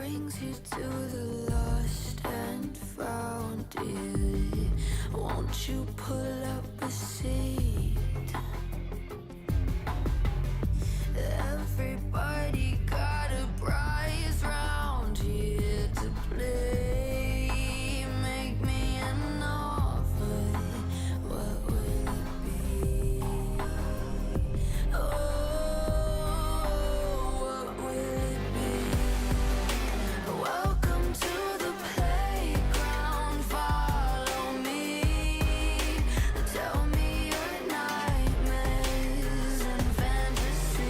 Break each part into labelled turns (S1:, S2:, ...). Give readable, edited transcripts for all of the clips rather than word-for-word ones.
S1: brings you to the lost and found, dear? Won't you pull up a seat? Everybody got a prize round here to play. Make me an offer, what will it be? Oh, what will it be? Welcome to the playground, follow me. Tell me your nightmares and fantasies.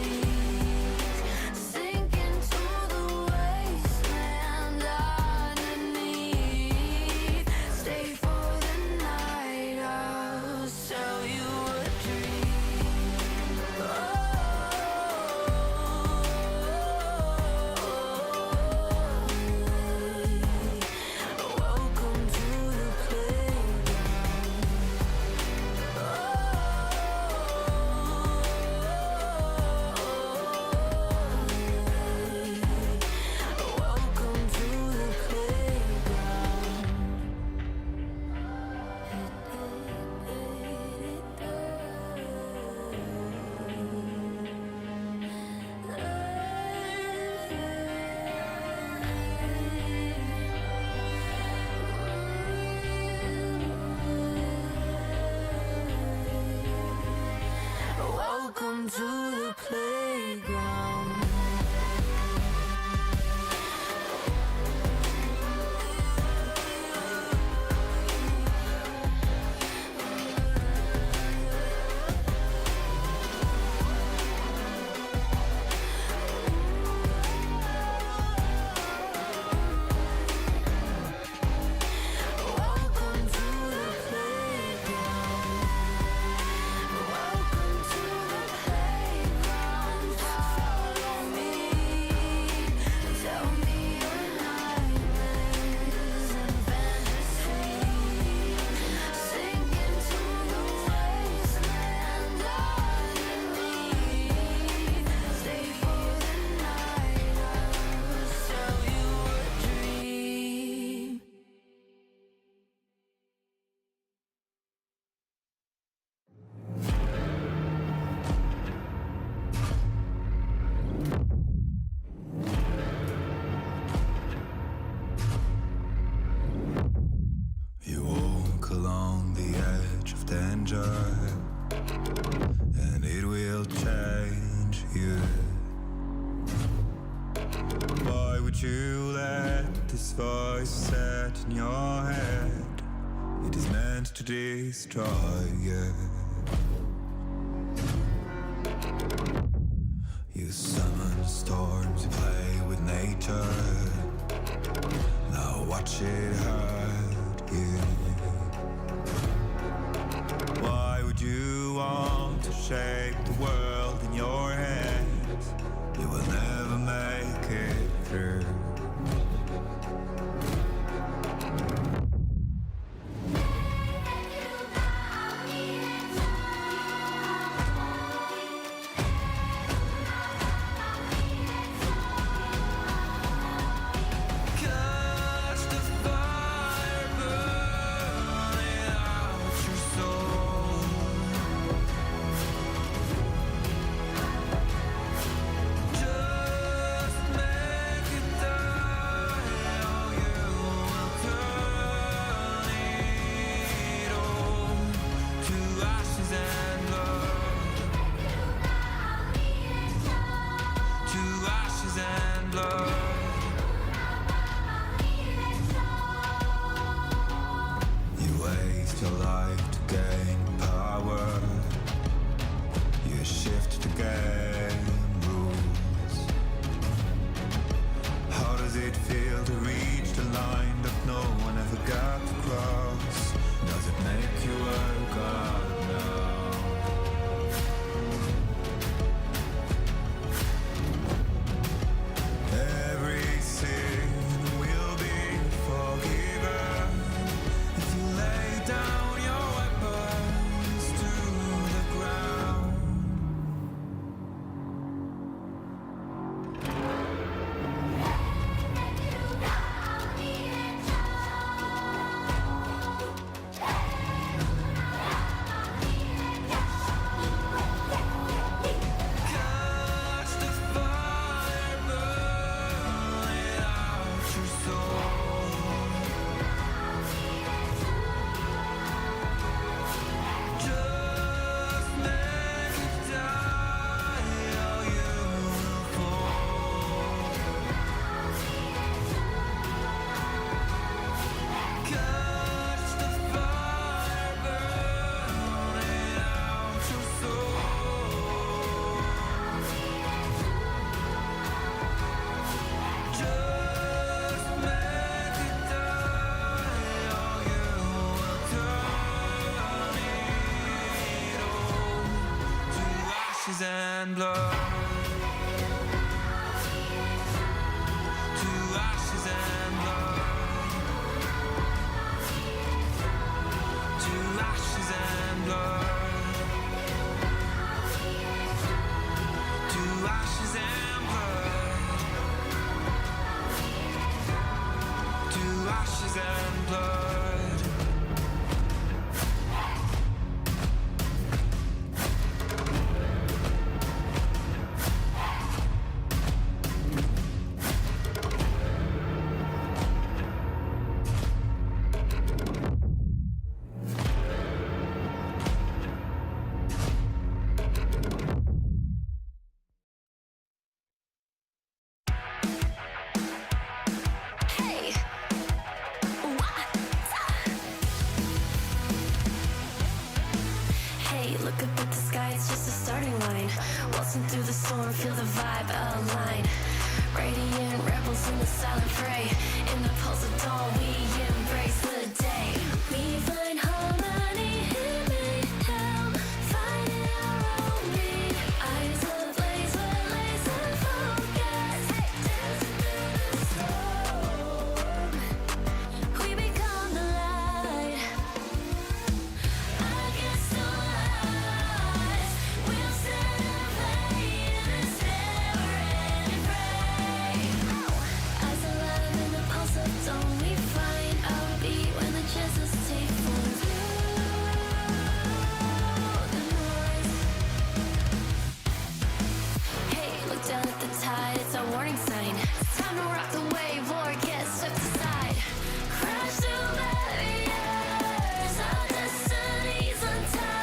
S1: Sink into the wasteland underneath. Stay for the night, I'll sell you a dream. Welcome to the playground. Welcome to the Welcome to the playground. Welcome to the playground. Welcome to the playground. Follow me. Tell me your nightmares and fantasies. Sink into the wasteland underneath. Stay for the night, I'll sell you a dream.
S2: You walk along the edge of danger, and it will change you. Why would you let this voice set in your head? It is meant to destroy you. You summon storms, you play with nature. Now watch it hurt you. Why would you want to shape the world in your hands? You will never make it through. Catch the fire burning out your soul. Just make it die, or you will turn it all to ashes and blood. To ashes and blood. You waste your life to gain power. You shift the game rules. How does it feel to reach the line that no one ever got to cross? Does it make you a god now? Every blood. To ashes and blood. To ashes and blood. To ashes and blood. To ashes and blood.
S1: Hey, what? Hey, look up at the sky, it's just a starting line. Waltzing through the storm, feel the vibe align. Radiant rebels in the silent fray. In the pulse of dawn, we embrace the day. We find harmony in mayhem, finding our own beat. Eyes ablaze, we're laser focused. Dancing through the storm, we become the light. Against all odds, we'll stand and play in this never-ending fray. Eyes alive in the pulse of dawn, we find our beat when the chances take form through the noise. Hey, look down at the tide, it's our warning sign. It's time to rock the wave or get swept aside. Crash through barriers, our destinies untied.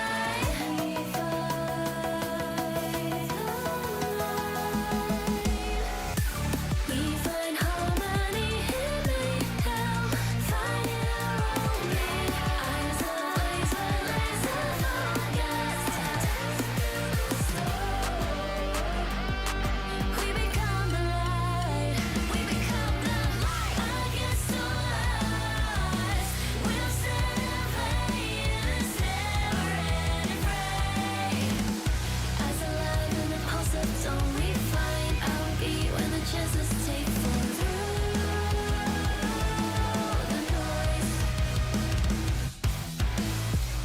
S1: We find harmony in mayhem, finding our own beat. Eyes ablaze, we're laser focused. We become the light. We become the light. Against all odds, we'll stand and play in this never-ending fray. Eyes alive in the pulse of dawn, we find our beat when the chances take form through the noise.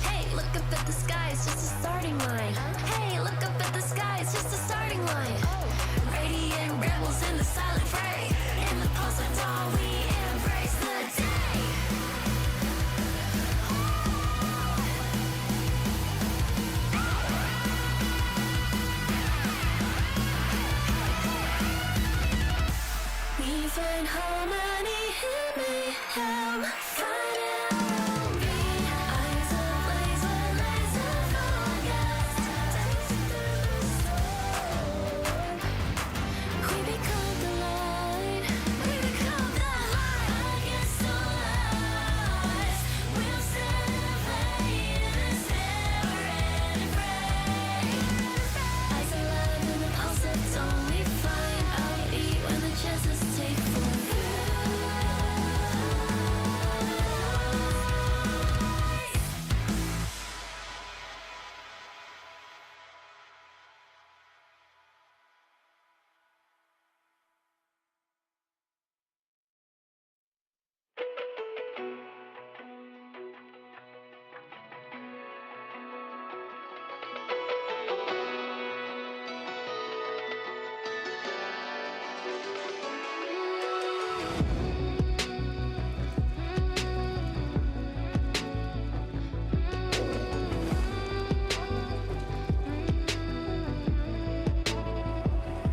S1: Hey, look up at the sky, it's just a starting line. Hey, look up at the sky, it's just a starting line. Radiant rebels in the silent fray. In the pulse of dawn, we embrace the day. We find harmony in mayhem, finding our own beat. Eyes ablaze, we're laser focused. Dancing through the storm, we become the light. We become the light. Against all odds, we'll stand and play in this never-ending fray. Eyes alive in the pulse of dawn, we find our beat when the chances take form.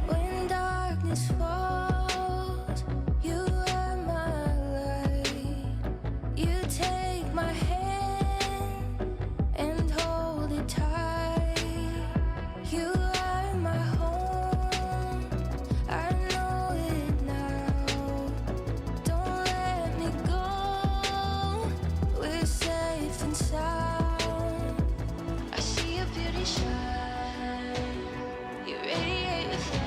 S1: When darkness falls, you are my light. You take my hand and hold it tight. You are my home, I know it now. Don't let me go, we're safe and sound. I see your beauty shine, you radiate with light.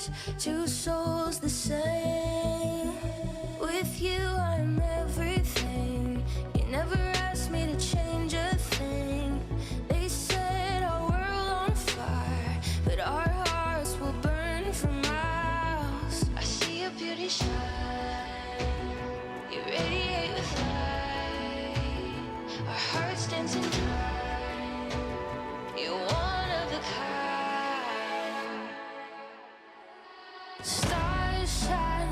S1: stars, two souls the same. With you I'm everything. You never asked me to change a thing. They set our world on fire, but our hearts will burn for miles. I see your beauty shine, you radiate with light. Our hearts dancing time, you're one of a kind. Stars shine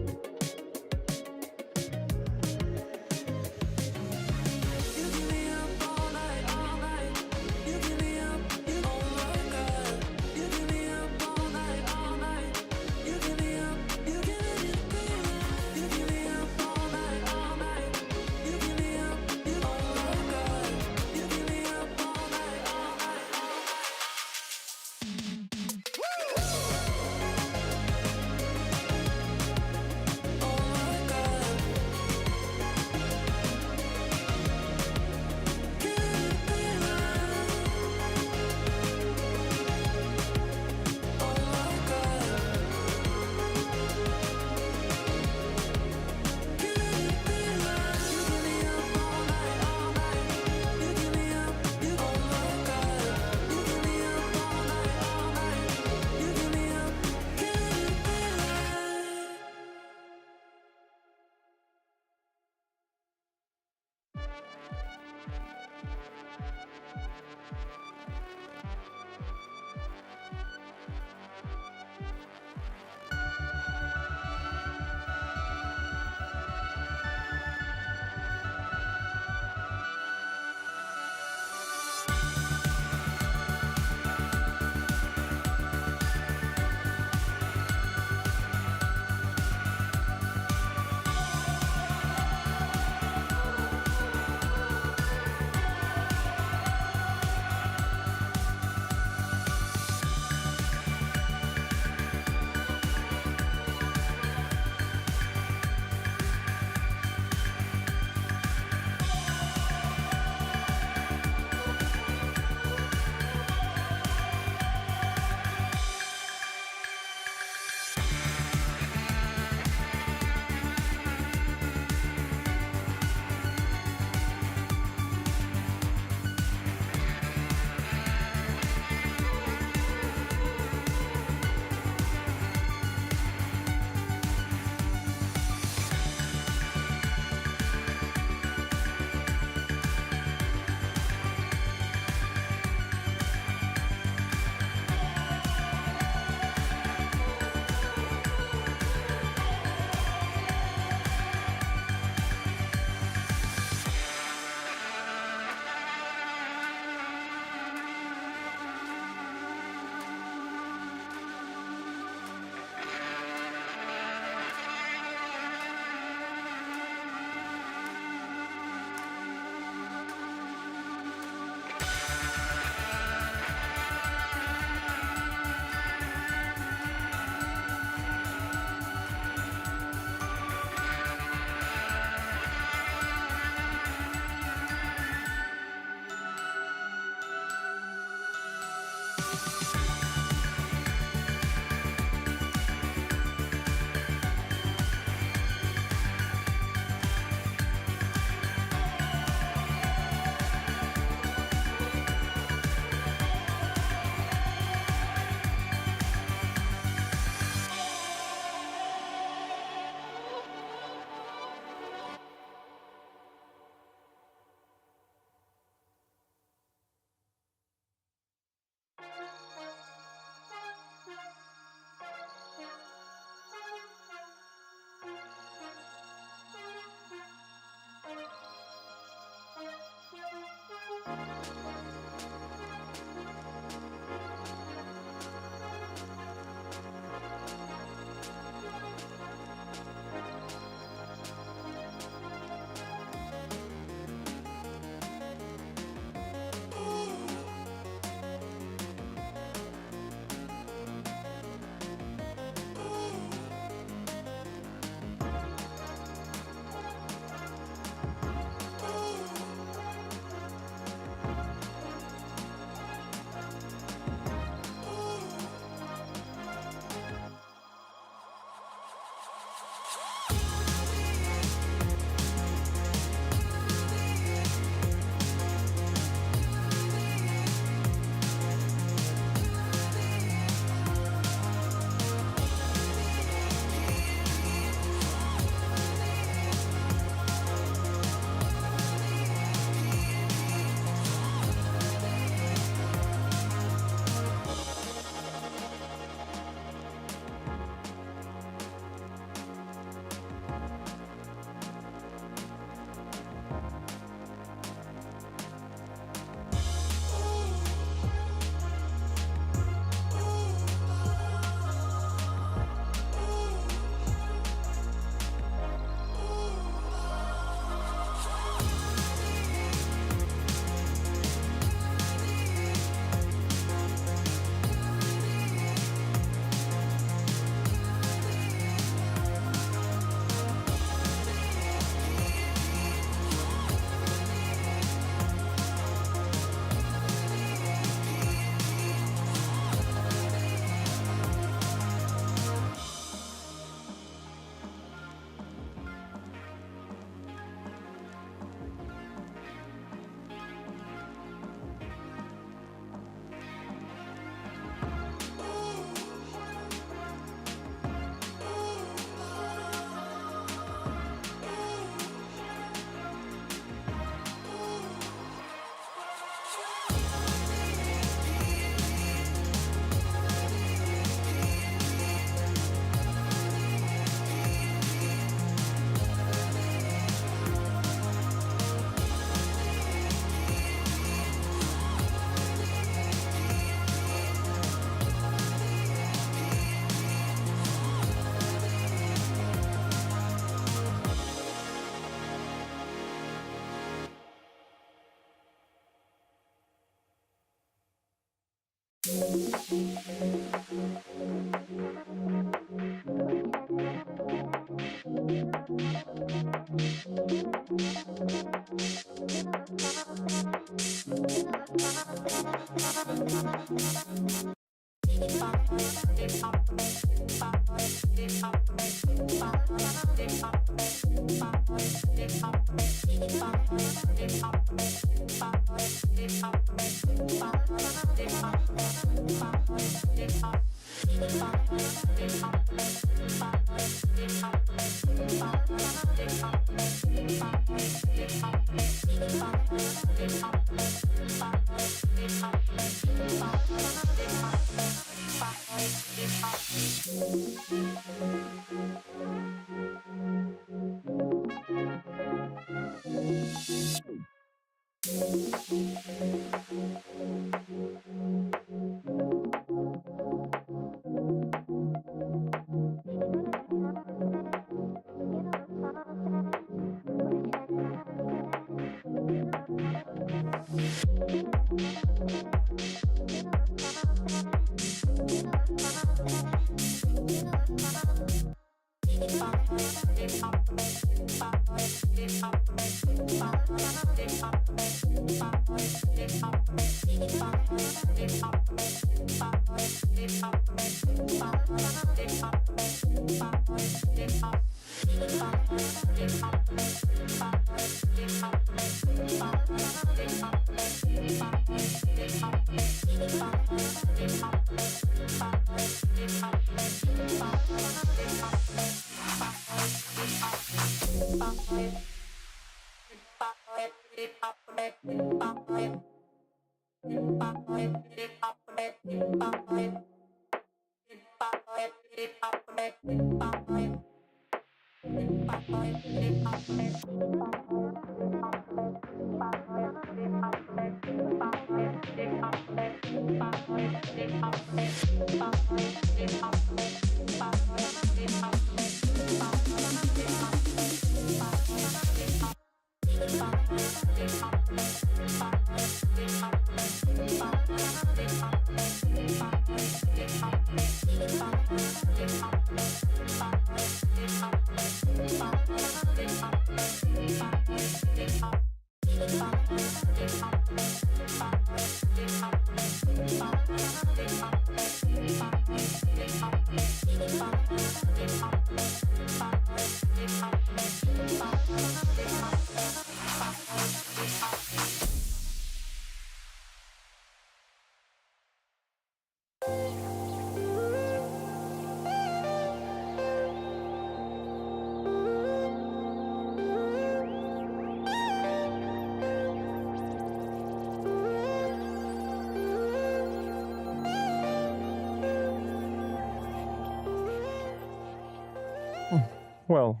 S3: Well,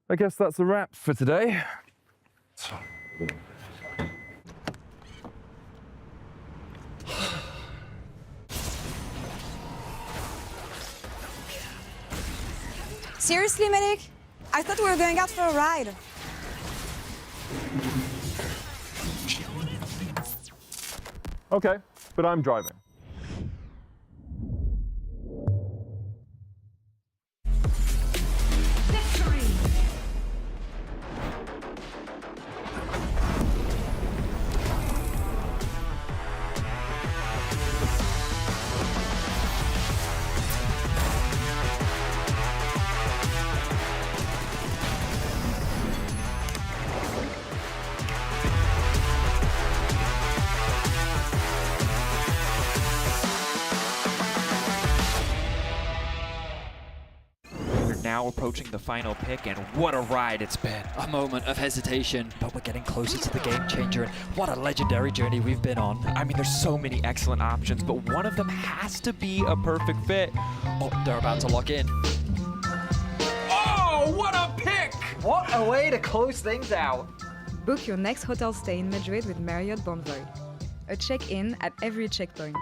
S3: I guess that's a wrap for today.
S4: Seriously, medic? I thought we were going out for a ride.
S3: Okay, but I'm driving.
S5: Now approaching the final pick, and what a ride it's been.
S6: A moment of hesitation, but we're getting closer to the game changer, and what a legendary journey we've been on.
S5: I mean, there's so many excellent options, but one of them has to be a perfect fit.
S6: Oh, they're about to lock in.
S5: Oh, what a pick!
S7: What a way to close things out.
S4: Book your next hotel stay in Madrid with Marriott Bonvoy. A check-in at every checkpoint.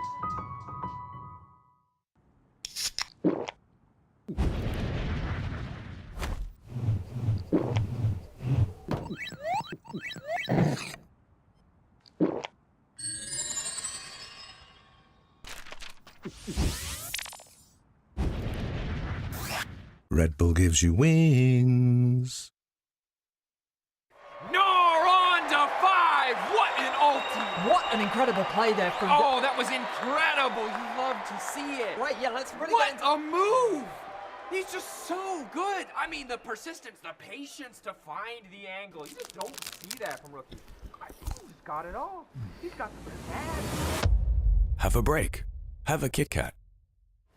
S8: Red Bull gives you wings.
S5: No, on to 5! What an ulti!
S7: What an incredible play there from...
S5: Oh, that was incredible! You love to see it.
S7: Right, yeah, let's really
S5: What
S7: get into...
S5: a move! He's just so good. I mean, the persistence, the patience to find the angle. You just don't see that from rookies. He's got it all. He's got the pizzazz.
S8: Have a break. Have a Kit Kat.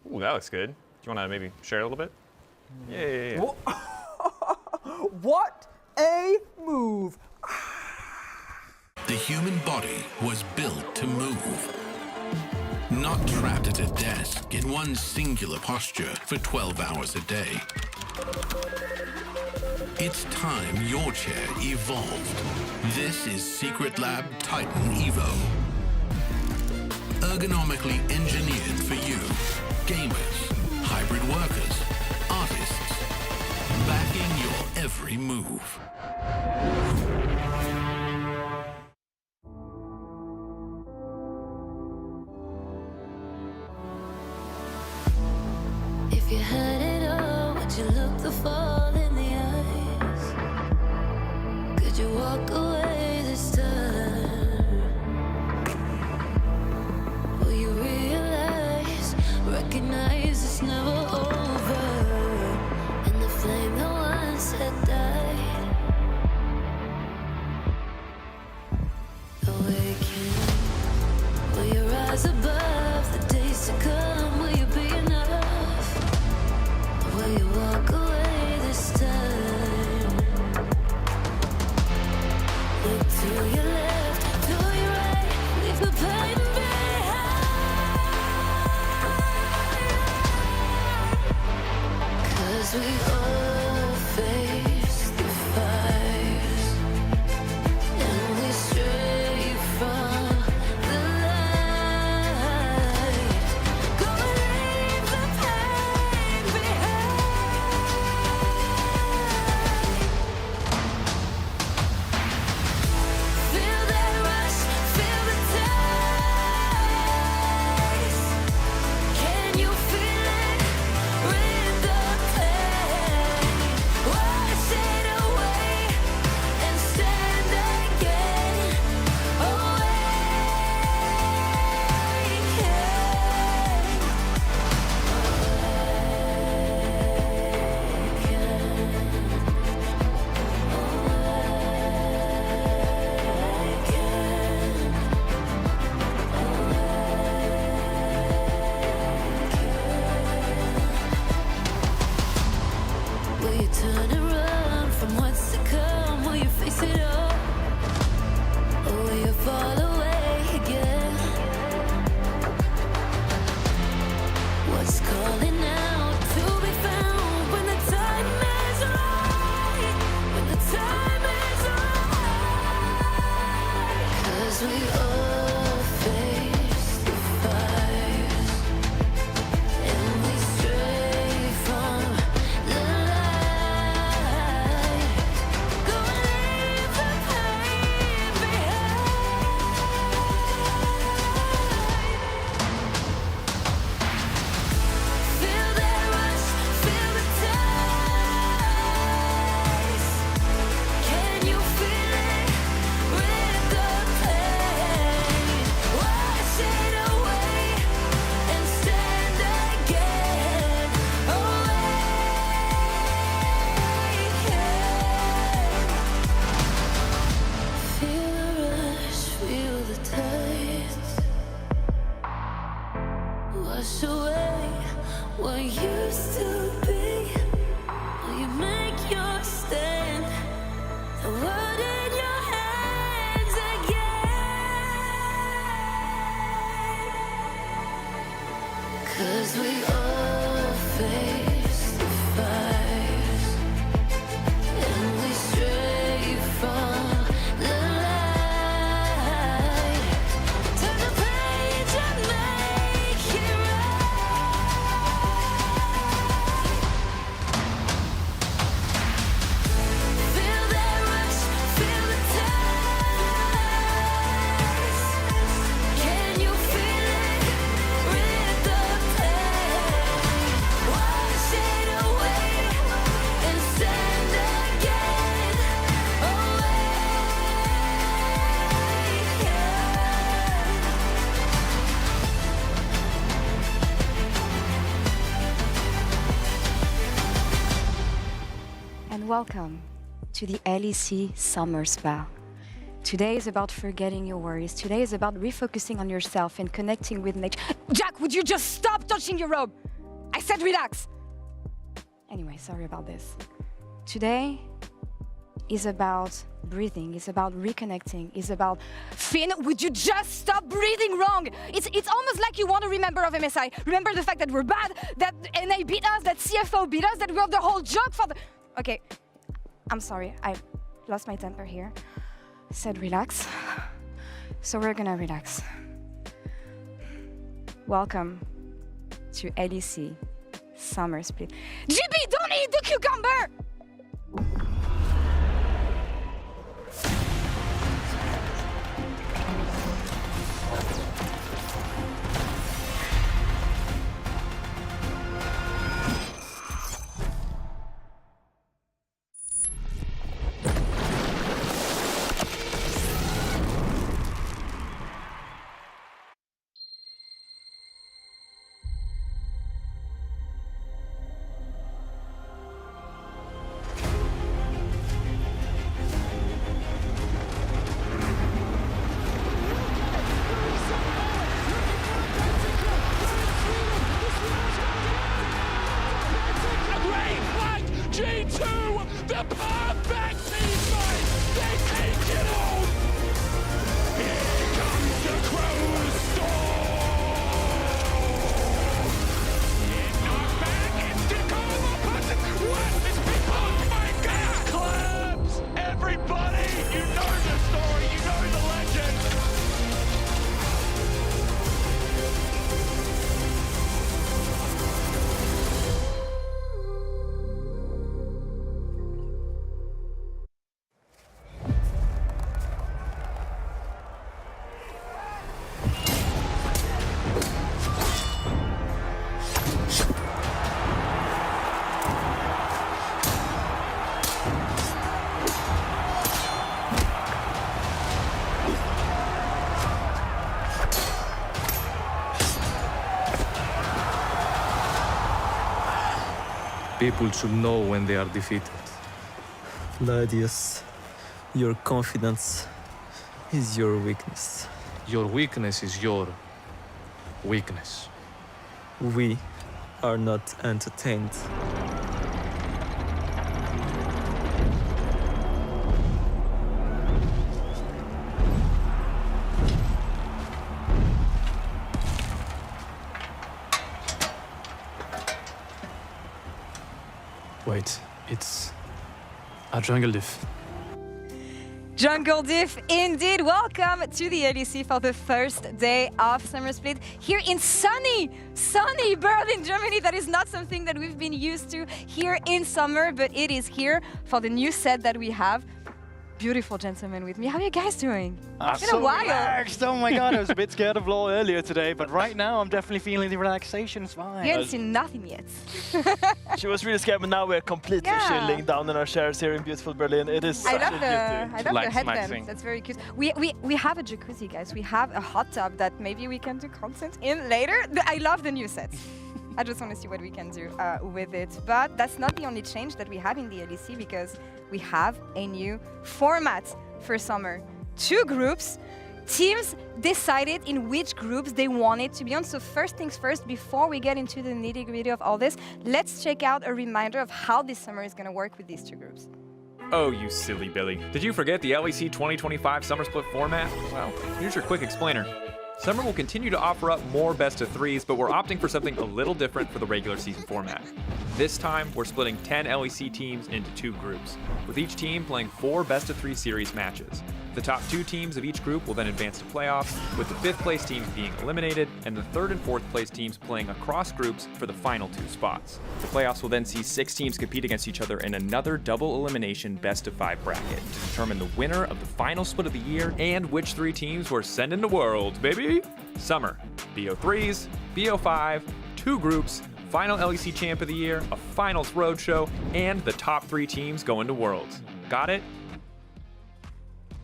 S9: Ooh, that looks good. Do you want to maybe share a little bit? Yeah.
S7: What a move!
S8: The human body was built to move. Not trapped at a desk in one singular posture for 12 hours a day. It's time your chair evolved. This is Secret Lab Titan Evo. Ergonomically engineered for you, gamers, hybrid workers, artists, backing your every move.
S1: If you had it all, would you look the fall in the eyes? Could you walk away this time? Will you realize, recognize it's never over? And the flame that once had died rise above the days to come? Will you be enough? Will you walk away this time? Look to your left, to your right, leave the pain behind. 'Cause we all face the fires, and we stray from the light. Go leave the pain behind. Feel that rush, feel the taste. Can you feel it? Rid the pain. Wash it away and stand again. Will you turn and run from what's to come? Will you face it all? Or will you fall away again? What's calling out to be found when the time is right? When the time is right. 'Cause we all face the fires, and we stray from the light. Go and leave the pain behind. Feel that rush, feel the taste. Can you feel it? Rid the pain. Wash it away and stand again. Feel the rush, feel the taste. Wash away what used to be. Will you make your stand? The world in your hands again. 'Cause we all face the fires, and we stray from the light. Turn the page and make it right. Feel that rush, feel the taste. Can you feel it? Rid the pain. Wash it away and stand again.
S4: And welcome to the LEC Summer Spa. Today is about forgetting your worries. Today is about refocusing on yourself and connecting with nature. Jack, would you just stop touching your robe? I said relax. Anyway, sorry about this. Today is about breathing, is about reconnecting, is about... Finn, would you just stop breathing wrong? It's almost like you want to remember of MSI. Remember the fact that we're bad, that NA beat us, that CFO beat us, that we have the whole joke for the... Okay, I'm sorry, I lost my temper here. Said relax, so we're gonna relax. Welcome to LEC Summer Split. GB, don't eat the cucumber!
S10: People should know when they are defeated.
S11: Gladius, your confidence is your weakness.
S10: Your weakness is your weakness.
S11: We are not entertained.
S10: Wait, it's a jungle diff.
S4: Jungle Diff, indeed. Welcome to the LEC for the first day of Summer Split here in sunny Berlin, Germany. That is not something that we've been used to here in summer, but it is here for the new set that we have. Beautiful gentlemen with me. How are you guys doing? It's been a while.
S12: Relaxed. Oh my god, I was a bit scared of Law earlier today, but right now I'm definitely feeling the relaxation. It's fine.
S4: You haven't seen nothing yet.
S13: She was really scared, but now we're completely chilling down in our chairs here in beautiful Berlin. It is
S4: I
S13: such
S4: love
S13: a
S4: the
S13: beauty.
S4: headband. That's very cute. We have a jacuzzi, guys. We have a hot tub that maybe we can do content in later. I love the new sets. I just want to see what we can do with it. But that's not the only change that we have in the LEC, because we have a new format for summer. 2 groups. Teams decided in which groups they wanted to be on. So first things first, before we get into the nitty-gritty of all this, let's check out a reminder of how this summer is going to work with these 2 groups.
S9: Oh, you silly Billy. Did you forget the LEC 2025 Summer Split format? Well, here's your quick explainer. Summer will continue to offer up more best-of-3s, but we're opting for something a little different for the regular season format. This time, we're splitting 10 LEC teams into 2 groups, with each team playing 4 best-of-3 series matches. The top 2 teams of each group will then advance to playoffs, with the 5th place teams being eliminated, and the 3rd and 4th place teams playing across groups for the final 2 spots. The playoffs will then see 6 teams compete against each other in another double elimination best-of-5 bracket to determine the winner of the final split of the year and which 3 teams we're sending to Worlds, baby! Summer, BO3s, BO5, 2 groups, final LEC champ of the year, a finals roadshow, and the top 3 teams going to Worlds. Got it?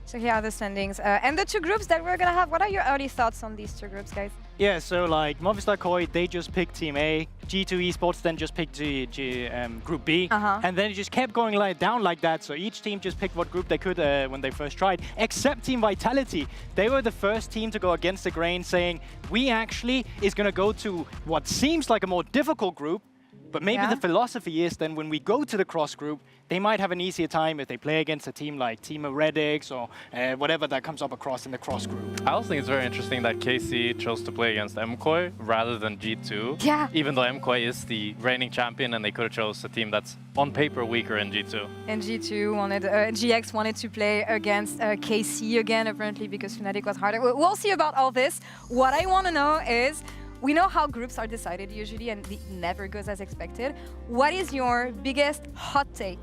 S4: So here are the standings. And the 2 groups that we're going to have. What are your early thoughts on these 2 groups, guys?
S12: Yeah, so like Movistar Koi, they just picked Team A. G2 Esports then just picked Group B. And then it just kept going down like that. So each team just picked what group they could when they first tried, except Team Vitality. They were the first team to go against the grain, saying, we actually is going to go to what seems like a more difficult group. But maybe the philosophy is then when we go to the cross group, they might have an easier time if they play against a team like Team Heretics or whatever that comes up across in the cross group.
S14: I also think it's very interesting that KC chose to play against MKOI rather than G2.
S4: Yeah.
S14: Even though MKOI is the reigning champion and they could have chose a team that's on paper weaker in G2.
S4: And G2 wanted, GX wanted to play against KC again, apparently because Fnatic was harder. We'll see about all this. What I want to know is, we know how groups are decided usually, and it never goes as expected. What is your biggest hot take,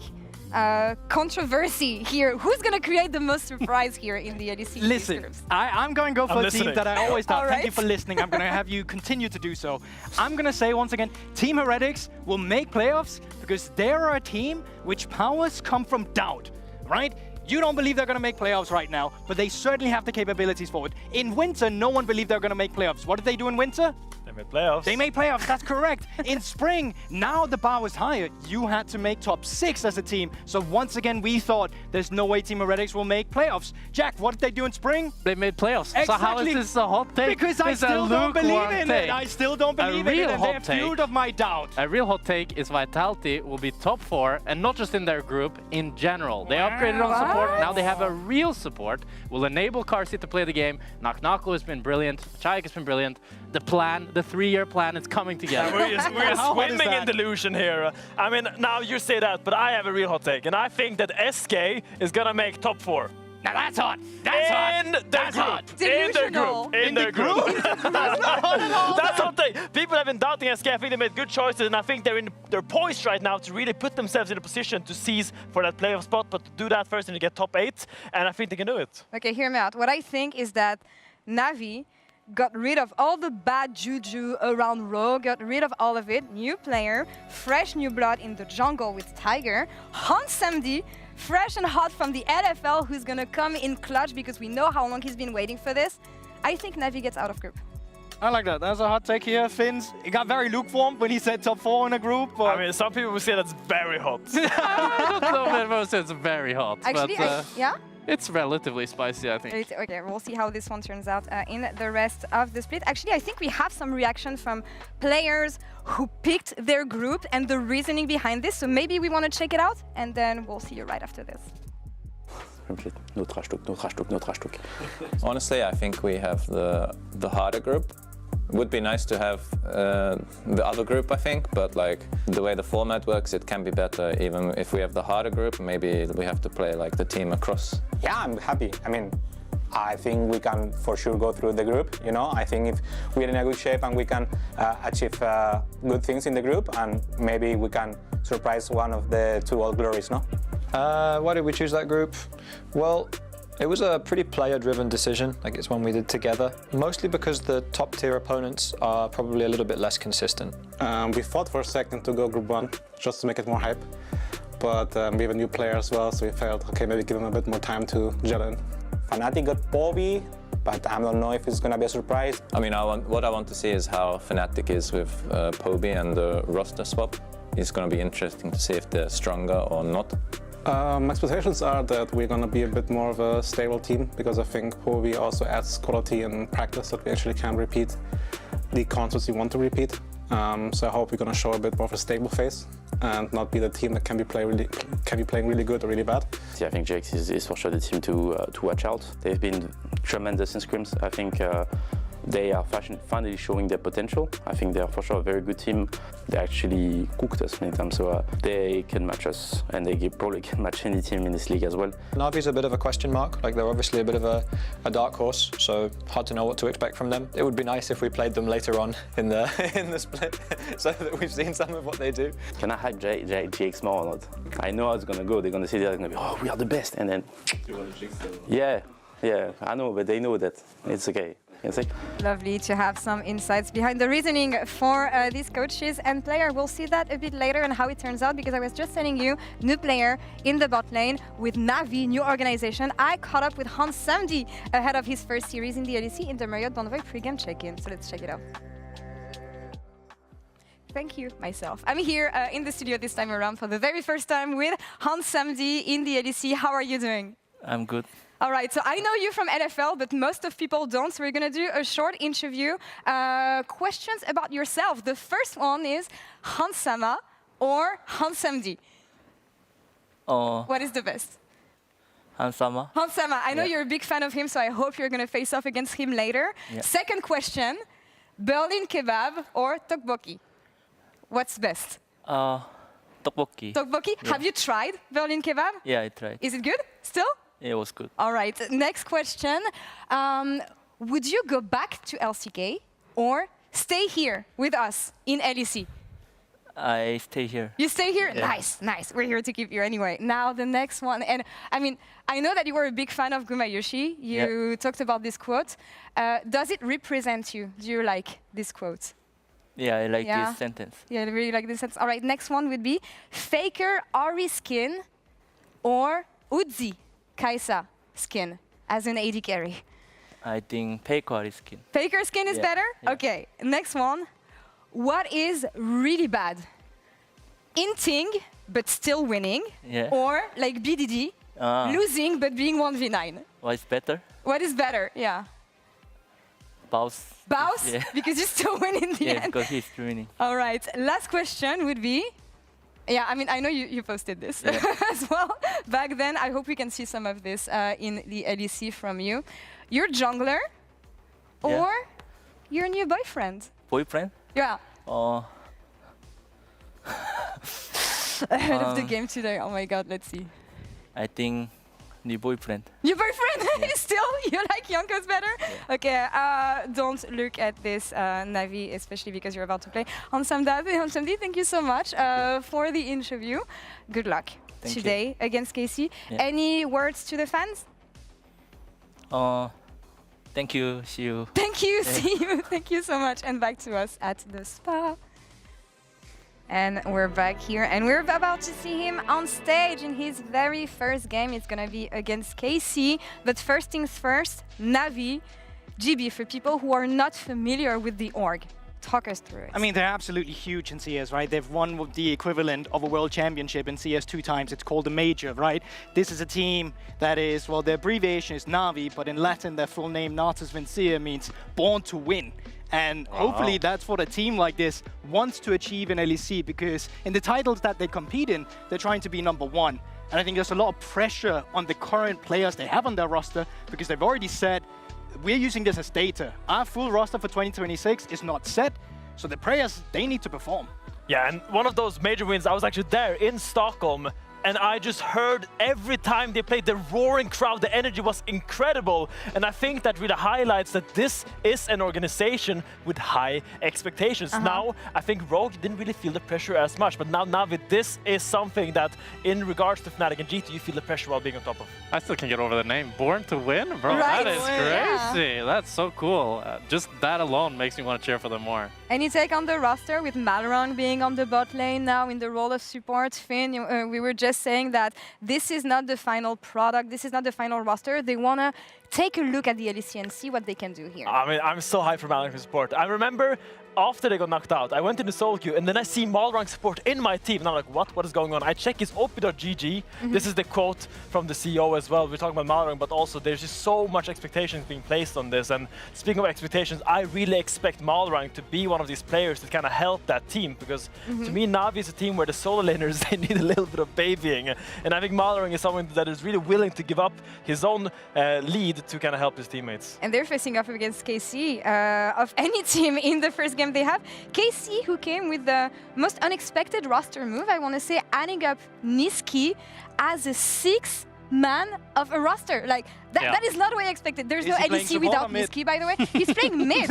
S4: controversy here? Who's going to create the most surprise here in the LEC?
S12: Listen, I'm going to go for a team that I always thought. Thank you for listening. I'm going to have you continue to do so. I'm going to say once again, Team Heretics will make playoffs because they are a team which powers come from doubt, right? You don't believe they're going to make playoffs right now, but they certainly have the capabilities for it. In winter, no one believed they were going to make playoffs. What did they do in winter?
S13: They made playoffs.
S12: They made playoffs, that's correct. In spring, now the bar was higher. You had to make top 6 as a team. So once again, we thought there's no way Team Heretics will make playoffs. Jack, what did they do in spring?
S14: They made playoffs.
S12: Exactly.
S14: So how is this a hot take?
S12: Because I still don't believe in it. I still don't believe in it, and they're fueled of my doubt.
S14: A real hot take is Vitality will be top 4, and not just in their group, in general. They upgraded on support, now they have a real support, will enable Carsey to play the game. Naknako has been brilliant, Chayek has been brilliant. The plan, the 3-year plan is coming together.
S13: We're swimming in delusion here. I mean, now you say that, but I have a real hot take, and I think that SK is gonna make top 4.
S12: Now that's hot. That's hot.
S13: That's hot. In their group. In their group. That's not hot at all. That's hot take. People have been doubting SK. I think they made good choices, and I think they're poised right now to really put themselves in a position to seize for that playoff spot. But to do that first, and to get top 8, and I think they can do it.
S4: Okay, hear me out. What I think is that Navi got rid of all the bad juju around Rogue, got rid of all of it. New player, fresh new blood in the jungle with Tiger. Hans MD, fresh and hot from the LFL, who's gonna come in clutch because we know how long he's been waiting for this. I think Navi gets out of group.
S12: I like that. That's a hot take here. Finns, it got very lukewarm when he said top 4 in a group.
S13: I mean, some people would say that's very hot.
S14: I don't know if everyone says it's very hot.
S4: Actually,
S14: but,
S4: yeah?
S14: It's relatively spicy, I think.
S4: Okay, we'll see how this one turns out in the rest of the split. Actually, I think we have some reaction from players who picked their group and the reasoning behind this. So maybe we want to check it out, and then we'll see you right after this.
S15: No trash talk, no trash talk, no trash talk. Honestly, I think we have the harder group. It would be nice to have the other group, I think, but like the way the format works, it can be better. Even if we have the harder group, maybe we have to play like the team across.
S16: Yeah, I'm happy. I mean, I think we can for sure go through the group. You know, I think if we're in a good shape and we can achieve good things in the group, and maybe we can surprise one of the 2 All Glories, no?
S17: Why did we choose that group? Well, it was a pretty player-driven decision. Like, it's one we did together, mostly because the top-tier opponents are probably a little bit less consistent.
S16: We fought for a second to go Group 1, just to make it more hype. But we have a new player as well, so we felt, okay, maybe give him a bit more time to gel in. Fnatic got Poby, but I don't know if it's going to be a surprise.
S15: I mean, what I want to see is how Fnatic is with Poby and the roster swap. It's going to be interesting to see if they're stronger or not.
S16: My expectations are that we're going to be a bit more of a stable team, because I think Poby also adds quality and practice that we actually can repeat the concepts we want to repeat. So I hope we're going to show a bit more of a stable face and not be the team that can be playing really good or really bad.
S18: Yeah, I think JX is for sure the team to watch out. They've been tremendous in scrims. I think they are finally showing their potential. I think they are for sure a very good team. They actually cooked us many times, so they can match us, and they probably can match any team in this league as well.
S17: Navi's a bit of a question mark. Like, they're obviously a bit of a dark horse, so hard to know what to expect from them. It would be nice if we played them later on in the split, so that we've seen some of what they do.
S18: Can I hype JX more or not? I know how it's gonna go. They're gonna see that, they're gonna be, oh, we are the best, and then yeah, I know, but they know that it's okay.
S4: Lovely to have some insights behind the reasoning for these coaches and player. We'll see that a bit later and how it turns out, because I was just telling you, new player in the bot lane with Navi, new organization. I caught up with Hans Samdi ahead of his first series in the LEC in the Marriott Bonvoy pre-game check-in. So let's check it out. Thank you, myself. I'm here in the studio this time around for the very first time with Hans Samdi in the LEC. How are you doing?
S18: I'm good.
S4: All right, so I know you from NFL, but most of people don't, so we're going to do a short interview. Questions about yourself. The first one is Hans Sama or Hans Samdi? What is the best?
S18: Hans Sama.
S4: Hans Sama. I know you're a big fan of him, so I hope you're going to face off against him later.
S18: Yeah.
S4: Second question, Berlin kebab or tteokbokki? What's best?
S18: Tteokbokki.
S4: Tteokbokki?
S18: Yeah.
S4: Have you tried Berlin kebab?
S18: Yeah, I tried.
S4: Is it good still?
S18: Yeah, it was good.
S4: All right, next question. Would you go back to LCK or stay here with us in LEC?
S18: I stay here.
S4: You stay here?
S18: Yeah.
S4: Nice, nice. We're here to keep you anyway. Now the next one, and I mean, I know that you were a big fan of Gumayushi. You talked about this quote. Does it represent you? Do you like this quote?
S18: Yeah, I like this sentence.
S4: Yeah, I really like this sentence. All right, next one would be Faker Ari skin or Uzi Kaisa skin as an AD carry.
S18: I think Faker skin.
S4: Faker skin is better?
S18: Yeah.
S4: Okay, next one. What is really bad? Inting, but still winning?
S18: Yeah.
S4: Or like BDD, losing, but being 1v9?
S18: What is better?
S4: What is better? Yeah.
S18: Baus.
S4: Baus?
S18: Yeah.
S4: Because you still win in the end.
S18: Yeah, because he's winning.
S4: All right, last question would be, yeah, I mean, I know you posted this as well back then. I hope we can see some of this in the LEC from you. Your jungler or your new boyfriend?
S18: Boyfriend?
S4: Yeah. Ahead of the
S18: Um,
S4: game today. Oh my God, let's see.
S18: I think new boyfriend.
S4: Your boyfriend? Still? You like Yonkos better? Okay, don't look at this, Navi, especially because you're about to play. Hansamdi, thank you so much for the interview. Good luck today against KC.
S18: Yeah.
S4: Any words to the fans?
S18: Thank you. See you.
S4: Thank you. See you. Thank you so much. And back to us at the spa. And we're back here, and we're about to see him on stage in his very first game. It's gonna be against KC. But first things first, Navi, GB, for people who are not familiar with the org, talk us through it.
S12: I mean, they're absolutely huge in CS, right? They've won the equivalent of a world championship in CS 2 times. It's called a major, right? This is a team that is, well, their abbreviation is Navi, but in Latin, their full name, Natus Vincere, means born to win. And hopefully that's what a team like this wants to achieve in LEC, because in the titles that they compete in, they're trying to be #1. And I think there's a lot of pressure on the current players they have on their roster, because they've already said, we're using this as data. Our full roster for 2026 is not set, so the players, they need to perform.
S13: Yeah, and one of those major wins, I was actually there in Stockholm, and I just heard every time they played the roaring crowd, the energy was incredible. And I think that really highlights that this is an organization with high expectations. Now, I think Rogue didn't really feel the pressure as much, but now Navi, this is something that in regards to Fnatic and G2, you feel the pressure while being on top of.
S14: I still can't get over the name. Born to win? Bro,
S4: Right.
S14: that is crazy. Yeah. That's so cool. Just that alone makes me want to cheer for them more.
S4: Any take on the roster with Malrang being on the bot lane now in the role of support? Finn, we were just saying that this is not the final product, this is not the final roster. They want to take a look at the LEC and see what they can do here.
S13: I mean, I'm so hyped for Malrang support. I remember after they got knocked out, I went into solo queue and then I see Malrang support in my team. And I'm like, what is going on? I check his op.gg. This is the quote from the CEO as well. We're talking about Malrang, but also there's just so much expectations being placed on this. And speaking of expectations, I really expect Malrang to be one of these players that kind of help that team, because to me, Navi is a team where the solo laners, they need a little bit of babying. And I think Malrang is someone that is really willing to give up his own lead to kind of help his teammates.
S4: And they're facing off against KC of any team in the first game they have. KC, who came with the most unexpected roster move, I want to say, adding up Niski as a 6th man of a roster. Like, that is not what I expected. There's no LEC without Niski, by the way. He's playing mid.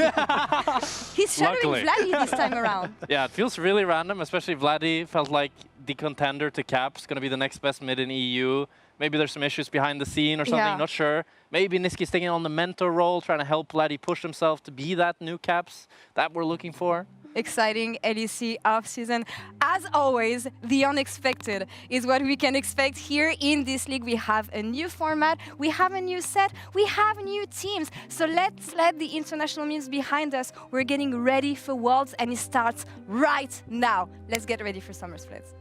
S4: He's shadowing Vladdy this time around.
S14: Yeah, it feels really random, especially Vladdy felt like the contender to Caps, going to be the next best mid in EU. Maybe there's some issues behind the scene or something, not sure. Maybe Niski's taking on the mentor role, trying to help Vladdy push himself to be that new Caps that we're looking for.
S4: Exciting LEC off-season. As always, the unexpected is what we can expect here in this league. We have a new format, we have a new set, we have new teams. So let's let the international memes behind us. We're getting ready for Worlds and it starts right now. Let's get ready for Summer Splits.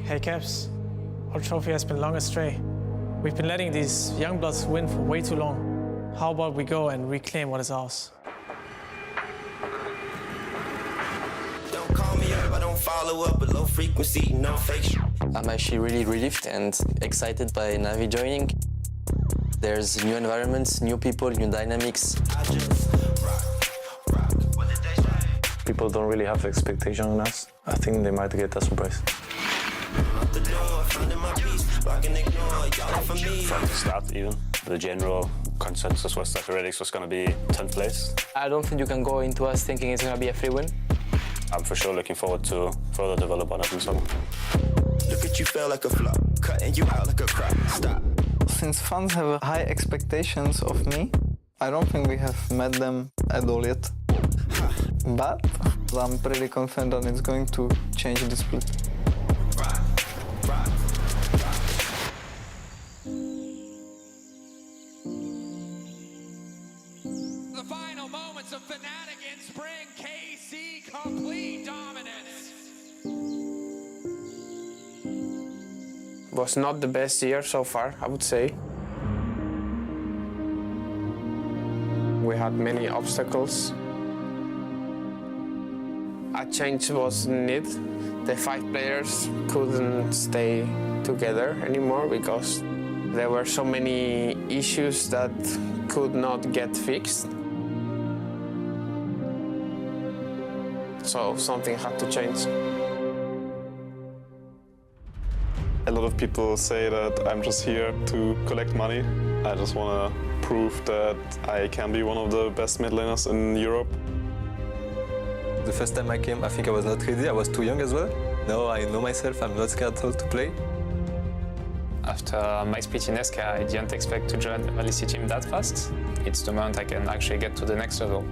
S19: Hey Caps, our trophy has been long astray. We've been letting these young bloods win for way too long. How about we go and reclaim what is ours?
S20: Don't call me up, I don't follow up, but low frequency, no fake.
S11: I'm actually really relieved and excited by Navi joining. There's new environments, new people, new dynamics.
S21: People don't really have expectation on us. I think they might get a surprise.
S22: From the start even, the general consensus was that Heretics was going to be 10th place.
S11: I don't think you can go into us thinking it's going to be a free win.
S22: I'm for sure looking forward to further develop on it in summer.
S20: Look at you fell like a flop, cutting you out like a crop. Stop.
S23: Since fans have high expectations of me, I don't think we have met them at all yet. But I'm pretty confident that it's going to change the split.
S5: The final moments of Fnatic in spring, KC complete dominance.
S24: Was not the best year so far, I would say. We had many obstacles. A change was needed. the 5 players couldn't stay together anymore because there were so many issues that could not get fixed. So something had to change.
S21: A lot of people say that I'm just here to collect money. I just want to prove that I can be one of the best mid laners in Europe.
S17: The first time I came, I think I was not ready. I was too young as well. Now I know myself, I'm not scared to play.
S2: After my split in SK, I didn't expect to join the LEC team that fast. It's the moment I can actually get to the next level.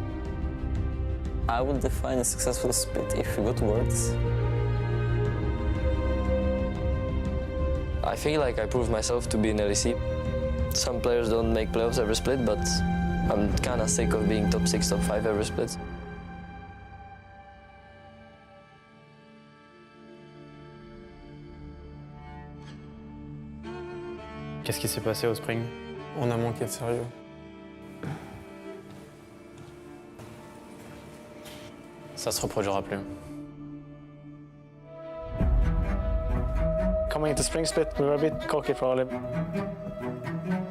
S11: I would define a successful split if we go to Worlds. I feel like I proved myself to be in LEC. Some players don't make playoffs every split, but I'm kind of sick of being top 6, top 5 every split.
S10: Qu'est-ce qui s'est passé au Spring?
S24: On a manqué de sérieux.
S10: Ça se reproduira plus.
S19: Coming into spring split, we were a bit cocky probably.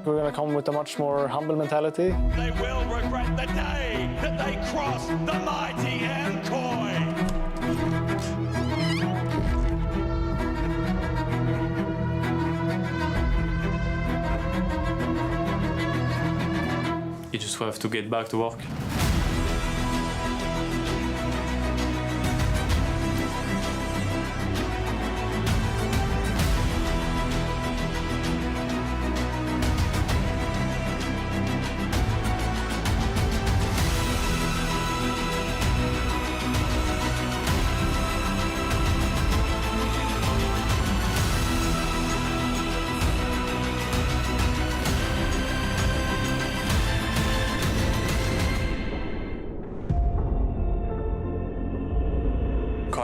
S19: We're going to come with a much more humble mentality.
S3: They will regret the day that they crossed the mighty MCoy.
S10: You just have to get back to work.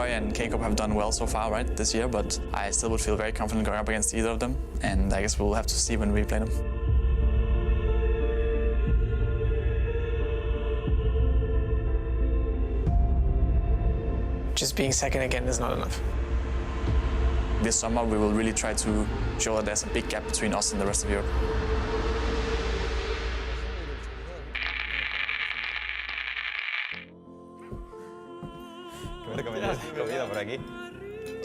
S6: And K-Cup have done well so far, right, this year, but I still would feel very confident going up against either of them, and I guess we'll have to see when we play them.
S24: Just being second again is not enough.
S6: This summer we will really try to show that there's a big gap between us and the rest of Europe.
S17: Comida por aquí.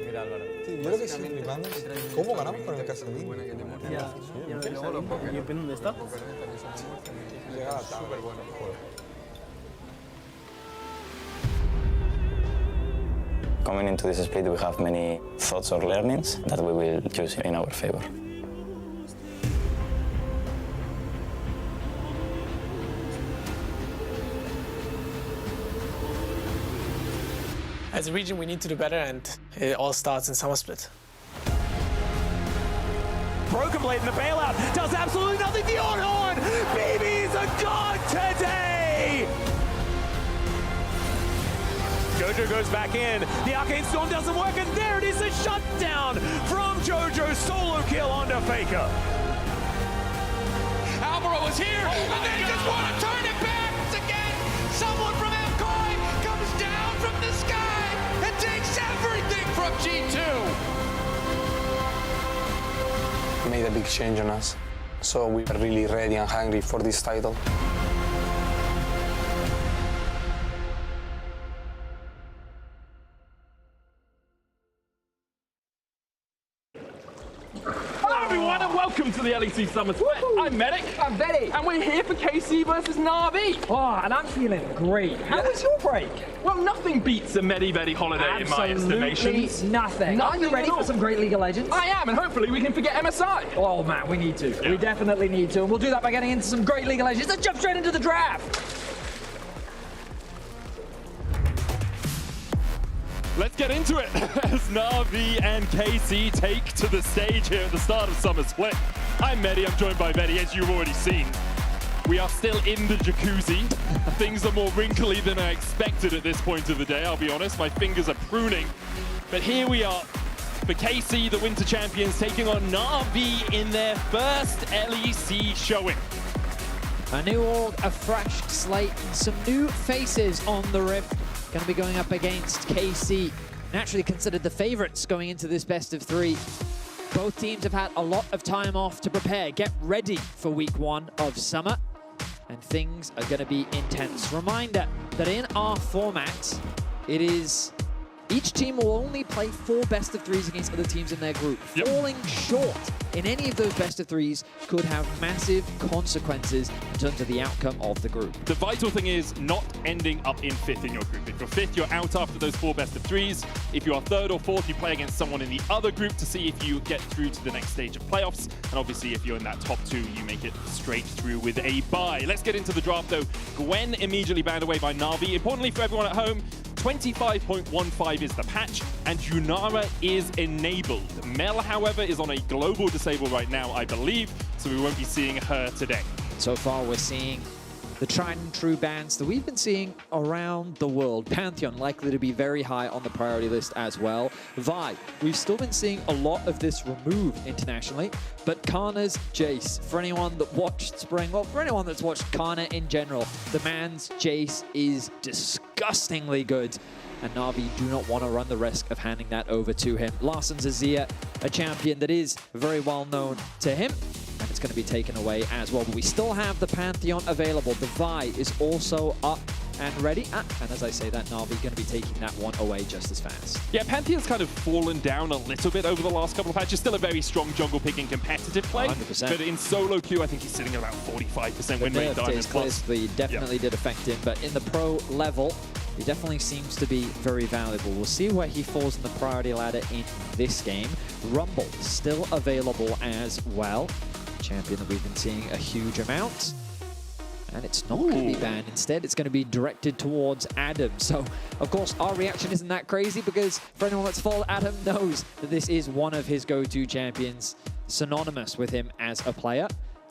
S17: Mira, Álvaro. Sí, yo lo que estoy flipando es cómo ganamos con el Castellín.
S12: ¿Y dónde está?
S17: Llegaba súper bueno.
S18: Coming into this split, we have many thoughts or learnings that we will use in our favor.
S19: As a region, we need to do better, and it all starts in summer split.
S3: Broken Blade in the bailout does absolutely nothing. The on-horn! BB's a god today! Jojo goes back in. The Arcane Storm doesn't work, and there it is, a shutdown from Jojo. Solo kill onto Faker. Alvaro is here, and they just want to turn it back again. Someone from MCoy comes down from the sky and takes everything from G2.
S24: Made a big change on us, so we were really ready and hungry for this title.
S3: Hello everyone and welcome to the LEC Summer Split. I'm Medic. I'm Betty. And we're here for KC versus Na'Vi. Oh, and I'm feeling great. How was your break? Well, nothing beats a Medi-Betty holiday in my estimation.
S7: Nothing. Are you ready for some great League of Legends?
S3: I am, and hopefully we can forget MSI.
S7: Oh man, we need to. Yeah. We definitely need to. And we'll do that by getting into some great League of Legends. Let's jump straight into the draft.
S3: Let's get into it as Na'Vi and KC take to the stage here at the start of Summer Split. I'm Medi, I'm joined by Betty, as you've already seen. We are still in the jacuzzi. Things are more wrinkly than I expected at this point of the day, I'll be honest. My fingers are pruning. But here we are for KC, the Winter Champions, taking on Na'Vi in their first LEC showing.
S7: A new org, a fresh slate, and some new faces on the Rift. Going to be going up against KC.
S1: naturally considered the favorites going into this best of 3. Both teams have had a lot of time off to prepare, get ready for week 1 of summer, and things are going to be intense. Reminder that in our format, it is each team will only play 4 best of 3s against other teams in their group. Falling short in any of those best of 3s could have massive consequences in terms of the outcome of the group.
S3: The vital thing is not ending up in 5th in your group. If you're 5th, you're out after those 4 best of 3s. If you are 3rd or 4th, you play against someone in the other group to see if you get through to the next stage of playoffs. And obviously, if you're in that top 2, you make it straight through with a bye. Let's get into the draft, though. Gwen immediately banned away by Na'Vi. Importantly for everyone at home, 25.15 is the patch, and Junara is enabled. Mel, however, is on a global disable right now, I believe, so we won't be seeing her today.
S1: So far, we're seeing the tried and true bans that we've been seeing around the world. Pantheon likely to be very high on the priority list as well. Vi, we've still been seeing a lot of this removed internationally, but Kana's Jace, for anyone that watched Spring, well, for anyone that's watched Kana in general, the man's Jace is disgustingly good, and Na'Vi do not want to run the risk of handing that over to him. Larsen's Azir, a champion that is very well known to him, and it's going to be taken away as well. But we still have the Pantheon available. The Vi is also up and ready. And as I say that, Na'Vi going to be taking that one away just as fast.
S3: Yeah, Pantheon's kind of fallen down a little bit over the last couple of patches. Still a very strong jungle picking competitive play.
S1: 100%.
S3: But in solo queue, I think he's sitting at about 45% win rate.
S1: Definitely did affect him. But in the pro level, he definitely seems to be very valuable. We'll see where he falls in the priority ladder in this game. Rumble still available as well. Champion that we've been seeing a huge amount. And it's not going to be banned. Instead, it's going to be directed towards Adam. So, of course, our reaction isn't that crazy because for anyone that's followed Adam knows that this is one of his go-to champions, synonymous with him as a player.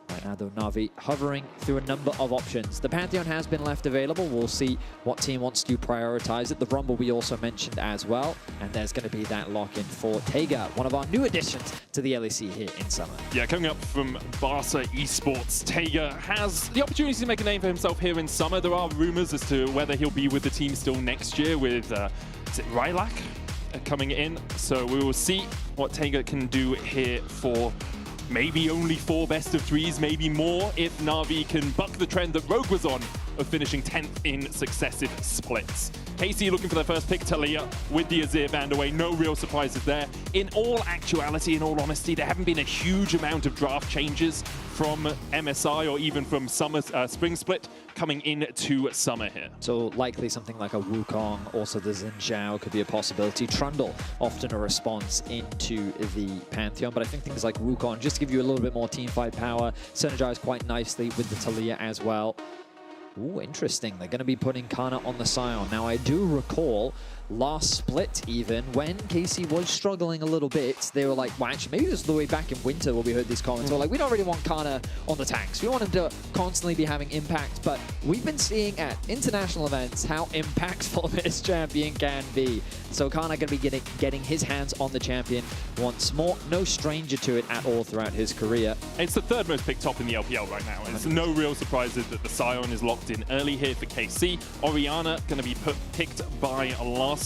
S1: Right now, though, Na'Vi hovering through a number of options. The Pantheon has been left available. We'll see what team wants to prioritize it. The Rumble we also mentioned as well. And there's going to be that lock-in for Tega, one of our new additions to the LEC here in summer.
S3: Yeah, coming up from Barca Esports, Tega has the opportunity to make a name for himself here in summer. There are rumors as to whether he'll be with the team still next year with, is it Rylak coming in? So we will see what Tega can do here for maybe only 4 best of 3s, maybe more, if Na'Vi can buck the trend that Rogue was on of finishing 10th in successive splits. KC looking for their first pick, Talia, with the Azir band away. No real surprises there. In all actuality, in all honesty, there haven't been a huge amount of draft changes from MSI or even from summer spring split coming into summer here.
S1: So likely something like a Wukong, also the Xin Zhao could be a possibility. Trundle, often a response into the Pantheon, but I think things like Wukong just give you a little bit more teamfight power, synergize quite nicely with the Talia as well. Ooh, interesting. They're going to be putting Kana on the Scion. Now, I do recall last split even, when KC was struggling a little bit, they were like, well, actually, maybe this is the way back in winter where we heard these comments. We're like, we don't really want Kana on the tanks. We want him to constantly be having impact, but we've been seeing at international events how impactful this champion can be. So Kana going to be getting his hands on the champion once more. No stranger to it at all throughout his career.
S3: It's the 3rd most picked top in the LPL right now. It's no real surprises that the Scion is locked in early here for KC. Orianna going to be picked by Larsen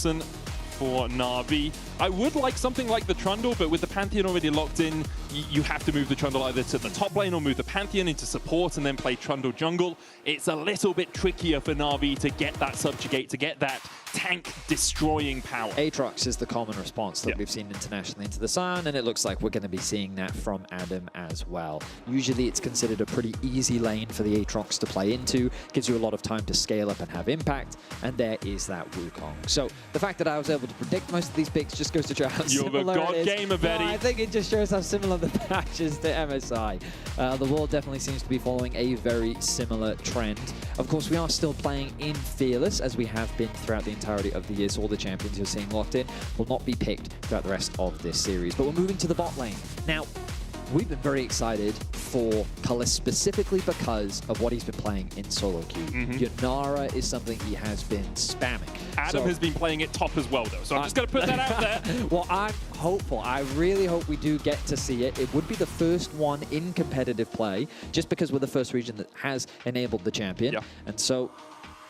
S3: for Na'Vi. I would like something like the Trundle, but with the Pantheon already locked in, you have to move the Trundle either to the top lane or move the Pantheon into support and then play Trundle jungle. It's a little bit trickier for Na'Vi to get that subjugate, to get that tank-destroying power.
S1: Aatrox is the common response that we've seen internationally into the Scion, and it looks like we're going to be seeing that from Adam as well. Usually it's considered a pretty easy lane for the Aatrox to play into, gives you a lot of time to scale up and have impact, and there is that Wukong. So the fact that I was able to predict most of these picks just goes to show how similar
S3: You're the god gamer, Betty.
S1: I think it just shows how similar the patch is to MSI. The world definitely seems to be following a very similar trend. Of course, we are still playing in Fearless, as we have been throughout the entirety of the year, so all the champions you're seeing locked in will not be picked throughout the rest of this series. But we're moving to the bot lane. Now, we've been very excited for Cullis specifically because of what he's been playing in solo queue. Yunara is something he has been spamming.
S3: Adam has been playing it top as well, though, so I'm just going to put that out there.
S1: Well, I'm hopeful. I really hope we do get to see it. It would be the first one in competitive play, just because we're the first region that has enabled the champion. And so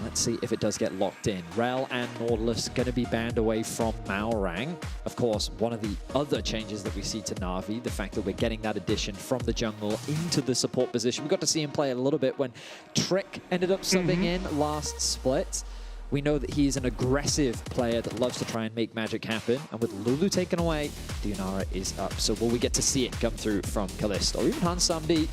S1: Let's see if it does get locked in. Rel and Nautilus going to be banned away from Maorang. Of course, one of the other changes that we see to Na'Vi, the fact that we're getting that addition from the jungle into the support position. We got to see him play a little bit when Trick ended up subbing in last split. We know that he's an aggressive player that loves to try and make magic happen. And with Lulu taken away, Dionara is up. So will we get to see it come through from Kalist or even Hansamdi?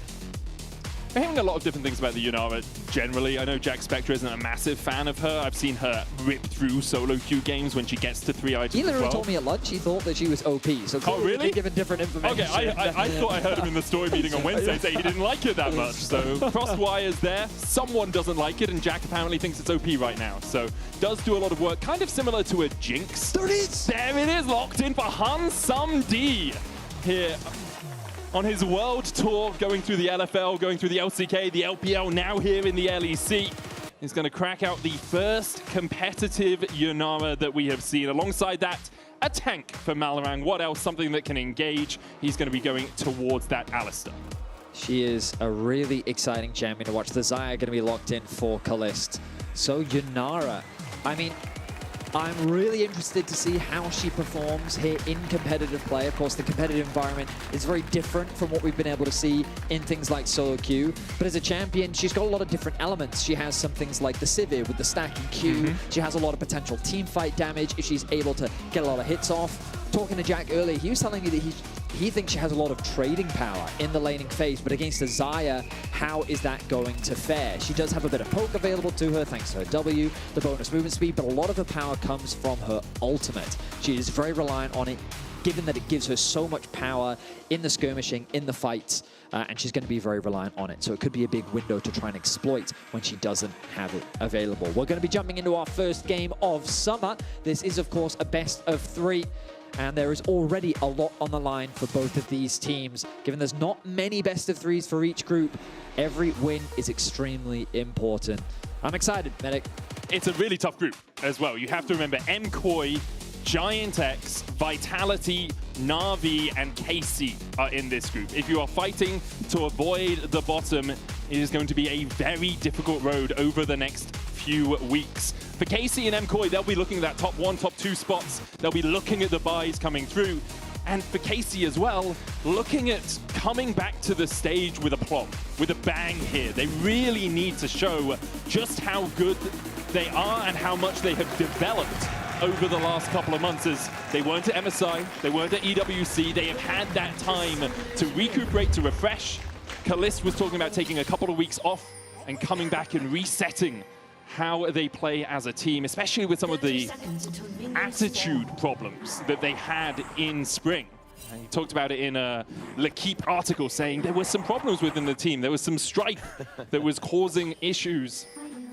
S3: We're hearing a lot of different things about the Yunara generally. I know Jack Spectre isn't a massive fan of her. I've seen her rip through solo queue games when she gets to 3 items
S1: He
S3: as well.
S1: told me at lunch he thought that she was OP. So
S3: oh, really?
S1: We've given different information.
S3: Okay, I thought I heard him in the story meeting on Wednesday say he didn't like it that much. So crossed wires there. Someone doesn't like it, and Jack apparently thinks it's OP right now. So does do a lot of work, kind of similar to a Jinx. There it is! There it is, locked in for Hansamdi here on his world tour, going through the LFL, going through the LCK, the LPL, now here in the LEC. He's going to crack out the first competitive Yunara that we have seen. Alongside that, a tank for Malarang. What else? Something that can engage. He's going to be going towards that Alistar.
S1: She is a really exciting champion to watch. The Xayah going to be locked in for Kalist. So Yunara, I mean, I'm really interested to see how she performs here in competitive play. Of course, the competitive environment is very different from what we've been able to see in things like solo queue. But as a champion, she's got a lot of different elements. She has some things like the Sivir with the stacking Q. She has a lot of potential team fight damage if she's able to get a lot of hits off. Talking to Jack earlier, he was telling me that he thinks she has a lot of trading power in the laning phase, but against the Xayah, how is that going to fare? She does have a bit of poke available to her thanks to her W, the bonus movement speed, but a lot of her power comes from her ultimate. She is very reliant on it, given that it gives her so much power in the skirmishing, in the fights, and she's going to be very reliant on it. So it could be a big window to try and exploit when she doesn't have it available. We're going to be jumping into our first game of summer. This is, of course, a best of 3. And there is already a lot on the line for both of these teams. Given there's not many best of 3s for each group, every win is extremely important. I'm excited, Medic.
S3: It's a really tough group as well. You have to remember MKOI, Giant X, Vitality, Na'Vi, and KC are in this group. If you are fighting to avoid the bottom, it is going to be a very difficult road over the next few weeks. For KC and MKOI, they'll be looking at that top 1, top 2 spots. They'll be looking at the buys coming through. And for KC as well, looking at coming back to the stage with a plot, with a bang here. They really need to show just how good they are and how much they have developed over the last couple of months, as they weren't at MSI, they weren't at EWC. They have had that time to recuperate, to refresh. Kalist was talking about taking a couple of weeks off and coming back and resetting how they play as a team, especially with some of the attitude problems that they had in spring. And he talked about it in a LEC article, saying there were some problems within the team. There was some strife that was causing issues.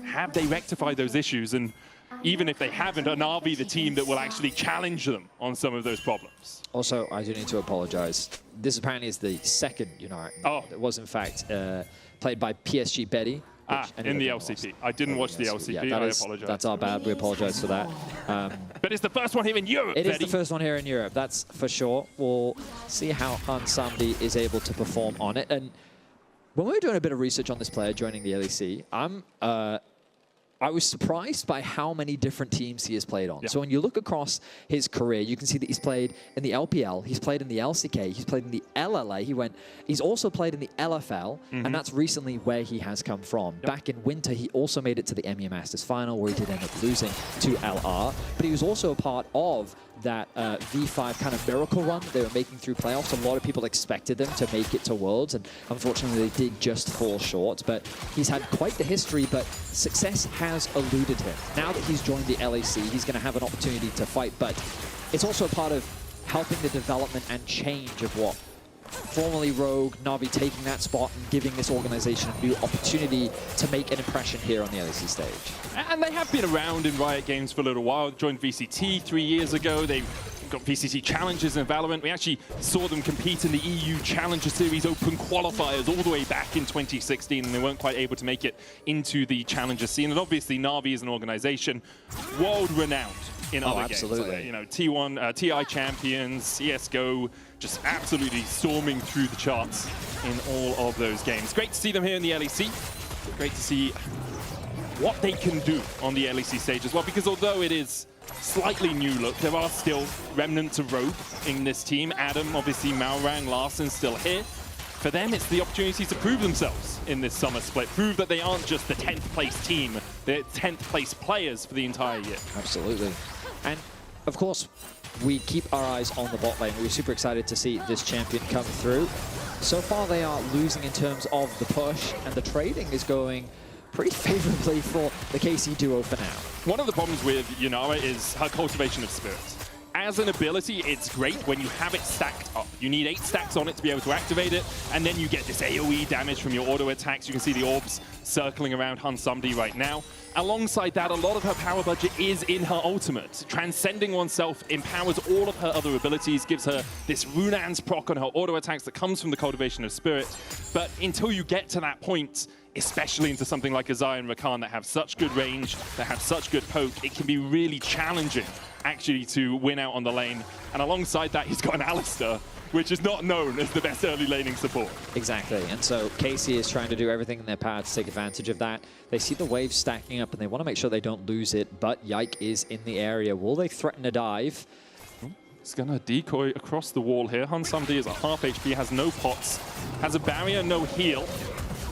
S3: Have they rectified those issues? And even if they haven't, are Na'Vi the team that will actually challenge them on some of those problems?
S1: Also, I do need to apologize. This apparently is the second Yunara. Oh. It was, in fact, played by PSG Betty.
S3: In the LCP. I didn't watch the LCP,
S1: yeah,
S3: I apologize.
S1: That's our bad, we apologize for that.
S3: But it's the first one here in Europe,
S1: It is the first one here in Europe, that's for sure. We'll see how Hansamdi is able to perform on it. And when we were doing a bit of research on this player joining the LEC, I was surprised by how many different teams he has played on. Yeah. So when you look across his career, you can see that he's played in the LPL, he's played in the LCK, he's played in the LLA, he's also played in the LFL, and that's recently where he has come from. Yep. Back in winter, he also made it to the EMEA Masters final, where he did end up losing to LR, but he was also a part of that V5 kind of miracle run they were making through playoffs. A lot of people expected them to make it to Worlds, and unfortunately they did just fall short. But he's had quite the history, but success has eluded him. Now that he's joined the LEC, he's going to have an opportunity to fight, but it's also a part of helping the development and change of what formerly Rogue, Na'Vi taking that spot and giving this organization a new opportunity to make an impression here on the LEC stage.
S3: And they have been around in Riot Games for a little while. Joined VCT 3 years ago. They've got VCT Challenges in Valorant. We actually saw them compete in the EU Challenger Series Open Qualifiers all the way back in 2016, and they weren't quite able to make it into the Challenger scene. And obviously, Na'Vi is an organization world-renowned in other
S1: absolutely.
S3: games. You know, T1, TI champions, CSGO, just absolutely storming through the charts in all of those games. Great to see them here in the LEC. Great to see what they can do on the LEC stage as well, because although it is slightly new look, there are still remnants of Rogue in this team. Adam, obviously Malrang, Larson still here. For them, it's the opportunity to prove themselves in this summer split, prove that they aren't just the 10th place team, they're 10th place players for the entire year.
S1: Absolutely. And of course, we keep our eyes on the bot lane. We're super excited to see this champion come through. So far, they are losing in terms of the push, and the trading is going pretty favorably for the KC duo for now.
S3: One of the problems with Yunara is her cultivation of spirit. As an ability, it's great when you have it stacked up. You need 8 stacks on it to be able to activate it, and then you get this AoE damage from your auto attacks. You can see the orbs circling around Hansumdi right now. Alongside that, a lot of her power budget is in her ultimate. Transcending oneself empowers all of her other abilities, gives her this Runan's proc on her auto attacks that comes from the cultivation of spirit. But until you get to that point, especially into something like a Zion Rakan that have such good range, that have such good poke, it can be really challenging actually to win out on the lane. And alongside that, he's got an Alistar, which is not known as the best early laning support.
S1: Exactly, and so KC is trying to do everything in their power to take advantage of that. They see the wave stacking up and they want to make sure they don't lose it, but Yike is in the area. Will they threaten a dive?
S3: He's gonna decoy across the wall here. Hansumdi is at half HP, has no pots, has a barrier, no heal.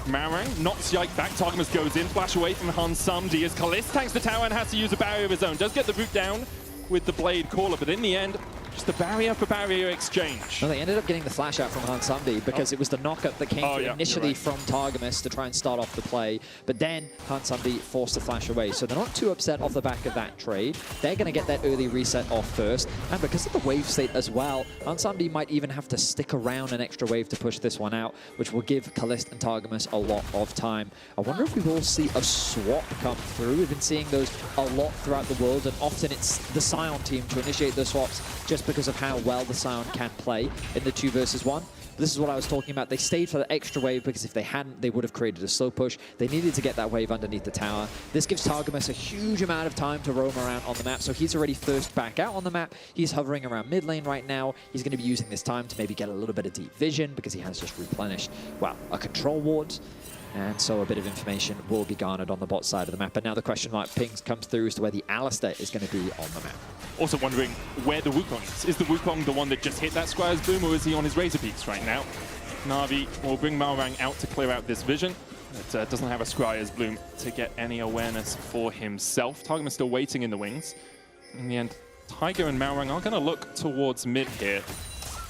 S3: Marang knocks Yike back, Targamas goes in, flash away from Hansumdi as Kalist tanks the tower and has to use a barrier of his own. Does get the root down with the Blade Caller, but in the end, just a barrier for barrier exchange.
S1: Well, they ended up getting the flash out from Hansumdi because it was the knockup that came initially from Targamas to try and start off the play, but then Hansumdi forced the flash away. So they're not too upset off the back of that trade. They're going to get that early reset off first, and because of the wave state as well, Hansumdi might even have to stick around an extra wave to push this one out, which will give Kalist and Targamas a lot of time. I wonder if we will see a swap come through. We've been seeing those a lot throughout the world, and often it's the Sion team to initiate the swaps just because of how well the Sion can play in the 2 versus 1. But this is what I was talking about. They stayed for the extra wave because if they hadn't, they would have created a slow push. They needed to get that wave underneath the tower. This gives Targamas a huge amount of time to roam around on the map, so he's already first back out on the map. He's hovering around mid lane right now. He's going to be using this time to maybe get a little bit of deep vision because he has just replenished, well, a control ward. And so a bit of information will be garnered on the bot side of the map. But now the question mark pings comes through as to where the Alistar is going to be on the map.
S3: Also wondering where the Wukong is. Is the Wukong the one that just hit that Squire's Boom, or is he on his Razor Peaks right now? Na'Vi will bring Malrang out to clear out this vision. It doesn't have a Squire's Bloom to get any awareness for himself. Targamas still waiting in the wings. In the end, Tiger and Malrang are going to look towards mid here.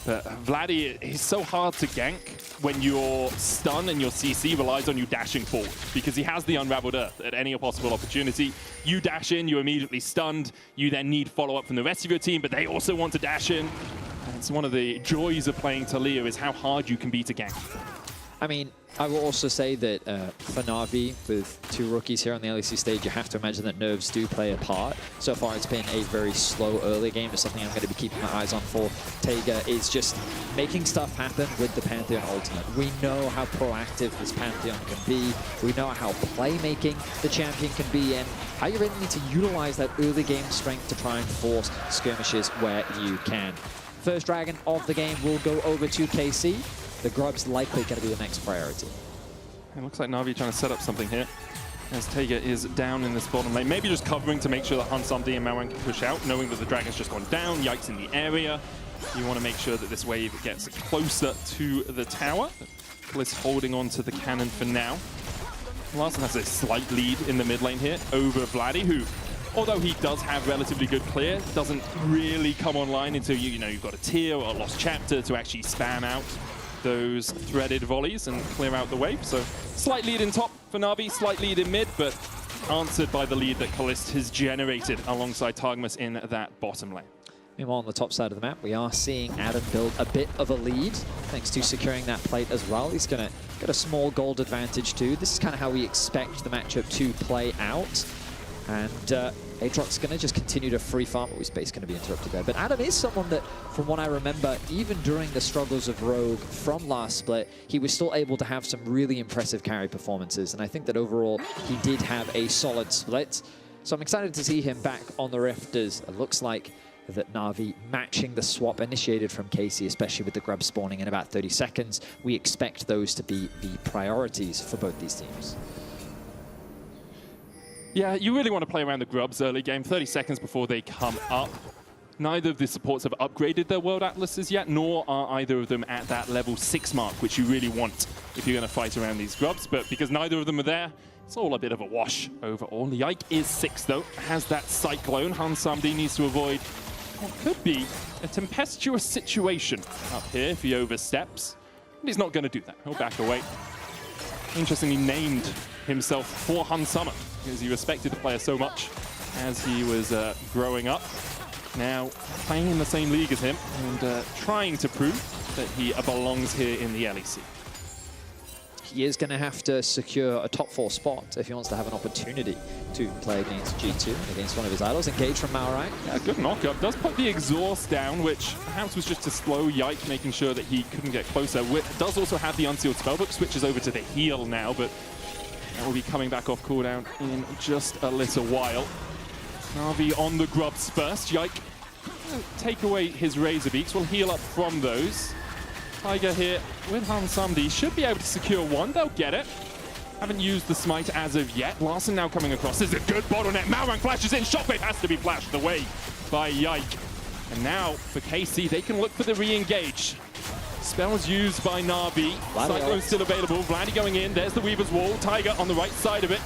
S3: But Vladdy is so hard to gank when your stun and your CC relies on you dashing forward, because he has the Unraveled Earth at any possible opportunity. You dash in, you're immediately stunned. You then need follow-up from the rest of your team, but they also want to dash in. And it's one of the joys of playing Talia is how hard you can be to gank.
S1: I mean, I will also say that for Na'Vi, with 2 rookies here on the LEC stage, you have to imagine that nerves do play a part. So far, it's been a very slow early game. It's something I'm going to be keeping my eyes on for. Taiga is just making stuff happen with the Pantheon ultimate. We know how proactive this Pantheon can be. We know how playmaking the champion can be, and how you really need to utilize that early game strength to try and force skirmishes where you can. First dragon of the game will go over to KC. The Grub's likely going to be the next priority.
S3: It looks like Na'Vi trying to set up something here, as Taiga is down in this bottom lane. Maybe just covering to make sure that Hansumdi and Malrang can push out, knowing that the Dragon's just gone down. Yike's in the area. You want to make sure that this wave gets closer to the tower. Bliss holding on to the cannon for now. Larson has a slight lead in the mid lane here over Vladdy, who, although he does have relatively good clear, doesn't really come online until you've got a tier or a lost chapter to actually spam out those threaded volleys and clear out the wave. So slight lead in top for Na'Vi, slight lead in mid, but answered by the lead that Kalist has generated alongside Targamas in that bottom lane.
S1: Meanwhile, on the top side of the map, we are seeing Adam build a bit of a lead, thanks to securing that plate as well. He's going to get a small gold advantage too. This is kind of how we expect the matchup to play out. And Aatrox's going to just continue to free farm. Oh, his base going to be interrupted there. But Adam is someone that, from what I remember, even during the struggles of Rogue from last split, he was still able to have some really impressive carry performances. And I think that overall, he did have a solid split. So I'm excited to see him back on the Rift, as it looks like that Na'Vi matching the swap initiated from KC, especially with the Grub spawning in about 30 seconds. We expect those to be the priorities for both these teams.
S3: Yeah, you really want to play around the grubs early game, 30 seconds before they come up. Neither of the supports have upgraded their world atlases yet, nor are either of them at that level 6 mark, which you really want if you're going to fight around these grubs. But because neither of them are there, it's all a bit of a wash overall. Yike is 6 though, has that cyclone. Hansamdi needs to avoid what could be a tempestuous situation up here if he oversteps. But he's not going to do that. He'll back away. Interestingly named himself for Hansama because he respected the player so much as he was growing up. Now playing in the same league as him and trying to prove that he belongs here in the LEC.
S1: He is going to have to secure a top 4 spot if he wants to have an opportunity to play against G2, against one of his idols. Engage from Maorang.
S3: Yeah, good knockup. Does put the exhaust down, which perhaps was just to slow Yike, making sure that he couldn't get closer. Does also have the unsealed spellbook, switches over to the heal now, but that will be coming back off cooldown in just a little while. Na'Vi on the grubs first. Yike take away his Razor Beaks. We'll heal up from those. Tiger here with Hansamdi should be able to secure one. They'll get it. Haven't used the smite as of yet. Larson now coming across. This is a good bottleneck. Maorang flashes in. Shockwave has to be flashed away by Yike. And now for KC, they can look for the re-engage. Spells used by Na'Vi. Cyclone still available. Vladdy going in. There's the Weaver's Wall. Tiger on the right side of it.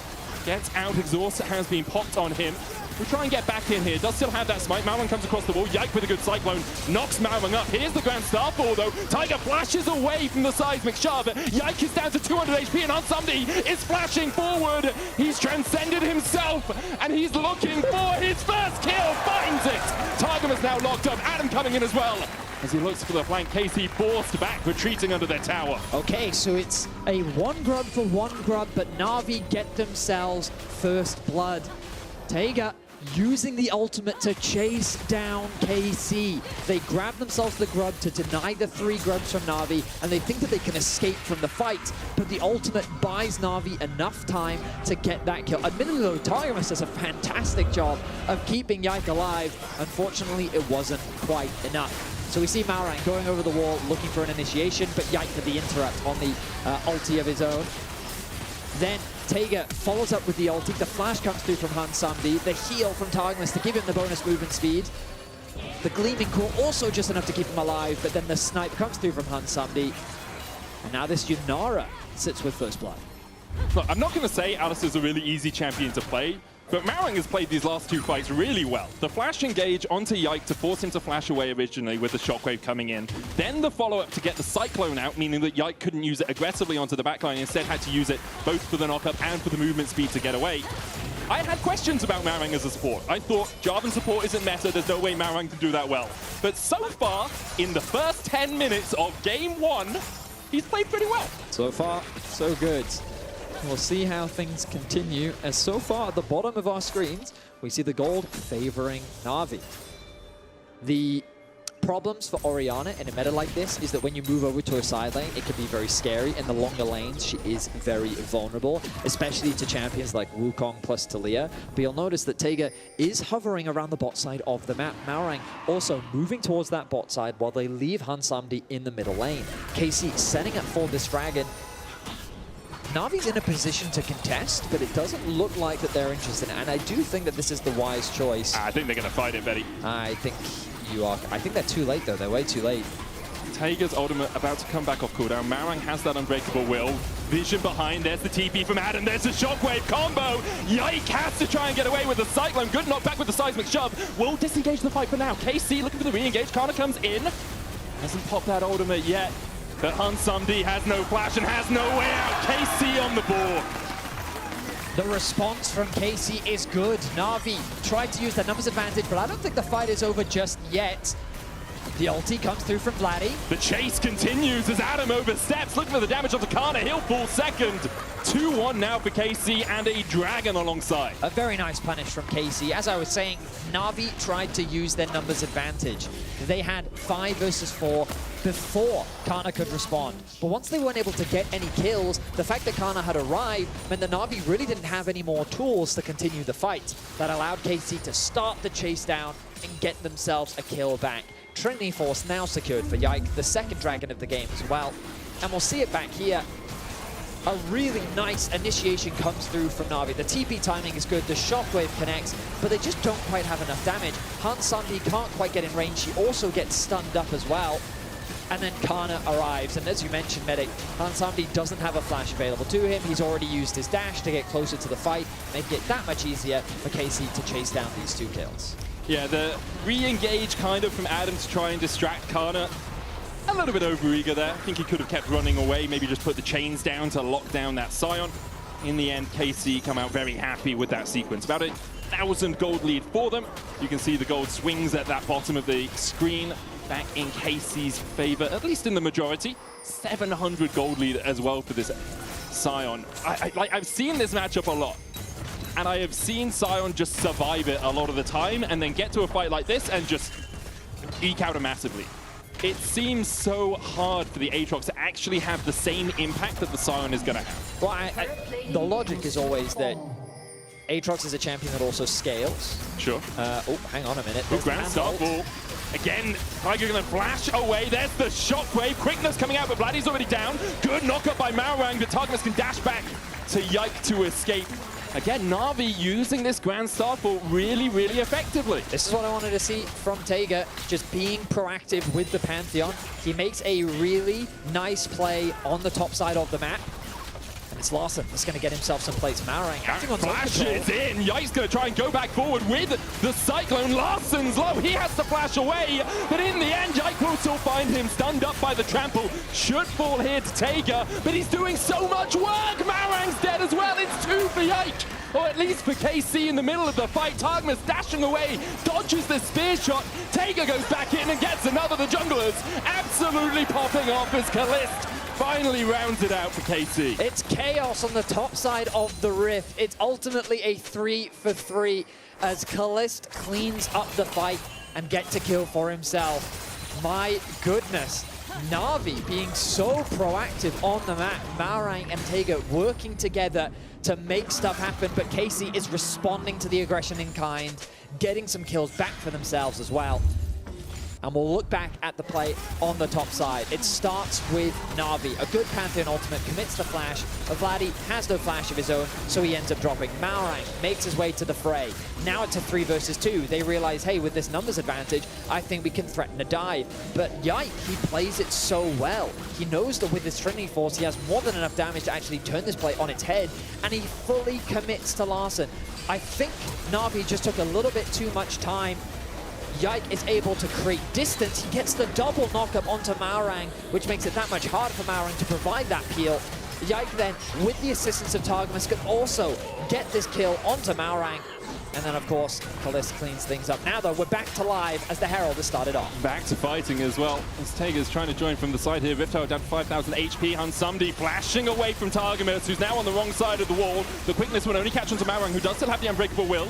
S3: Gets out. Exhaust has been popped on him. We'll try and get back in here. Does still have that smite. Maorang comes across the wall. Yike with a good cyclone. Knocks Maorang up. Here's the Grand Starfall though. Tiger flashes away from the seismic shove. Yike is down to 200 HP and Hansamdi is flashing forward. He's transcended himself and he's looking for his first kill. Finds it. Tiger is now locked up. Adam coming in as well. As he looks for the flank, KC forced back, retreating under their tower.
S1: Okay, so it's a 1 grub for 1 grub, but Na'Vi get themselves first blood. Taiga using the ultimate to chase down KC. They grab themselves the grub to deny the 3 grubs from Na'Vi, and they think that they can escape from the fight, but the ultimate buys Na'Vi enough time to get that kill. Admittedly though, Targamas does a fantastic job of keeping Yike alive. Unfortunately, it wasn't quite enough. So we see Maorang going over the wall, looking for an initiation, but Yike with the interrupt on the ulti of his own. Then Taiga follows up with the ulti. The flash comes through from Hansamdi. The heal from Targamas to give him the bonus movement speed. The Gleaming Core also just enough to keep him alive, but then the snipe comes through from Hansamdi. And now this Yunara sits with first blood.
S3: Look, I'm not going to say Alistair's a really easy champion to play, but Maorang has played these last 2 fights really well. The flash engage onto Yike to force him to flash away originally with the shockwave coming in. Then the follow-up to get the cyclone out, meaning that Yike couldn't use it aggressively onto the backline, instead had to use it both for the knockup and for the movement speed to get away. I had questions about Maorang as a support. I thought Jarvan support isn't meta, there's no way Maorang can do that well. But so far, in the first 10 minutes of game 1, he's played pretty well.
S1: So far, so good. We'll see how things continue, as so far at the bottom of our screens, we see the gold favoring Na'Vi. The problems for Orianna in a meta like this is that when you move over to her side lane, it can be very scary. In the longer lanes, she is very vulnerable, especially to champions like Wukong plus Talia. But you'll notice that Taiga is hovering around the bot side of the map. Maorang also moving towards that bot side while they leave Hansamdi in the middle lane. KC setting up for this dragon. Na'Vi's in a position to contest, but it doesn't look like that they're interested. And I do think that this is the wise choice.
S3: I think they're going to fight it, Betty.
S1: I think you are. I think they're too late, though. They're way too late.
S3: Taiga's ultimate about to come back off cooldown. Maorang has that unbreakable will. Vision behind. There's the TP from Adam. There's the shockwave combo. Yike has to try and get away with the cyclone. Good knockback with the seismic shove. Will disengage the fight for now. KC looking for the re-engage. Kana comes in. Hasn't popped that ultimate yet. But Hansamdi has no flash and has no way out. KC on the board.
S1: The response from KC is good. Na'Vi tried to use the numbers advantage, but I don't think the fight is over just yet. The ulti comes through from Vladdy.
S3: The chase continues as Adam oversteps. Looking for the damage on the Kana. He'll fall second. 2-1 now for KC and a dragon alongside.
S1: A very nice punish from KC. As I was saying, Na'Vi tried to use their numbers advantage. They had 5 versus 4 before Kana could respond. But once they weren't able to get any kills, the fact that Kana had arrived meant that Na'Vi really didn't have any more tools to continue the fight. That allowed KC to start the chase down and get themselves a kill back. Trinity Force now secured for Yike, the second dragon of the game as well. And we'll see it back here. a really nice initiation comes through from Na'Vi. The TP timing is good, the shockwave connects, but they just don't quite have enough damage. Hansandi can't quite get in range. He also gets stunned up as well. And then Kana arrives, and as you mentioned, Medic, Hansandi doesn't have a flash available to him. He's already used his dash to get closer to the fight, making it that much easier for KC to chase down these 2 kills.
S3: Yeah, the re-engage kind of from Adam to try and distract Kana. A little bit overeager there. I think he could have kept running away, maybe just put the chains down to lock down that Sion. In the end, KC come out very happy with that sequence. About 1,000 gold lead for them. You can see the gold swings at that bottom of the screen. Back in KC's favor, at least in the majority. 700 gold lead as well for this Sion. I've seen this matchup a lot, and I have seen Sion just survive it a lot of the time and then get to a fight like this and just eke out massively. It seems so hard for the Aatrox to actually have the same impact that the Sion is going to have.
S1: Well, the logic is always that Aatrox is a champion that also scales.
S3: Sure.
S1: Oh, hang on a minute.
S3: Good grand start ball. Again, Tiger gonna flash away. There's the shockwave. Quickness coming out, but Vladdy's already down. Good knockup by Marowang, but Targamas can dash back to Yike to escape. Again, Na'Vi using this Grand Starfall really, really effectively.
S1: This is what I wanted to see from Taiga, just being proactive with the Pantheon. He makes a really nice play on the top side of the map. And it's Larson that's going to get himself some plates. Marowang acting on
S3: flashes in. Yike's going to try and go back forward with the Cyclone. Larson's low. He has to flash away. But in the end, Yike will still find him stunned up by the trample. Should fall here to Taiga, but he's doing so much work. Marowang's dead as well. It's 2 for Yike. Or at least for KC in the middle of the fight. Targamas dashing away, dodges the spear shot. Taiga goes back in and gets another. The junglers absolutely popping off as Kalist finally rounds it out for KC.
S1: It's chaos on the top side of the Rift. It's ultimately a 3 for 3 as Kalist cleans up the fight and gets a kill for himself. My goodness. Na'Vi being so proactive on the map. Marowang and Taiga working together to make stuff happen, but KC is responding to the aggression in kind, getting some kills back for themselves as well. And we'll look back at the play on the top side. It starts with Na'Vi. A good Pantheon ultimate commits the flash. Vladdy has no flash of his own, so he ends up dropping. Marowang makes his way to the fray. Now it's a 3 versus 2. They realize, hey, with this numbers advantage, I think we can threaten a dive. But Yike, he plays it so well. He knows that with his Trinity Force, he has more than enough damage to actually turn this play on its head, and he fully commits to Larson. I think Na'Vi just took a little bit too much time. Yike is able to create distance. He gets the double knockup onto Marowang, which makes it that much harder for Marowang to provide that peel. Yike then, with the assistance of Targamas, can also get this kill onto Marowang. And then, of course, Kalist cleans things up. Now, though, we're back to live as the Herald has started off.
S3: Back to fighting as well. As Taiga's trying to join from the side here. Ripto down to 5,000 HP. Hansandi flashing away from Targamas, who's now on the wrong side of the wall. The quickness will only catch onto Marowang, who does still have the Unbreakable Will.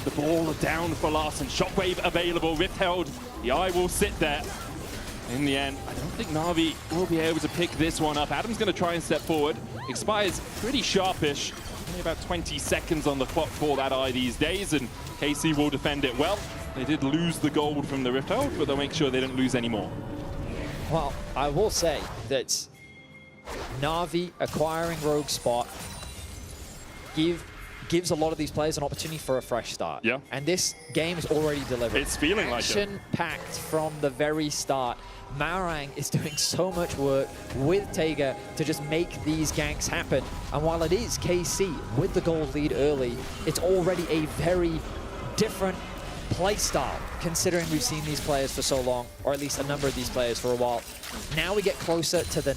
S3: The ball down for Larson. Shockwave available. Rift held. The eye will sit there. In the end, I don't think Na'Vi will be able to pick this one up. Adam's going to try and step forward. Expires pretty sharpish. Only about 20 seconds on the clock for that eye these days, and KC will defend it well. They did lose the gold from the Rift hold, but they'll make sure they don't lose any more.
S1: Well, I will say that Na'Vi acquiring Rogue Spot gives a lot of these players an opportunity for a fresh start.
S3: Yeah.
S1: And this game is already delivered.
S3: It's feeling like it.
S1: Action-packed from the very start. Marowang is doing so much work with Taiga to just make these ganks happen. And while it is KC with the gold lead early, it's already a very different play style, considering we've seen these players for so long, or at least a number of these players for a while. Now we get closer to the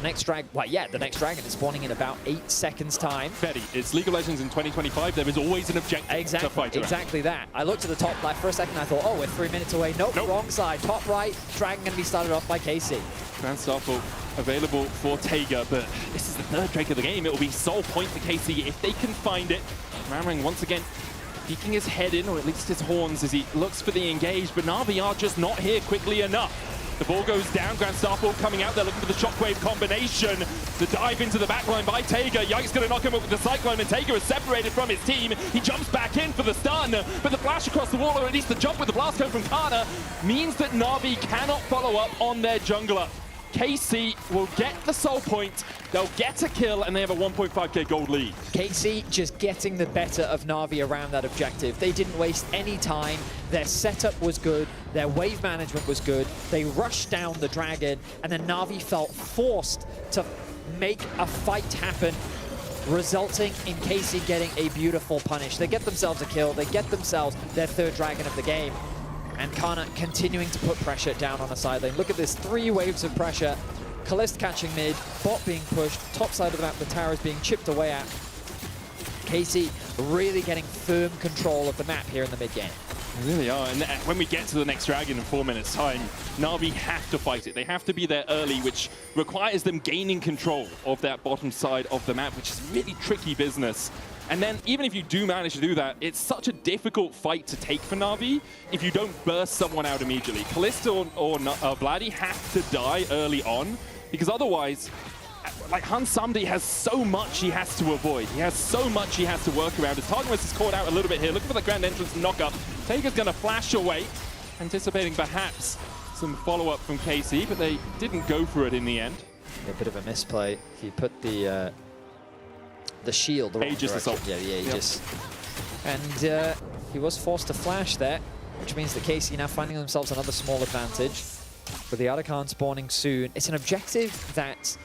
S1: next dragon is spawning in about 8 seconds time.
S3: Betty, it's League of Legends in 2025. There is always an objective to fight around.
S1: Exactly that. I looked at the top left for a second. I thought, oh, we're 3 minutes away. Nope, wrong side. Top right, dragon going to be started off by KC.
S3: Grand Starfall available for Taiga, but this is the third Drake of the game. It will be sole point for KC if they can find it. Marowang once again peeking his head in, or at least his horns, as he looks for the engage, but Na'Vi are just not here quickly enough. The ball goes down, Grand Starfall coming out, they're looking for the shockwave combination. The dive into the backline by Taiga. Yike's going to knock him up with the Cyclone, and Taiga is separated from his team. He jumps back in for the stun, but the flash across the wall, or at least the jump with the blast cone from Kana, means that Na'Vi cannot follow up on their jungler. KC will get the soul point, they'll get a kill, and they have a 1.5k gold lead.
S1: KC just getting the better of Na'Vi around that objective. They didn't waste any time. Their setup was good. Their wave management was good. They rushed down the dragon, and then Na'Vi felt forced to make a fight happen, resulting in KC getting a beautiful punish. They get themselves a kill. They get themselves their third dragon of the game. And Kana continuing to put pressure down on the side lane. Look at this, 3 waves of pressure. Kalist catching mid, bot being pushed, top side of the map, the tower is being chipped away at. KC really getting firm control of the map here in the mid game.
S3: They really are, and when we get to the next dragon in 4 minutes time, Na'Vi have to fight it. They have to be there early, which requires them gaining control of that bottom side of the map, which is really tricky business. And then, even if you do manage to do that, it's such a difficult fight to take for Na'Vi if you don't burst someone out immediately. Kalista or Vladdy have to die early on, because otherwise, like, Hansamdi has so much he has to avoid. He has so much he has to work around. His Targamas is caught out a little bit here. Looking for the grand entrance knock-up. Taiga's going to flash away, anticipating perhaps some follow-up from KC, but they didn't go for it in the end.
S1: A bit of a misplay. He put the shield the wrong
S3: Aegis
S1: direction.
S3: assault.
S1: Yeah, the Aegis. Yep. And he was forced to flash there, which means that KC now finding themselves another small advantage. With the Arakan spawning soon, it's an objective that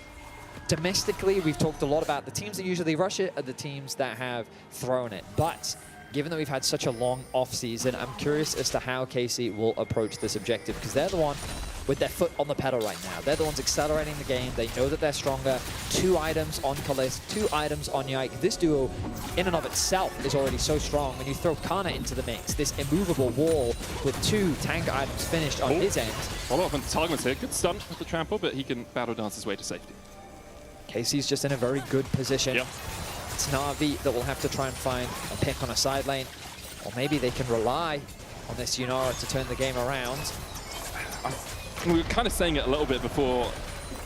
S1: domestically we've talked a lot about. The teams that usually rush it are the teams that have thrown it. But given that we've had such a long off-season, I'm curious as to how KC will approach this objective, because they're the one with their foot on the pedal right now. They're the ones accelerating the game. They know that they're stronger. 2 items on Kalist, 2 items on Yike. This duo, in and of itself, is already so strong. When you throw Kana into the mix, this immovable wall with 2 tank items finished on his end.
S3: Follow up on Targamas here. Good stun with the trample, but he can battle dance his way to safety.
S1: KC's just in a very good position.
S3: Yep.
S1: It's Na'Vi that will have to try and find a pick on a side lane. Or maybe they can rely on this Yunara to turn the game around.
S3: We were kind of saying it a little bit before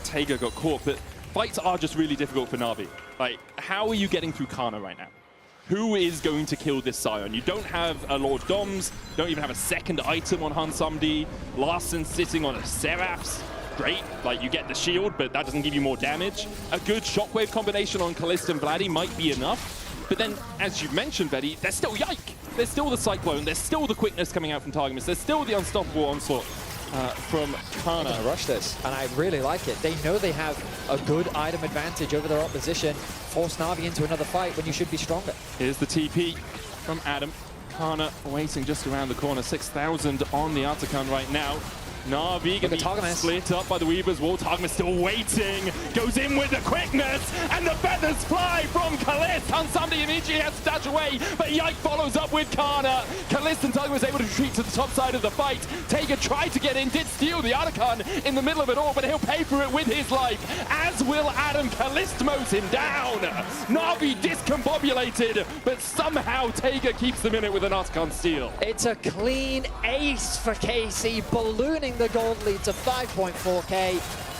S3: Taiga got caught, but fights are just really difficult for Na'Vi. Like, how are you getting through Kana right now? Who is going to kill this Scion? You don't have a Lord Doms, don't even have a second item on Hansamdi. Larson sitting on a Seraphs. Great, like, you get the shield, but that doesn't give you more damage. A good shockwave combination on Kalista and Vladdy might be enough. But then, as you mentioned, Betty, there's still Yike. There's still the Cyclone. There's still the quickness coming out from Targamas. There's still the unstoppable onslaught from Kana.
S1: They're gonna rush this, and I really like it. They know they have a good item advantage over their opposition. Force Na'Vi into another fight when you should be stronger.
S3: Here's the TP from Adam. Kana waiting just around the corner. 6,000 on the Artican right now. Na'Vi gonna be split up by the Weaver's wall. Targamas still waiting. Goes in with the quickness, and the feathers fly from Kalist. Hansamdi immediately has to dash away, but Yike follows up with Kana. Kalist and Targamas able to retreat to the top side of the fight. Taiga tried to get in, did steal the Artican in the middle of it all, but he'll pay for it with his life, as will Adam. Kalist mows him down. Na'Vi discombobulated, but somehow Taiga keeps them in it with an Artican steal.
S1: It's a clean ace for KC, ballooning the gold lead to 5.4k.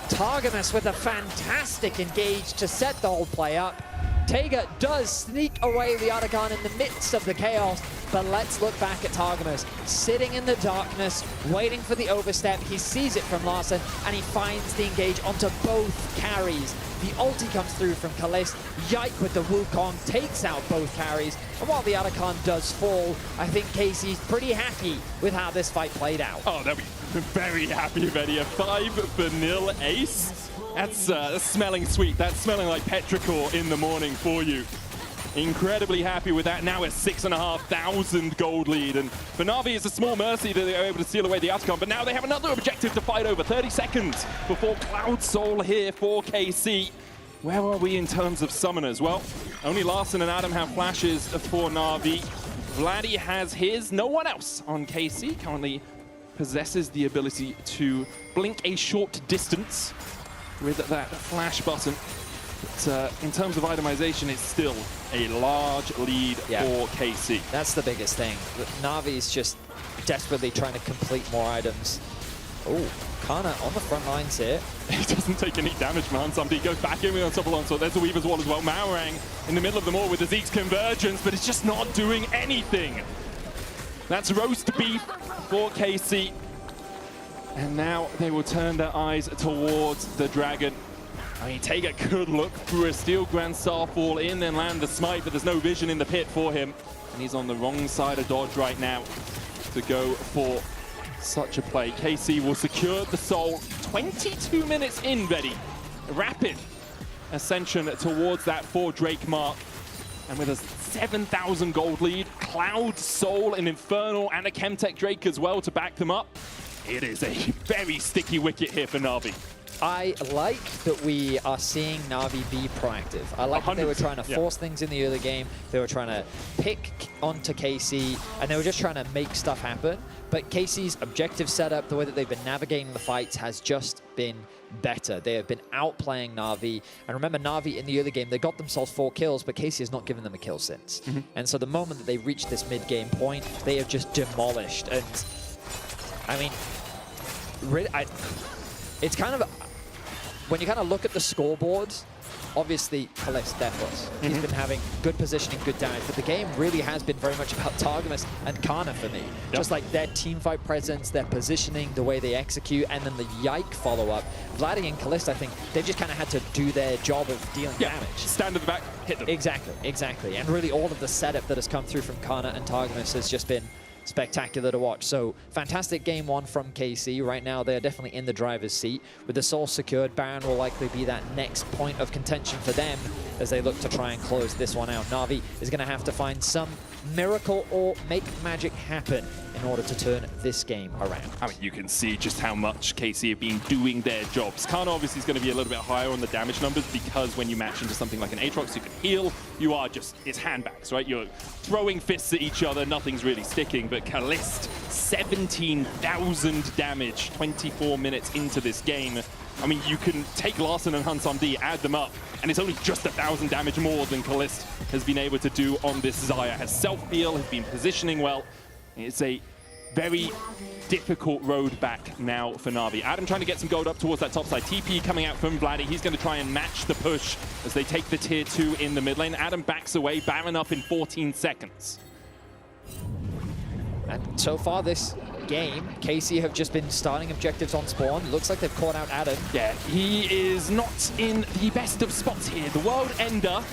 S1: Targamas with a fantastic engage to set the whole play up. Taiga does sneak away the Artican in the midst of the chaos, but let's look back at Targamas, sitting in the darkness, waiting for the overstep. He sees it from Larson, and he finds the engage onto both carries. The ulti comes through from Kalist. Yike with the Wukong takes out both carries. And while the Artican does fall, I think KC's pretty happy with how this fight played out.
S3: Oh, they'll be very happy, Betty. A 5-0 ace. That's smelling sweet. That's smelling like petrichor in the morning for you. Incredibly happy with that. Now a 6,500 gold lead. And for Na'Vi, it's a small mercy that they are able to steal away the Artican. But now they have another objective to fight over. 30 seconds before Cloud Soul here for KC. Where are we in terms of summoners? Well, only Larson and Adam have flashes for Na'Vi. Vladdy has his. No one else on KC currently possesses the ability to blink a short distance with that flash button. But in terms of itemization, it's still a large lead for KC.
S1: That's the biggest thing. Na'Vi's just desperately trying to complete more items. Oh, Kana on the front lines here.
S3: He doesn't take any damage from Hansamdi. He goes back in with Unstoppable Onslaught. There's the Weaver's Wall as well. Maorang in the middle of them all with the Zeke's Convergence, but it's just not doing anything. That's roast beef for KC. And now they will turn their eyes towards the Dragon. I mean, take a good look through a Steel Grand Starfall in, then land the smite, but there's no vision in the pit for him. And he's on the wrong side of dodge right now to go for such a play. KC will secure the soul 22 minutes in, Vetti. Rapid ascension towards that 4 Drake mark. And with a 7,000 gold lead, Cloud, Soul, an Infernal, and a Chemtech Drake as well to back them up. It is a very sticky wicket here for Na'Vi.
S1: I like that we are seeing Na'Vi be proactive. I like that they were trying to force things in the early game. They were trying to pick onto KC, and they were just trying to make stuff happen. But KC's objective setup, the way that they've been navigating the fights, has just been better. They have been outplaying Na'Vi. And remember, Na'Vi in the early game, they got themselves 4 kills, but KC has not given them a kill since. And so the moment that they reached this mid-game point, they have just demolished. And I mean, it's kind of, when you kind of look at the scoreboards, obviously Kalist Defos. He's been having good positioning, good damage, but the game really has been very much about Targamas and Kana for me. Just like their teamfight presence, their positioning, the way they execute, and then the Yike follow-up. Vladdy and Kalist, I think, they just kind of had to do their job of dealing damage.
S3: Stand at the back, hit them.
S1: Exactly, exactly. And really all of the setup that has come through from Kana and Targamas has just been spectacular to watch. So fantastic game 1 from KC. Right now they're definitely in the driver's seat. With the soul secured, Baron will likely be that next point of contention for them as they look to try and close this one out. Na'Vi is going to have to find some miracle or make magic happen in order to turn this game around.
S3: I mean, you can see just how much KC have been doing their jobs. Kana obviously is going to be a little bit higher on the damage numbers because when you match into something like an Aatrox, you can heal. You are just, it's handbags, right? You're throwing fists at each other, nothing's really sticking. But Kalist, 17,000 damage, 24 minutes into this game. I mean, you can take Larson and Hansam D, add them up, and it's only just 1,000 damage more than Kalist has been able to do on this Xayah. Has self-heal, has been positioning well. It's a very difficult road back now for Na'Vi. Adam trying to get some gold up towards that top side. TP coming out from Vladdy. He's going to try and match the push as they take the tier 2 in the mid lane. Adam backs away, Baron up in 14 seconds.
S1: And so far this game, KC have just been starting objectives on spawn. Looks like they've caught out Adam.
S3: Yeah, he is not in the best of spots here. The World Ender,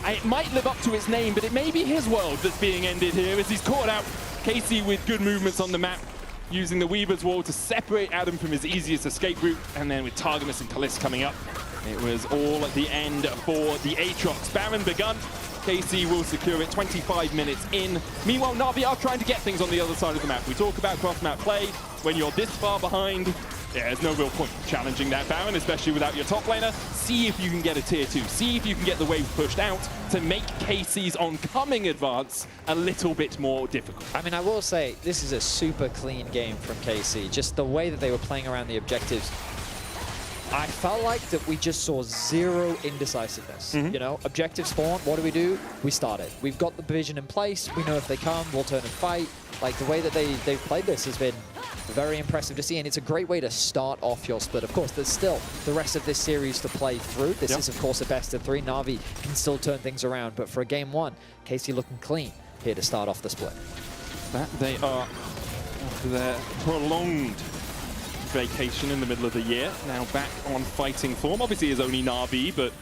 S3: it might live up to its name, but it may be his world that's being ended here as he's caught out KC with good movements on the map, using the Weaver's Wall to separate Adam from his easiest escape route, and then with Targamas and Kalist coming up, it was all at the end for the Aatrox. Baron begun. KC will secure it 25 minutes in. Meanwhile, Na'Vi are trying to get things on the other side of the map. We talk about cross-map play. When you're this far behind, there's no real point challenging that Baron, especially without your top laner. See if you can get a tier 2. See if you can get the wave pushed out to make KC's oncoming advance a little bit more difficult.
S1: I mean, I will say, this is a super clean game from KC. Just the way that they were playing around the objectives. I felt like that we just saw zero indecisiveness. You know, objective spawn, what do? We started. We've got the vision in place. We know if they come, we'll turn and fight. Like, the way that they've played this has been very impressive to see, and it's a great way to start off your split. Of course, there's still the rest of this series to play through. This is, of course, a best of 3. Na'Vi can still turn things around, but for a game 1, KC looking clean here to start off the split.
S3: That they are their prolonged vacation in the middle of the year, now back on fighting form. Obviously, it's only Na'Vi, but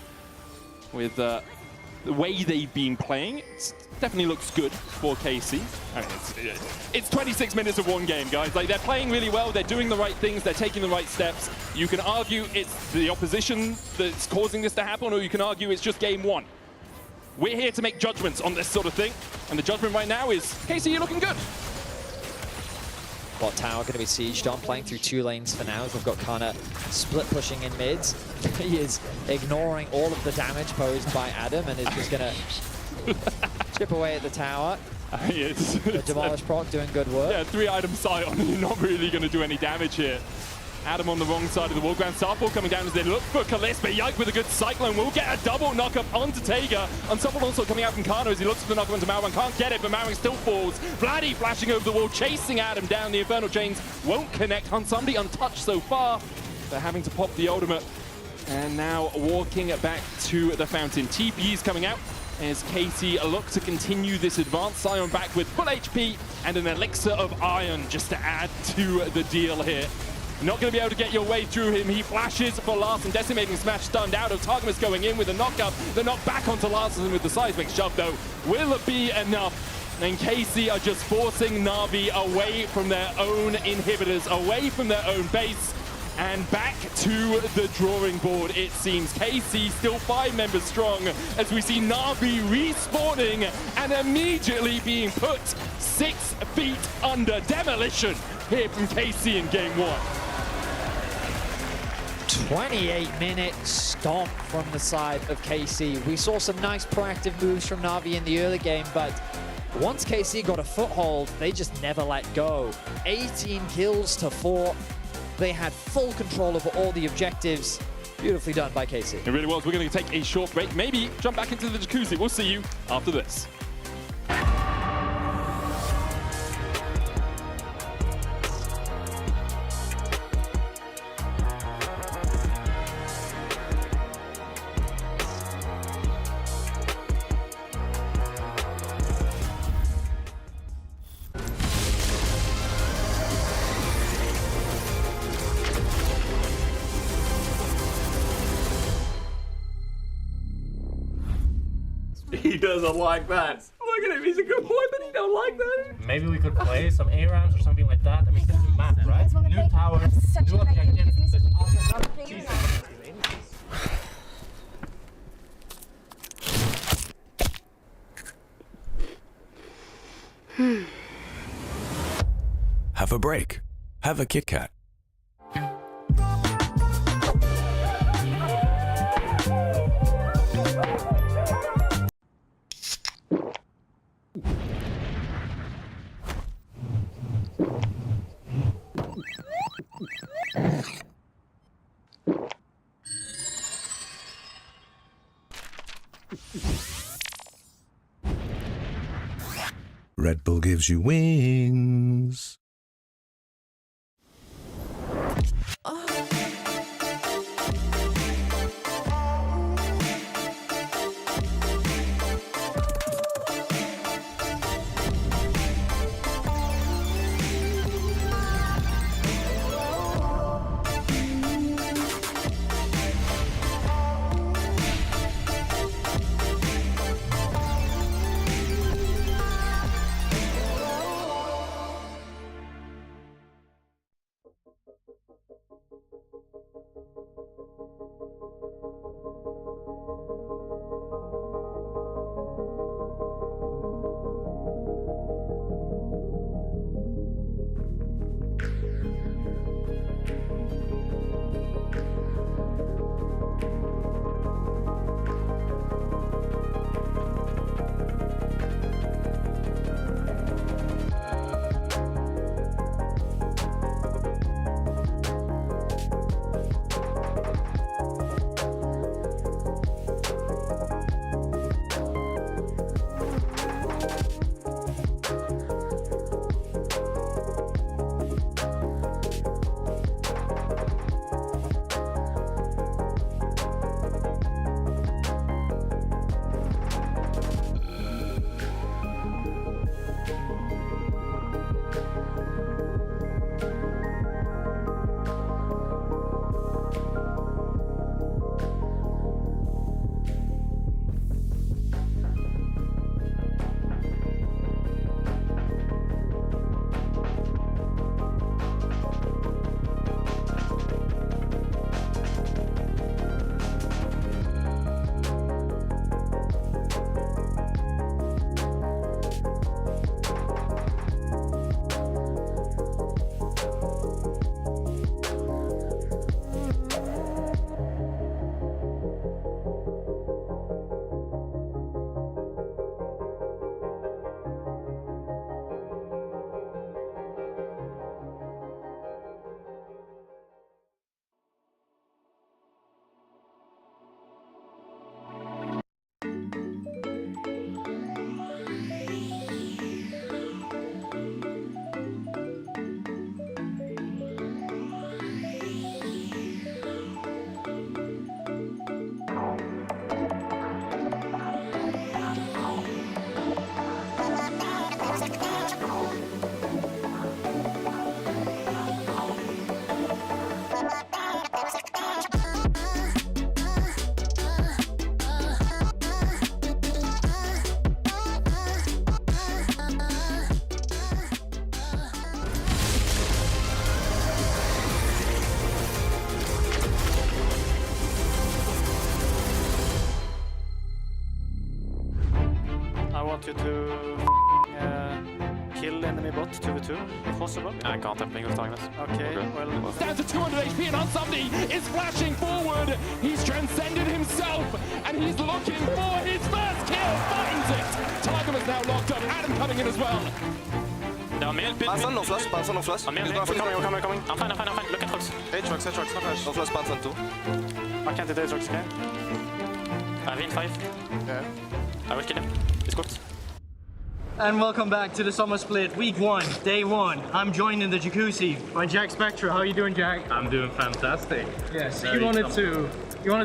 S3: with the way they've been playing, it definitely looks good for KC. I mean, it's 26 minutes of one game, guys. Like, they're playing really well, they're doing the right things, they're taking the right steps. You can argue it's the opposition that's causing this to happen, or you can argue it's just game 1. We're here to make judgments on this sort of thing, and the judgment right now is, KC, you're looking good.
S1: Bot tower going to be sieged on, playing through 2 lanes for now. We've got Kana split pushing in mids. He is ignoring all of the damage posed by Adam and is just going to chip away at the tower. The Demolish proc doing good work.
S3: Yeah, 3-item sight on, you're not really going to do any damage here. Adam on the wrong side of the wall. Grand Starfall coming down as they look for Kalist, but Yike with a good Cyclone will get a double knock-up onto Taiga. Unstoppable also coming out from Kana as he looks for the knock-up onto Marwang. Can't get it, but Marwang still falls. Vladdy flashing over the wall, chasing Adam down. The Infernal Chains won't connect. Hansam untouched so far. They're having to pop the ultimate. And now walking back to the fountain. TP's coming out as KC look to continue this advance. Sion back with full HP and an elixir of iron just to add to the deal here. Not going to be able to get your way through him. He flashes for Larsen, decimating smash, stunned out of Targamas going in with a knockup. The knock back onto Larsen with the seismic shove though. Will it be enough? And KC are just forcing Na'Vi away from their own inhibitors, away from their own base, and back to the drawing board, it seems. KC still 5 members strong, as we see Na'Vi respawning and immediately being put 6 feet under demolition here from KC in game 1.
S1: 28-minute stomp from the side of KC. We saw some nice proactive moves from Na'Vi in the early game, but once KC got a foothold, they just never let go. 18 kills to 4. They had full control over all the objectives. Beautifully done by KC.
S3: It really was. We're going to take a short break, maybe jump back into the jacuzzi. We'll see you after this.
S8: He doesn't like that. Look at him, he's a good boy, but he don't like that.
S14: Maybe we could play some A rounds or something like that. I mean, this is map, right? New tower, new objectives.
S9: Have a break. Have a Kit Kat. Red Bull gives you wings.
S12: want you to kill enemy bot 2v2, if possible?
S2: I can't have ping with targets.
S12: Okay, well...
S3: Down to 200 HP and Unsubdi is flashing forward. He's transcended himself and he's looking for his first kill. Finds it. Targum is now locked up. Adam coming in as well.
S2: No flash.
S22: No flash.
S2: Coming. I'm fine. Look at Fox.
S22: Aatrox, no flash. No flash, Panzer 2.
S12: I can't hit Aatrox, okay?
S2: I have in 5.
S22: Yeah.
S2: I will kill him. It's cooked.
S12: And welcome back to the Summer Split, week 1, day 1. I'm joined in the jacuzzi by Jack Spectra. How are you doing, Jack?
S14: I'm doing fantastic.
S12: Yeah, so you wanted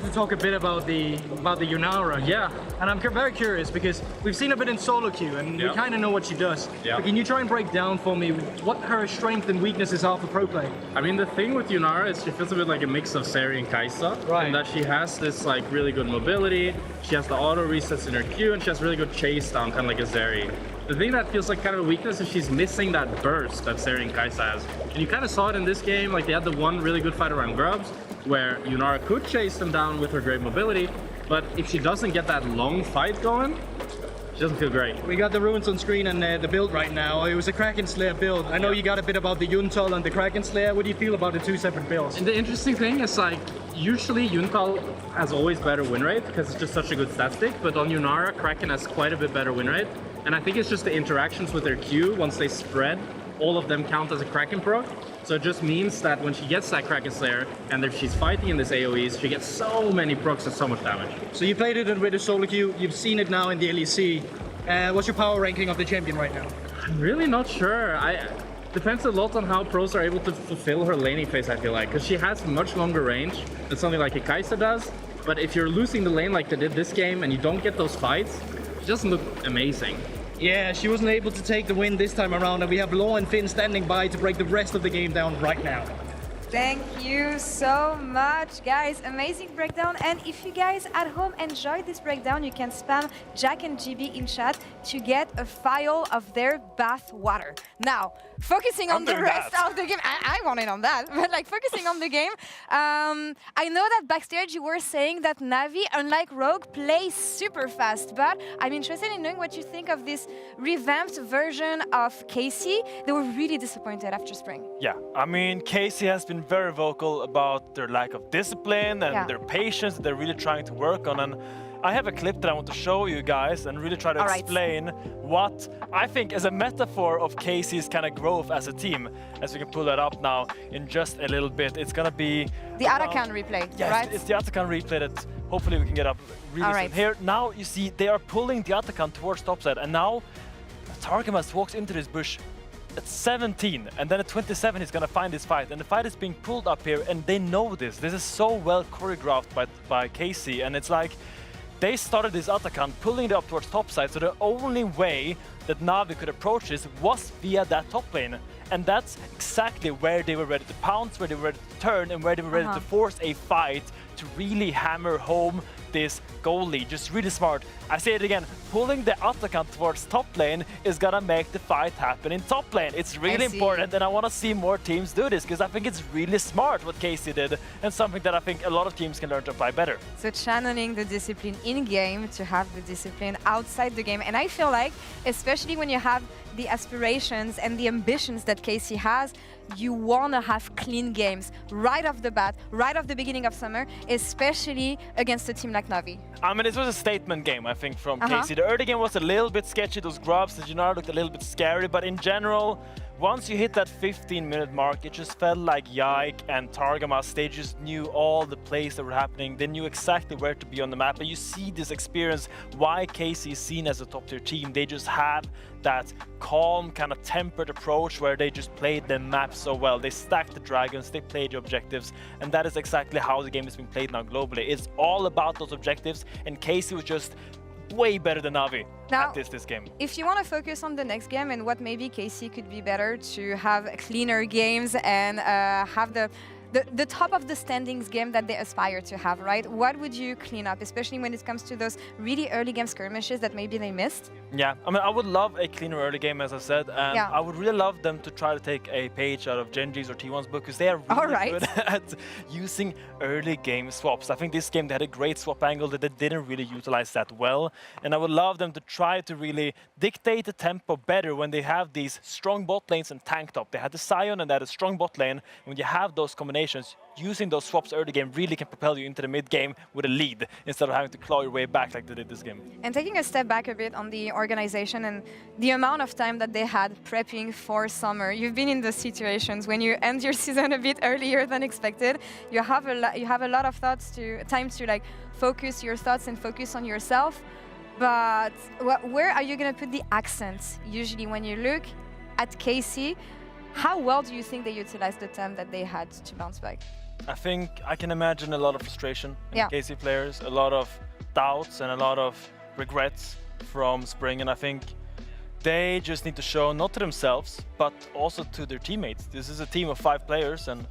S12: to talk a bit about the Yunara.
S14: Yeah.
S12: And I'm very curious because we've seen a bit in solo queue and we kind of know what she does.
S14: Yeah.
S12: But can you try and break down for me what her strengths and weaknesses are for pro play?
S14: I mean, the thing with Yunara is she feels a bit like a mix of Seri and Kai'Sa.
S12: Right.
S14: And that she has this like really good mobility, she has the auto resets in her Q, and she has really good chase down, kind of like a Seri. The thing that feels like kind of a weakness is she's missing that burst that Seri and Kai'Sa has. And you kind of saw it in this game, like they had the one really good fight around Grubs, where Yunara could chase them down with her great mobility, but if she doesn't get that long fight going, she doesn't feel great.
S12: We got the runes on screen and the build right now. It was a Kraken Slayer build. I know you got a bit about the Yuntal and the Kraken Slayer. What do you feel about the 2 separate builds?
S14: And the interesting thing is like, usually Yuntal has always better win rate because it's just such a good stat stick, but on Yunara, Kraken has quite a bit better win rate. And I think it's just the interactions with their Q, once they spread, all of them count as a Kraken proc. So it just means that when she gets that Kraken Slayer, and if she's fighting in this AoEs, she gets so many procs and so much damage.
S12: So you played it with the solo queue, you've seen it now in the LEC. What's your power ranking of the champion right now?
S14: I'm really not sure. Depends a lot on how pros are able to fulfill her laning phase, I feel like, because she has much longer range than something like a Kai'Sa does. But if you're losing the lane like they did this game and you don't get those fights, she doesn't look amazing.
S12: Yeah, she wasn't able to take the win this time around, and we have Law and Finn standing by to break the rest of the game down right now.
S4: Thank you so much, guys. Amazing breakdown. And if you guys at home enjoyed this breakdown, you can spam Jack and GB in chat to get a file of their bath water. Now, focusing on the rest of the game, I want it on that, but like focusing on the game, I know that backstage you were saying that Navi, unlike Rogue, plays super fast, but I'm interested in knowing what you think of this revamped version of Casey. They were really disappointed after Spring.
S13: Yeah, I mean, Casey has been very vocal about their lack of discipline and their patience that they're really trying to work on. And I have a clip that I want to show you guys and really try to explain what I think is a metaphor of Casey's kind of growth as a team. As we can pull that up now in just a little bit. It's gonna be
S4: the Atakan replay, right?
S13: It's the Atakan replay that hopefully we can get up really soon. Here, now you see they are pulling the Atakan towards topside, and now Targamas walks into this bush at 17, and then at 27 he's gonna find this fight, and the fight is being pulled up here, and they know this. This is so well choreographed by Casey, and it's like they started this Atakan pulling it up towards topside, so the only way that Navi could approach this was via that top lane. And that's exactly where they were ready to pounce, where they were ready to turn, and where they were ready to force a fight to really hammer home this goal lead. Just really smart. I say it again, pulling the Atakan towards top lane is gonna make the fight happen in top lane. It's really important, and I want to see more teams do this because I think it's really smart what Casey did, and something that I think a lot of teams can learn to apply better.
S4: So channeling the discipline in-game to have the discipline outside the game. And I feel like, especially when you have the aspirations and the ambitions that Casey has, you want to have clean games right off the bat, right off the beginning of summer, especially against a team like Navi.
S13: I mean, this was a statement game, I think, from Casey. The early game was a little bit sketchy. Those grubs, the Yunara looked a little bit scary, but in general, once you hit that 15-minute mark, it just felt like Yike and Targamas, they just knew all the plays that were happening. They knew exactly where to be on the map, and you see this experience, why Casey is seen as a top-tier team. They just have that calm, kind of tempered approach where they just played the map so well. They stacked the dragons, they played the objectives, and that is exactly how the game is being played now globally. It's all about those objectives, and Casey was just way better than Navi at this game.
S4: If you want to focus on the next game and what maybe Casey could be better to have cleaner games and have the the top of the standings game that they aspire to have, right? What would you clean up, especially when it comes to those really early game skirmishes that maybe they missed?
S13: Yeah, I mean, I would love a cleaner early game, as I said, and I would really love them to try to take a page out of Genji's or T1's book, because they are really good at using early game swaps. I think this game they had a great swap angle that they didn't really utilize that well, and I would love them to try to really dictate the tempo better when they have these strong bot lanes and tank top. They had the Sion and they had a strong bot lane. When you have those combinations, using those swaps early game really can propel you into the mid game with a lead instead of having to claw your way back like they did this game.
S4: And taking a step back a bit on the organization and the amount of time that they had prepping for summer. You've been in those situations when you end your season a bit earlier than expected. You have a lot of time to like focus your thoughts and focus on yourself. But where are you going to put the accents? Usually when you look at KC, how well do you think they utilized the time that they had to bounce back?
S13: I think I can imagine a lot of frustration in KC players, a lot of doubts and a lot of regrets from Spring, and I think they just need to show, not to themselves, but also to their teammates. This is a team of 5 players, and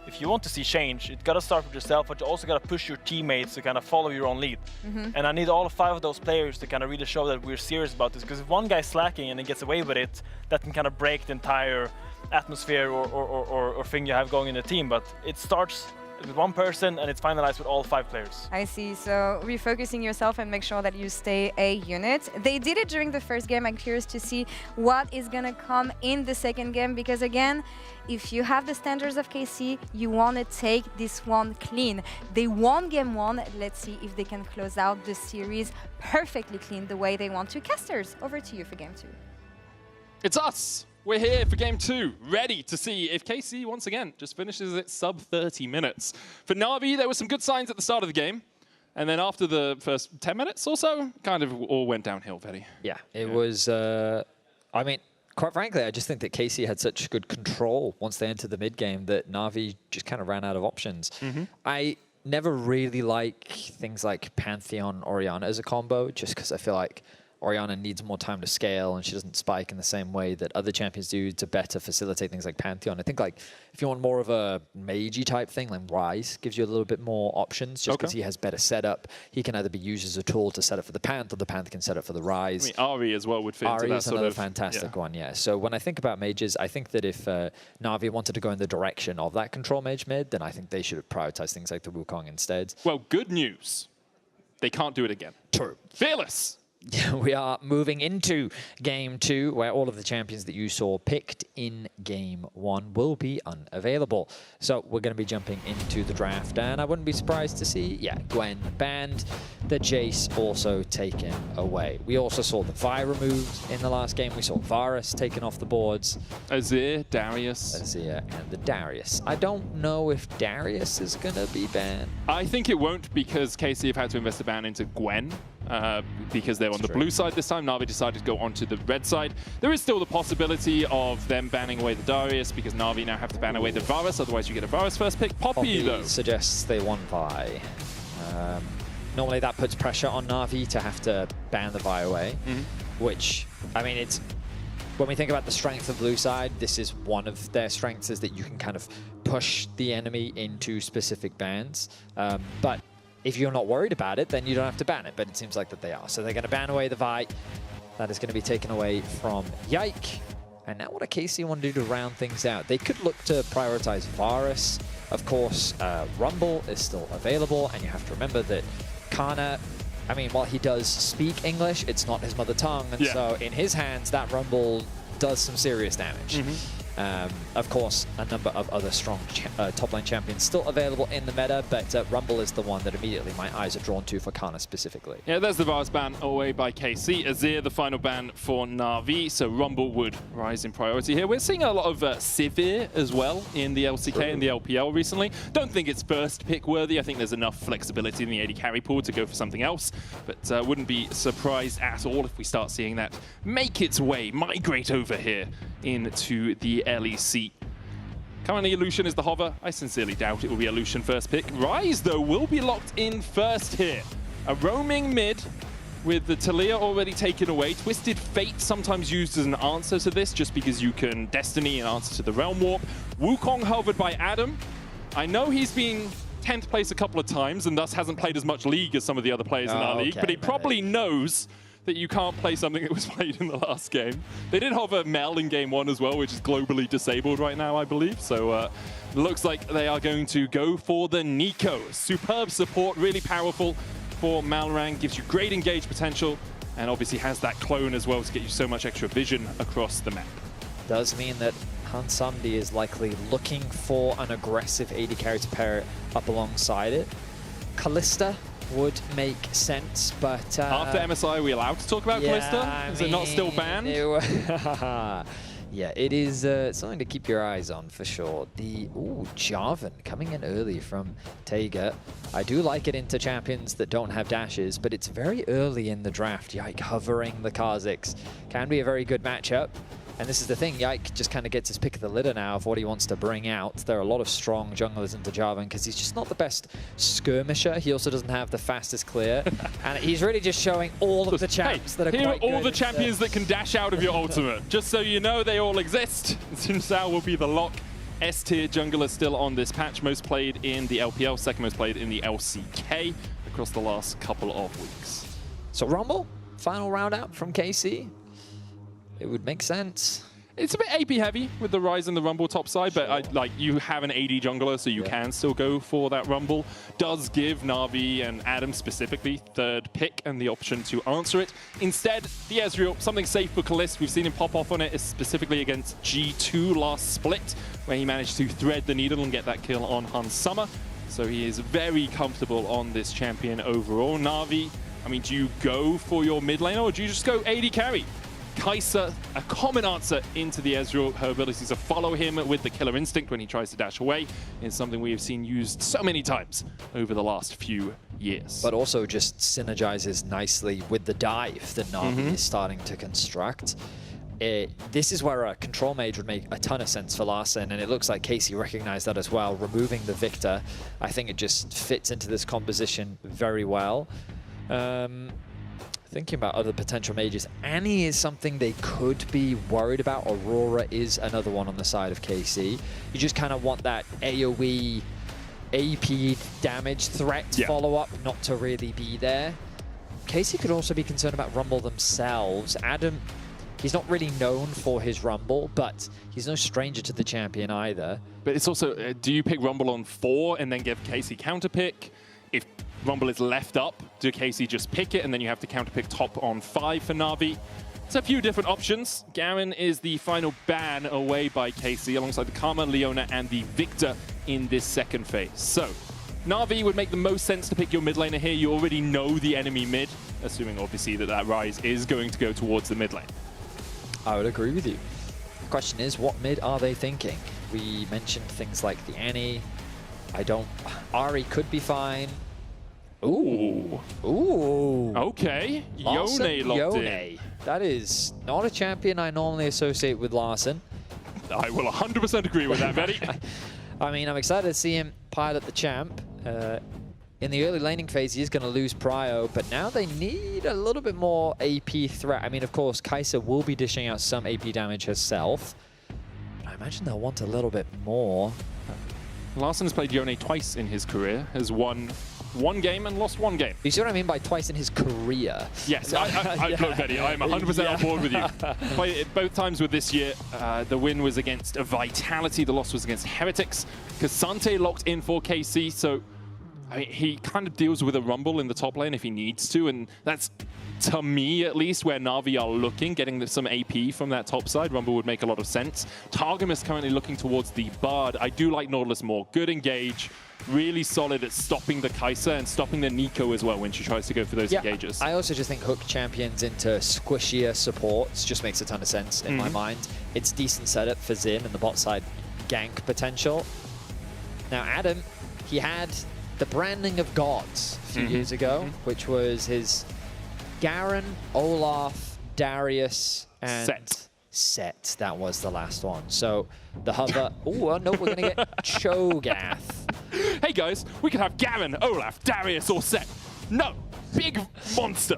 S13: if you want to see change, it's got to start with yourself, but you also got to push your teammates to kind of follow your own lead. And I need all 5 of those players to kind of really show that we're serious about this, because if one guy's slacking and he gets away with it, that can kind of break the entire atmosphere or thing you have going in the team. But it starts with one person and it's finalized with all 5 players.
S4: I see. So refocusing yourself and make sure that you stay a unit. They did it during the first game. I'm curious to see what is going to come in the second game, because again, if you have the standards of KC, you want to take this one clean. They won game 1. Let's see if they can close out the series perfectly clean the way they want to. Casters, over to you for game 2.
S3: It's us. We're here for game 2, ready to see if KC, once again, just finishes it sub 30 minutes. For Na'Vi, there were some good signs at the start of the game. And then after the first 10 minutes or so, kind of all went downhill, Vetti.
S1: Yeah, it was, I mean, quite frankly, I just think that KC had such good control once they entered the mid game that Na'Vi just kind of ran out of options. I never really like things like Pantheon Orianna as a combo, just because I feel like Orianna needs more time to scale and she doesn't spike in the same way that other champions do to better facilitate things like Pantheon. I think like if you want more of a magey type thing, like Ryze gives you a little bit more options just because he has better setup. He can either be used as a tool to set up for the Panth, or the Panth can set up for the Ryze.
S3: I mean, Ari as well would fit into that
S1: is
S3: sort
S1: another
S3: of
S1: fantastic one, yeah. So when I think about mages, I think that if Na'Vi wanted to go in the direction of that control mage mid, then I think they should have prioritized things like the Wukong instead.
S3: Well, good news. They can't do it again.
S1: True.
S3: Fearless.
S1: We are moving into game 2, where all of the champions that you saw picked in game 1 will be unavailable. So we're going to be jumping into the draft, and I wouldn't be surprised to see, Gwen banned, the Jace also taken away. We also saw the Vi removed in the last game. We saw Varus taken off the boards.
S3: Azir, Darius.
S1: Azir and the Darius. I don't know if Darius is going to be banned.
S3: I think it won't, because KC have had to invest a ban into Gwen. Because they're on the blue side this time. Na'Vi decided to go onto the red side. There is still the possibility of them banning away the Darius, because Na'Vi now have to ban away the Varus, otherwise you get a Varus first pick. Poppy though
S1: suggests they want Vi. Normally that puts pressure on Na'Vi to have to ban the Vi away, which, I mean, it's when we think about the strength of blue side, this is one of their strengths, is that you can kind of push the enemy into specific bans. But if you're not worried about it, then you don't have to ban it, but it seems like that they are. So they're going to ban away the Vi. That is going to be taken away from Yike. And now what do KC want to do to round things out? They could look to prioritize Varus. Of course, Rumble is still available, and you have to remember that Kana, I mean, while he does speak English, it's not his mother tongue, and so in his hands, that Rumble does some serious damage. Of course, a number of other strong top-lane champions still available in the meta, but Rumble is the one that immediately my eyes are drawn to for Kana specifically.
S3: Yeah, there's the Varus ban away by KC. Azir, the final ban for Na'Vi, so Rumble would rise in priority here. We're seeing a lot of Sivir as well in the LCK and the LPL recently. Don't think it's first pick worthy. I think there's enough flexibility in the AD carry pool to go for something else, but wouldn't be surprised at all if we start seeing that make its way, migrate over here into the LEC. Currently, Lucian is the hover. I sincerely doubt it will be a Lucian first pick. Ryze, though, will be locked in first here. A roaming mid with the Talia already taken away. Twisted Fate sometimes used as an answer to this, just because you can Destiny an answer to the Realm Warp. Wukong hovered by Adam. I know he's been 10th place a couple of times and thus hasn't played as much League as some of the other players in our league, but he probably knows that you can't play something that was played in the last game. They did have a Mel in game 1 as well, which is globally disabled right now, I believe. So looks like they are going to go for the Nico. Superb support, really powerful for Malrang, gives you great engage potential, and obviously has that clone as well to get you so much extra vision across the map.
S1: Does mean that Hansamdi is likely looking for an aggressive AD carry to pair it up alongside it. Kalista would make sense, but...
S3: After MSI, are we allowed to talk about Kalista? Is it not still banned?
S1: Yeah, it is something to keep your eyes on for sure. The Jarvan coming in early from Taiga. I do like it into champions that don't have dashes, but it's very early in the draft. Yike, hovering the Kha'Zix can be a very good matchup. And this is the thing, Yike just kind of gets his pick of the litter now of what he wants to bring out. There are a lot of strong junglers into Jarvan because he's just not the best skirmisher. He also doesn't have the fastest clear. And he's really just showing all of the champs that are quite good.
S3: Here are all the champions that can dash out of your ultimate. Just so you know, they all exist. Xin will be the lock. S-tier jungler still on this patch. Most played in the LPL, second most played in the LCK across the last couple of weeks.
S1: So Rumble, final round out from KC. It would make sense.
S3: It's a bit AP heavy with the Rise and the Rumble top side, but like you have an AD jungler, so you can still go for that Rumble. Does give Na'Vi and Adam specifically third pick and the option to answer it. Instead, the Ezreal, something safe for Kalist. We've seen him pop off on it, specifically against G2 last split, where he managed to thread the needle and get that kill on Hans Summer. So he is very comfortable on this champion overall. Na'Vi, I mean, do you go for your mid lane or do you just go AD carry? Kai'Sa, a common answer into the Ezreal. Her ability to follow him with the killer instinct when he tries to dash away is something we have seen used so many times over the last few years.
S1: But also just synergizes nicely with the dive that Na'Vi is starting to construct. This is where a control mage would make a ton of sense for Larssen, and it looks like Casey recognized that as well. Removing the Victor, I think it just fits into this composition very well. Thinking about other potential mages, Annie is something they could be worried about. Aurora is another one on the side of KC. You just kind of want that AoE AP damage threat follow-up not to really be there. KC could also be concerned about Rumble themselves. Adam, he's not really known for his Rumble, but he's no stranger to the champion either.
S3: But it's also, do you pick Rumble on 4 and then give KC counter pick? If Rumble is left up, do Casey just pick it and then you have to counterpick top on 5 for Na'Vi? It's a few different options. Garen is the final ban away by Casey alongside the Karma, Leona, and the Victor in this second phase. So, Na'Vi would make the most sense to pick your mid laner here. You already know the enemy mid, assuming obviously that Rise is going to go towards the mid lane.
S1: I would agree with you. The question is, what mid are they thinking? We mentioned things like the Annie. Ari could be fine.
S3: Ooh. Okay. Yone locked in.
S1: That is not a champion I normally associate with Larssen.
S3: I will 100% agree with that, Betty.
S1: I mean, I'm excited to see him pilot the champ. In the early laning phase, he is going to lose Prio, but now they need a little bit more AP threat. I mean, of course, Kai'Sa will be dishing out some AP damage herself, but I imagine they'll want a little bit more.
S3: Larssen has played Yone twice in his career, has won 1 game and lost 1 game.
S1: You see what I mean by twice in his career?
S3: Yes, look, Betty, I'm 100% on board with you. Played it both times with this year. The win was against Vitality, the loss was against Heretics. Cassante locked in for KC, so I mean, he kind of deals with a Rumble in the top lane if he needs to, and that's, to me at least, where Na'Vi are looking, getting some AP from that top side. Rumble would make a lot of sense. Targum is currently looking towards the Bard. I do like Nautilus more. Good engage, really solid at stopping the Kai'Sa and stopping the Nico as well when she tries to go for those engages.
S1: I also just think hook champions into squishier supports just makes a ton of sense in my mind. It's decent setup for Xin and the bot side gank potential. Now Adam, he had the branding of gods a few years ago, which was his Garen, Olaf, Darius, and Set. That was the last one. So the hover. Oh no, we're gonna get Cho'Gath.
S3: Hey guys, we could have Garen, Olaf, Darius, or Set. No, big monster.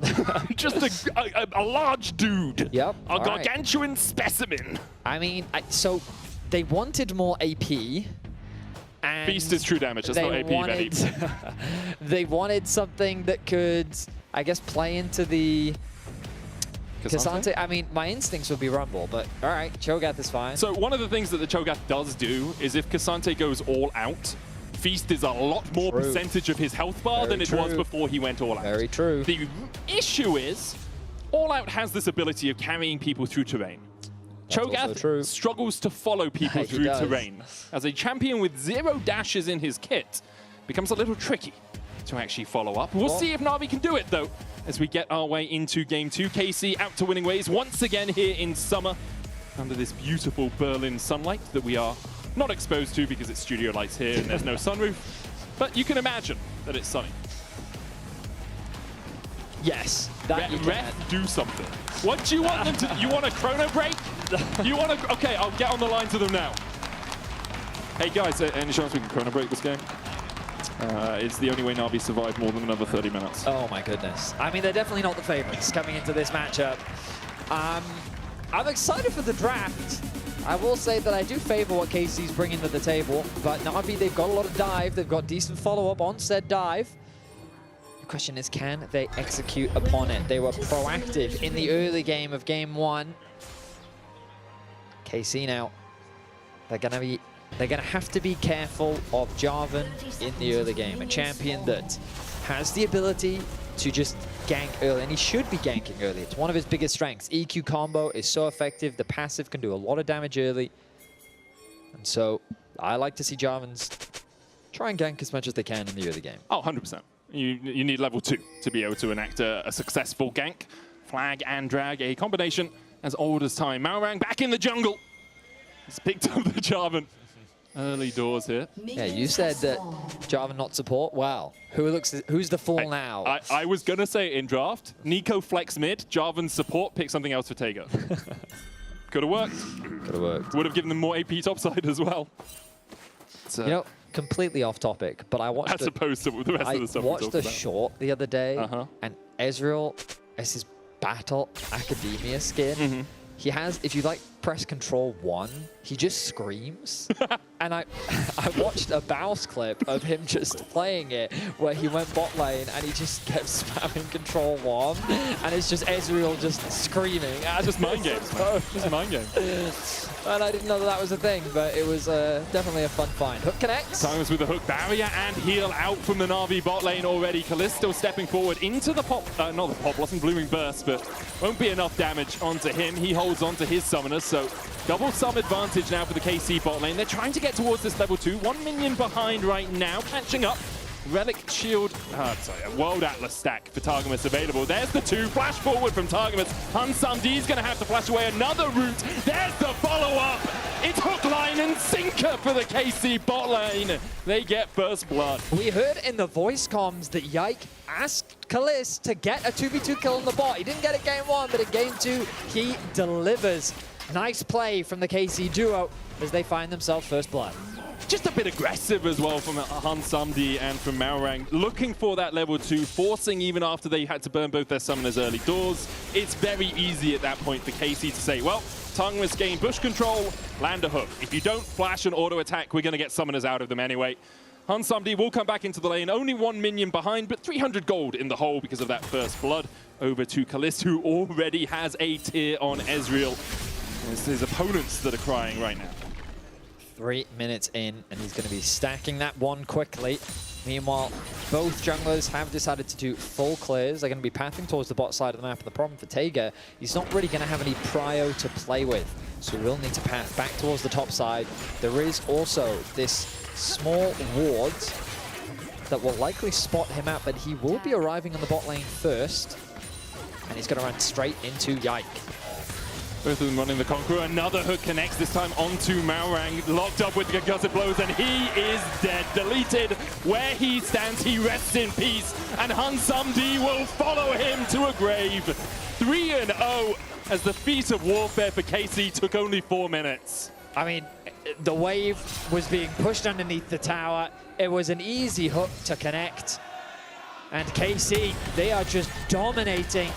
S3: Just a large dude.
S1: Yep.
S3: A gargantuan specimen.
S1: I mean, so they wanted more AP. And
S3: Feast is true damage, that's not AP, Benny.
S1: They wanted something that could, I guess, play into the K'Sante. I mean, my instincts would be Rumble, but all right, Cho'Gath is fine.
S3: So one of the things that the Cho'Gath does do is if K'Sante goes all out, Feast is a lot more percentage of his health bar than it was before he went all out.
S1: Very true.
S3: The issue is, all out has this ability of carrying people through terrain. Cho'Gath struggles to follow people through terrain. As a champion with 0 dashes in his kit, becomes a little tricky to actually follow up. We'll see if Na'Vi can do it, though, as we get our way into Game 2. KC out to winning ways once again here in summer, under this beautiful Berlin sunlight that we are not exposed to because it's studio lights here and there's no sunroof. But you can imagine that it's sunny.
S1: Yes,
S3: Ref, do something. What do you want them to? You want a chrono break? You want to? Okay, I'll get on the line to them now. Hey guys, any chance we can chrono break this game? It's the only way Na'Vi survive more than another 30 minutes.
S1: Oh my goodness. I mean, they're definitely not the favorites coming into this matchup. I'm excited for the draft. I will say that I do favor what KC's bringing to the table, but Na'Vi, they've got a lot of dive. They've got decent follow-up on said dive. The question is, can they execute upon it? They were proactive in the early game of Game 1. KC now, they're gonna have to be careful of Jarvan in the early game, a champion that has the ability to just gank early, and he should be ganking early. It's one of his biggest strengths. EQ combo is so effective. The passive can do a lot of damage early. And so I like to see Jarvans try and gank as much as they can in the early game.
S3: Oh, 100%. You need level 2 to be able to enact a successful gank. Flag and drag, a combination as old as time. Malrang back in the jungle. He's picked up the Jarvan. Early doors here.
S1: Yeah, you said that Jarvan not support. Wow. Who's the fool now?
S3: I was going to say in draft, Nico flex mid, Jarvan support, pick something else for Tega. Could have worked.
S1: Could have worked.
S3: Would have given them more AP topside as well.
S1: You know, completely off topic, but I watched
S3: as opposed to the rest of the stuff
S1: I watched a short the other day, and Ezreal, as his Battle Academia skin, he has, if you like press Control 1, he just screams. And I watched a Bouse clip of him just playing it where he went bot lane and he just kept spamming Control 1 and it's just Ezreal just screaming.
S3: Just mind games, man. Just mind games.
S1: And I didn't know that was a thing, but it was definitely a fun find. Hook connects.
S3: Times with the hook barrier and heal out from the Na'Vi bot lane already. Callisto stepping forward into the pop, not the pop, wasn't Blooming Burst, but won't be enough damage onto him. He holds onto his summoners, so double sum advantage now for the KC bot lane. They're trying to get towards this level 2. 1 minion behind right now, catching up. Relic Shield, a World Atlas stack for Targamas available. There's the 2, flash forward from Targamas. Hunsumdi's gonna have to flash away another route. There's the follow-up. It's hook, line, and sinker for the KC bot lane. They get first blood.
S1: We heard in the voice comms that Yike asked Kalist to get a 2v2 kill on the bot. He didn't get it Game 1, but in Game 2, he delivers. Nice play from the KC duo as they find themselves first blood.
S3: Just a bit aggressive as well from Hunsumdi and from Malrang, looking for that level 2, forcing even after they had to burn both their summoners early doors. It's very easy at that point for KC to say, well, Targamas gain bush control, land a hook. If you don't flash an auto attack, we're going to get summoners out of them anyway. Hunsumdi will come back into the lane, only 1 minion behind, but 300 gold in the hole because of that first blood. Over to Kalist, who already has a tier on Ezreal. It's his opponents that are crying right now.
S1: 3 minutes in, and he's going to be stacking that one quickly. Meanwhile, both junglers have decided to do full clears. They're going to be pathing towards the bot side of the map. And the problem for Tega, he's not really going to have any prio to play with. So we'll need to path back towards the top side. There is also this small ward that will likely spot him out, but he will be arriving on the bot lane first. And he's going to run straight into Yike.
S3: Both of them running the Conqueror. Another hook connects, this time onto Malrang. Locked up with the concussive blows, and he is dead. Deleted. Where he stands, he rests in peace. And Hunsumdi will follow him to a grave. 3-0 as the feat of warfare for KC took only 4 minutes.
S1: I mean, the wave was being pushed underneath the tower. It was an easy hook to connect. And KC, they are just dominating.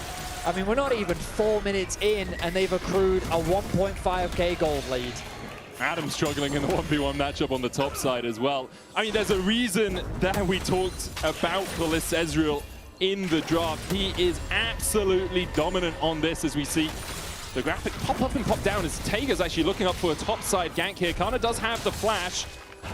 S1: I mean, we're not even 4 minutes in, and they've accrued a 1.5k gold lead.
S3: Adam struggling in the 1v1 matchup on the top side as well. I mean, there's a reason that we talked about Kalist Ezreal in the draft. He is absolutely dominant on this, as we see the graphic pop up and pop down as Taega's actually looking up for a top side gank here. Kana does have the flash.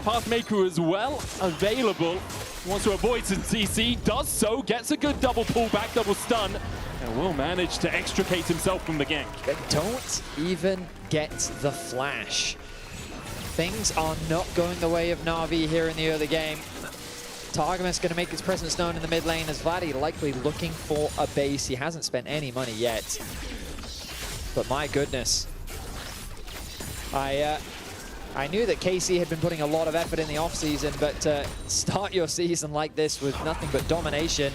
S3: Pathmaker as well available. He wants to avoid some CC, does so, gets a good double pull back, double stun, and will manage to extricate himself from the gank.
S1: They don't even get the flash. Things are not going the way of Na'Vi here in the early game. Targamas going to make his presence known in the mid lane as Vladdy likely looking for a base. He hasn't spent any money yet. But my goodness. I knew that KC had been putting a lot of effort in the offseason, but to start your season like this with nothing but domination.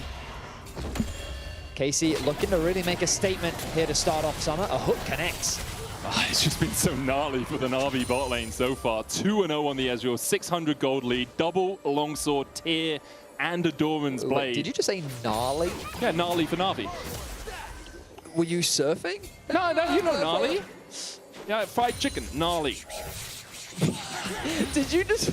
S1: KC looking to really make a statement here to start off summer. A hook connects.
S3: Oh, it's just been so gnarly for the Na'Vi bot lane so far. 2-0 on the Ezreal, 600 gold lead, double longsword, Tear, and a Doran's Blade.
S1: Wait, did you just say gnarly?
S3: Yeah, gnarly for Na'Vi.
S1: Were you surfing?
S3: No, you know gnarly. Yeah, fried chicken, gnarly.
S1: Did you just...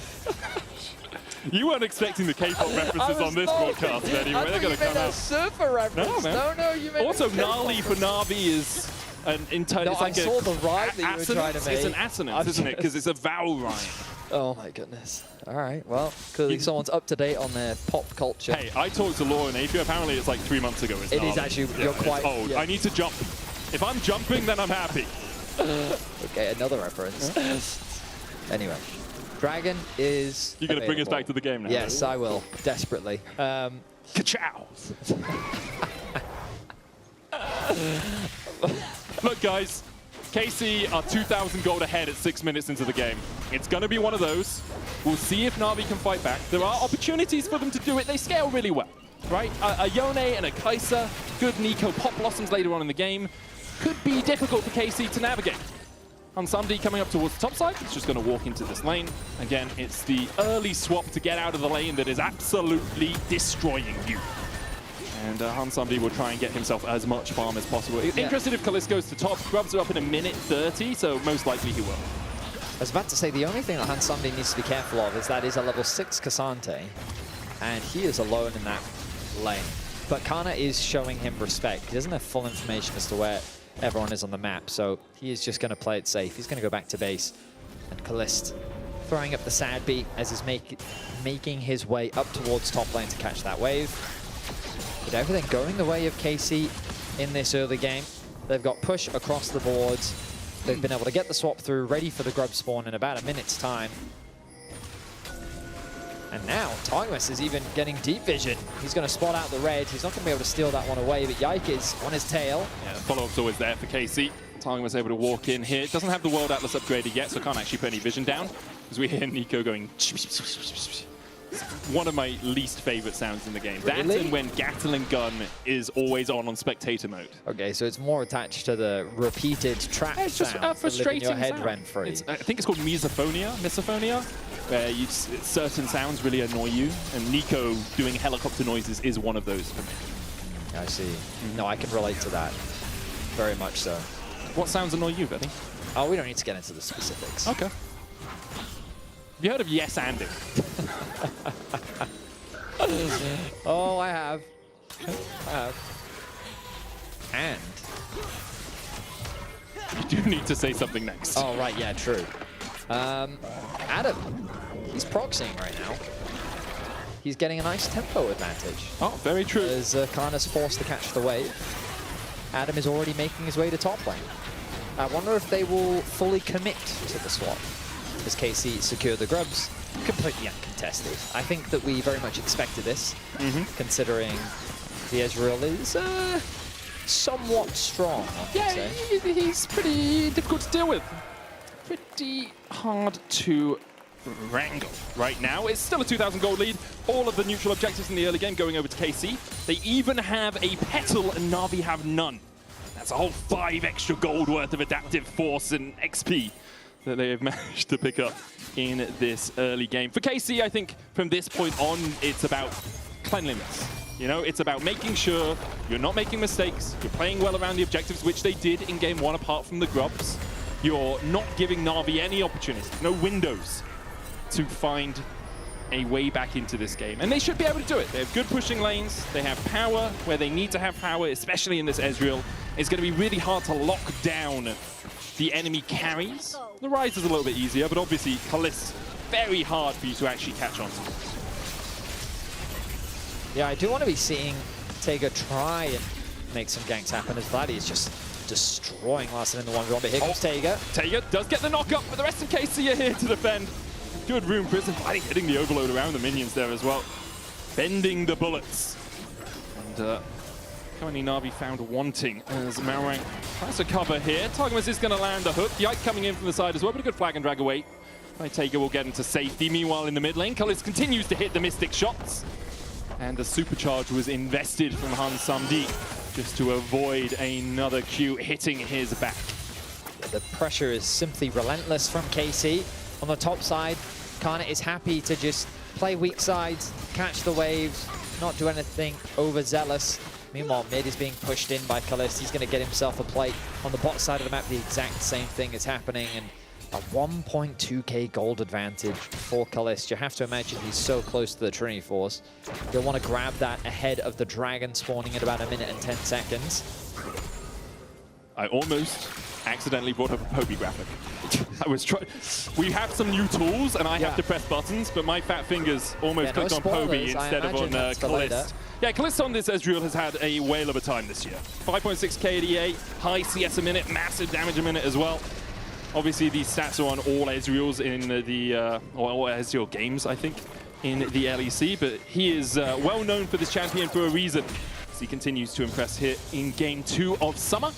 S3: You weren't expecting the K-pop references on this broadcast anyway. They're going to come out.
S1: Surfer reference.
S3: No,
S1: you made
S3: also, gnarly for Na'Vi is an entire.
S1: No,
S3: it's like
S1: I saw the rhyme that you were trying to make.
S3: It's an assonance, isn't it? Because it's a vowel rhyme.
S1: Oh my goodness. All right, well, clearly someone's up to date on their pop culture.
S3: Hey, I talked to Laura Napier. Apparently, it's like 3 months ago.
S1: It is actually. You're quite
S3: old.
S1: Yeah.
S3: I need to jump. If I'm jumping, then I'm happy.
S1: Okay, another reference. Anyway. Dragon is
S3: You're going to bring us back to the game now?
S1: Yes, I will. Desperately.
S3: Ka-chow! Look, guys. KC are 2,000 gold ahead at 6 minutes into the game. It's going to be one of those. We'll see if Na'Vi can fight back. There are opportunities for them to do it. They scale really well, right? A Yone and a Kai'Sa, good Neeko pop blossoms later on in the game. Could be difficult for KC to navigate. Hansandi coming up towards the top side. It's just going to walk into this lane. Again, it's the early swap to get out of the lane that is absolutely destroying you. And Hansandi will try and get himself as much farm as possible. Yeah. Interested if Kalist goes to top. Grubs are up in a minute 30, so most likely he will.
S1: I was about to say, the only thing that Hansandi needs to be careful of is that is a level 6 Cassante, and he is alone in that lane. But Kana is showing him respect. He doesn't have full information as to where everyone is on the map, so he is just going to play it safe. He's going to go back to base. And Kalist throwing up the sad beat as he's making his way up towards top lane to catch that wave. But everything going the way of KC in this early game. They've got push across the boards. They've been able to get the swap through, ready for the grub spawn in about a minute's time. And now, Targamas is even getting deep vision. He's going to spot out the red. He's not going to be able to steal that one away, but Yike is on his tail.
S3: Yeah, the follow-up's always there for KC. Targamas able to walk in here. It doesn't have the World Atlas upgraded yet, so can't actually put any vision down. Because we hear Neeko going... One of my least favorite sounds in the game. Really? That's when Gatling gun is always on spectator mode. Okay,
S1: so it's more attached to the repeated trap
S3: it's just
S1: sound
S3: frustrating
S1: your head
S3: sound.
S1: rent-free.
S3: I think it's called misophonia, where certain sounds really annoy you, and Neeko doing helicopter noises is one of those for me.
S1: I see. No, I can relate to that. Very much so.
S3: What sounds annoy you, Betty?
S1: Oh, we don't need to get into the specifics.
S3: Okay. Have you heard of yes anding?
S1: Oh, I have. I have. And
S3: you do need to say something next.
S1: Oh, right, yeah, true. Adam, he's proxying right now. He's getting a nice tempo advantage.
S3: Oh, very true.
S1: As Kana's forced to catch the wave. Adam is already making his way to top lane. I wonder if they will fully commit to the swap. As KC secure the grubs, completely uncontested. I think that we very much expected this, considering the Ezreal is somewhat strong, I would say.
S3: He's pretty difficult to deal with. Pretty hard to wrangle right now. It's still a 2,000 gold lead. All of the neutral objectives in the early game going over to KC. They even have a Petal and Na'Vi have none. That's a whole 5 extra gold worth of adaptive force and XP that they have managed to pick up in this early game. For KC, I think from this point on, it's about cleanliness. You know, it's about making sure you're not making mistakes, you're playing well around the objectives, which they did in game 1 apart from the grubs. you're not giving Na'Vi any opportunity, no windows to find a way back into this game. And they should be able to do it. They have good pushing lanes. They have power where they need to have power, especially in this Ezreal. It's going to be really hard to lock down the enemy carries. The Rise is a little bit easier, but obviously Kalist, very hard for you to actually catch on to.
S1: Yeah, I do want to be seeing Tega try and make some ganks happen as Vladdy is just destroying Larssen in the 1v1, but here comes Tega.
S3: Tega does get the knock-up, but the rest of KC are here to defend. Good room prison, Vladdy hitting the overload around the minions there as well. Bending the bullets. And currently Na'Vi found wanting as Malrang tries to cover here. Targamas is going to land the hook. The Ike coming in from the side as well, but a good flag and drag away. Tega will get into safety. Meanwhile, in the mid lane, Kalist continues to hit the Mystic shots. And the supercharge was invested from Han Samdi just to avoid another Q hitting his back.
S1: Yeah, the pressure is simply relentless from KC. On the top side, Kana is happy to just play weak sides, catch the waves, not do anything overzealous. Meanwhile, mid is being pushed in by Kalist. He's going to get himself a plate. On the bot side of the map, the exact same thing is happening. And a 1.2k gold advantage for Kalist. You have to imagine he's so close to the Trinity Force. You'll want to grab that ahead of the dragon spawning in about 1 minute and 10 seconds.
S3: I almost accidentally brought up a Poby graphic. I was trying. We have some new tools, and I have to press buttons, but my fat fingers almost clicked on Poby instead of on Kalist. Yeah, Kalist on this Ezreal has had a whale of a time this year. 5.6k ADA, high CS a minute, massive damage a minute as well. Obviously, these stats are on all Ezreals in all Ezreal games, I think, in the LEC, but he is well known for this champion for a reason. As he continues to impress here in Game 2 of Summer.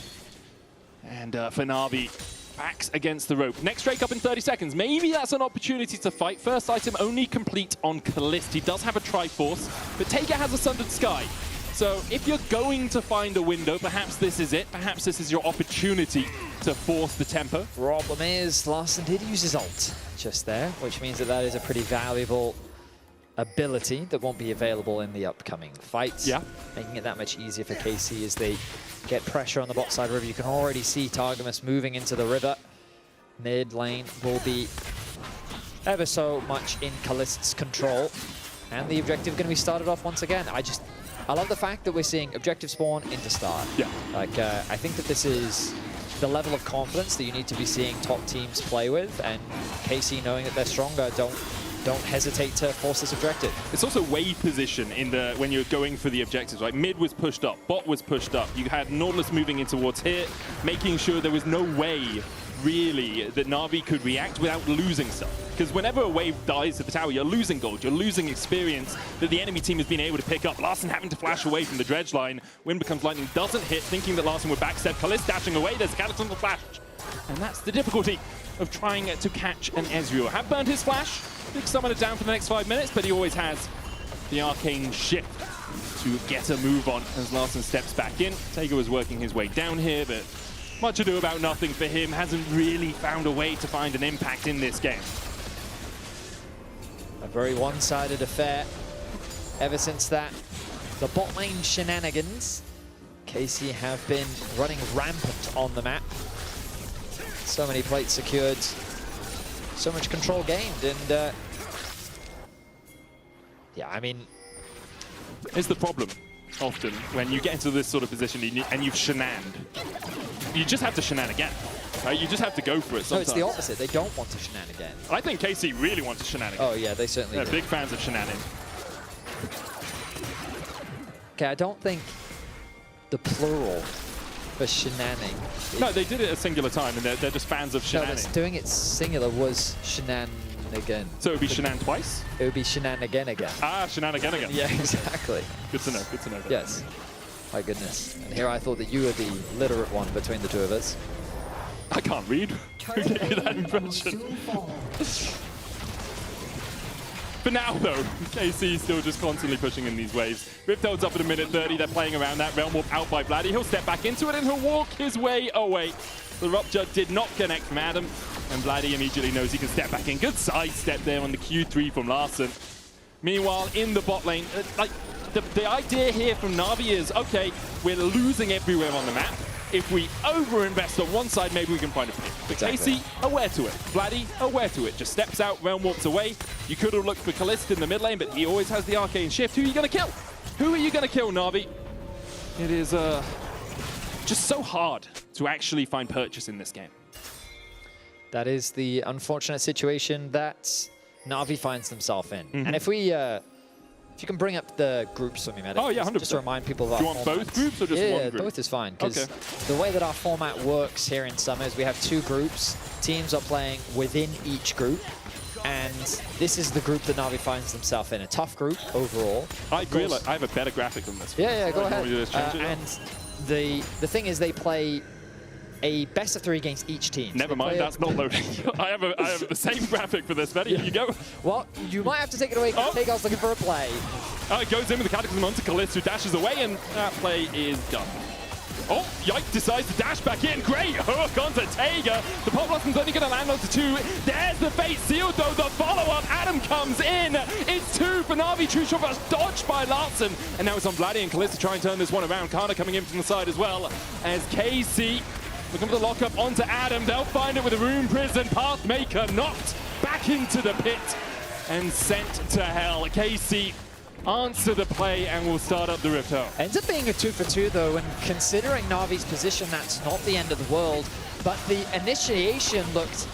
S3: And for Na'Vi, backs against the rope. Next Drake up in 30 seconds. Maybe that's an opportunity to fight. First item only complete on Kalist. He does have a Triforce, but Tega has a Sundered Sky. So if you're going to find a window, perhaps this is it. Perhaps this is your opportunity to force the tempo.
S1: Problem is, Larssen did use his ult just there, which means that that is a pretty valuable ability that won't be available in the upcoming fights.
S3: Yeah.
S1: Making it that much easier for KC as they get pressure on the bot side river. You can already see Targamas moving into the river. Mid lane will be ever so much in Kalist's control. And the objective going to be started off once again. I love the fact that we're seeing objective spawn into start.
S3: Yeah.
S1: Like, I think that this is the level of confidence that you need to be seeing top teams play with, and KC, knowing that they're stronger, don't hesitate to force this objective.
S3: It's also wave position in the when you're going for the objectives, right? Mid was pushed up, bot was pushed up. You had Nautilus moving in towards here, making sure there was no way, really, that Na'Vi could react without losing stuff. Because whenever a wave dies to the tower, you're losing gold, you're losing experience that the enemy team has been able to pick up. Larssen having to flash away from the dredge line. Wind becomes lightning, doesn't hit, thinking that Larssen would backstep. Kalist dashing away, there's a cataclysmal flash. And that's the difficulty of trying to catch an Ezreal. Have burned his flash, big summoner down for the next 5 minutes, but he always has the arcane shift to get a move on as Larssen steps back in. Tega was working his way down here, but much ado about nothing for him. Hasn't really found a way to find an impact in this game.
S1: A very one-sided affair ever since that. The bot lane shenanigans. KC have been running rampant on the map. So many plates secured. So much control gained, and yeah, I mean,
S3: here's the problem often when you get into this sort of position and you've shenaned. You just have to shenan again. Right? You just have to go for it sometimes.
S1: No, it's the opposite. They don't want to shenan again.
S3: I think KC really wants to shenan again.
S1: Oh yeah, they certainly do.
S3: Big fans of shenaning.
S1: Okay, I don't think the plural for shenaning.
S3: No, they did it a singular time, and they're just fans of shenaning.
S1: No, doing it singular was shenan again.
S3: So it would be shenan twice?
S1: It would be shenan again.
S3: Ah, shenan again.
S1: Yeah, exactly.
S3: Good to know, good to know.
S1: Yes. My goodness. And here I thought that you were the literate one between the two of us.
S3: I can't read. Who gave you that impression? For now, though, KC still just constantly pushing in these waves. Riptoad's up at 1:30. They're playing around that. Realm Warp out by Vladdy. He'll step back into it and he'll walk his way away. The Rupture did not connect from Adam, and Vladdy immediately knows he can step back in. Good sidestep there on the Q3 from Larssen. Meanwhile, in the bot lane, the idea here from Na'Vi is, okay, we're losing everywhere on the map. If we overinvest on one side, maybe we can find a pick. But
S1: Exactly.
S3: KC, aware to it. Vladdy, aware to it. Just steps out, realm warps away. You could have looked for Kalist in the mid lane, but he always has the arcane shift. Who are you going to kill? Who are you going to kill, Na'Vi? It is just so hard to actually find purchase in this game.
S1: That is the unfortunate situation that Na'Vi finds themselves in. And if we, if you can bring up the groups for me, Medic.
S3: Oh yeah, 100%.
S1: Just to remind people of our
S3: Do you want
S1: format.
S3: both groups or just one group?
S1: Both is fine. Because
S3: Okay.
S1: the way that our format works here in Summer is we have 2 groups. Teams are playing within each group. And this is the group that Na'Vi finds themselves in. A tough group overall.
S3: I realize I have a better graphic than this.
S1: Yeah, go ahead.
S3: And
S1: And the thing is they play a best of 3 against each team.
S3: never mind, that's not loading. I have the same graphic for this, Betty. You go.
S1: Well, you might have to take it away because Takeoff's looking for a play.
S3: It goes in with the Cataclysm onto Kalist, who dashes away, and that play is done. Oh, Yike decides to dash back in. Great hook onto Taiga. The Pop Blossom's only going to land onto 2. There's the fate sealed, though. The follow-up. Adam comes in. It's 2 for Na'Vi. True shot was dodged by Larson. And now it's on Vladdy and Kalist to try and turn this one around. Kana coming in from the side as well as KC. Looking for the lockup onto Adam. They'll find it with a Rune Prison. Pathmaker knocked back into the pit and sent to hell. KC answer the play and will start up the Rift Home.
S1: Ends up being a 2 for 2 though, and considering Na'Vi's position, that's not the end of the world. But the initiation looked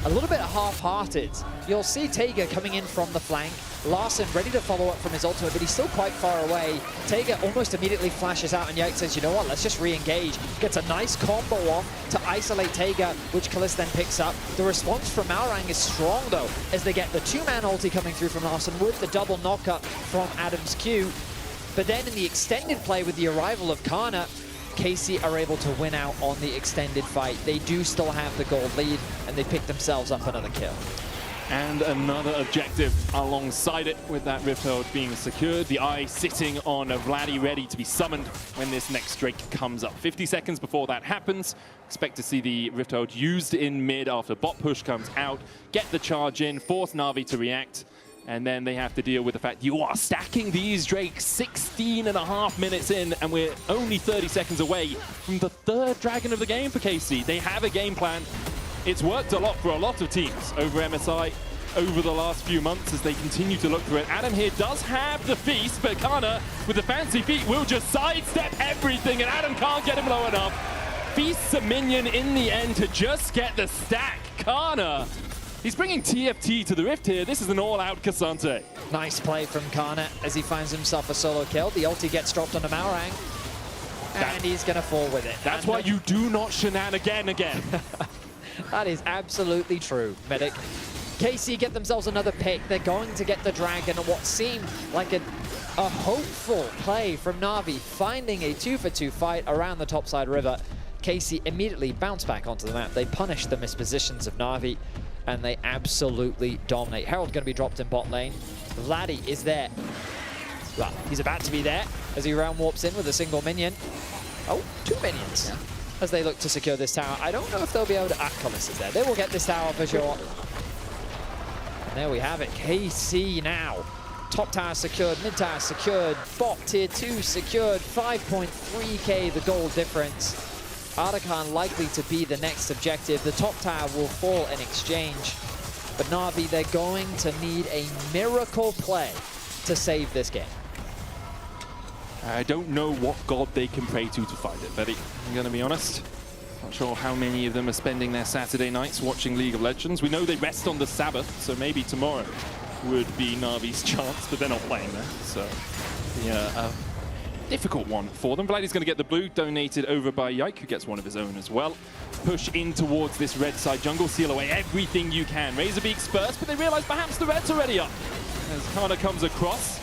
S1: a little bit half-hearted. You'll see Taiga coming in from the flank. Larson ready to follow up from his ultimate, but he's still quite far away. Taiga almost immediately flashes out, and Yike says, you know what, let's just re-engage. Gets a nice combo off to isolate Taiga, which Kalist then picks up. The response from Malrang is strong, though, as they get the 2-man ulti coming through from Larson with the double knockup from Adam's Q. But then in the extended play with the arrival of Kana, KC are able to win out on the extended fight. They do still have the gold lead, and they pick themselves up another kill.
S3: And another objective alongside it with that Rift Hold being secured. The Eye sitting on a Vladdy ready to be summoned when this next Drake comes up. 50 seconds before that happens. Expect to see the Rift Hold used in mid after bot push comes out. Get the charge in, force Na'Vi to react. And then they have to deal with the fact you are stacking these Drakes 16.5 minutes in, and we're only 30 seconds away from the 3rd Dragon of the game for KC. They have a game plan. It's worked a lot for a lot of teams over MSI over the last few months as they continue to look for it. Adam here does have the feast, but Kana, with the fancy feet, will just sidestep everything, and Adam can't get him low enough. Feasts a minion in the end to just get the stack. Kana, he's bringing TFT to the Rift here. This is an all-out Cassante.
S1: Nice play from Kana as he finds himself a solo kill. The ulti gets dropped onto Malrang, and he's going to fall with it.
S3: That's why you do not shenanigan again.
S1: That is absolutely true, Medic. KC get themselves another pick. They're going to get the dragon. What seemed like a hopeful play from Na'Vi, finding a 2 for 2 fight around the topside river. KC immediately bounce back onto the map. They punish the mispositions of Na'Vi, and they absolutely dominate. Herald going to be dropped in bot lane. Vladdy is there. Well, he's about to be there as he round warps in with a single minion. Oh, 2 minions. Yeah. As they look to secure this tower. I don't know if they'll be able to... Kalist is there. They will get this tower for sure. And there we have it. KC now. Top tower secured, mid tower secured, bot tier 2 secured, 5.3k the gold difference. Ardakan likely to be the next objective. The top tower will fall in exchange. But Na'Vi, they're going to need a miracle play to save this game.
S3: I don't know what god they can pray to find it, Betty. I'm going to be honest. Not sure how many of them are spending their Saturday nights watching League of Legends. We know they rest on the Sabbath, so maybe tomorrow would be Na'Vi's chance, but they're not playing there. So, yeah, a difficult one for them. Vladdy's going to get the blue, donated over by Yike, who gets one of his own as well. Push in towards this red side jungle, seal away everything you can. Razorbeak's first, but they realize perhaps the red's already up. As Kana comes across.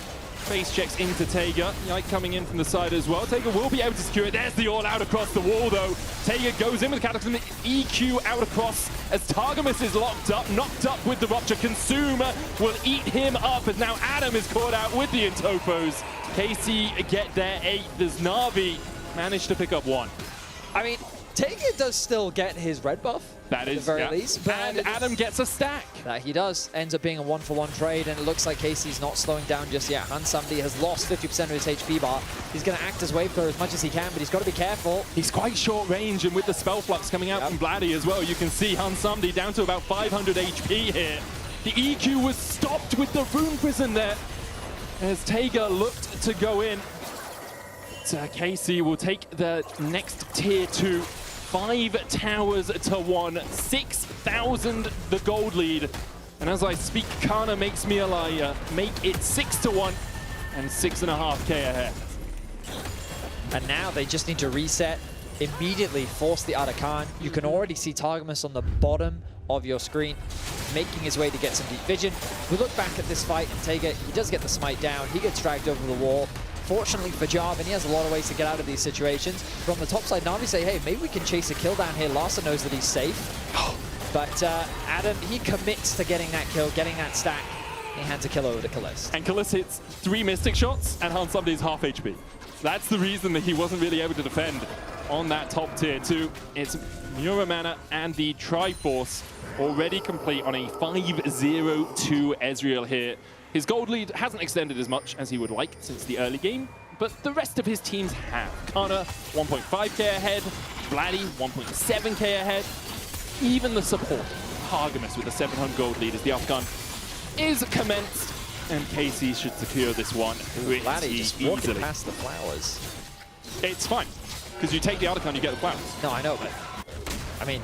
S3: Face checks into Taiga. Yike coming in from the side as well. Taiga will be able to secure it. There's the all-out across the wall, though. Taiga goes in with the Cataclysm. EQ out across as Targamas is locked up, knocked up with the Rupture. Consumer will eat him up as now Adam is caught out with the Intopos. KC get their 8th as Na'Vi managed to pick up 1.
S1: I mean, Taiga does still get his red buff.
S3: That is,
S1: at the very least. But
S3: and Adam gets a stack.
S1: That he does. Ends up being a 1-for-1 trade, and it looks like KC's not slowing down just yet. Hansamdi has lost 50% of his HP bar. He's going to act as wave clear as much as he can, but he's got to be careful.
S3: He's quite short range, and with the spell flux coming out from Vladdy as well, you can see Hansamdi down to about 500 HP here. The EQ was stopped with the Rune Prison there, as Taiga looked to go in. So KC will take the next tier 2. 5 towers to 1, 6,000 the gold lead. And as I speak, Kana makes me a liar, make it 6-1 and 6.5k ahead.
S1: And now they just need to reset, immediately force the Arakan. You can already see Targamas on the bottom of your screen, making his way to get some deep vision. We look back at this fight, and Taiga, he does get the smite down, he gets dragged over the wall. Fortunately for Jarvan, he has a lot of ways to get out of these situations. But on the top side, Na'Vi say, hey, maybe we can chase a kill down here. Larsa knows that he's safe. But Adam, he commits to getting that kill, getting that stack. He hands a kill over to Kalist.
S3: And Kalist hits 3 Mystic shots, and Hansamdi is half HP. That's the reason that he wasn't really able to defend on that top tier 2. It's Muramana and the Triforce already complete on a 5-0 to Ezreal here. His gold lead hasn't extended as much as he would like since the early game, but the rest of his teams have. Kana, 1.5k ahead. Vladdy, 1.7k ahead. Even the support, Targamas with a 700 gold lead as the upgun is commenced, and KC should secure this one pretty
S1: Vladdy just walking past the flowers.
S3: It's fine, because you take the Archon, you get the flowers.
S1: No, I know, but I mean,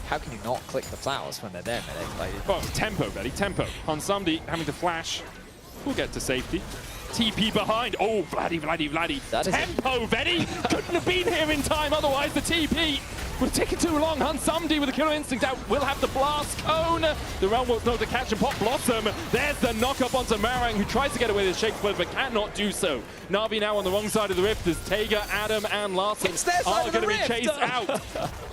S1: how can you not click the flowers when they're there, Medic? Like,
S3: oh, tempo, Betty, tempo. Hansamdi having to flash. We'll get to safety. TP behind. Oh, Vladdy. Tempo, Betty! Couldn't have been here in time, otherwise the TP would have taken too long. Hansamdi with a killer instinct out will have the blast cone. The Realm Walk's not to catch and pop Blossom. There's the knock up onto Marang, who tries to get away with his Shake Split, but cannot do so. Na'Vi now on the wrong side of the rift as Taiga, Adam, and Larson are going to be chased out.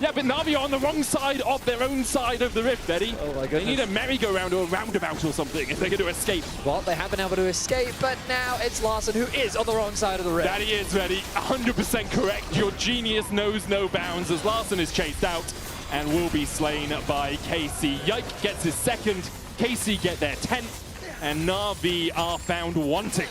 S3: Yeah, but Na'Vi are on the wrong side of their own side of the rift, Betty.
S1: Oh my goodness.
S3: They need a merry-go-round or a roundabout or something if they're going to escape.
S1: Well, they have been able to escape, but now it's Larson who is on the wrong side of the rift.
S3: That he is, Betty. 100% correct. Your genius knows no bounds as Larson is chased out and will be slain by KC. Yike gets his second, KC get their 10th, and Na'Vi are found wanting.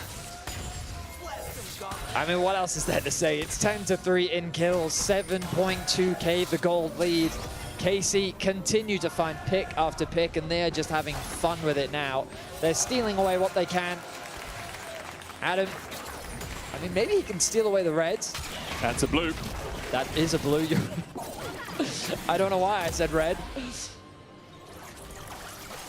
S1: I mean, what else is there to say? It's 10-3 in kills, 7.2k the gold lead. KC continue to find pick after pick, and they're just having fun with it now. They're stealing away what they can. Adam, I mean, maybe he can steal away the reds.
S3: That's a blue.
S1: That is a blue. I don't know why I said red.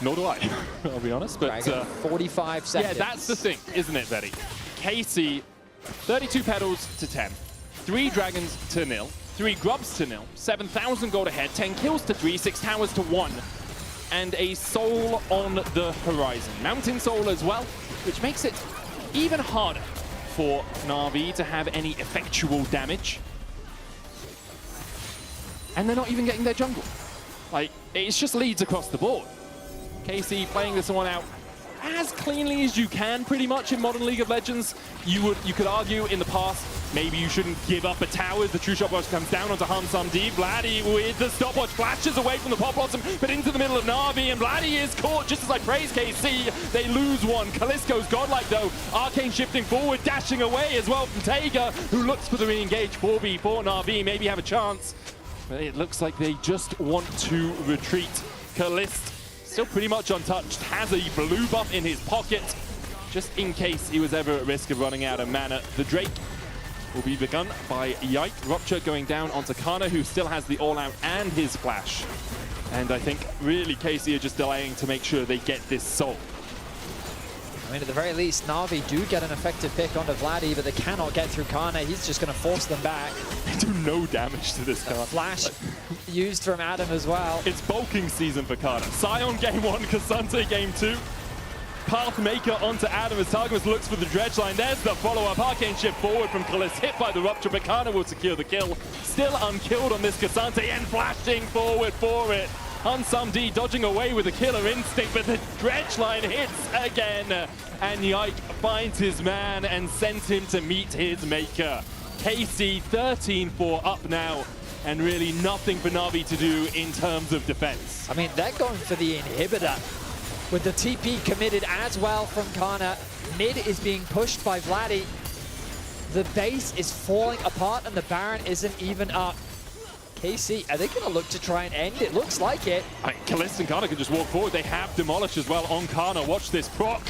S3: Nor do I, I'll be honest. But
S1: 45 seconds.
S3: Yeah, that's the thing, isn't it, Betty? KC, 32 petals to 10, 3 dragons to 0, 3 grubs to 0, 7,000 gold ahead, 10 kills to 3, 6 towers to 1, and a soul on the horizon. Mountain soul as well, which makes it even harder for Na'Vi to have any effectual damage. And they're not even getting their jungle. Like, it's just leads across the board. KC playing this one out as cleanly as you can, pretty much, in modern League of Legends. You could argue in the past, maybe you shouldn't give up a tower as the true shot comes down onto Hansamdi. Vladdy with the stopwatch flashes away from the Pop Blossom, but into the middle of Na'Vi, and Vladdy is caught just as I praise KC. They lose one. Kalisko's godlike though. Arcane shifting forward, dashing away as well from Taiga, who looks for the re-engage 4v4 Na'Vi, maybe have a chance. But it looks like they just want to retreat. Kalist, still pretty much untouched, has a blue buff in his pocket, just in case he was ever at risk of running out of mana. The Drake will be begun by Yike. Rupture going down onto Kana, who still has the all-out and his flash. And I think really KC are just delaying to make sure they get this soul.
S1: I mean, at the very least, Na'Vi do get an effective pick onto Vladdy, but they cannot get through Kana. He's just going to force them back.
S3: They do no damage to this Kana.
S1: Flash used from Adam as well.
S3: It's bulking season for Kana. Sion game 1, Kasante game 2. Pathmaker onto Adam as Targamas looks for the dredge line. There's the follow-up. Arcane shift forward from Kalist, hit by the Rupture, but Kana will secure the kill. Still unkilled on this Kasante and flashing forward for it. Hansamdi dodging away with a killer instinct, but the dredge line hits again. And Yike finds his man and sends him to meet his maker. KC 13-4 up now. and really nothing for Na'Vi to do in terms of defense.
S1: I mean, they're going for the inhibitor with the TP committed as well from Kana. Mid is being pushed by Vladdy. The base is falling apart and the Baron isn't even up. KC, are they going to look to try and end it? Looks like it.
S3: Kalist and Kana can just walk forward. They have Demolish as well on Kana. Watch this proc.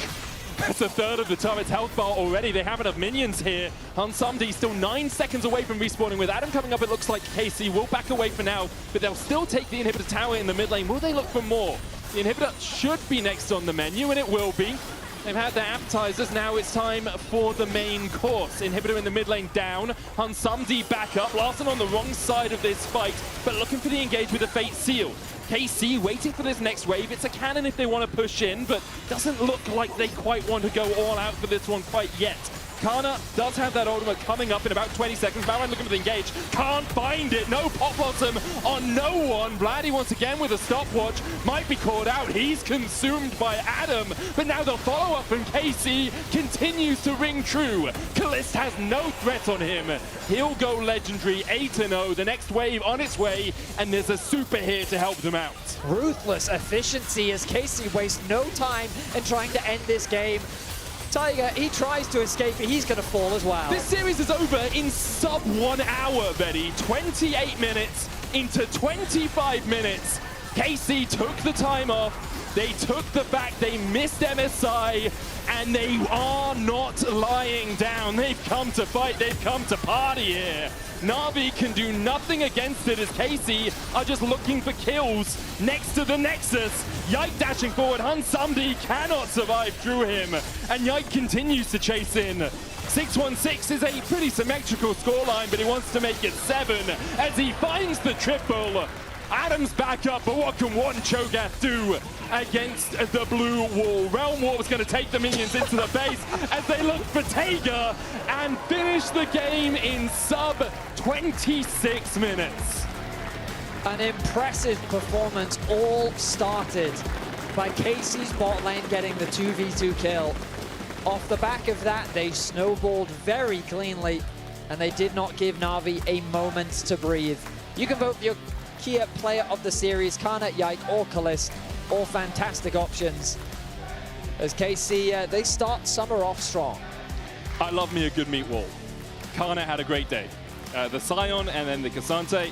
S3: That's a third of the turret's health bar already. They have enough minions here. Hansumdi still 9 seconds away from respawning. With Adam coming up, it looks like KC will back away for now, but they'll still take the inhibitor tower in the mid lane. Will they look for more? The inhibitor should be next on the menu, and it will be. They've had their appetizers, now it's time for the main course. Inhibitor in the mid lane down, Hansumdi back up, Larson on the wrong side of this fight, but looking for the engage with a Fate Seal. KC waiting for this next wave. It's a cannon if they want to push in, but doesn't look like they quite want to go all out for this one quite yet. Kana does have that ultimate coming up in about 20 seconds. Baron looking for the engage. Can't find it. No pop blossom on no one. Vladdy once again with a stopwatch. Might be caught out. He's consumed by Adam. But now the follow-up from KC continues to ring true. Kalist has no threat on him. He'll go legendary 8-0. The next wave on its way. And there's a super here to help them out.
S1: Ruthless efficiency as KC wastes no time in trying to end this game. Tiger, he tries to escape, but he's going to fall as well.
S3: This series is over in sub 1 hour, Betty. 28 minutes into 25 minutes. KC took the time off. They took the back. They missed MSI, and they are not lying down. They've come to fight. They've come to party here. Na'Vi can do nothing against it as KC are just looking for kills next to the Nexus. Yike dashing forward. Hansumdi cannot survive through him, and Yike continues to chase in. 616 is a pretty symmetrical scoreline, but he wants to make it 7 as he finds the triple. Adam's back up, but what can one Cho'Gath do against the blue wall? Realm Warp is going to take the minions into the base as they look for Taiga and finish the game in sub 26 minutes.
S1: An impressive performance all started by KC's bot lane getting the 2v2 kill. Off the back of that, they snowballed very cleanly, and they did not give Na'Vi a moment to breathe. You can vote for your Kia player of the series, Kana, Yike, or Kalist. All fantastic options. As KC, they start summer off strong.
S3: I love me a good meat wall. Kana had a great day. The Scion and then the Cassante.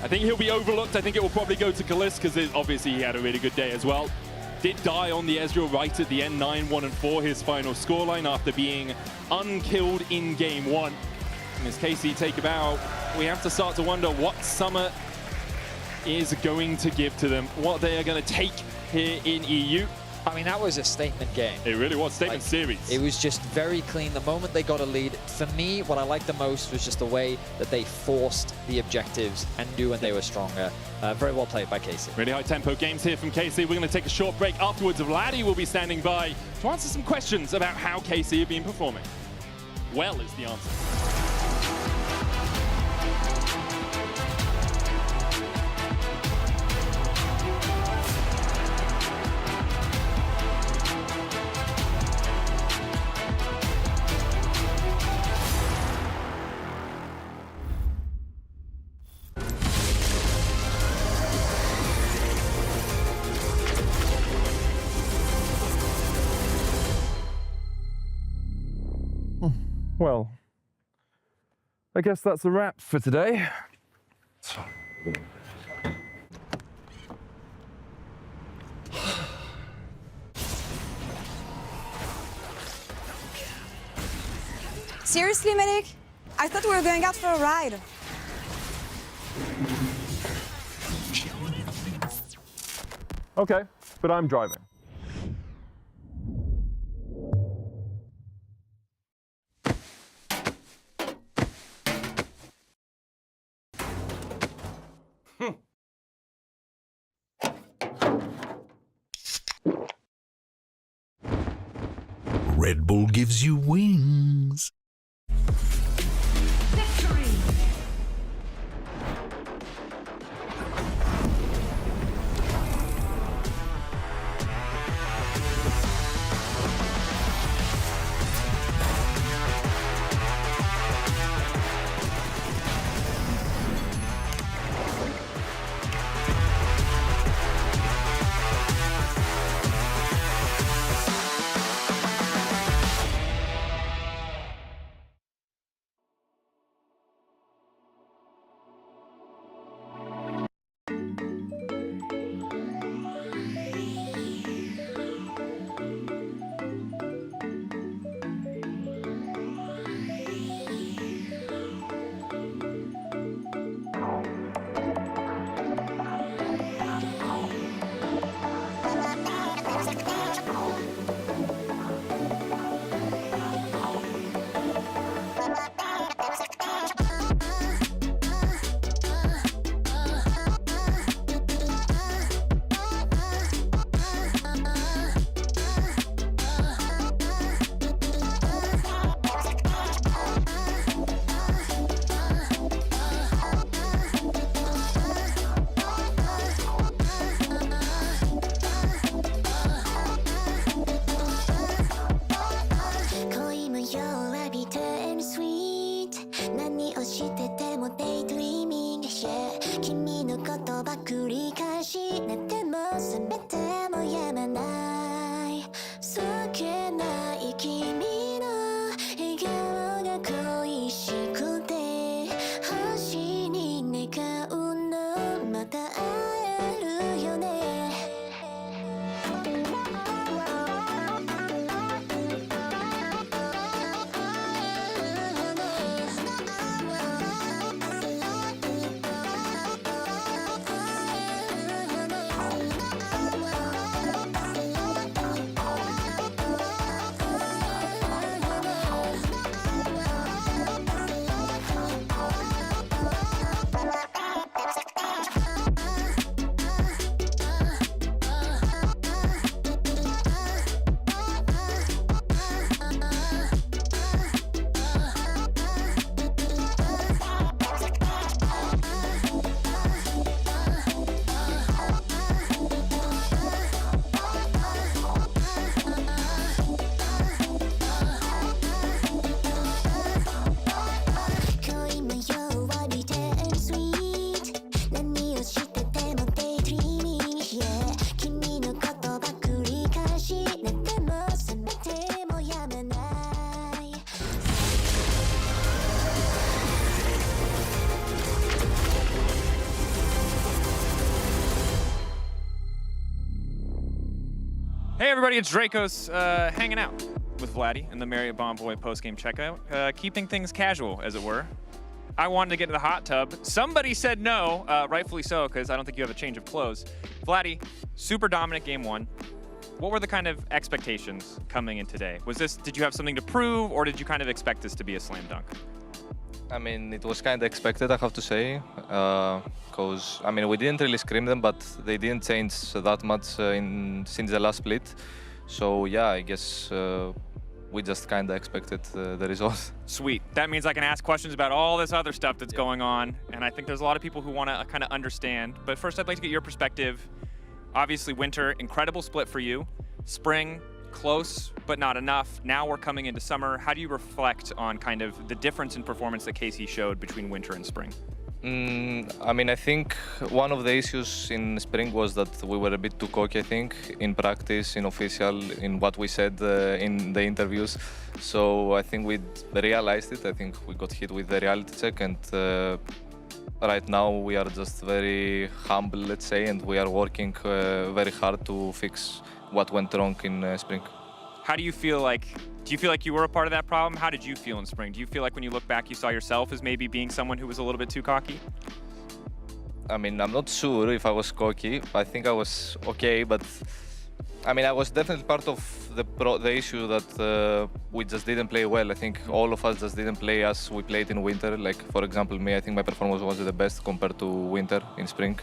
S3: I think he'll be overlooked. I think it will probably go to Kalist because obviously he had a really good day as well. Did die on the Ezreal right at the end, 9-1-4, his final scoreline after being unkilled in game 1. And as KC take him out, we have to start to wonder what summer is going to give to them, what they are going to take here in EU.
S1: I mean, that was a statement game.
S3: It really was, statement series.
S1: It was just very clean. The moment they got a lead, for me, what I liked the most was just the way that they forced the objectives and knew when they were stronger. Very well played by KC.
S3: Really high tempo games here from KC. We're going to take a short break. Afterwards, Vladdy will be standing by to answer some questions about how KC have been performing. Well is the answer.
S15: Well, I guess that's a wrap for today.
S16: Seriously, Medic? I thought we were going out for a ride.
S15: Okay, but I'm driving.
S9: Red Bull gives you wings.
S5: Hey everybody, it's Dracos hanging out with Vladdy in the Marriott Bonvoy post-game checkout, keeping things casual, as it were. I wanted to get into the hot tub. Somebody said no, rightfully so, because I don't think you have a change of clothes. Vladdy, super dominant game one. What were the kind of expectations coming in today? Did you have something to prove, or did you kind of expect this to be a slam dunk?
S20: I mean, it was kind of expected, I have to say, because I mean, we didn't really scream them, but they didn't change that much since the last split. So yeah, I guess we just kind of expected the result.
S5: Sweet. That means I can ask questions about all this other stuff that's going on, and I think there's a lot of people who want to kind of understand. But first, I'd like to get your perspective. Obviously, winter, incredible split for you. Spring, close, but not enough. Now we're coming into summer. How do you reflect on kind of the difference in performance that KC showed between winter and spring?
S20: I mean, I think one of the issues in spring was that we were a bit too cocky, I think, in practice, in official, in what we said in the interviews. So I think we realized it. I think we got hit with the reality check, and right now we are just very humble, let's say, and we are working very hard to fix what went wrong in spring.
S5: How do you feel like, you were a part of that problem? How did you feel in spring? Do you feel like when you look back, you saw yourself as maybe being someone who was a little bit too cocky?
S20: I mean, I'm not sure if I was cocky. I think I was okay, but I mean, I was definitely part of the issue that we just didn't play well. I think all of us just didn't play as we played in winter. Like, for example, me, I think my performance was the best compared to winter in spring.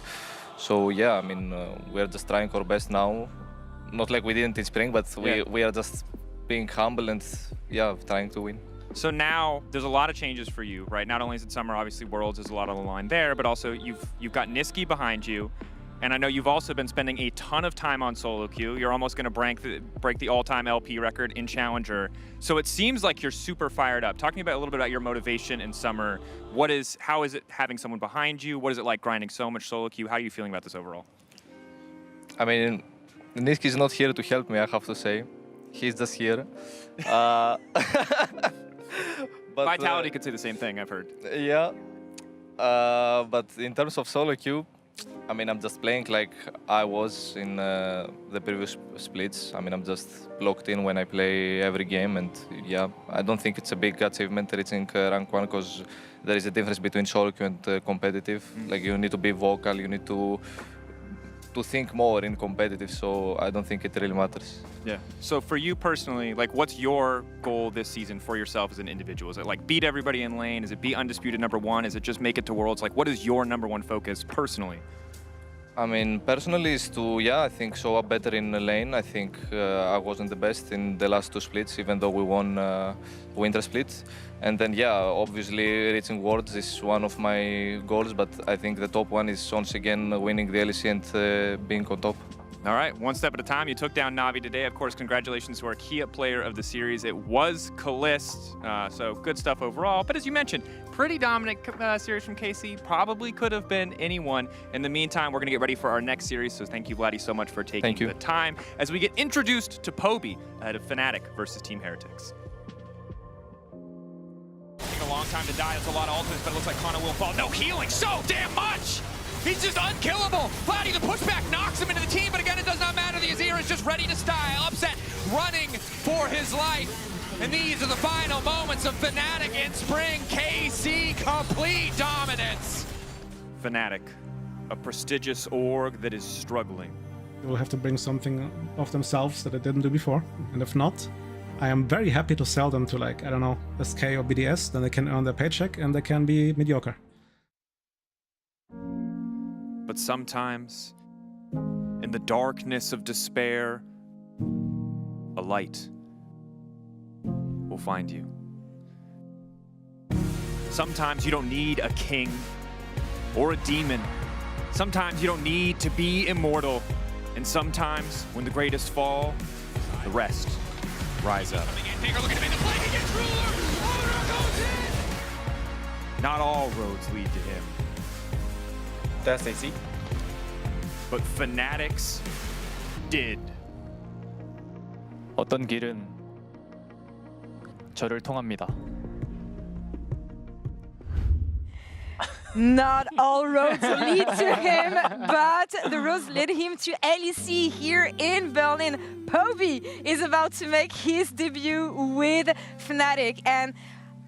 S20: So yeah, I mean, we're just trying our best now. Not like we didn't in spring, but we are just being humble and yeah, trying to win.
S5: So now there's a lot of changes for you, right? Not only is it summer, obviously Worlds is a lot on the line there, but also you've got Niski behind you. And I know you've also been spending a ton of time on solo queue. You're almost going to break the all-time LP record in Challenger. So it seems like you're super fired up. Talk to me about a little bit about your motivation in summer. How is it having someone behind you? What is it like grinding so much solo queue? How are you feeling about this overall?
S20: I mean, Niski is not here to help me, I have to say. He's just here. But,
S5: Vitality could say the same thing, I've heard.
S20: Yeah. But in terms of solo queue, I mean, I'm just playing like I was in the previous splits. I mean, I'm just locked in when I play every game, and yeah, I don't think it's a big achievement reaching rank 1, because there is a difference between solo queue and competitive. Like, you need to be vocal, you need to think more in competitive, so I don't think it really matters.
S5: Yeah. So for you personally, like, what's your goal this season for yourself as an individual? Is it like beat everybody in lane? Is it be undisputed #1? Is it just make it to Worlds? Like, what is your #1 focus personally?
S20: I mean, personally is to, yeah, I think show up better in the lane. I think I wasn't the best in the last 2 splits, even though we won winter split. And then, yeah, obviously reaching Worlds is one of my goals, but I think the top one is once again winning the LEC and being on top.
S5: All right, one step at a time. You took down Navi today. Of course, congratulations to our key player of the series. It was Kalist, so good stuff overall. But as you mentioned, pretty dominant series from KC. Probably could have been anyone. In the meantime, we're going to get ready for our next series, so thank you, Vladdy, so much for taking the time as we get introduced to Poby ahead of Fnatic versus Team Heretics. Taking a long time to die. That's a lot of ultimates, but it looks like Kana will fall. No healing, so damn much! He's just unkillable. Vladdy, the pushback knocks him into the team, but again, it does not matter. The Azir is just ready to style. Upset, running for his life. And these are the final moments of Fnatic in spring. KC, complete dominance. Fnatic, a prestigious org that is struggling.
S21: They will have to bring something of themselves that they didn't do before. And if not, I am very happy to sell them to, like, I don't know, SK or BDS. Then they can earn their paycheck and they can be mediocre.
S5: But sometimes, in the darkness of despair, a light will find you. Sometimes you don't need a king or a demon. Sometimes you don't need to be immortal. And sometimes, when the greatest fall, the rest rise up. Not all roads lead to him.
S23: That's AC.
S5: But Fnatic's did.
S23: 어떤 길은 저를 통합니다.
S4: Not all roads lead to him, but the roads lead him to LEC here in Berlin. Poby is about to make his debut with Fnatic. And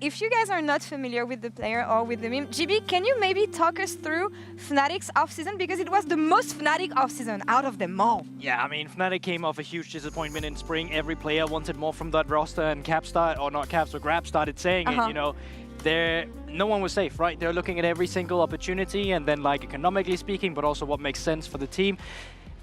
S4: if you guys are not familiar with the player or with the meme, GB, can you maybe talk us through Fnatic's offseason? Because it was the most Fnatic offseason out of them all.
S12: Yeah, I mean, Fnatic came off a huge disappointment in spring. Every player wanted more from that roster, and Grab started saying it, you know. No one was safe, right? They're looking at every single opportunity, and then, like, economically speaking, but also what makes sense for the team.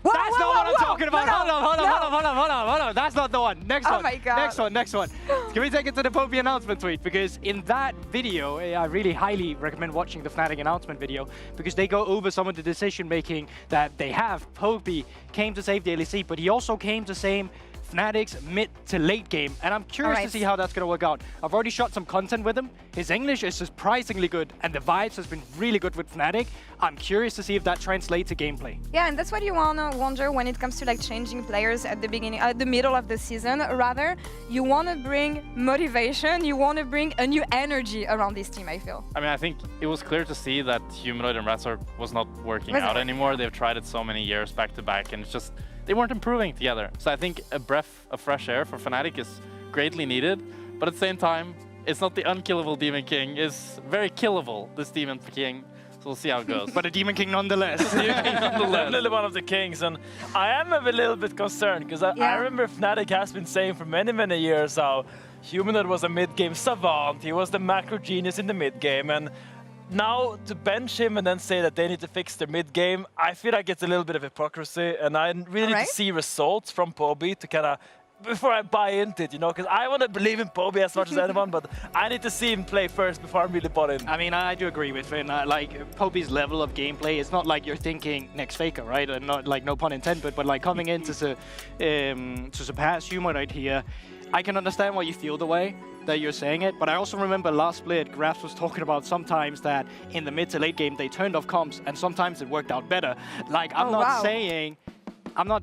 S12: That's not what I'm talking about. Hold on. That's not the one. Next one.
S4: Oh my God.
S12: Next one. Can we take it to the Poby announcement tweet? Because in that video, I really highly recommend watching the Fnatic announcement video, because they go over some of the decision making that they have. Poby came to save the LEC, but he also came to save Fnatic's mid to late game, and I'm curious to see how that's going to work out. I've already shot some content with him. His English is surprisingly good, and the vibes has been really good with Fnatic. I'm curious to see if that translates to gameplay.
S4: Yeah, and that's what you wanna wonder when it comes to like changing players at the beginning, at the middle of the season. Rather, you wanna bring motivation, you wanna bring a new energy around this team, I feel.
S14: I mean, I think it was clear to see that Humanoid and Ratzor was not working out anymore. They've tried it so many years back to back, and it's just, they weren't improving together. So I think a breath of fresh air for Fnatic is greatly needed, but at the same time, it's not the unkillable Demon King. It's very killable, this Demon King. So we'll see how it goes.
S12: But a Demon King nonetheless.
S13: Definitely one of the kings, and I am a little bit concerned, because I remember Fnatic has been saying for many, many years how Humanoid was a mid-game savant, he was the macro genius in the mid-game, and now to bench him and then say that they need to fix their mid-game, I feel like it's a little bit of hypocrisy, and I really need to see results from Poby to kind of, before I buy into it, you know, because I want to believe in Poby as much as anyone, but I need to see him play first before I'm really bought in.
S12: I mean, I do agree with Finn. Like, Poby's level of gameplay, it's not like you're thinking next Faker, right? And not like, no pun intended, but like coming in to surpass Humanoid here, I can understand why you feel the way that you're saying it, but I also remember last split, Grafs was talking about sometimes that in the mid to late game, they turned off comps, and sometimes it worked out better. Like, I'm not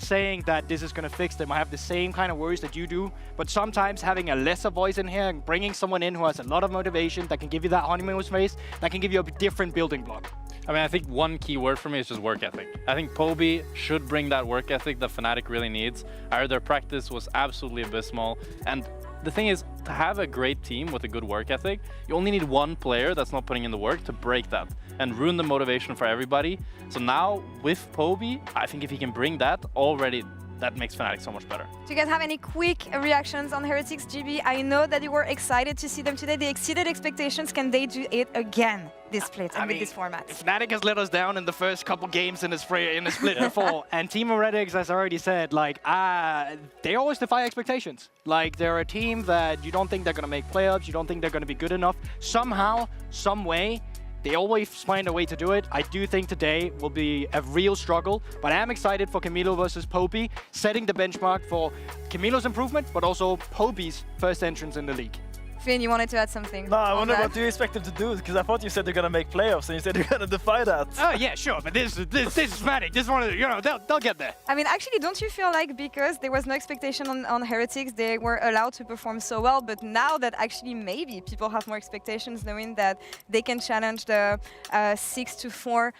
S12: saying that this is going to fix them. I have the same kind of worries that you do, but sometimes having a lesser voice in here and bringing someone in who has a lot of motivation, that can give you that honeymoon phase, that can give you a different building block.
S14: I mean, I think one key word for me is just work ethic. I think Poby should bring that work ethic that Fnatic really needs. I heard their practice was absolutely abysmal, and the thing is, to have a great team with a good work ethic, you only need one player that's not putting in the work to break that and ruin the motivation for everybody. So now, with Poby, I think if he can bring that already, that makes Fnatic so much better.
S4: Do you guys have any quick reactions on Heretics, GB? I know that you were excited to see them today. They exceeded expectations. Can they do it again this split and with this format?
S12: Fnatic has let us down in the first couple games in the split before, and Team Heretics, as I already said, like, they always defy expectations. Like, they're a team that you don't think they're going to make playoffs, you don't think they're going to be good enough. Somehow, some way, they always find a way to do it. I do think today will be a real struggle, but I am excited for Camilo versus Poby, setting the benchmark for Camilo's improvement, but also Poby's first entrance in the league.
S4: Finn, you wanted to add something?
S13: No, I wonder what do you expect them to do, because I thought you said they're going to make playoffs, and you said you're going to defy that.
S12: Oh, yeah, sure, but this is Fnatic. This one, you know, they'll get there.
S4: I mean, actually, don't you feel like because there was no expectation on Heretics, they were allowed to perform so well, but now that actually maybe people have more expectations, knowing that they can challenge the 6-4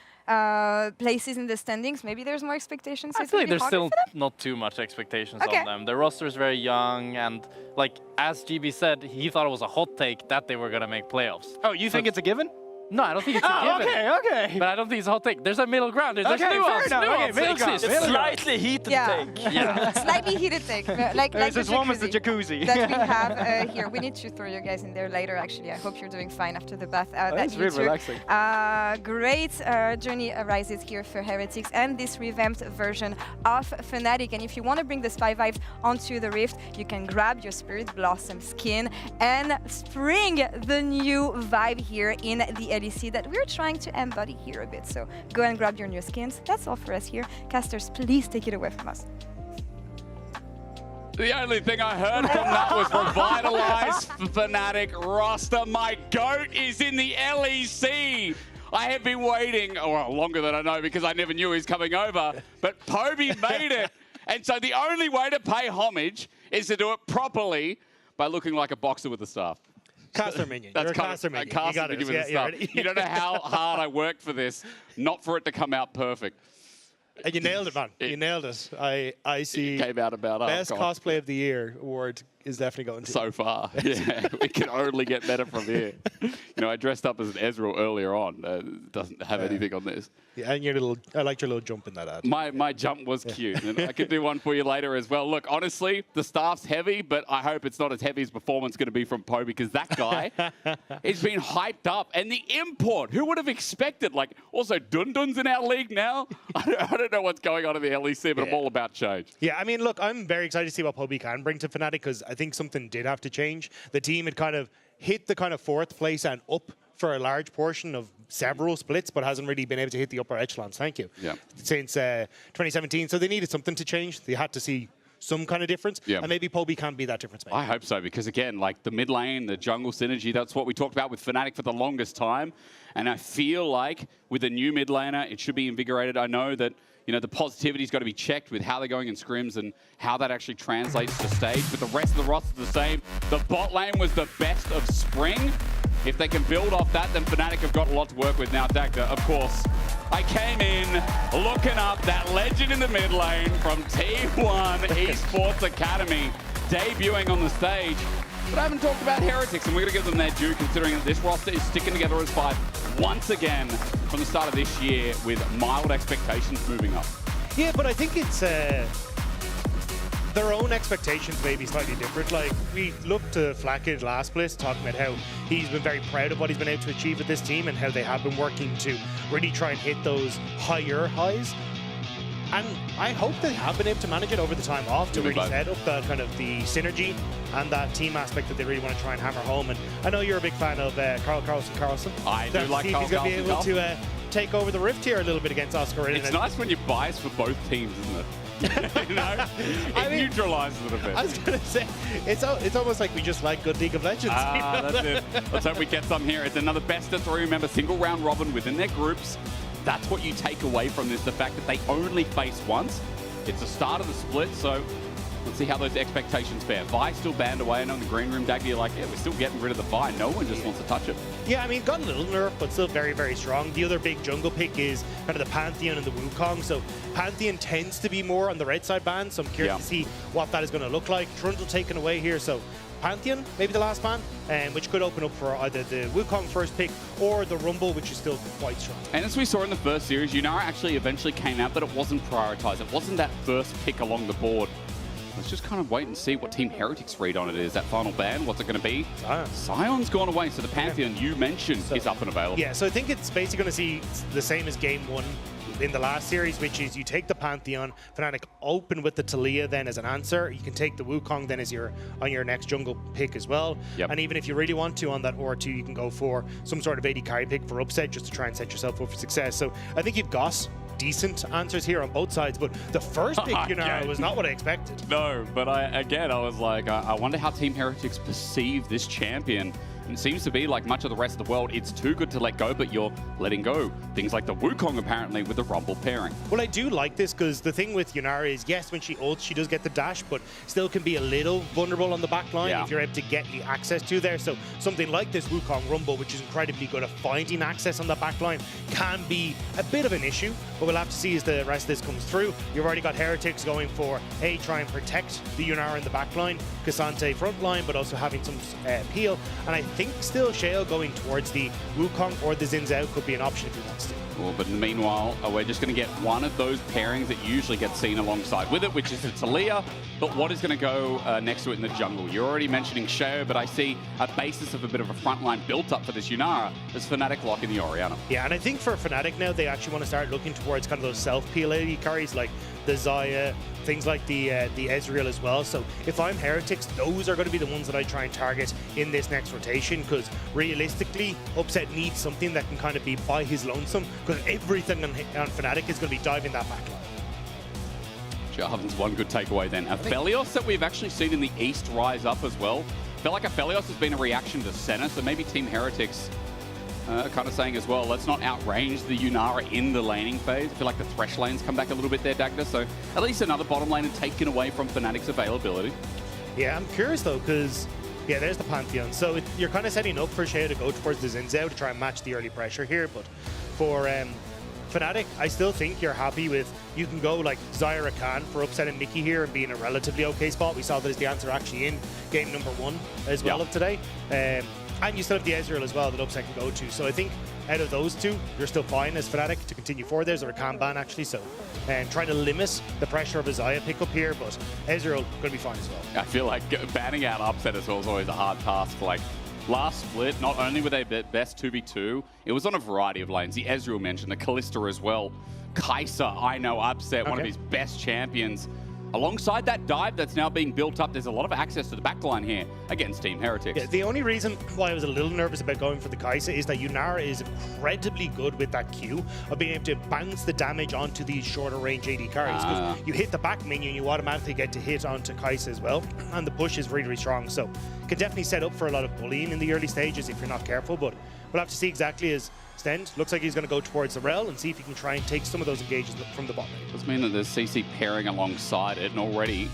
S4: places in the standings, maybe there's more expectations.
S14: I feel like there's still not too much expectations on them. Their roster is very young, and like as GB said, he thought it was a hot take that they were gonna make playoffs.
S12: Oh, you think it's a given?
S14: No, I don't think it's a given.
S12: Okay.
S14: But I don't think it's a hot take. There's a middle ground. There's nuance.
S13: It's slightly heated take.
S14: Yeah.
S4: Slightly heated take. Like
S12: this one was the jacuzzi
S4: that we have here. We need to throw you guys in there later, actually. I hope you're doing fine after the bath.
S12: That's really relaxing.
S4: Great journey arises here for Heretics and this revamped version of Fnatic. And if you want to bring the Spy vibes onto the Rift, you can grab your Spirit Blossom skin and spring the new vibe here in the LEC that we're trying to embody here a bit. So go and grab your new skins. That's all for us here. Casters, please take it away from us.
S6: The only thing I heard from that was revitalized Fnatic roster. My GOAT is in the LEC. I have been waiting, well, longer than I know because I never knew he was coming over, but Poby made it. And so the only way to pay homage is to do it properly by looking like a boxer with the staff.
S10: Caster minion.
S6: That's
S10: You're a caster minion. You got it.
S6: You don't know how hard I worked for this, not for it to come out perfect.
S10: And you nailed it, man. You nailed it. I see.
S6: It came out about
S10: best cosplay of the year award is definitely going to
S6: so far. Yeah, we can only get better from here. You know, I dressed up as an Ezreal earlier on. Doesn't have anything on this.
S10: Yeah, and I liked your little jump in that ad.
S6: My jump was cute, and I could do one for you later as well. Look, honestly, the staff's heavy, but I hope it's not as heavy as performance going to be from Poe, because that guy is being hyped up. And the import, who would have expected? Like, also Dundun's in our league now. I don't know what's going on in the LEC, but I'm all about change.
S10: Yeah, I mean, look, I'm very excited to see what Poe can bring to Fnatic, because I think something did have to change. The team had kind of hit the kind of 4th place and up for a large portion of several splits, but hasn't really been able to hit the upper echelons. Thank you.
S6: Yeah.
S10: Since 2017, so they needed something to change. They had to see some kind of difference, and maybe Poe can be that difference maker.
S6: I hope so, because again, like the mid lane, the jungle synergy, that's what we talked about with Fnatic for the longest time. And I feel like with a new mid laner, it should be invigorated. I know that, you know, the positivity's got to be checked with how they're going in scrims and how that actually translates to stage. But the rest of the roster's the same. The bot lane was the best of spring. If they can build off that, then Fnatic have got a lot to work with. Now, Dagda, of course, I came in looking up that legend in the mid lane from T1 Esports Academy, debuting on the stage. But I haven't talked about Heretics, and we're going to give them their due, considering that this roster is sticking together as 5 once again from the start of this year, with mild expectations moving up.
S10: Yeah, but I think it's their own expectations may be slightly different. Like, we looked to Flackid last place, talking about how he's been very proud of what he's been able to achieve with this team and how they have been working to really try and hit those higher highs. And I hope they have been able to manage it over the time off to really set up that kind of the synergy and that team aspect that they really want to try and hammer home. And I know you're a big fan of Carlson.
S6: I do like
S10: Carl Carlson. He's going to be able to take over the Rift here a little bit against Oscar.
S6: It's nice when you bias for both teams, isn't it? You know, it neutralizes it a bit.
S10: I was going to say, it's almost like we just like good League of Legends.
S6: That's it. Let's hope we get some here. It's another best of 3. Remember, single round robin within their groups. That's what you take away from this, the fact that they only face once. It's the start of the split, so let's see how those expectations fare. Vi still banned away, and on the green room, Daggy, you're like, yeah, we're still getting rid of the Vi. No one just wants to touch it.
S10: Yeah, I mean, got a little nerf, but still very, very strong. The other big jungle pick is kind of the Pantheon and the Wukong. So Pantheon tends to be more on the red side ban, so I'm curious to see what that is going to look like. Trundle taken away here, so Pantheon, maybe the last ban, which could open up for either the Wukong first pick or the Rumble, which is still quite strong.
S6: And as we saw in the first series, Yunara actually eventually came out, but it wasn't prioritized. It wasn't that first pick along the board. Let's just kind of wait and see what Team Heretics read on it is. That final ban, what's it going to be? Sion's gone away, so the Pantheon you mentioned is up and available.
S10: Yeah, so I think it's basically going to see the same as Game 1 in the last series, which is you take the Pantheon, Fnatic open with the Taliyah then as an answer. You can take the Wukong then as on your next jungle pick as well. And even if you really want to on that R2, you can go for some sort of AD carry pick for upset just to try and set yourself up for success. So I think you've got decent answers here on both sides, but the first pick, was not what I expected.
S6: No, but I was like, I wonder how Team Heretics perceive this champion. And it seems to be like much of the rest of the world, it's too good to let go, but you're letting go. Things like the Wukong, apparently, with the Rumble pairing.
S10: Well, I do like this, because the thing with Yunara is, yes, when she ults, she does get the dash, but still can be a little vulnerable on the back line if you're able to get the access to there. So something like this Wukong Rumble, which is incredibly good at finding access on the back line, can be a bit of an issue, but we'll have to see as the rest of this comes through. You've already got Heretics going for, try and protect the Yunara in the back line, Cassante front line, but also having some peel. And I think still Shale going towards the Wukong or the Xin Zhao could be an option if he wants to.
S6: Cool, but meanwhile, we're just going to get one of those pairings that usually gets seen alongside with it, which is the Taliyah. But what is going to go next to it in the jungle? You're already mentioning Shao, but I see a basis of a bit of a front line built up for this Yunara as Fnatic lock in the Orianna.
S10: Yeah, and I think for Fnatic now, they actually want to start looking towards kind of those self-peel AD carries like the Xayah, things like the Ezreal as well. So if I'm Heretics, those are going to be the ones that I try and target in this next rotation, because realistically, Upset needs something that can kind of be by his lonesome, because everything on Fnatic is going to be diving that back line.
S6: Jarvan's one good takeaway then. Aphelios that we've actually seen in the East rise up as well. I feel like Aphelios has been a reaction to Senna, so maybe Team Heretics kind of saying as well, let's not outrange the Yunara in the laning phase. I feel like the Thresh lanes come back a little bit there, Dagda, so at least another bottom lane taken away from Fnatic's availability.
S10: Yeah, I'm curious though, because Yeah, there's the Pantheon. So you're kind of setting up for Shea to go towards the Zinzao to try and match the early pressure here. But for Fnatic, I still think you're happy with, you can go like Zyra Khan for upsetting Mickey here and being a relatively okay spot. We saw that as the answer actually in game number 1 as well of today. And you still have the Ezreal as well that Upset can go to. So I think out of those two, you're still fine as Fnatic to continue forward. There's a Rakan ban actually, so trying to limit the pressure of a Xayah pickup here, but Ezreal going to be fine as well.
S6: I feel like banning out Upset as well is always a hard task. Like last split, not only were they best 2v2, it was on a variety of lanes. The Ezreal mentioned, the Kalista as well. Kai'Sa, I know Upset, one of his best champions. Alongside that dive that's now being built up, there's a lot of access to the backline here against Team Heretics.
S10: Yeah, the only reason why I was a little nervous about going for the Kai'Sa is that Yunara is incredibly good with that Q of being able to bounce the damage onto these shorter range AD carries. Because you hit the back minion, you automatically get to hit onto Kai'Sa as well. And the push is really, really strong. So can definitely set up for a lot of bullying in the early stages if you're not careful. But we'll have to see exactly as Stend looks like he's going to go towards the Rel and see if he can try and take some of those engages from the bot lane.
S6: Does mean that there's CC pairing alongside it, and already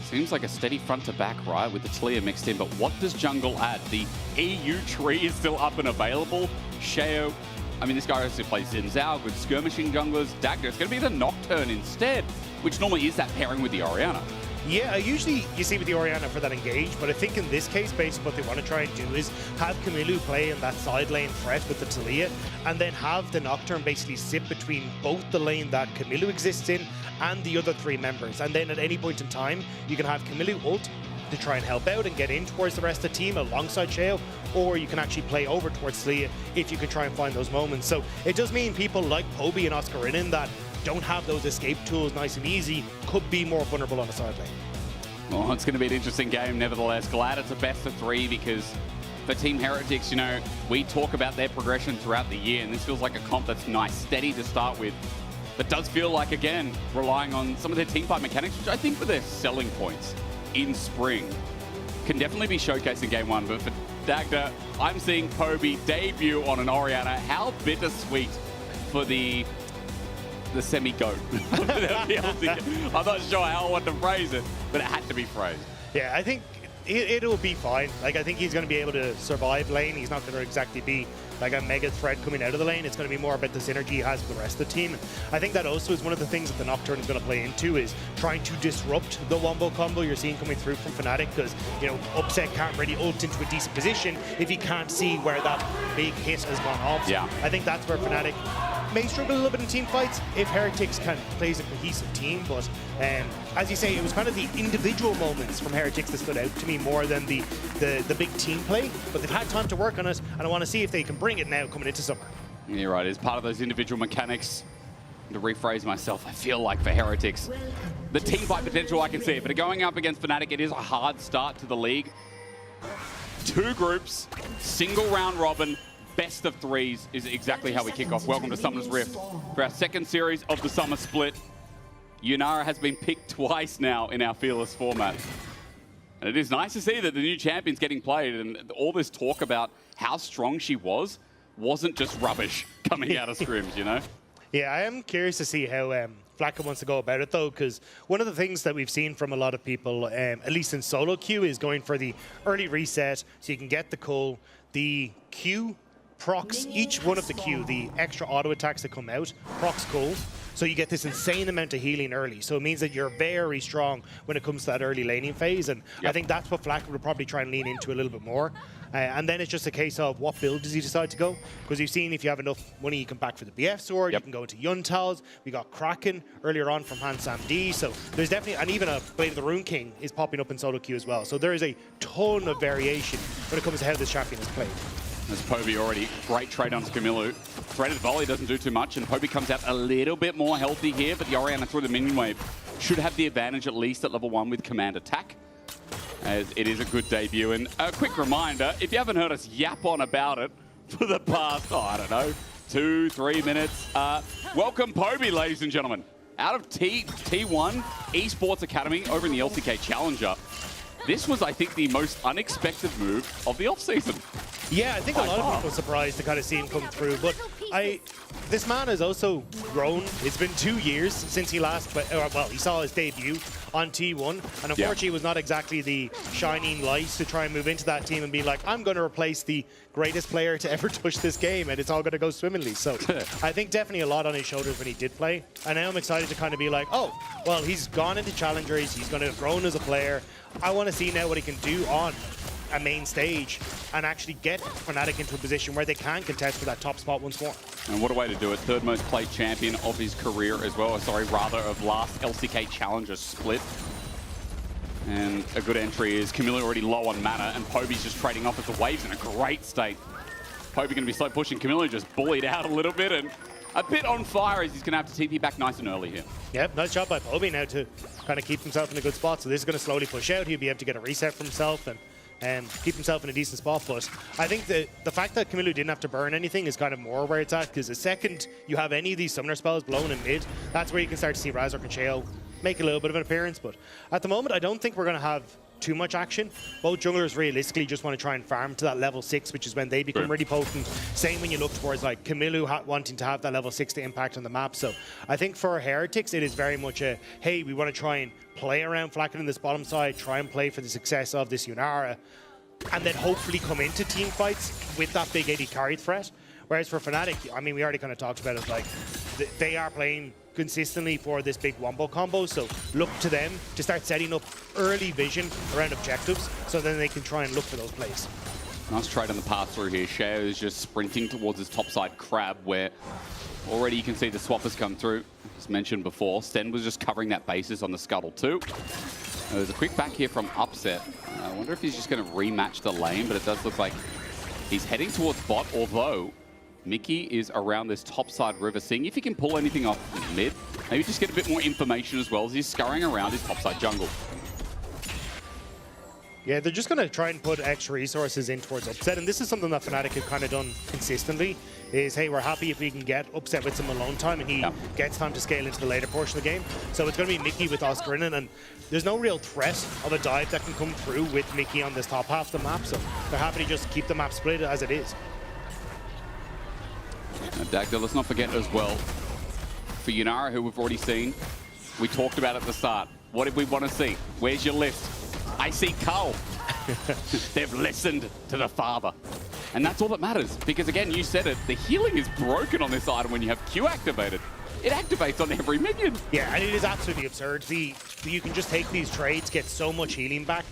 S6: seems like a steady front to back, right, with the Talia mixed in. But what does jungle add? The EU tree is still up and available. Sheo, I mean, this guy also plays Zinzao with skirmishing junglers. Dagger, it's going to be the Nocturne instead, which normally is that pairing with the Orianna.
S10: Yeah, usually you see with the Orianna for that engage, but I think in this case, basically what they want to try and do is have Camille play in that side lane threat with the Talia, and then have the Nocturne basically sit between both the lane that Camille exists in and the other 3 members. And then at any point in time, you can have Camille ult to try and help out and get in towards the rest of the team alongside Sheo, or you can actually play over towards Talia if you can try and find those moments. So it does mean people like Poby and Oscarinin that don't have those escape tools nice and easy could be more vulnerable on the side lane.
S6: Well, it's going to be an interesting game nevertheless. Glad it's a best of 3 because for Team Heretics, you know, we talk about their progression throughout the year, and this feels like a comp that's nice, steady to start with, but does feel like, again, relying on some of their team fight mechanics, which I think were their selling points in spring, can definitely be showcased in game 1. But for Dagda, I'm seeing Poby debut on an Orianna. How bittersweet for the semi-goat. I'm not sure how I want to phrase it, but it had to be phrased.
S10: Yeah, I think it'll be fine. Like, I think he's going to be able to survive lane. He's not going to exactly be like a mega threat coming out of the lane. It's going to be more about the synergy he has with the rest of the team. I think that also is one of the things that the Nocturne is going to play into, is trying to disrupt the wombo combo you're seeing coming through from Fnatic, because, you know, Upset can't really ult into a decent position if he can't see where that big hit has gone off.
S6: Yeah.
S10: I think that's where Fnatic may struggle a little bit in team fights if Heretics can play as a cohesive team, but as you say, it was kind of the individual moments from Heretics that stood out to me more than the big team play, but they've had time to work on it, and I want to see if they can bring it now coming into summer.
S6: You're right, it's part of those individual mechanics. To rephrase myself, I feel like for Heretics, the team fight potential I can see it, but going up against Fnatic, it is a hard start to the league. 2 groups, single round robin, best of 3s is exactly how we kick off. Welcome to Summer's Rift. For our second series of the summer split, Yunara has been picked twice now in our Fearless format. And it is nice to see that the new champion's getting played, and all this talk about how strong she wasn't just rubbish coming out of scrims, you know?
S10: Yeah, I am curious to see how Flacco wants to go about it, though, because one of the things that we've seen from a lot of people, at least in solo queue, is going for the early reset so you can get the cull, the Q procs each one of the Q, the extra auto attacks that come out, procs cull. So you get this insane amount of healing early. So it means that you're very strong when it comes to that early laning phase. And I think that's what Flacco will probably try and lean into a little bit more. And then it's just a case of what build does he decide to go? Because you've seen if you have enough money, you can back for the BF sword, you can go into Yuntals. We got Kraken earlier on from Hansam D. So there's definitely, and even a Blade of the Rune King is popping up in solo queue as well. So there is a ton of variation when it comes to how this champion is played.
S6: There's Poby already. Great trade on Camilo. Threaded volley doesn't do too much, and Poby comes out a little bit more healthy here, but the Orianna through the minion wave should have the advantage at least at level 1 with command attack, as it is a good debut. And a quick reminder, if you haven't heard us yap on about it for the past, I don't know, 2-3 minutes, welcome Poby, ladies and gentlemen. Out of T1 Esports Academy over in the LCK Challenger. This was, I think, the most unexpected move of the offseason.
S10: Yeah, I think a lot of people are surprised to kind of see him come through, but this man has also grown. It's been 2 years since he last, well, he saw his debut on T1, and unfortunately it was not exactly the shining light to try and move into that team and be like, I'm going to replace the greatest player to ever touch this game, and it's all going to go swimmingly. So I think definitely a lot on his shoulders when he did play, and now I'm excited to kind of be like, oh, well, he's gone into challengers, he's going to have grown as a player. I want to see now what he can do on a main stage and actually get Fnatic into a position where they can contest for that top spot once more.
S6: And what a way to do it. Third most played champion of his career as well. Sorry, rather of last LCK Challenger split. And a good entry is Camilla already low on mana, and Poby's just trading off as the wave's in a great state. Poby going to be slow pushing. Camilla just bullied out a little bit and a bit on fire as he's going to have to TP back nice and early here. Yep,
S10: nice job by Poby now to kind of keep himself in a good spot. So this is going to slowly push out. He'll be able to get a reset for himself and keep himself in a decent spot. But I think the fact that Camilo didn't have to burn anything is kind of more where it's at, because the second you have any of these summoner spells blown in mid, that's where you can start to see Razork and Sheo make a little bit of an appearance. But at the moment, I don't think we're going to have too much action. Both junglers realistically just want to try and farm to that level 6, which is when they become really potent. Same when you look towards like Camilo wanting to have that level 6 to impact on the map. So I think for Heretics, it is very much a, hey, we want to try and play around Flacken in this bottom side, try and play for the success of this Yunara, and then hopefully come into team fights with that big AD carry threat. Whereas for Fnatic, I mean, we already kind of talked about it, like they are playing consistently for this big wombo combo, so look to them to start setting up early vision around objectives so then they can try and look for those plays.
S6: Nice trade on the pass through here. Sheo is just sprinting towards his topside crab, where already you can see the swappers come through. As mentioned before, Sten was just covering that basis on the scuttle too. There's a quick back here from Upset. I wonder if he's just going to rematch the lane, but it does look like he's heading towards bot, although Mickey is around this topside river, seeing if he can pull anything off in mid. Maybe just get a bit more information as well as he's scurrying around his topside jungle.
S10: Yeah, they're just going to try and put extra resources in towards Upset, and this is something that Fnatic have kind of done consistently, is, hey, we're happy if we can get Upset with some alone time, and he gets time to scale into the later portion of the game. So it's going to be Mickey with Oscar in it, and there's no real threat of a dive that can come through with Mickey on this top half of the map, so they're happy to just keep the map split as it is.
S6: Now, Dagda, let's not forget as well, for Yunara, who we've already seen, we talked about at the start. What did we want to see? Where's your list? I see Carl. They've listened to the father. And that's all that matters. Because again, you said it, the healing is broken on this item when you have Q activated. It activates on every minion.
S10: Yeah, and it is absolutely absurd. You can just take these trades, get so much healing back,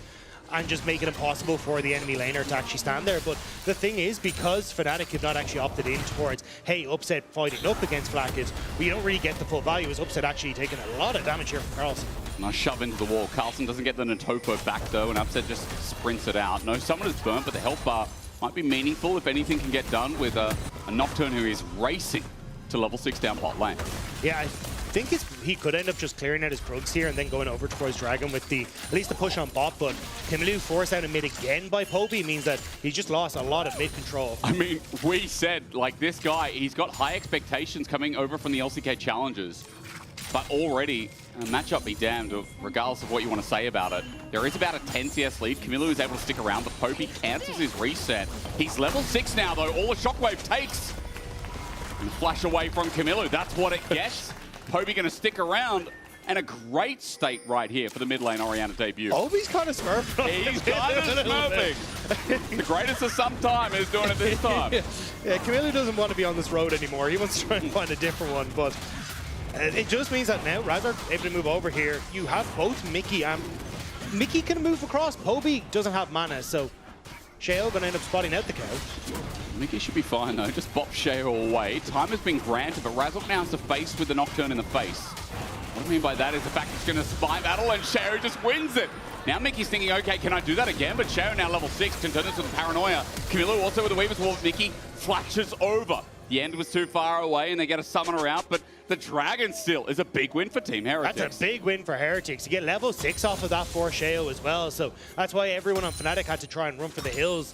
S10: and just make it impossible for the enemy laner to actually stand there. But the thing is, because Fnatic have not actually opted in towards, hey, Upset fighting up against Flackid, we don't really get the full value, as Upset actually taking a lot of damage here from Carlson.
S6: Nice shove into the wall. Carlson doesn't get the Natopo back though, and Upset just sprints it out. No summoner's burnt, but the health bar might be meaningful if anything can get done with a Nocturne who is racing to level 6 down bot lane.
S10: Yeah, I think he could end up just clearing out his Krugs here and then going over towards Dragon with at least the push on bot, but Camilo forced out a mid again by Poby means that he's just lost a lot of mid control.
S6: I mean, we said, like, this guy, he's got high expectations coming over from the LCK Challengers, but already, matchup be damned, regardless of what you want to say about it. There is about a 10 CS lead. Camilo is able to stick around, but Poby cancels his reset. He's level 6 now, though. All the Shockwave takes. And flash away from Camilo. That's what it gets. Poby going to stick around. And a great state right here for the mid lane Orianna debut.
S10: Poby's kind of smurfing.
S6: He's kind of smurfing. The greatest of some time is doing it this time.
S10: Yeah, Camilo doesn't want to be on this road anymore. He wants to try and find a different one, but it just means that now Razork able to move over here. You have both Mickey and Mickey can move across. Poby doesn't have mana, so Sheo gonna end up spotting out the cow.
S6: Mickey should be fine though. Just bop Sheo away. Time has been granted, but Razork now has to face with the Nocturne in the face. What I mean by that is the fact it's going to spy battle and Sheo just wins it. Now Mickey's thinking, okay, can I do that again? But Sheo now level 6 can turn into the paranoia. Camilo also with the Weaver's Wall. Mickey flashes over. The end was too far away and they get a summoner out, but the Dragon still is a big win for Team Heretics.
S10: That's a big win for Heretics. You get level 6 off of that for Sheo as well, so that's why everyone on Fnatic had to try and run for the hills.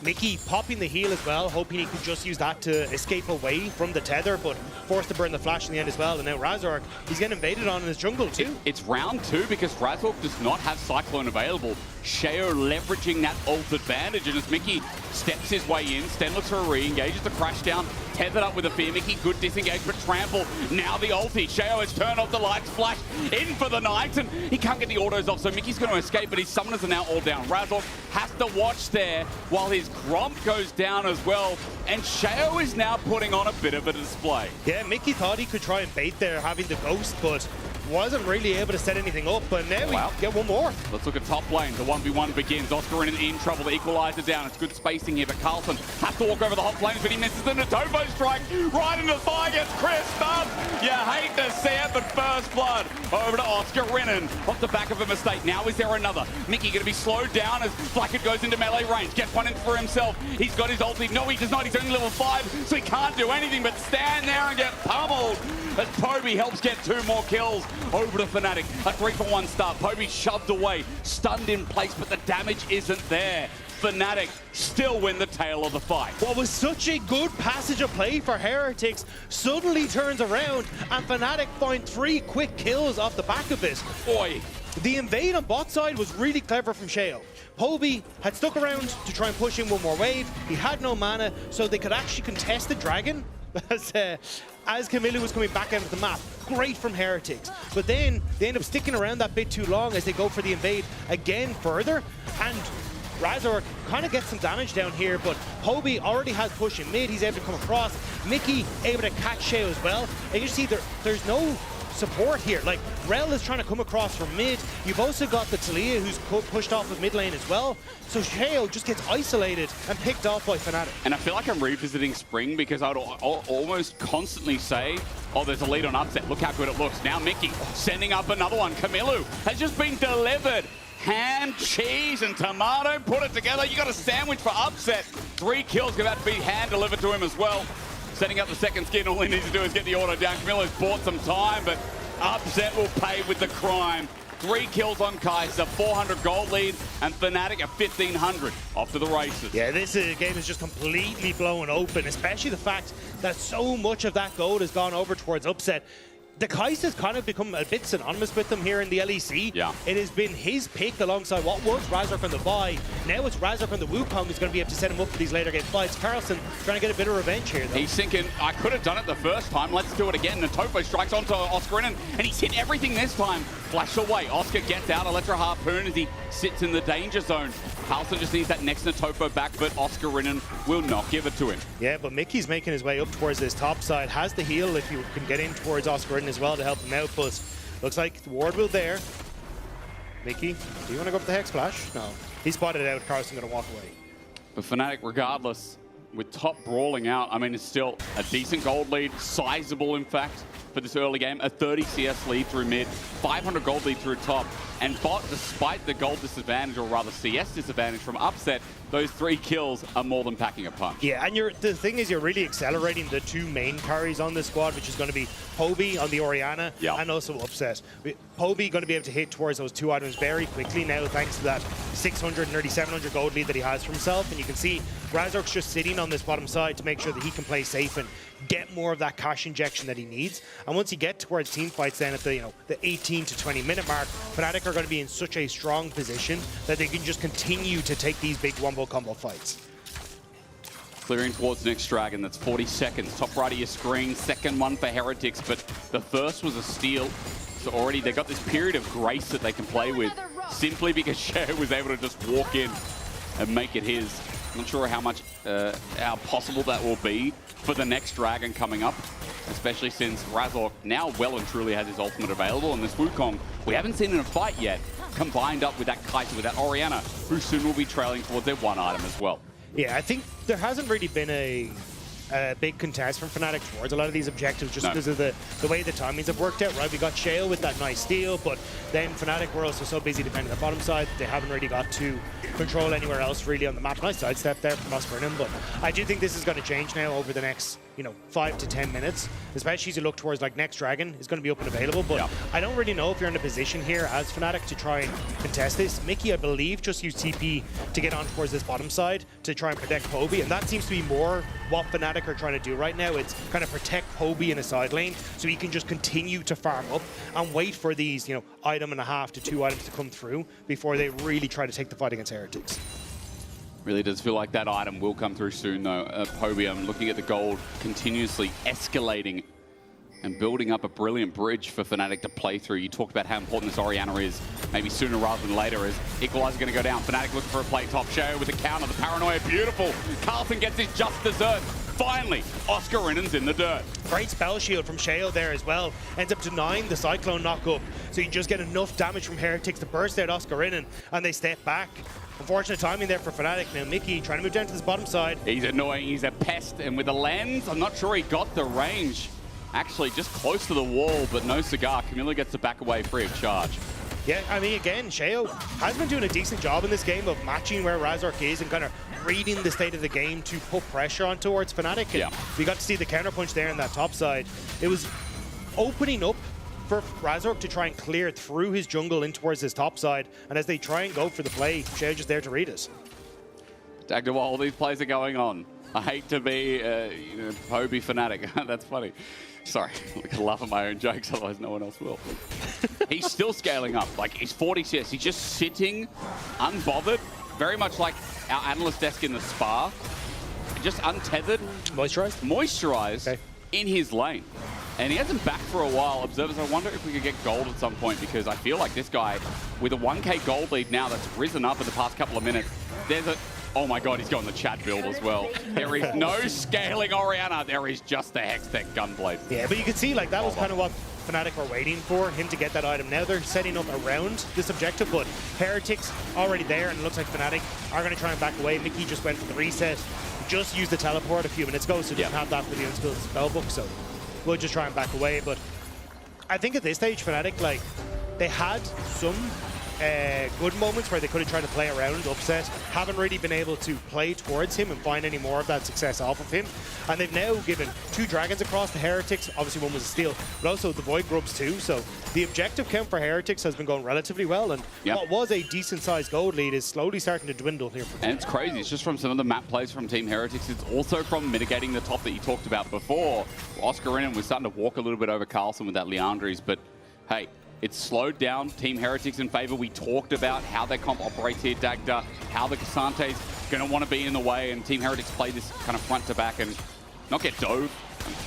S10: Mickey popping the heal as well, hoping he could just use that to escape away from the tether, but forced to burn the flash in the end as well. And now Razork, he's getting invaded on in his jungle too.
S6: It's round 2 because Razork does not have Cyclone available. Sheo leveraging that ult advantage, and as Mickey steps his way in, Sten looks for a re-engages the crash down, tethered up with a Fear Mickey, good disengage, but trample. Now the ulti. Sheo has turned off the lights, flash in for the night, and he can't get the autos off, so Mickey's going to escape, but his summoners are now all down. Razork has to watch there while his Gromp goes down as well, and Sheo is now putting on a bit of a display.
S10: Yeah, Mickey thought he could try and bait there, having the Ghost, but wasn't really able to set anything up, but now we get one more.
S6: Let's look at top lane. The 1v1 begins. Oscar in trouble. The equalizer down. It's good spacing here, but Carlson has to walk over the hot flames, but he misses the Natopo strike right into the thigh. Gets crisped up. You hate to see it, but first blood over to Oscar Rinnan off the back of a mistake. Now is there another? Mickey going to be slowed down as Blackett goes into melee range. Gets one in for himself. He's got his ulti. No, he does not. He's only level 5, so he can't do anything but stand there and get pummeled as Poby helps get 2 more kills over to Fnatic. A 3-for-1 start. Poby shoved away, stunned in place, but the damage isn't there. Fnatic still win the tail of the fight.
S10: What was such a good passage of play for Heretics suddenly turns around, and Fnatic find 3 quick kills off the back of it.
S6: Boy.
S10: The invade on bot side was really clever from Sheo. Poby had stuck around to try and push in one more wave. He had no mana, so they could actually contest the dragon as Camilla was coming back out of the map. Great from Heretics. But then they end up sticking around that bit too long as they go for the invade again further. And Razork kind of gets some damage down here, but Poby already has push in mid. He's able to come across. Mickey able to catch Sheo as well. And you see there's no support here. Like, Rel is trying to come across from mid. You've also got the Talia who's pushed off of mid lane as well. So Sheo just gets isolated and picked off by Fnatic.
S6: And I feel like I'm revisiting Spring because I'd almost constantly say, oh, there's a lead on upset. Look how good it looks. Now Mickey sending up another one. Camilo has just been delivered. Ham, cheese, and tomato, put it together. You got a sandwich for upset. 3 kills about to be hand delivered to him as well. Setting up the second skin, all he needs to do is get the auto down. Camilo's bought some time, but upset will pay with the crime. 3 kills on Kai'Sa, 400 gold lead, and Fnatic at 1,500 off to the races.
S10: Yeah, this game is just completely blown open, especially the fact that so much of that gold has gone over towards upset. The Kai'Sa's kind of become a bit synonymous with them here in the LEC.
S6: Yeah.
S10: It has been his pick alongside what was Razork on the buy. Now it's Razork on the Wukong who's going to be able to set him up for these later game fights. Carlson trying to get a bit of revenge here, though.
S6: He's thinking, I could have done it the first time. Let's do it again. Natopo strikes onto Oscar Rinnan, and he's hit everything this time. Flash away. Oscar gets out. Electro Harpoon as he sits in the danger zone. Carlson just needs that next Natopo back, but Oscar Rinnan will not give it to him.
S10: Yeah, but Mickey's making his way up towards this top side. Has the heal if you can get in towards Oscar Rinnan as well to help him out. But looks like the ward will there. Mickey, do you want to go up the Hex Flash? No. He spotted out. Carlson going to walk away.
S6: But Fnatic, regardless, with top brawling out, I mean, it's still a decent gold lead, sizable, in fact, for this early game. A 30 CS lead through mid, 500 gold lead through top. And bot, despite the gold disadvantage, or rather CS disadvantage from upset, those 3 kills are more than packing a punch.
S10: Yeah, and the thing is, you're really accelerating the 2 main carries on this squad, which is going to be Poby on the Orianna and also Upset. Poby going to be able to hit towards those 2 items very quickly now, thanks to that 600, nearly 700 gold lead that he has for himself. And you can see Razork's just sitting on this bottom side to make sure that he can play safe and get more of that cash injection that he needs. And once you get towards team fights then at the the 18 to 20 minute mark, Fnatic are going to be in such a strong position that they can just continue to take these big wombo combo fights.
S6: Clearing towards the next dragon, that's 40 seconds. Top right of your screen, second one for Heretics, but the first was a steal. So already they got this period of grace that they can play with, simply because Sheo was able to just walk in and make it his. I'm not sure how possible that will be for the next dragon coming up, especially since Razork now well and truly has his ultimate available, and this Wukong we haven't seen in a fight yet, combined up with that Kai'Sa, with that Orianna, who soon will be trailing towards their 1 item as well.
S10: Yeah, I think there hasn't really been a big contest from Fnatic towards a lot of these objectives just because of the way the timings have worked out, right? We got Shale with that nice steal, but then Fnatic were also so busy defending the bottom side, they haven't really got to control anywhere else really on the map. Nice sidestep there from Oscar Rinnan, but I do think this is going to change now over the next 5 to 10 minutes, especially as you look towards like next Dragon is going to be up and available. But I don't really know if you're in a position here as Fnatic to try and contest this. Mickey, I believe, just used TP to get on towards this bottom side to try and protect Poby, and that seems to be more what Fnatic are trying to do right now. It's kind of protect Poby in a side lane so he can just continue to farm up and wait for these, item and a half to 2 items to come through before they really try to take the fight against Heretics.
S6: Really does feel like that item will come through soon, though. Poby, I'm looking at the gold continuously escalating and building up a brilliant bridge for Fnatic to play through. You talked about how important this Orianna is. Maybe sooner rather than later as Equalizer going to go down. Fnatic looking for a play top. Shayo with the counter. The paranoia, beautiful. Carlson gets his just dessert. Finally, Oscar Rinnan's in the dirt.
S10: Great spell shield from Shayo there as well. Ends up denying the Cyclone knockup. So you just get enough damage from Heretics to burst out Oscar Rinnan, and they step back. Unfortunate timing there for Fnatic. Now Mickey trying to move down to this bottom side.
S6: He's annoying, he's a pest, and with the lens, I'm not sure he got the range. Actually, just close to the wall, but no cigar. Camilla gets to back away free of charge.
S10: Yeah, I mean, again, Shayo has been doing a decent job in this game of matching where Razork is and kind of reading the state of the game to put pressure on towards Fnatic. And we got to see the counterpunch there in that top side. It was opening up for Razork to try and clear through his jungle in towards his top side, and as they try and go for the play, Shayo just there to read us.
S6: Dagda, while all these plays are going on, I hate to be Poby Fnatic. That's funny. Sorry, I can laugh at my own jokes, otherwise no one else will. He's still scaling up. Like, he's 40 CS. He's just sitting, unbothered, very much like our analyst desk in the spa. Just untethered. Moisturized in his lane. And he hasn't back for a while. Observers, I wonder if we could get gold at some point, because I feel like this guy, with a 1k gold lead now that's risen up in the past couple of minutes, there's a... Oh my god, he's going the Chad build as well. There is no scaling Orianna. There is just the Hextech Gunblade.
S10: Yeah, but you can see, like, that was kind of what Fnatic were waiting for, him to get that item. Now they're setting up around this objective, but Heretics already there, and it looks like Fnatic are going to try and back away. Mickey just went for the reset. Just used the teleport a few minutes ago, so didn't have that for the unskilled spellbook, so we'll just try and back away. But I think at this stage, Fnatic, like, they had some good moments where they could have tried to play around upset, haven't really been able to play towards him and find any more of that success off of him. And they've now given 2 dragons across the Heretics. Obviously one was a steal, but also the Void Grubs too. So the objective count for Heretics has been going relatively well, and what was a decent sized gold lead is slowly starting to dwindle here.
S6: And it's crazy. It's just from some of the map plays from Team Heretics. It's also from mitigating the top that you talked about before. Oscar Rinnan was starting to walk a little bit over Carlson with that Leandries, but hey, it's slowed down Team Heretics in favor. We talked about how their comp operates here, Dagda, how the Casante's going to want to be in the way, and Team Heretics play this kind of front to back and not get dove.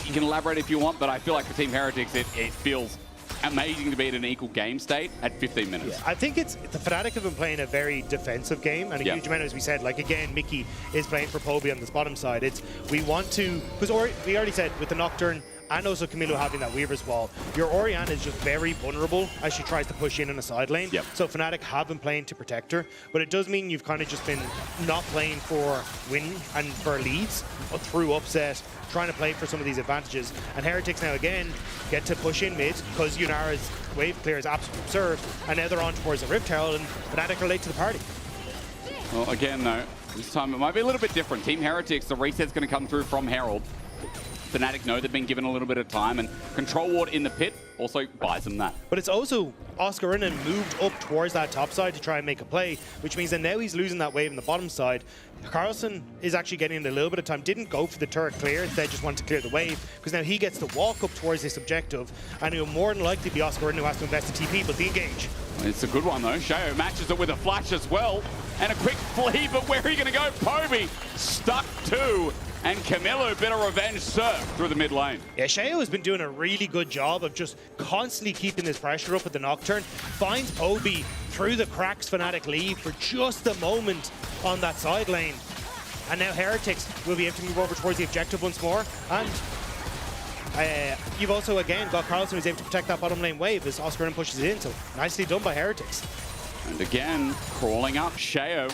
S6: You can elaborate if you want, but I feel like for Team Heretics, it feels amazing to be at an equal game state at 15 minutes.
S10: Yeah, I think it's the Fnatic have been playing a very defensive game, and a huge amount, as we said. Like, again, Mickey is playing for Poby on this bottom side. It's we want to, because we already said with the Nocturne and also Camilo having that Weaver's Wall, your Orianna is just very vulnerable as she tries to push in a side lane. So Fnatic have been playing to protect her, but it does mean you've kind of just been not playing for win and for leads through upset, trying to play for some of these advantages. And Heretics now again get to push in mid because Yunara's wave clear is absolutely absurd, and now they're on towards the Rift Herald, and Fnatic are late to the party.
S6: Well, again, though, this time it might be a little bit different. Team Heretics, the reset's going to come through from Herald. Fnatic know they've been given a little bit of time, and Control Ward in the pit also buys them that.
S10: But it's also Oscar Rinnan moved up towards that top side to try and make a play, which means that now he's losing that wave in the bottom side. Carlson is actually getting a little bit of time, didn't go for the turret clear, instead just wanted to clear the wave, because now he gets to walk up towards this objective, and it'll more than likely be Oscar Rinnan who has to invest in TP, but the engage.
S6: It's a good one though. Shayo matches it with a flash as well, and a quick flee, but where are you going to go? Poby stuck too. And Camilo, bit of revenge surf through the mid lane.
S10: Yeah, Shayo has been doing a really good job of just constantly keeping this pressure up at the Nocturne. Finds Poby through the cracks. Fnatic leave for just a moment on that side lane. And now Heretics will be able to move over towards the objective once more. And you've also, again, got Carlson who's able to protect that bottom lane wave as Oscar Rinnan pushes it in. So nicely done by Heretics.
S6: And again, crawling up, Shayo.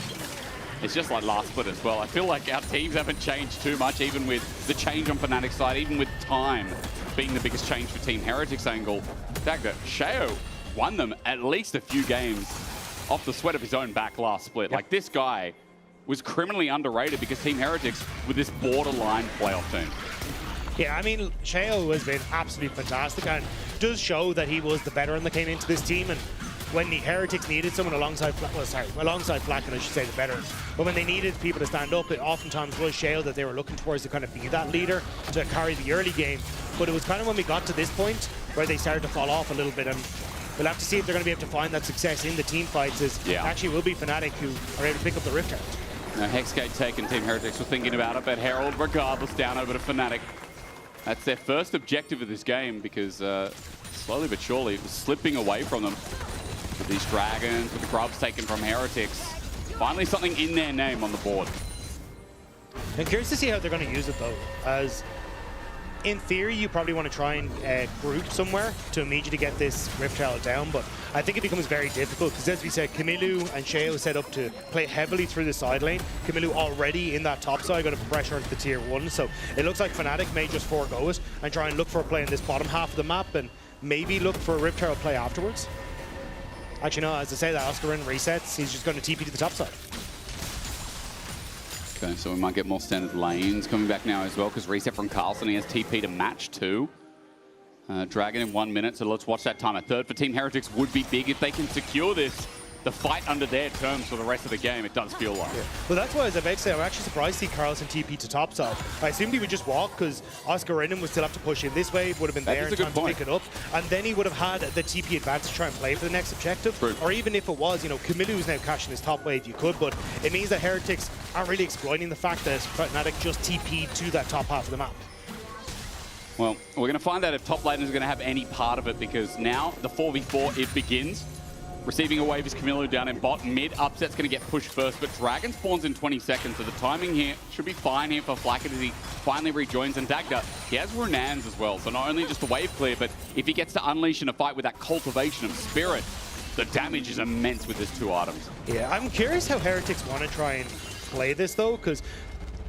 S6: It's just like last split as well. I feel like our teams haven't changed too much, even with the change on Fnatic's side, even with time being the biggest change for Team Heretics angle. Dagda, Shayo won them at least a few games off the sweat of his own back last split. Like, this guy was criminally underrated because Team Heretics were this borderline playoff team.
S10: Yeah, I mean, Sheo has been absolutely fantastic and does show that he was the veteran that came into this team. And when the Heretics needed someone alongside, alongside Flacken, I should say, the veterans. But when they needed people to stand up, it oftentimes was Sheo that they were looking towards to kind of be that leader, to carry the early game. But it was kind of when we got to this point where they started to fall off a little bit, and we'll have to see if they're going to be able to find that success in the team fights, as actually will be Fnatic who are able to pick up the Rift Herald.
S6: Now, Hexgate taken, Team Heretics were thinking about it, but Herald, regardless, down over to Fnatic. That's their first objective of this game, because slowly but surely it was slipping away from them. With these dragons, with the grubs taken from Heretics. Finally something in their name on the board.
S10: I'm curious to see how they're going to use it though, as in theory you probably want to try and group somewhere to immediately get this Rift Herald down, but I think it becomes very difficult because, as we said, Kamilu and Sheo set up to play heavily through the side lane. Kamilu already in that top side, going to put pressure into the tier 1, so it looks like Fnatic may just forego it and try and look for a play in this bottom half of the map and maybe look for a Rift Herald play afterwards. Actually, no, as I say that, Oscarin resets, he's just going to TP to the top side.
S6: Okay, so we might get more standard lanes coming back now as well, because reset from Carlson, he has TP to match too. Dragon in 1 minute, so let's watch that time. A third for Team Heretics would be big if they can secure this. The fight under their terms for the rest of the game, it does feel like.
S10: Well, that's why, as I about to say, I'm actually surprised to see Carlson TP to top side. I assumed he would just walk, because Oscar Renan would still have to push in this way, would have been there in time to pick it up, and then he would have had the TP advantage to try and play for the next objective.
S6: True.
S10: Or even if it was, you know, Kamilu is now cashing his top wave, you could, but it means that Heretics aren't really exploiting the fact that Fnatic just TP'd to that top half of the map.
S6: Well, we're going to find out if top lane is going to have any part of it, because now the 4v4, it begins. Receiving a wave is Camilo down in bot. Mid upset's going to get pushed first, but Dragon spawns in 20 seconds, so the timing here should be fine here for Flacket as he finally rejoins. And Dagda, he has Runans as well, so not only just the wave clear, but if he gets to unleash in a fight with that cultivation of spirit, the damage is immense with his 2 items.
S10: Yeah, I'm curious how Heretics want to try and play this though, because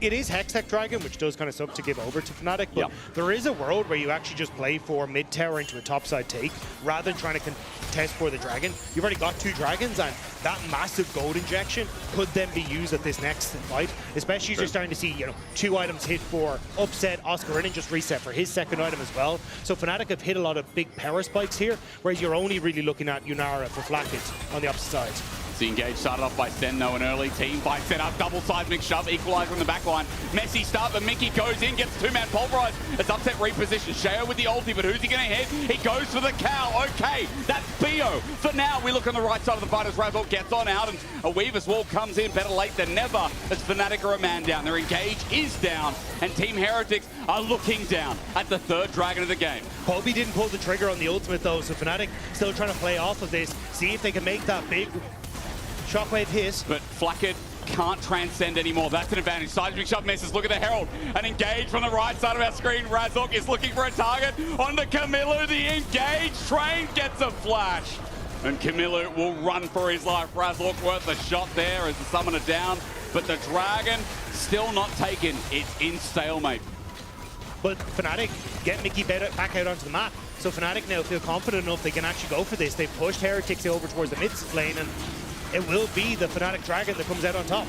S10: it is Hextech Dragon, which does kind of suck to give over to Fnatic, but there is a world where you actually just play for mid tower into a topside take, rather than trying to contest for the dragon. You've already got 2 dragons, and that massive gold injection could then be used at this next fight, especially as you're starting to see, you know, 2 items hit for upset. Oscar Renan just reset for his 2nd item as well. So Fnatic have hit a lot of big power spikes here, whereas you're only really looking at Yunara for Flacket on the opposite side.
S6: The engage started off by Sen, though, an early team fight set up, double seismic shove, equalizer in the back line. Messy start, but Mickey goes in, gets 2-man pulverize. It's upset reposition. Sheo with the ulti, but who's he going to hit? He goes for the cow. Okay, that's Bio. For now, we look on the right side of the fight as Razor gets on out, and a Weaver's Wall comes in, better late than never, as Fnatic are a man down. Their engage is down, and Team Heretics are looking down at the 3rd dragon of the game.
S10: Poby didn't pull the trigger on the ultimate, though, so Fnatic still trying to play off of this, see if they can make that big shockwave hit.
S6: But Flacket can't transcend anymore. That's an advantage. Seismic shove misses. Look at the Herald. An engage from the right side of our screen. Razok is looking for a target. On to Camilo. The engage train gets a flash. And Camilo will run for his life. Razok worth a shot there as the summoner down. But the dragon still not taken. It's in stalemate.
S10: But Fnatic get Mickey back out onto the map. So Fnatic now feel confident enough they can actually go for this. They've pushed Heretics over towards the mid lane, and it will be the Fnatic Dragon that comes out on top.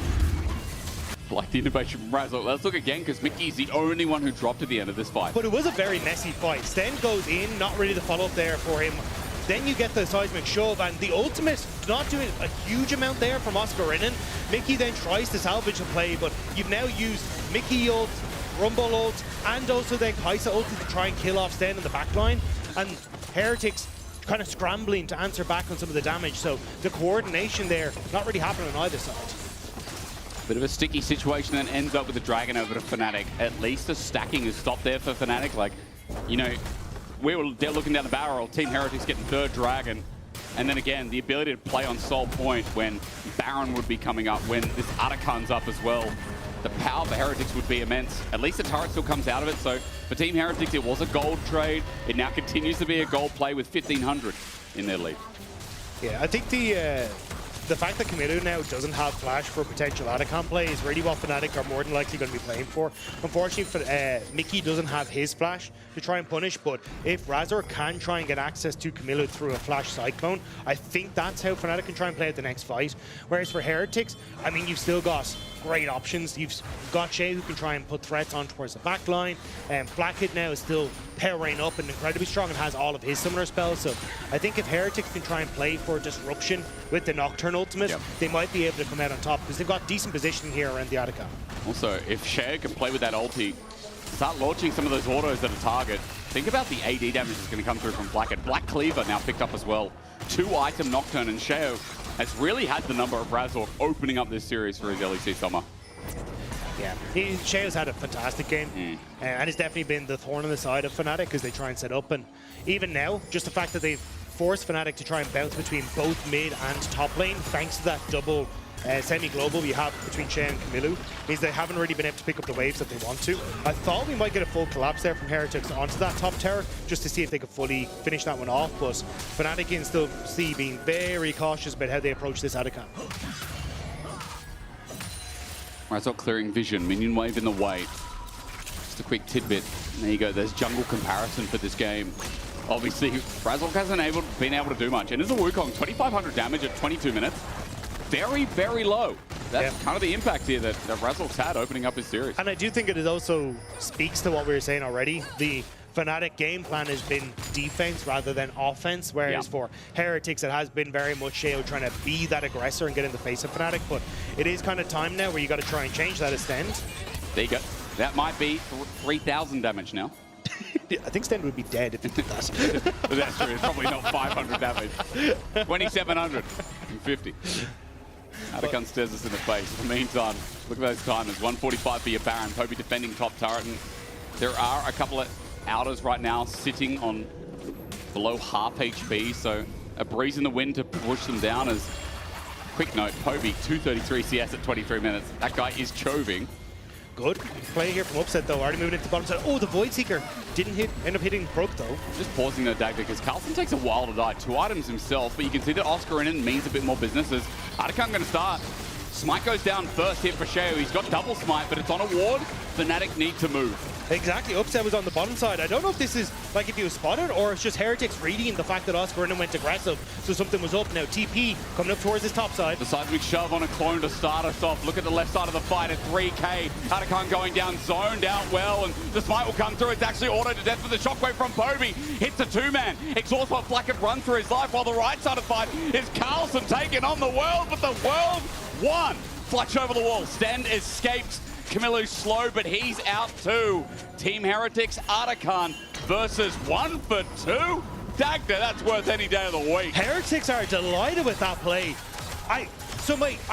S6: Like the innovation from Razor. Let's look again, because Mickey's the only one who dropped at the end of this fight.
S10: But it was a very messy fight. Sten goes in, not really the follow-up there for him. Then you get the seismic shove, and the ultimate not doing a huge amount there from Oscar Renan. Mickey then tries to salvage the play, but you've now used Mickey ult, Rumble ult, and also then Kaisa ult to try and kill off Sten in the back line. And Heretics kind of scrambling to answer back on some of the damage, so the coordination there not really happening on either side.
S6: Bit of a sticky situation that ends up with the Dragon over to Fnatic. At least the stacking has stopped there for Fnatic. Like, you know, they're looking down the barrel, Team Heretics getting 3rd Dragon, and then again, the ability to play on Soul Point when Baron would be coming up, when this Arakan's up as well. The power for Heretics would be immense. At least the turret still comes out of it, so for Team Heretics, it was a gold trade. It now continues to be a gold play with 1,500 in their lead.
S10: Yeah, I think the the fact that Camilo now doesn't have flash for potential Atacon play is really what Fnatic are more than likely going to be playing for. Unfortunately, Mickey doesn't have his flash to try and punish, but if Razor can try and get access to Camilo through a flash Cyclone, I think that's how Fnatic can try and play out the next fight. Whereas for Heretics, I mean, you've still got great options. You've got Shay who can try and put threats on towards the back line, and Blackhead now is still powering up and incredibly strong and has all of his summoner spells. So I think if Heretics can try and play for disruption with the Nocturne ultimate, they might be able to come out on top because they've got decent positioning here around the Atacon. Also, if Shay can play with that ulti, start launching some of those autos at a target, think about the AD damage that's going to come through from Blackhead. Black Cleaver now picked up as well. 2-item Nocturne, and Sheo has really had the number of Razork opening up this series for his LEC summer. Yeah, Sheo's had a fantastic game, and it's definitely been the thorn on the side of Fnatic as they try and set up. And even now, just the fact that they've forced Fnatic to try and bounce between both mid and top lane, thanks to that double semi-global you have between Shay and Camilo, means they haven't really been able to pick up the waves that they want to. I thought we might get a full collapse there from Heretics onto that top tower, just to see if they could fully finish that one off, but Fnatic can still see being very cautious about how they approach this Atacon.
S6: Razork clearing vision, minion wave in the way. Just a quick tidbit. There you go, there's jungle comparison for this game. Obviously, Razork hasn't been able to do much. And as a Wukong, 2,500 damage at 22 minutes. Very, very low. That's kind of the impact here that Razork's had opening up his series.
S10: And I do think it also speaks to what we were saying already. The Fnatic game plan has been defense rather than offense, whereas for Heretics it has been very much Sheo trying to be that aggressor and get in the face of Fnatic, but it is kind of time now where you got to try and change that as Stend.
S6: There you go. That might be 3,000 damage now.
S10: I think Stend would be dead if he did that.
S6: That's true, it's probably not 500 damage. 2,750. Atacon stares us in the face. In the meantime, look at those timers. 145 for your Baron. Poby defending top turret. And there are a couple of outers right now sitting on below half HP, so a breeze in the wind to push them down. As quick note, Poby 233 CS at 23 minutes. That guy is choving.
S10: Good play here from Upset though, already moving into the bottom side. Oh, the Void Seeker didn't end up hitting Brook though.
S6: Just pausing the Dagger because Carlson takes a while to die. 2 items himself, but you can see that Oscar in it means a bit more business as Atacon going to start. Smite goes down first hit for Sheo. He's got double smite, but it's on a ward. Fnatic need to move.
S10: Exactly, Upset was on the bottom side. I don't know if this is like if he was spotted or it's just Heretics reading the fact that Oscar in went aggressive, so something was up. Now TP coming up towards his top side.
S6: The seismic shove on a clone to start us off. Look at the left side of the fight at 3k. Atacon going down, zoned out well, and the smite will come through. It's actually auto to death with the shockwave from Poby. Hits a 2-man. Exhaust while Blackhead run through his life, while the right side of the fight is Carlson taking on the world, but the world won. Fletch over the wall. Stend escapes. Camilo's slow, but he's out too. Team Heretics, Atacon versus 1 for 2. Dagda, that's worth any day of the week.
S10: Heretics are delighted with that play. I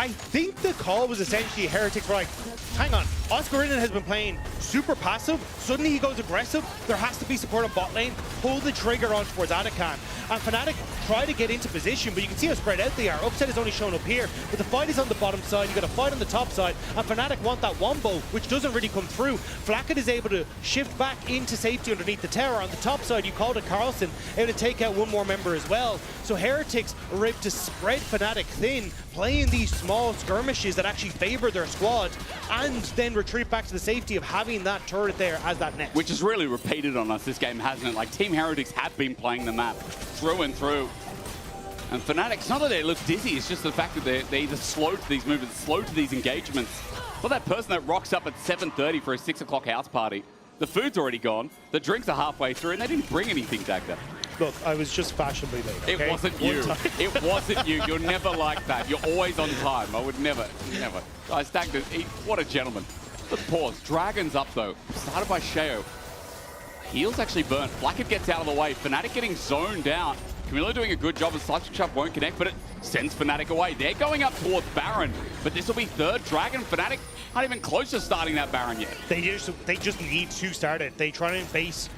S10: think the call was essentially Heretics were like, hang on, Oscar Innen has been playing super passive, suddenly he goes aggressive, there has to be support on bot lane, pull the trigger on towards Atacon. And Fnatic try to get into position, but you can see how spread out they are. Upset is only shown up here, but the fight is on the bottom side, you got a fight on the top side, and Fnatic want that wombo, which doesn't really come through. Flacket is able to shift back into safety underneath the tower. On the top side, you called it Carlson, able to take out one more member as well. So Heretics are able to spread Fnatic thin, playing these small skirmishes that actually favor their squad, and then retreat back to the safety of having that turret there as that net.
S6: Which is really repeated on us this game, hasn't it? Like, Team Heretics have been playing the map through and through. And Fnatic, it's not that they look dizzy, it's just the fact that they're either slow to these movements, slow to these engagements. For that person that rocks up at 7:30 for a 6 o'clock house party, the food's already gone, the drinks are halfway through, and they didn't bring anything, Dagda.
S10: Look, I was just fashionably late, okay?
S6: It wasn't you. It wasn't you. You're never like that. You're always on time. I would never. Guys, Dagda, what a gentleman. Let's pause. Dragon's up, though. Started by Sheo. Heel's actually burnt. Blackhead gets out of the way. Fnatic getting zoned out. Camilo doing a good job. The Seismic Shove won't connect, but it sends Fnatic away. They're going up towards Baron, but this will be third Dragon. Fnatic not even close to starting that Baron yet.
S10: They just need to start it. They try and base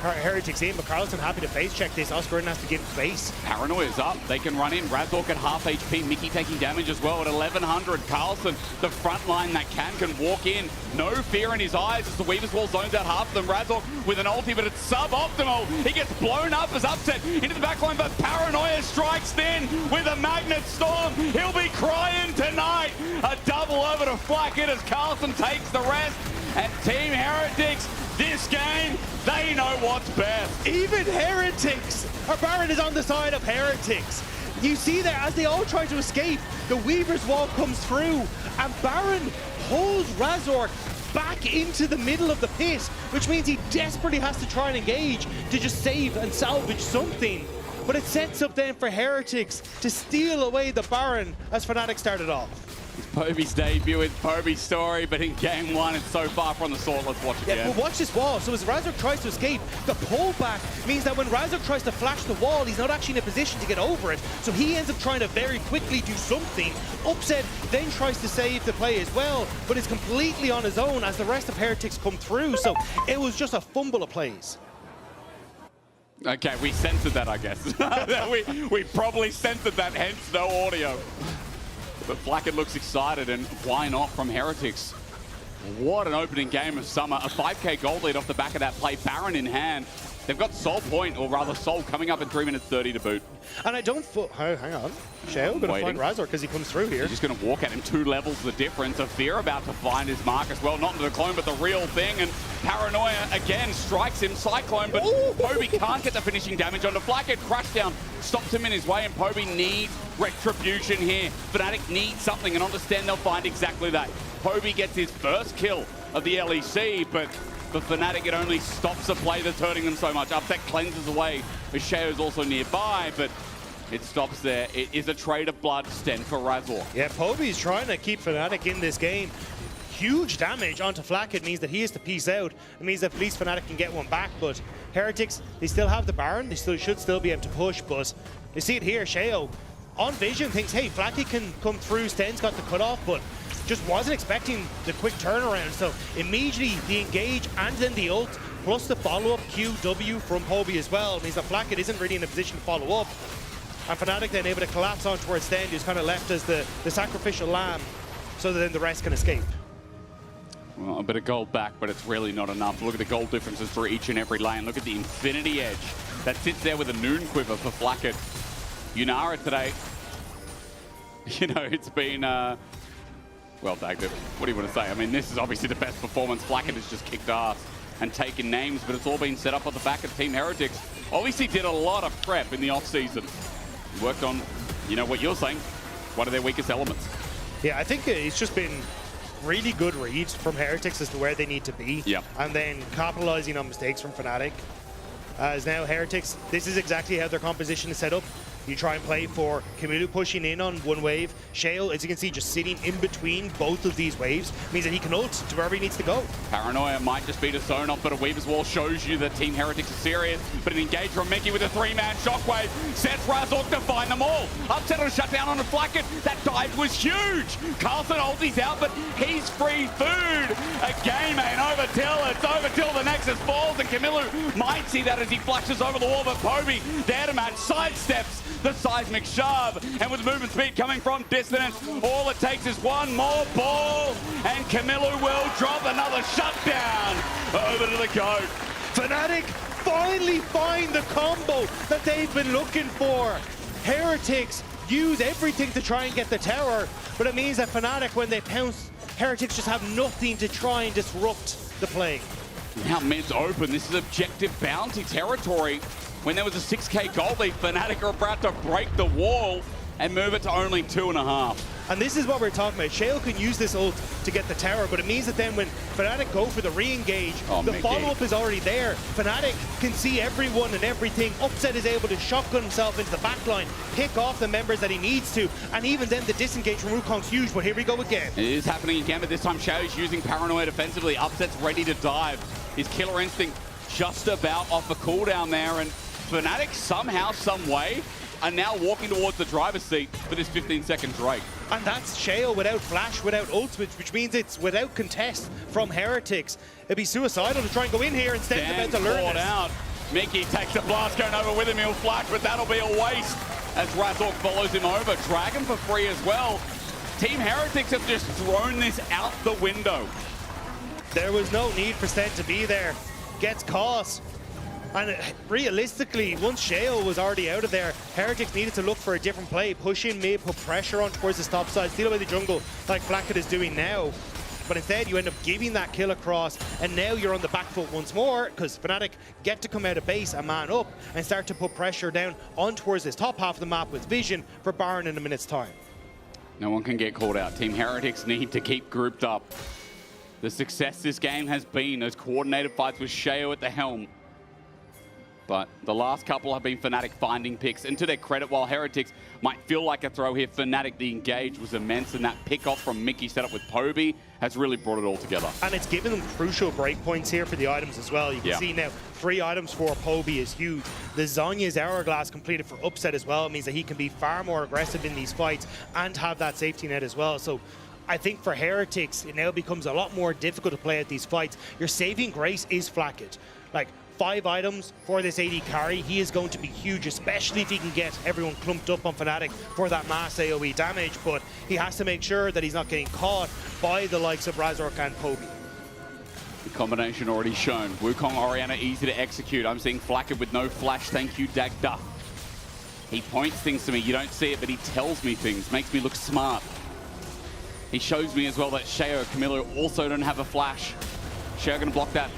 S10: Heretics in, but Carlson happy to face check this. Oscar has to give space.
S6: Paranoia's up. They can run in. Razork at half HP. Mickey taking damage as well at 1100. Carlson, the front line that can walk in. No fear in his eyes as the Weaver's Wall zones out half of them. Razork with an ulti, but it's suboptimal. He gets blown up as Upset into the backline, but Paranoia strikes then with a Magnet Storm. He'll be crying tonight. A double over to Flacket as Carlson takes the rest. And Team Heretics, this game, they know what's best.
S10: Even Heretics! Our Baron is on the side of Heretics. You see there, as they all try to escape, the Weaver's Wall comes through, and Baron pulls Razork back into the middle of the pit, which means he desperately has to try and engage to just save and salvage something. But it sets up then for Heretics to steal away the Baron as Fnatic started off.
S6: It's Poby's debut, it's Poby's story, but in game one, it's so far from the sword. Let's watch it again.
S10: Yeah, but watch this wall. So as Razork tries to escape, the pullback means that when Razork tries to flash the wall, he's not actually in a position to get over it. So he ends up trying to very quickly do something. Upset then tries to save the play as well, but is completely on his own as the rest of Heretics come through. So it was just a fumble of plays.
S6: Okay, we censored that, I guess. we probably censored that, hence no audio. But Flacket looks excited, and why not from Heretics? What an opening game of Summer. A 5k gold lead off the back of that play, Baron in hand. They've got Soul Point, or rather Soul, coming up in 3 minutes 30 to boot.
S10: And I don't... hang on. Shao going to find Razork because he comes through here.
S6: He's just going to walk at him. 2 levels the difference. Fear about to find his mark as well. Not the clone, but the real thing. And Paranoia again strikes him. Cyclone, but Poby can't get the finishing damage onto Flacket. Crashdown stops him in his way, and Poby needs retribution here. Fnatic needs something, and understand they'll find exactly that. Poby gets his first kill of the LEC, but for Fnatic, it only stops the play that's hurting them so much. Upset cleanses away. Shao's also nearby, but it stops there. It is a trade of blood, Sten for Razork.
S10: Yeah, Poby's trying to keep Fnatic in this game. Huge damage onto Flacket means that he has to peace out. It means that at least Fnatic can get one back, but Heretics, they still have the Baron. They should still be able to push, but you see it here, Shao on vision thinks, hey, Flacket can come through. Sten's got the cutoff, but just wasn't expecting the quick turnaround. So immediately the engage and then the ult, plus the follow-up QW from Poby as well, means that Flacket isn't really in a position to follow up. And Fnatic then able to collapse on towards Sten, who's kind of left as the sacrificial lamb, so that then the rest can escape.
S6: Well, a bit of gold back, but it's really not enough. Look at the gold differences for each and every lane. Look at the Infinity Edge that sits there with a noon quiver for Flacket. Yunara today, you know, it's been... well, Dagdev, what do you want to say? I mean, this is obviously the best performance. Flacket has just kicked ass and taken names, but it's all been set up on the back of Team Heretics. Obviously did a lot of prep in the off-season. Worked on, you know, what you're saying, one of their weakest elements.
S10: Yeah, I think it's just been really good reads from Heretics as to where they need to be.
S6: Yeah. And
S10: then capitalizing on mistakes from Fnatic. As now Heretics, this is exactly how their composition is set up. You try and play for Camilo pushing in on one wave. Shale, as you can see, just sitting in between both of these waves, means that he can ult to wherever he needs to go.
S6: Paranoia might just be to zone off, but a Weaver's Wall shows you that Team Heretics are serious. But an engage from Mickey with a 3-man shockwave sets Razork to find them all. Upset on a shutdown on a Flacket. That dive was huge. Carlson ulti's out, but he's free food. A game ain't over till it's over till the Nexus falls, and Camilo might see that as he flashes over the wall, but Poby there to match, sidesteps the seismic shove, and with movement speed coming from distance, all it takes is one more ball, and Camilo will drop another shutdown over to the GOAT.
S10: Fnatic finally find the combo that they've been looking for. Heretics use everything to try and get the tower, but it means that Fnatic, when they pounce, Heretics just have nothing to try and disrupt the play.
S6: Now mid's open. This is objective bounty territory. When there was a 6k gold lead, Fnatic are about to break the wall and move it to only 2.5.
S10: And this is what we're talking about. Shale can use this ult to get the tower, but it means that then when Fnatic go for the re-engage, the follow-up is already there. Fnatic can see everyone and everything. Upset is able to shotgun himself into the backline, pick off the members that he needs to, and even then the disengage from Wukong's huge, but here we go again.
S6: It is happening again, but this time Shao is using Paranoia defensively. Upset's ready to dive. His Killer Instinct just about off a cooldown there, and Fnatic somehow, some way, are now walking towards the driver's seat for this 15-second Drake.
S10: And that's Sheo without flash, without ultimate, which means it's without contest from Heretics. It'd be suicidal to try and go in here instead of about to learn this.
S6: Out. Mickey takes the blast going over with him. He'll flash, but that'll be a waste as Razork follows him over. Dragon for free as well. Team Heretics have just thrown this out the window.
S10: There was no need for Sten to be there. Gets caught. And realistically, once Sheo was already out of there, Heretics needed to look for a different play. Push in mid, put pressure on towards the stop side, steal away the jungle like Flacket is doing now. But instead, you end up giving that kill across, and now you're on the back foot once more, because Fnatic get to come out of base, a man up, and start to put pressure down on towards this top half of the map with vision for Baron in a minute's time.
S6: No one can get called out. Team Heretics need to keep grouped up. The success this game has been, those coordinated fights with Sheo at the helm. But the last couple have been Fnatic finding picks. And to their credit, while Heretics might feel like a throw here, Fnatic, the engage was immense. And that pick off from Mickey set up with Poby has really brought it all together.
S10: And it's given them crucial breakpoints here for the items as well. You can see now 3 items for Poby is huge. The Zhonya's Hourglass completed for Upset as well. It means that he can be far more aggressive in these fights and have that safety net as well. So I think for Heretics, it now becomes a lot more difficult to play at these fights. Your saving grace is Flacket. Like, 5 items for this AD carry. He is going to be huge, especially if he can get everyone clumped up on Fnatic for that mass AoE damage, but he has to make sure that he's not getting caught by the likes of Razork and Poby.
S6: The combination already shown. Wukong, Orianna, easy to execute. I'm seeing Flacket with no flash. Thank you, Dagda. He points things to me. You don't see it, but he tells me things. Makes me look smart. He shows me as well that Sheo, Camilo also don't have a flash. Sheo gonna block that.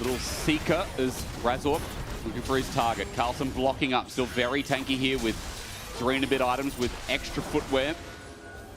S6: Little Seeker is Razork looking for his target. Carlson blocking up, still very tanky here with 3 and a bit items with extra footwear.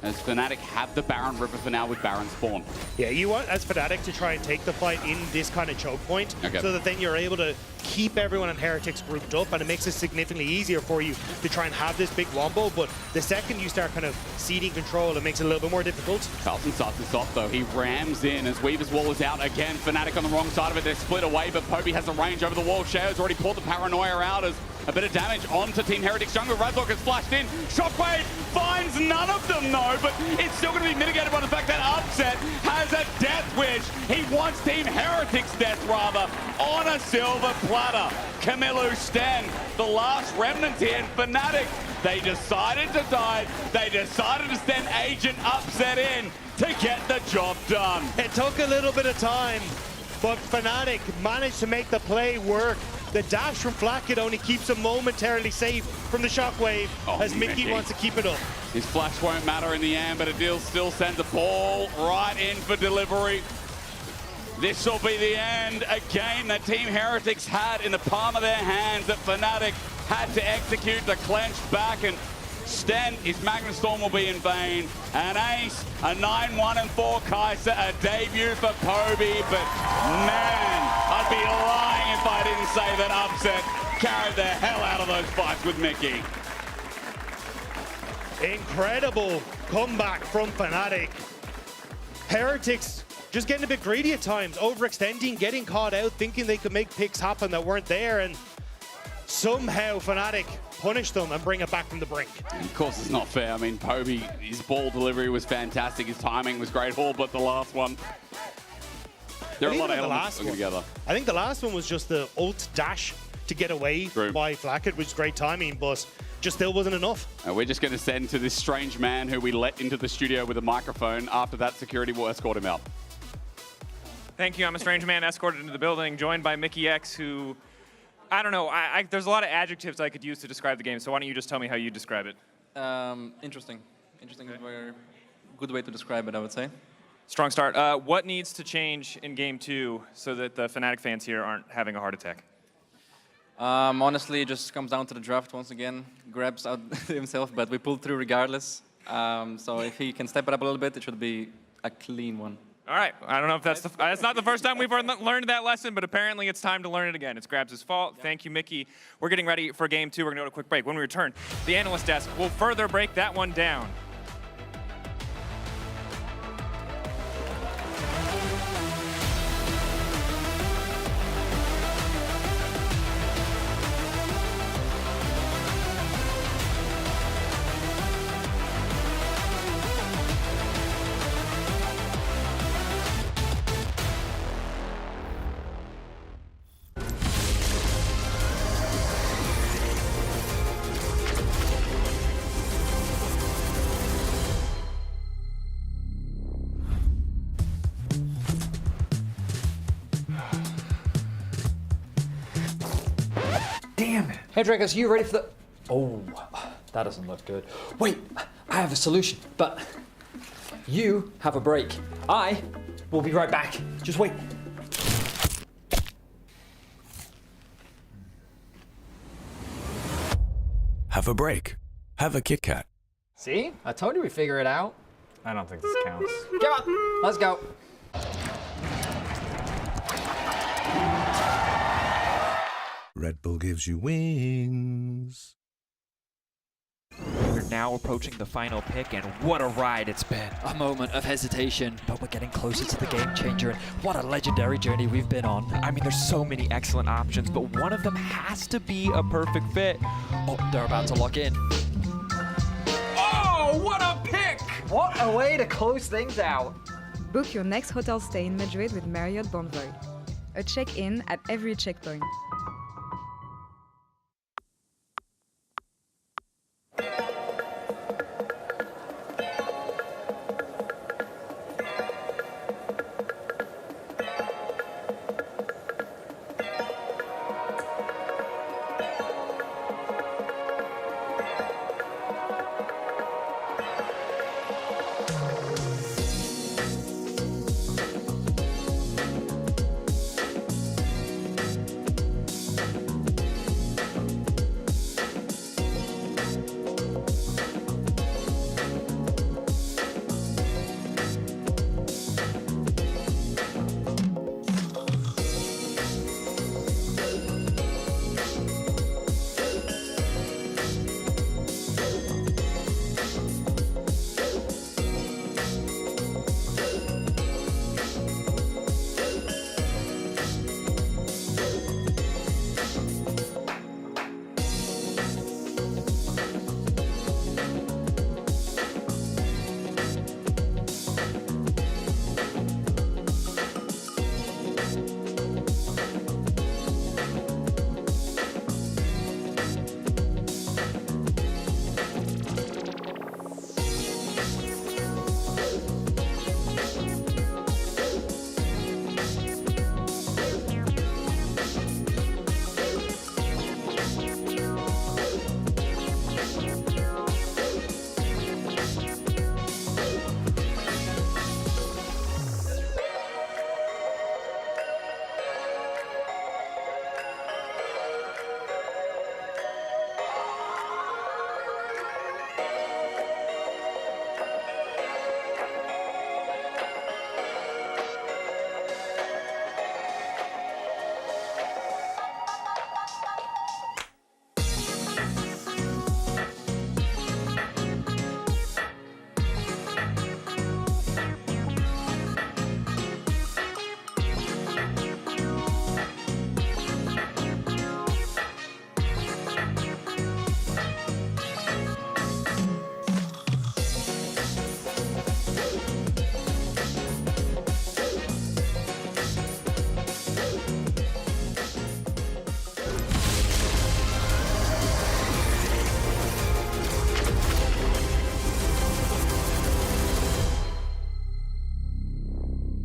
S6: As Fnatic have the Baron River for now with Baron spawn.
S10: Yeah, you want, as Fnatic, to try and take the fight in this kind of choke point, so that then you're able to keep everyone in Heretics grouped up, and it makes it significantly easier for you to try and have this big wombo. But the second you start kind of ceding control, it makes it a little bit more difficult.
S6: Carlson starts this off though. He rams in as Weaver's wall is out again. Fnatic on the wrong side of it. They're split away, but Poby has the range over the wall. Sheo's already pulled the paranoia out as a bit of damage onto Team Heretics jungle. Razork has flashed in. Shockwave finds none of them though, but it's still going to be mitigated by the fact that Upset has a death wish. He wants Team Heretics death rather on a silver platter. Camilo Sten, the last remnant here in Fnatic. They decided to die. They decided to send Agent Upset in to get the job done.
S10: It took a little bit of time, but Fnatic managed to make the play work. The dash from Flacket only keeps him momentarily safe from the shockwave as Mickey wants to keep it up.
S6: His flash won't matter in the end, but Adil still sends a ball right in for delivery. This will be the end. A game that Team Heretics had in the palm of their hands that Fnatic had to execute the clenched back, and Sten, his Magnet Storm will be in vain. An ace, a 9-1-4 Kai'Sa, a debut for Poby, but man, I'd be lying if I didn't say that Upset carried the hell out of those fights with Mickey.
S10: Incredible comeback from Fnatic. Heretics just getting a bit greedy at times, overextending, getting caught out, thinking they could make picks happen that weren't there, and somehow Fnatic punish them and bring it back from the brink.
S6: And of course, it's not fair. I mean, Poby, his ball delivery was fantastic. His timing was great, all but the last one. There are a lot of elements looking together.
S10: I think the last one was just the ult dash to get away by Flacket, which is great timing, but just still wasn't enough.
S6: We're just going to send to this strange man who we let into the studio with a microphone. After that, security will escort him out.
S5: Thank you. I'm a strange man escorted into the building, joined by Mickey X, who, I don't know, there's a lot of adjectives I could use to describe the game, so why don't you just tell me how you describe it?
S11: Interesting. Interesting is a very good way to describe it, I would say.
S5: Strong start. What needs to change in Game 2 so that the Fnatic fans here aren't having a heart attack?
S11: Honestly, it just comes down to the draft once again. Grabs out himself, but we pulled through regardless. So if he can step it up a little bit, it should be a clean one.
S5: All right. I don't know if that's not the first time we've learned that lesson, but apparently it's time to learn it again. It's Grabs' fault. Thank you, Mickey. We're getting ready for Game 2. We're going to go to a quick break. When we return, the analyst desk will further break that one down.
S1: Damn it. Hey, Dragos, you ready for the... Oh, that doesn't look good. Wait, I have a solution, but you have a break. I will be right back. Just wait.
S9: Have a break. Have a Kit Kat.
S1: See? I told you we'd figure it out.
S23: I don't think this counts.
S1: Come on, let's go.
S9: Red Bull gives you wings.
S17: We're now approaching the final pick, and what a ride it's been.
S1: A moment of hesitation, but we're getting closer to the game changer, and what a legendary journey we've been on.
S17: I mean, there's so many excellent options, but one of them has to be a perfect fit.
S1: Oh, they're about to lock in.
S17: Oh, what a pick!
S1: What a way to close things out.
S18: Book your next hotel stay in Madrid with Marriott Bonvoy. A check-in at every checkpoint.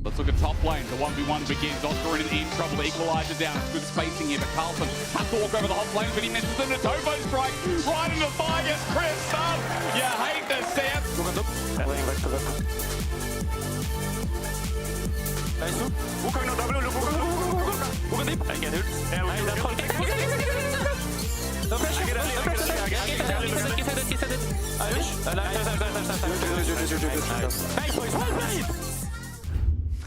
S6: Let's look at top lane. The 1v1 begins. Oscar in trouble. The equalizer down. It's good spacing here, but Carlson has to walk over the hot lane, but he misses the Natovo strike. Right in the thigh gets Chris up. You hate to see it.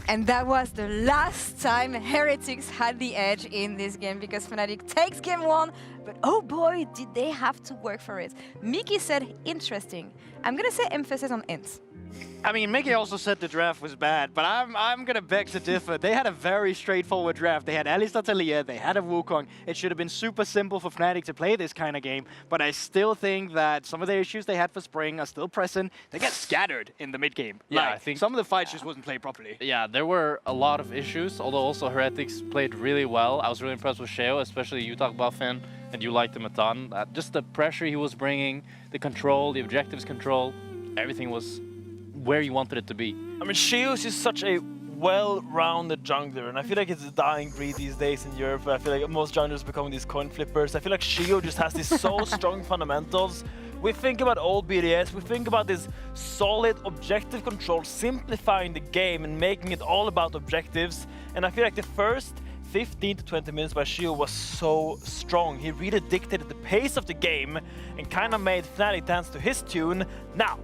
S4: And that was the last time Heretics had the edge in this game, because Fnatic takes game one, but oh boy, did they have to work for it. Mickey said interesting. I'm gonna say emphasis on int.
S12: I mean, Mickey also said the draft was bad, but I'm gonna beg to differ. They had a very straightforward draft. They had Alistar Talia, they had a Wukong. It should have been super simple for Fnatic to play this kind of game, but I still think that some of the issues they had for Spring are still present. They get scattered in the mid game.
S14: Yeah,
S12: like,
S14: I think
S12: some of the fights just wasn't played properly.
S14: Yeah, there were a lot of issues, although also Heretics played really well. I was really impressed with Sheo, especially you talk about Finn, and you liked him a ton. Just the pressure he was bringing, the control, the objectives control, everything was where you wanted it to be.
S13: I mean, Sheos is such a well-rounded jungler, and I feel like it's a dying breed these days in Europe. I feel like most junglers becoming these coin flippers. I feel like Shio just has these so strong fundamentals. We think about old BDS, we think about this solid objective control, simplifying the game and making it all about objectives. And I feel like the first 15 to 20 minutes by Shio was so strong. He really dictated the pace of the game and kind of made Fnatic dance to his tune. Now,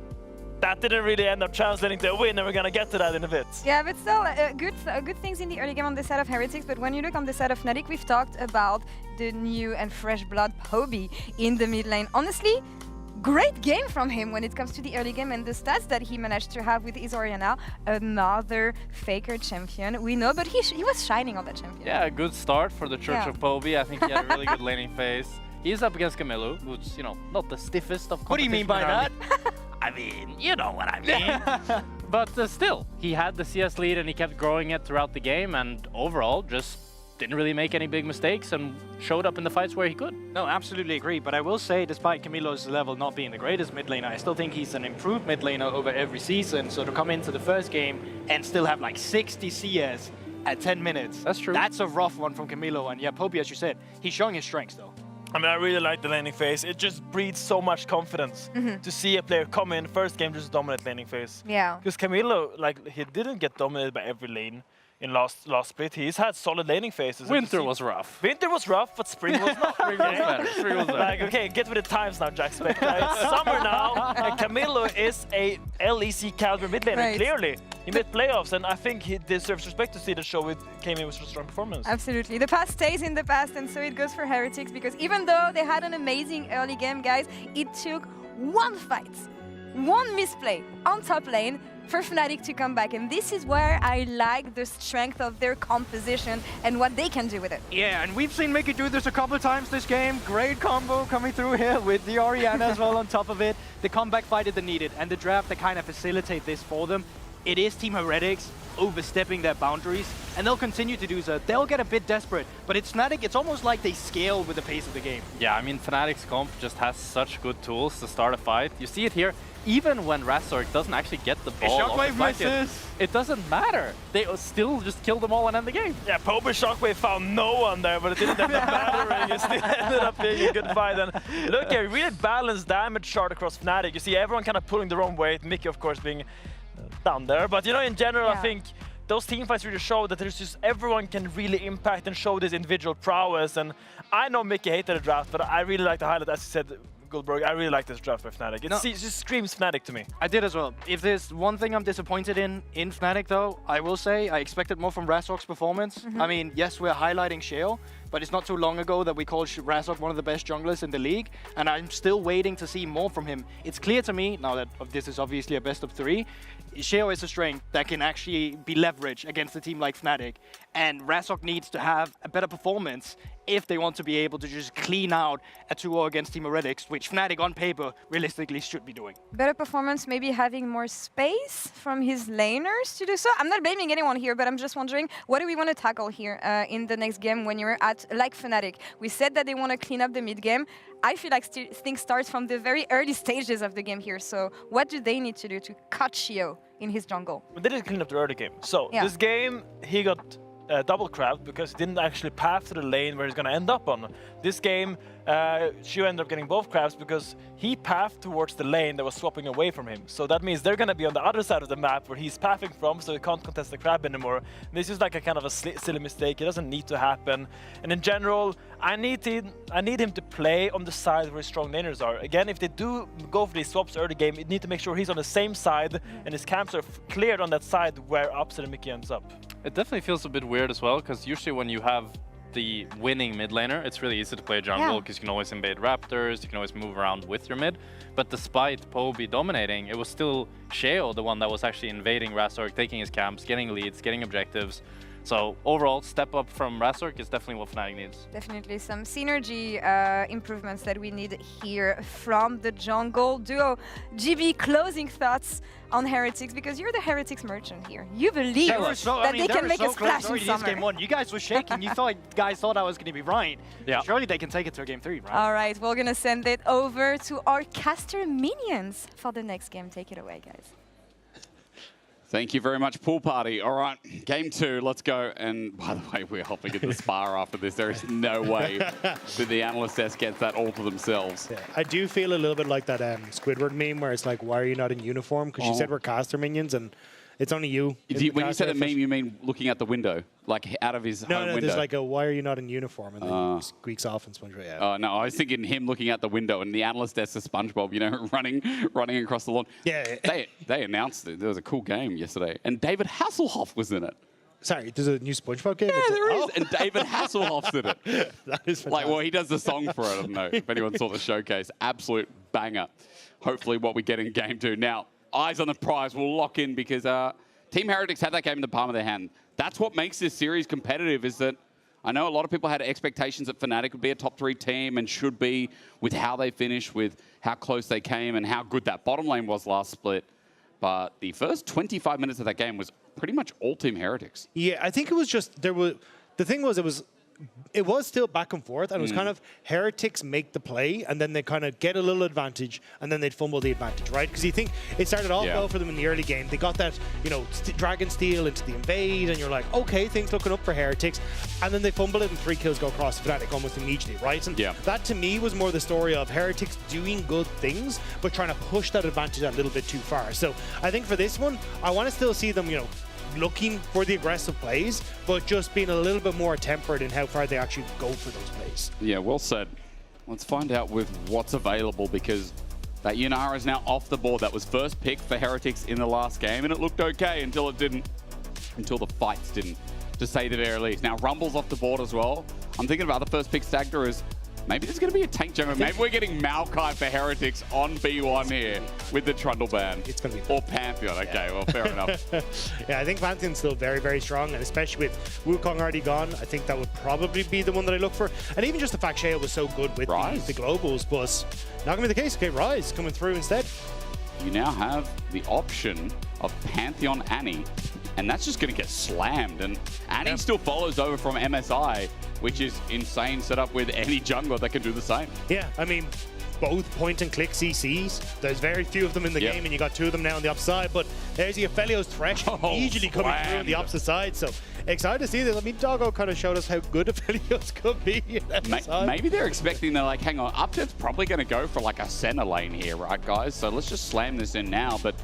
S13: that didn't really end up translating to a win, and we're gonna get to that in a bit.
S4: Yeah, but still, good things in the early game on the side of Heretics, but when you look on the side of Fnatic, we've talked about the new and fresh blood Poby in the mid lane. Honestly, great game from him when it comes to the early game and the stats that he managed to have with his Orianna. Another Faker champion, we know, but he was shining on that champion.
S14: Yeah, a good start for the Church of Poby. I think he had a really good laning phase. He's up against Camilo, who's, you know, not the stiffest of competition.
S12: What do you mean by that?
S14: I mean, you know what I mean. But still, he had the CS lead and he kept growing it throughout the game, and overall just didn't really make any big mistakes and showed up in the fights where he could.
S12: No, absolutely agree. But I will say, despite Camilo's level not being the greatest mid laner, I still think he's an improved mid laner over every season. So to come into the first game and still have like 60 CS at 10 minutes.
S14: That's true.
S12: That's a rough one from Camilo. And yeah, Poby, as you said, he's showing his strengths though.
S13: I mean, I really like the laning phase. It just breeds so much confidence to see a player come in first game just dominate laning phase.
S4: Yeah.
S13: Because Camilo, like, he didn't get dominated by every lane in last split. He's had solid laning phases.
S14: Winter was rough.
S13: Winter was rough, but spring was not.
S14: Spring was better. Spring was better.
S13: Like, okay, get with the times now, Jack Spectre. It's summer now, and Camilo is a LEC caliber mid laner.
S4: Right.
S13: Clearly, he made playoffs, and I think he deserves respect to see the show came in with a strong performance.
S4: Absolutely. The past stays in the past, and so it goes for Heretics, because even though they had an amazing early game, guys, it took one fight, one misplay on top lane for Fnatic to come back, and this is where I like the strength of their composition and what they can do with it.
S12: Yeah, and we've seen Mickey do this a couple of times this game. Great combo coming through here with the Orianna as well on top of it. The comeback fight that they needed, and the draft that kind of facilitate this for them. It is Team Heretics overstepping their boundaries, and they'll continue to do so. They'll get a bit desperate, but it's Fnatic, it's almost like they scale with the pace of the game.
S14: Yeah, I mean, Fnatic's comp just has such good tools to start a fight. You see it here, even when Razork doesn't actually get the ball off the bucket, it doesn't matter. They still just kill them all and end the game.
S13: Yeah, Poby Shockwave found no one there, but it didn't end up mattering. It still ended up being a good fight. And look here, really balanced damage chart across Fnatic. You see everyone kind of pulling their own weight, Mickey, of course, being down there. But, you know, in general, I think those team fights really show that there's just everyone can really impact and show this individual prowess. And I know Mickey hated the draft, but I really like the highlight, as you said, Goldberg. I really like this draft by Fnatic. It just screams Fnatic to me.
S12: I did as well. If there's one thing I'm disappointed in Fnatic, though, I will say I expected more from Razork's performance. I mean, yes, we're highlighting Shale, but it's not too long ago that we called Razork one of the best junglers in the league, and I'm still waiting to see more from him. It's clear to me, now that this is obviously a best of 3, Shale is a strength that can actually be leveraged against a team like Fnatic, and Razork needs to have a better performance if they want to be able to just clean out a 2-0 against Team Heretics, which Fnatic on paper realistically should be doing.
S4: Better performance, maybe having more space from his laners to do so. I'm not blaming anyone here, but I'm just wondering, what do we want to tackle here in the next game when you're at, like Fnatic? We said that they want to clean up the mid game. I feel like things start from the very early stages of the game here. So what do they need to do to cut Shio in his jungle?
S13: They didn't clean up the early game. So this game, he got double crabbed because he didn't actually path to the lane where he's going to end up on. This game, Shio ended up getting both crabs because he pathed towards the lane that was swapping away from him. So that means they're going to be on the other side of the map where he's pathing from, so he can't contest the crab anymore. And this is like a kind of a silly mistake. It doesn't need to happen. And in general, I need him to play on the side where his strong laners are. Again, if they do go for these swaps early game, you need to make sure he's on the same side and his camps are cleared on that side where Upset and Mickey ends up.
S14: It definitely feels a bit weird as well, because usually when you have the winning mid laner, it's really easy to play jungle because you can always invade raptors, you can always move around with your mid. But despite Poby dominating, it was still Sheo, the one that was actually invading Razork, taking his camps, getting leads, getting objectives. So overall, step up from Razork is definitely what Fnatic needs.
S4: Definitely some synergy improvements that we need here from the jungle duo. GB, closing thoughts on Heretics, because you're the Heretics merchant here. You believe that they can make a splash in summer.
S12: Game 1. You guys were shaking. You guys thought I was going to be right. Yeah. Surely they can take it to Game 3, right?
S4: All right, we're going to send it over to our caster minions for the next game. Take it away, guys.
S6: Thank you very much, Pool Party. All right, game 2, let's go. And by the way, we're hopping in the spa after this. There is no way that the analyst desk gets that all to themselves.
S10: Yeah, I do feel a little bit like that Squidward meme where it's like, why are you not in uniform? Because you said we're caster minions and it's only you.
S6: When you say the meme, you mean looking out the window, like out of his home window?
S10: No, there's like a, why are you not in uniform? And then he squeaks off and SpongeBob. Yeah.
S6: No, I was thinking him looking out the window and the analyst desk of SpongeBob, you know, running across the lawn.
S10: Yeah.
S6: They announced it. There was a cool game yesterday. And David Hasselhoff was in it.
S10: Sorry, there's a new SpongeBob game?
S6: Yeah, there is. And David Hasselhoff's in it.
S10: That is fantastic.
S6: Like, well, he does the song for it. I don't know if anyone saw the showcase. Absolute banger. Hopefully what we get in game 2. Now, eyes on the prize. We'll lock in because Team Heretics had that game in the palm of their hand. That's what makes this series competitive, is that I know a lot of people had expectations that Fnatic would be a top 3 team and should be, with how they finished, with how close they came and how good that bottom lane was last split. But the first 25 minutes of that game was pretty much all Team Heretics.
S10: Yeah, I think it was just, the thing was, it was still back and forth, and it was kind of Heretics make the play, and then they kind of get a little advantage, and then they'd fumble the advantage, right? Because you think it started off well for them in the early game. They got that, you know, Dragon Steal into the invade, and you're like, okay, things looking up for Heretics. And then they fumble it, and 3 kills go across the Fnatic almost immediately, right? And that, to me, was more the story of Heretics doing good things, but trying to push that advantage a little bit too far. So I think for this one, I want to still see them, you know, looking for the aggressive plays, but just being a little bit more tempered in how far they actually go for those plays.
S6: Yeah, well said. Let's find out with what's available, because that Yunara is now off the board. That was first pick for Heretics in the last game, and it looked okay until it didn't, until the fights didn't, to say the very least. Now, Rumble's off the board as well. I'm thinking about the first pick Stagger is maybe there's going to be a tank jungle. Maybe we're getting Maokai for Heretics on B1 here with the Trundle ban.
S10: It's going to be
S6: or Pantheon. Okay, well, fair enough.
S10: Yeah, I think Pantheon's still very, very strong, and especially with Wukong already gone, I think that would probably be the one that I look for. And even just the fact Shale was so good with the globals, but not going to be the case. Okay, Rise coming through instead.
S6: You now have the option of Pantheon Annie, and that's just going to get slammed. And Annie still follows over from MSI, which is insane setup with any jungler that can do the same.
S10: Yeah, I mean, both point-and-click CCs. There's very few of them in the game, and you got 2 of them now on the opposite side. But there's the Aphelios Thresh easily coming through on the opposite side. So excited to see this. I mean, Doggo kind of showed us how good Aphelios could be.
S6: Maybe they're expecting, they're like, hang on, Upset's probably going to go for like a center lane here, right, guys? So let's just slam this in now. But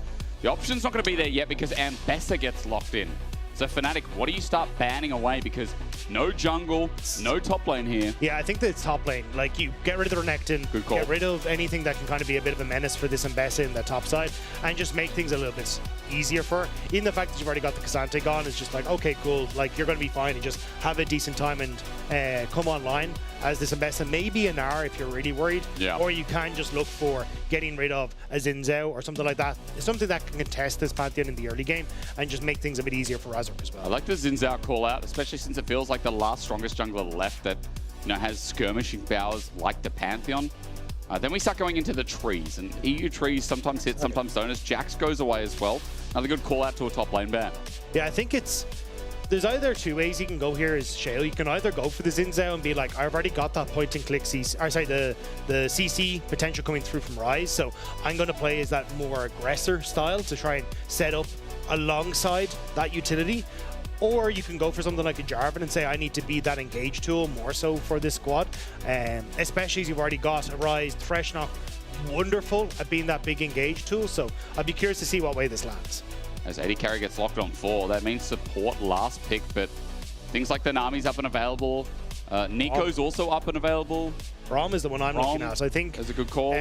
S6: the option's not going to be there yet because Ambessa gets locked in. So Fnatic, what do you start banning away? Because no jungle, no top lane here.
S10: Yeah, I think that's top lane. Like, you get rid of the Renekton, get rid of anything that can kind of be a bit of a menace for this Ambessa in the top side, and just make things a little bit easier for her. Even the fact that you've already got the Cassante gone is just like, okay, cool. Like, you're going to be fine and just have a decent time and come online as this Ambessa. Maybe an hour if you're really worried.
S6: Yeah.
S10: Or you can just look for getting rid of a Zinzao or something like that. Something that can contest this Pantheon in the early game and just make things a bit easier for Razork as well.
S6: I like the Zinzao call out, especially since it feels like the last strongest jungler left that, you know, has skirmishing powers like the Pantheon. Then we start going into the trees, and EU trees sometimes hit, sometimes don't, as Jax goes away as well. Another good call out to a top lane ban.
S10: Yeah, I think there's either 2 ways you can go here as Shale. You can either go for the Zinzao and be like, I've already got that point and click CC, or sorry, the CC potential coming through from Rise, so I'm going to play as that more aggressor style to try and set up alongside that utility. Or you can go for something like a Jarvan and say, I need to be that engage tool more so for this squad. Especially as you've already got a Rise, Thresh not wonderful at being that big engage tool. So I'd be curious to see what way this lands.
S6: As AD Carry gets locked on 4, that means support last pick, but things like the Nami's up and available. Nico's also up and available.
S10: Braum is the one I'm looking at. So I think
S6: that's a good call.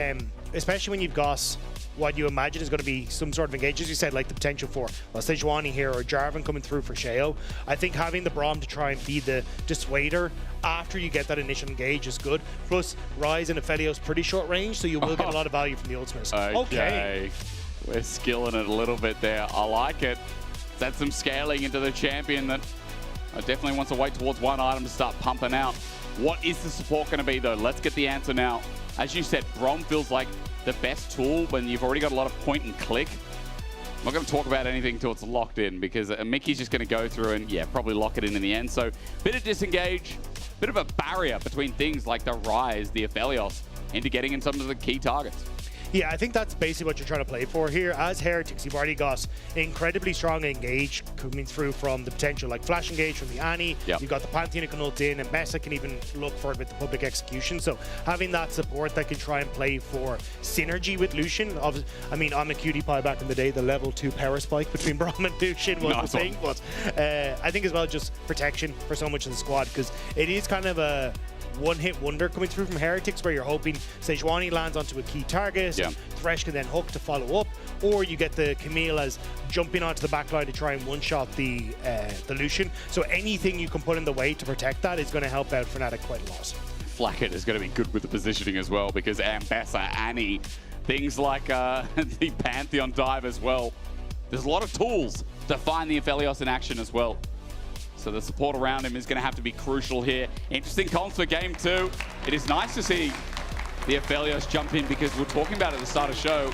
S10: Especially when you've got what you imagine is going to be some sort of engage, as you said, like the potential for Sejuani here or Jarvan coming through for Sheo. I think having the Braum to try and be the dissuader after you get that initial engage is good. Plus, Rise and Aphelios pretty short range, so you will get a lot of value from the ultimates.
S6: Okay. We're skilling it a little bit there. I like it. That's some scaling into the champion that definitely wants to wait towards one item to start pumping out. What is the support going to be, though? Let's get the answer now. As you said, Braum feels like the best tool when you've already got a lot of point and click. I'm not going to talk about anything until it's locked in, because Mickey's just going to go through and, yeah, probably lock it in the end. So, bit of disengage, bit of a barrier between things like the Rise, the Aphelios, into getting in some of the key targets.
S10: Yeah, I think that's basically what you're trying to play for here. As Heretics, you've already got incredibly strong engage coming through from the potential, like flash engage from the Annie.
S6: Yep.
S10: You've got the Pantheon who can ult in, and Mesa can even look for it with the public execution. So having that support that can try and play for synergy with Lucian. I mean, I'm a cutie pie back in the day. The level 2 power spike between Braum and Lucian was the thing. But I think as well just protection for so much of the squad, because it is kind of a one-hit wonder coming through from Heretics, where you're hoping Sejuani lands onto a key target, Thresh can then hook to follow up, or you get the Camille as jumping onto the back line to try and one-shot the Lucian. So anything you can put in the way to protect that is going to help out Fnatic quite a lot.
S6: Flacket is going to be good with the positioning as well, because Ambassa, Annie, things like the Pantheon dive as well. There's a lot of tools to find the Aphelios in action as well. So the support around him is going to have to be crucial here. Interesting comms for game 2. It is nice to see the Aphelios jump in, because we were talking about it at the start of the show.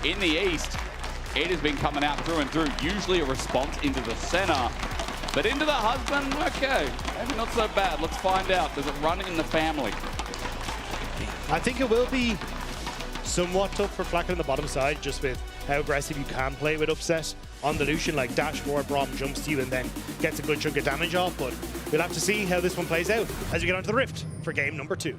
S6: In the East, it has been coming out through and through. Usually a response into the center, but into the husband, okay, maybe not so bad. Let's find out. Does it run in the family?
S10: I think it will be somewhat tough for Flacket on the bottom side, just with how aggressive you can play with Upset on the Lucian, like dash forward, Braum jumps to you and then gets a good chunk of damage off. But we'll have to see how this one plays out as we get onto the Rift for game number 2.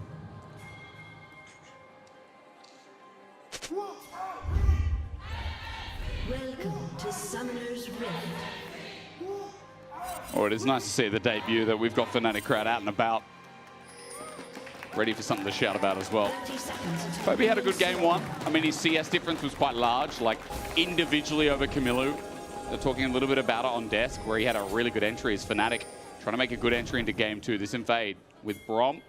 S7: Welcome to Summoner's Rift.
S6: Oh, it is nice to see the debut that we've got Fnatic crowd out and about, ready for something to shout about as well. Poby had a good game 1. I mean, his CS difference was quite large, like individually over Camilo. They're talking a little bit about it on desk, where he had a really good entry as Fnatic, trying to make a good entry into game 2. This invade with Braum,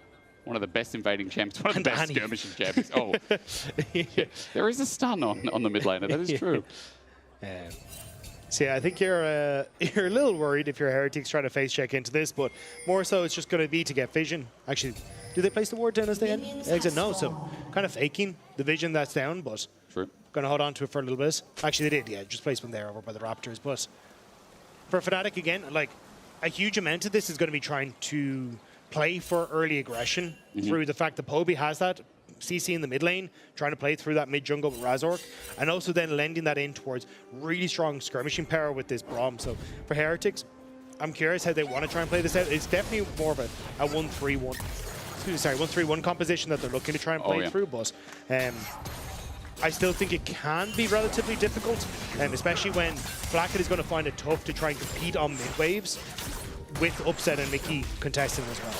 S6: one of the best invading champs, one of the best skirmishing champions. Oh, yeah. There is a stun on the mid laner, that is true.
S10: So yeah, I think you're a little worried if you're Heretics trying to face check into this, but more so it's just going to be to get vision. Actually, do they place the ward down as they exit? No, so kind of faking the vision that's down, but going to hold on to it for a little bit. Actually, they did, yeah, just place one there over by the Raptors. But for Fnatic, again, like a huge amount of this is going to be trying to play for early aggression through the fact that Poby has that CC in the mid lane, trying to play through that mid jungle with Razork, and also then lending that in towards really strong skirmishing power with this Braum. So for Heretics, I'm curious how they want to try and play this out. It's definitely more of a 1-3-1. Sorry, 1-3-1 composition that they're looking to try and play through, but I still think it can be relatively difficult, especially when Flacket is going to find it tough to try and compete on mid waves with Upset and Mickey contesting as well.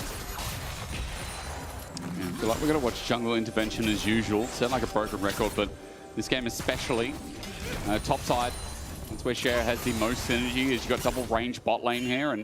S6: Yeah, I feel like we're going to watch jungle intervention as usual. Sound like a broken record, but this game especially, top side, that's where Cher has the most synergy. Is you've got double range bot lane here, and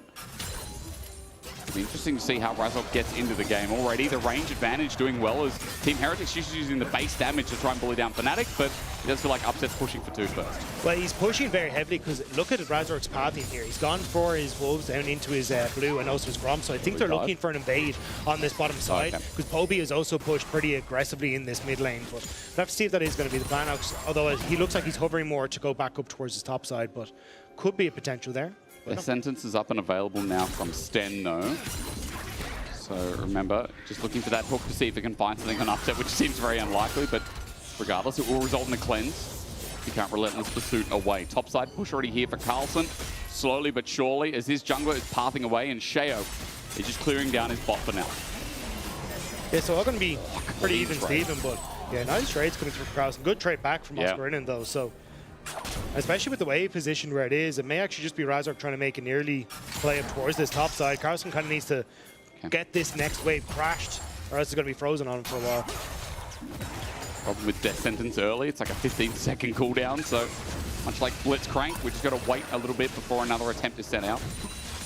S6: it'll be interesting to see how Razork gets into the game. Already the range advantage doing well as Team Heretics is using the base damage to try and bully down Fnatic, but it does feel like Upset's pushing for 2 first.
S10: Well, he's pushing very heavily because look at Razork's path in here. He's gone for his wolves down into his blue and also his Braum, so I think they're looking for an invade on this bottom side because Poby has also pushed pretty aggressively in this mid lane, but we'll have to see if that is going to be the plan, although he looks like he's hovering more to go back up towards his top side, but could be a potential there.
S6: The sentence is up and available now from Sten, though. So remember, just looking for that hook to see if it can find something on Upset, which seems very unlikely, but regardless, it will result in a cleanse. You can't relentless pursuit away. Topside push already here for Carlson. Slowly but surely, as his jungler is pathing away, and Sheo is just clearing down his bot for now.
S10: Yeah, so all going to be pretty even Steven, but yeah, nice trades coming through for Carlson. Good trade back from Oscar Innen, though, so especially with the wave position where it is, it may actually just be Razork trying to make an early play up towards this top side. Carlson kind of needs to get this next wave crashed, or else it's going to be frozen on him for a while.
S6: Problem with Death Sentence early, it's like a 15-second cooldown, so much like Blitzcrank, we just got to wait a little bit before another attempt is sent out.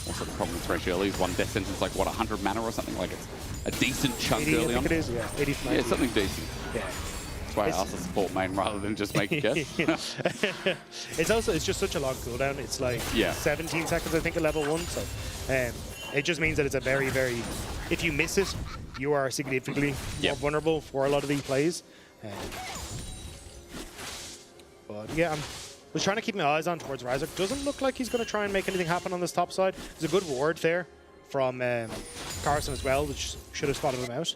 S6: Also the problem with Thresh early is one Death Sentence like, what, 100 mana or something? Like it's a decent chunk
S10: 80,
S6: early
S10: I think
S6: on.
S10: it is, yeah. 80 to 90.
S6: Yeah, something decent.
S10: Yeah.
S6: That's why I asked the support main rather than just make a guess.
S10: It's just such a long cooldown. It's like 17 seconds, I think, at level 1. So it just means that it's a very, very... If you miss it, you are significantly more vulnerable for a lot of these plays. But yeah, I was trying to keep my eyes on towards Razork. Doesn't look like he's going to try and make anything happen on this top side. There's a good ward there from Carson as well, which should have spotted him out.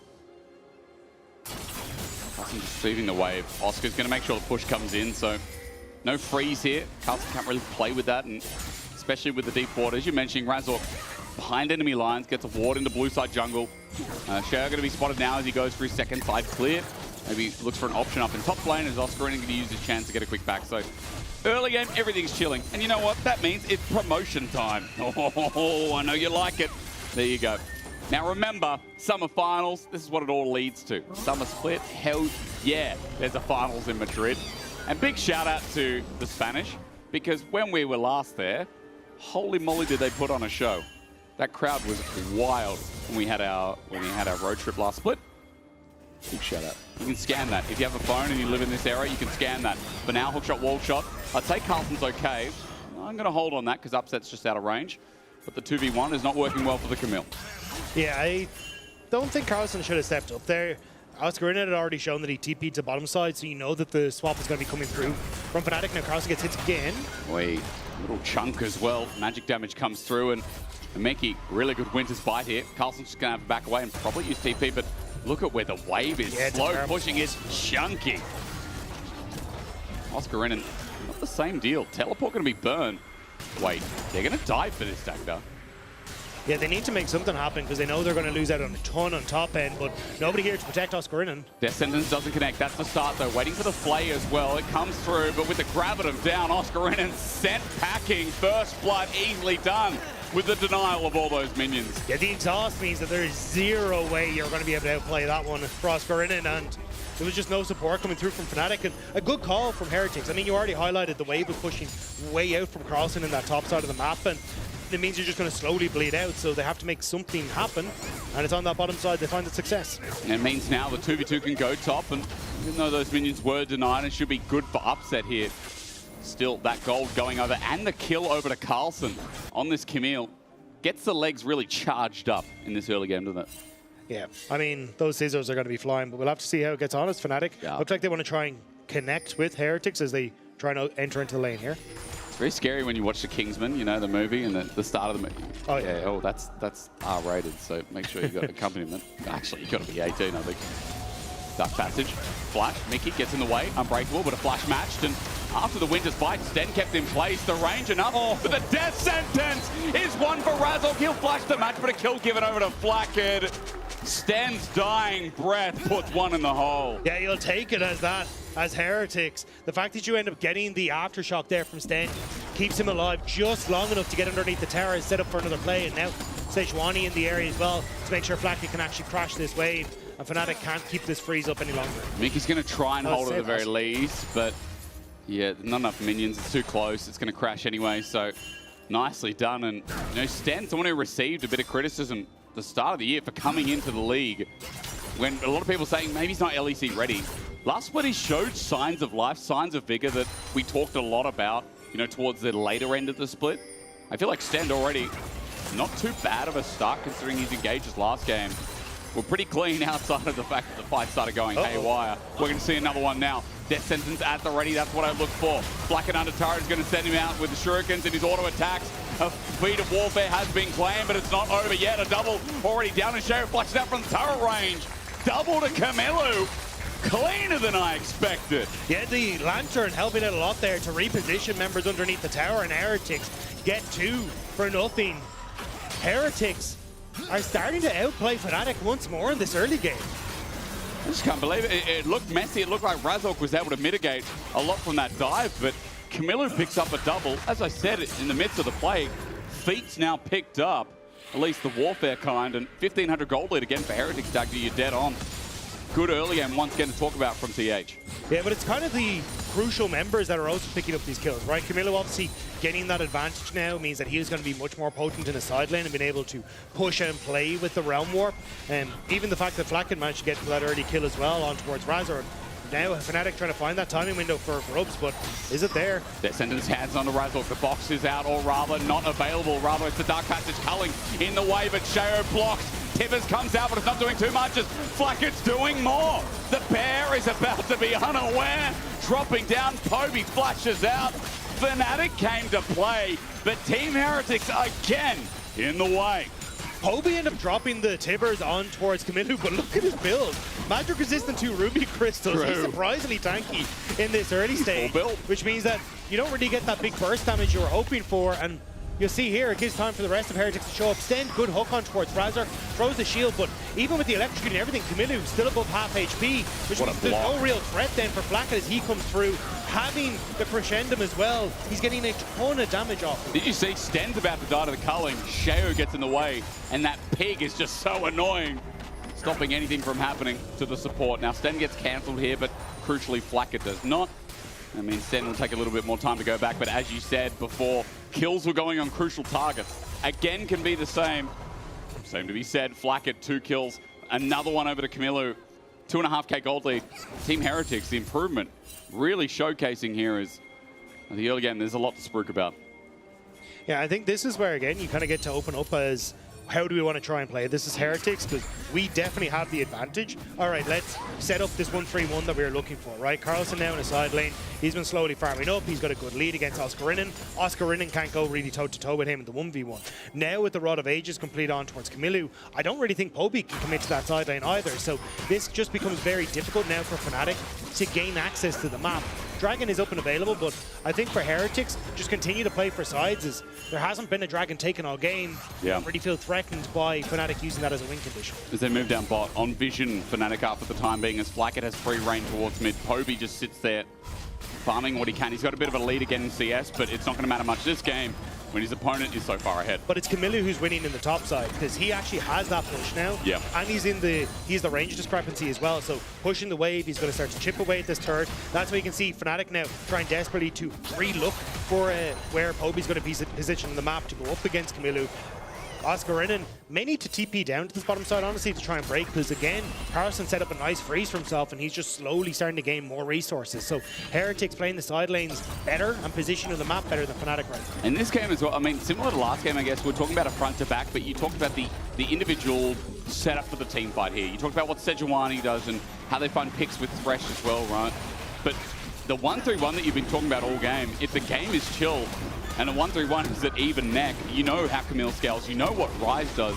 S6: Carlson receiving the wave. Oscar's going to make sure the push comes in, so no freeze here. Carlson can't really play with that, and especially with the deep water. As you mentioned, Razork behind enemy lines, gets a ward into blue side jungle. Shao going to be spotted now as he goes for his second side clear. Maybe looks for an option up in top lane, as Oscar going to use his chance to get a quick back. So early game, everything's chilling. And you know what? That means it's promotion time. Oh, I know you like it. There you go. Now remember, summer finals, this is what it all leads to. Summer split, hell yeah, there's a finals in Madrid. And big shout out to the Spanish, because when we were last there, holy moly did they put on a show. That crowd was wild when we had our road trip last split. Big shout out. You can scan that. If you have a phone and you live in this area, you can scan that. For now, hookshot, wall shot. I'd say Carlson's okay. I'm going to hold on that because upset's just out of range. But the 2v1 is not working well for the Camille.
S10: Yeah, I don't think Carlson should have stepped up there. Oscar had already shown that he TP'd to bottom side, so you know that the swap is going to be coming through from Fnatic. Now Carlson gets hit again.
S6: Wait, little chunk as well. Magic damage comes through, and Meki, really good Winter's Bite here. Carlson's just going to have to back away and probably use TP, but look at where the wave is. Yeah, slow pushing is chunky. Oscar not the same deal. Teleport going to be burned. Wait, they're going to die for this Dagda.
S10: Yeah, they need to make something happen because they know they're going to lose out on a ton on top end, but nobody here to protect Oscar.
S6: Their sentence doesn't connect. That's the start, though. Waiting for the flay as well. It comes through, but with the gravitum down, Oscar sent packing. First blood easily done with the denial of all those minions.
S10: Yeah, the exhaust means that there is zero way you're going to be able to outplay that one for Oscar, and there was just no support coming through from Fnatic, and a good call from Heretics. I mean, you already highlighted the wave of pushing way out from Carlson in that top side of the map, and it means you're just going to slowly bleed out, so they have to make something happen, and it's on that bottom side they find the success.
S6: And it means now the 2v2 can go top, and even though those minions were denied, it should be good for upset here. Still, that gold going over, and the kill over to Carlson on this Camille gets the legs really charged up in this early game, doesn't it?
S10: Yeah, I mean, those scissors are going to be flying, but we'll have to see how it gets on as Fnatic. Yeah. Looks like they want to try and connect with Heretics as they try and enter into the lane here.
S6: It's very scary when you watch The Kingsman, you know, the movie, and the start of the movie. Oh, yeah. Oh, that's R-rated, so make sure you got accompaniment. Actually, you got to be 18, I think. Dark Passage, Flash, Mickey gets in the way, Unbreakable, but a Flash matched, and after the Winter's Bite, Sten kept in place, the range enough, but the death sentence is one for Razork. He'll flash the match, but a kill given over to Flackhead. Sten's dying breath puts one in the hole.
S10: Yeah, you'll take it as that, as Heretics. The fact that you end up getting the aftershock there from Sten keeps him alive just long enough to get underneath the tower and set up for another play, and now Sejuani in the area as well to make sure Flackhead can actually crash this wave, and Fnatic can't keep this freeze up any longer.
S6: Mickey's going to try and hold it at the very least, but yeah, not enough minions. It's too close. It's going to crash anyway, so nicely done. And you know, Sten, someone who received a bit of criticism at the start of the year for coming into the league, when a lot of people saying maybe he's not LEC ready. Last split, he showed signs of life, signs of vigor that we talked a lot about, you know, towards the later end of the split. I feel like Sten already not too bad of a start considering his engages last game. We're pretty clean outside of the fact that the fight started going haywire. We're going to see another one now. Death sentence at the ready, that's what I look for. Black and Under Turret is going to send him out with the shurikens and his auto attacks. A feat of warfare has been claimed, but it's not over yet. A double already down, and Sheriff flashes out from the turret range. Double to Camilo. Cleaner than I expected.
S10: Yeah, the Lantern helping out a lot there to reposition members underneath the tower, and Heretics get two for nothing. Heretics are starting to outplay Fnatic once more in this early game.
S6: I just can't believe it. It looked messy. It looked like Razork was able to mitigate a lot from that dive, but Camilo picks up a double. As I said, in the midst of the play, feat's now picked up, at least the warfare kind, and 1,500 gold lead again for Heretics. Dagda, you're dead on. Good early game once again to talk about from TH.
S10: Yeah, but it's kind of the crucial members that are also picking up these kills, right? Camilo obviously getting that advantage now means that he is going to be much more potent in the side lane and being able to push and play with the Realm Warp. And even the fact that Flacken managed to get that early kill as well on towards Razor. Now Fnatic trying to find that timing window for Rubs, but is it there?
S6: They're sending his hands on the Razor. The box is out, or rather not available. Rather, it's the Dark Passage culling in the way, but Shao blocks. Tibbers comes out, but it's not doing too much as Flackett's doing more. The bear is about to be unaware. Dropping down, Poby flashes out. Fnatic came to play, but Team Heretics again in the way.
S10: Poby ended up dropping the Tibbers on towards Camilo, but look at his build. Magic resistant to Ruby Crystals. He's surprisingly tanky in this early stage, which means that you don't really get that big burst damage you were hoping for. And you'll see here, it gives time for the rest of Heretics to show up. Sten, good hook on towards Razor, throws the shield, but even with the electrocute and everything, Camilo still above half HP, which means there's no real threat then for Blackett as he comes through. Having the crescendum as well, he's getting a ton of damage off.
S6: Did you see Sten's about to die to the culling? Sheo gets in the way, and that pig is just so annoying, stopping anything from happening to the support. Now Sten gets cancelled here, but crucially Flacket does not. I mean, Sten will take a little bit more time to go back, but as you said before, kills were going on crucial targets. Again, can be the same. Same to be said, Flacket, 2 kills. Another one over to Camilo. 2.5k gold lead. Team Heretics, the improvement, really showcasing here is the early game. There's a lot to spruik about.
S10: Yeah, I think this is where, again, you kind of get to open up as how do we want to try and play? This is Heretics, because we definitely have the advantage. All right, let's set up this 1-3-1 that we were looking for, right? Carlson now in the side lane. He's been slowly farming up. He's got a good lead against Oscarinen. Oscarinen can't go really toe-to-toe with him in the 1v1. Now with the Rod of Ages complete on towards Camilo, I don't really think Poby can commit to that side lane either. So this just becomes very difficult now for Fnatic to gain access to the map. Dragon is up and available, but I think for Heretics, just continue to play for sides as there hasn't been a Dragon taken all game.
S6: Yeah.
S10: I don't really feel threatened by Fnatic using that as a win condition.
S6: As they move down bot, on Vision, Fnatic up for the time being as Flacket has free reign towards mid. Poby just sits there farming what he can. He's got a bit of a lead again in CS, but it's not going to matter much this game when his opponent is so far ahead.
S10: But it's Camilo who's winning in the top side because he actually has that push now.
S6: Yeah.
S10: And he's the range discrepancy as well. So pushing the wave, he's going to start to chip away at this turret. That's why you can see Fnatic now trying desperately to re-look for where Poby's going to be positioned on the map to go up against Camilo. Oscarinen may need to TP down to this bottom side, honestly, to try and break, because again, Carlson set up a nice freeze for himself and he's just slowly starting to gain more resources. So Heretics playing the side lanes better and positioning the map better than Fnatic right now.
S6: In this game as well, I mean, similar to last game, I guess, we're talking about a front to back, but you talked about the individual setup for the team fight here. You talked about what Sejuani does and how they find picks with Thresh as well, right? But the 1-3-1 that you've been talking about all game, if the game is chill, and a 1-3-1 is at even neck, you know how Camille scales, you know what Rise does.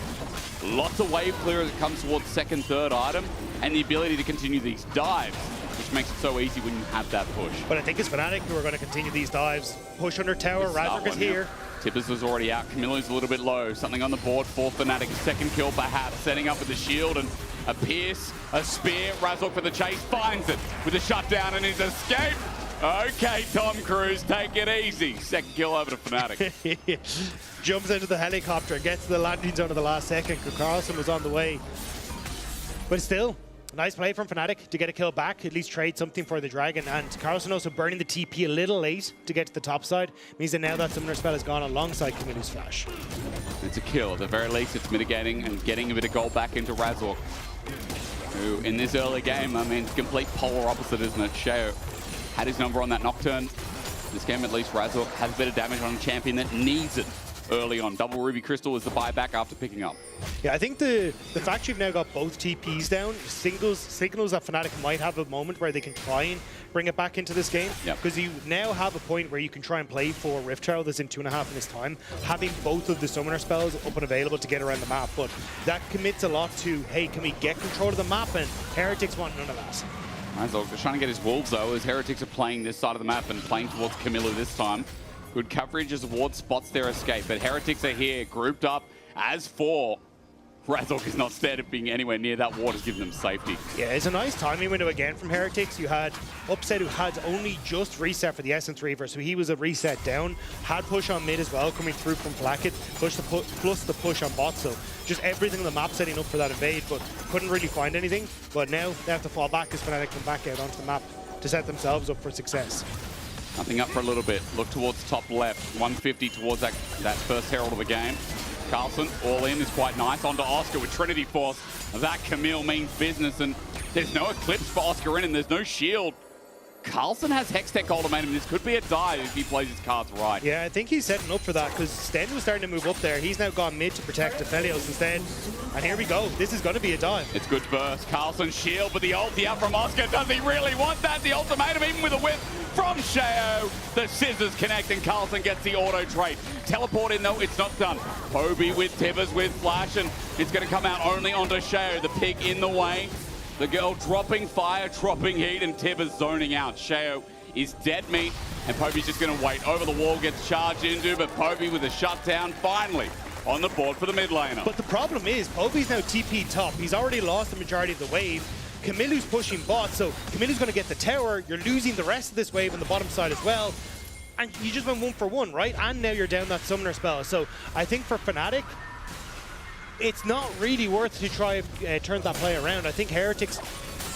S6: Lots of wave clear as it comes towards second, third item, and the ability to continue these dives, which makes it so easy when you have that push.
S10: But I think it's Fnatic who are going to continue these dives. Push under tower, Razork is here.
S6: Tippers was already out, Camillo's a little bit low. Something on the board for Fnatic, second kill perhaps, setting up with the shield and a pierce, a spear. Razork for the chase, finds it with a shutdown and his escape. Okay, Tom Cruise, take it easy. Second kill over to Fnatic.
S10: Jumps into the helicopter, gets to the landing zone at the last second. Carlson was on the way. But still, nice play from Fnatic to get a kill back, at least trade something for the Dragon. And Carlson also burning the TP a little late to get to the top side. Means that now that Summoner spell has gone alongside Camilo's flash.
S6: It's a kill. At the very least, it's mitigating and getting a bit of gold back into Razork, who in this early game, I mean, complete polar opposite, isn't it? Sheo had his number on that Nocturne. This game, at least, Razork has a bit of damage on a champion that needs it early on. Double Ruby Crystal is the buyback after picking up.
S10: Yeah, I think the fact you've now got both TPs down signals that Fnatic might have a moment where they can try and bring it back into this game. Because you now have a point where you can try and play for Rift Herald that's in 2.5 minutes time, having both of the summoner spells up and available to get around the map. But that commits a lot to, hey, can we get control of the map? And Heretics want none of that.
S6: Razork just trying to get his wolves though, as Heretics are playing this side of the map and playing towards Camilo this time. Good coverage as Ward spots their escape, but Heretics are here, grouped up as 4. Razork is not scared of being anywhere near that ward, has given them safety.
S10: Yeah, it's a nice timing window again from Heretics. You had Upset, who had only just reset for the Essence Reaver, so he was a reset down. Had push on mid as well, coming through from Blackett, plus the push on bot, so just everything on the map setting up for that invade, but couldn't really find anything. But now they have to fall back as Fnatic come back out onto the map to set themselves up for success.
S6: Nothing up for a little bit. Look towards top left. 150 towards that first herald of the game. Carlson, all in, is quite nice. Onto Oscar with Trinity Force. That Camille means business, and there's no Eclipse for Oscar in, there's no shield. Carlson has Hextech ultimatum. This could be a dive if he plays his cards right.
S10: Yeah, I think he's setting up for that because Sten was starting to move up there. He's now gone mid to protect Aphelios instead. And here we go. This is going to be a dive.
S6: It's good burst. Carlson shield, but the ulti out from Oscar. Does he really want that? The ultimatum, even with a whip from Sheo. The scissors connect and Carlson gets the auto trade. Teleport in though, it's not done. Poby with Tibbers with Flash, and it's going to come out only onto Sheo. The pig in the way. The girl dropping fire, dropping heat, and Tibbers zoning out. Sheo is dead meat, and Povey's just going to wait. Over the wall, gets charged into, but Povey with a shutdown, finally on the board for the mid laner.
S10: But the problem is, Povey's now TP top. He's already lost the majority of the wave. Camillu's pushing bot, so Camillu's going to get the tower. You're losing the rest of this wave on the bottom side as well. And you just went 1 for 1, right? And now you're down that summoner spell. So I think for Fnatic, it's not really worth to try turn that play around. I think Heretics,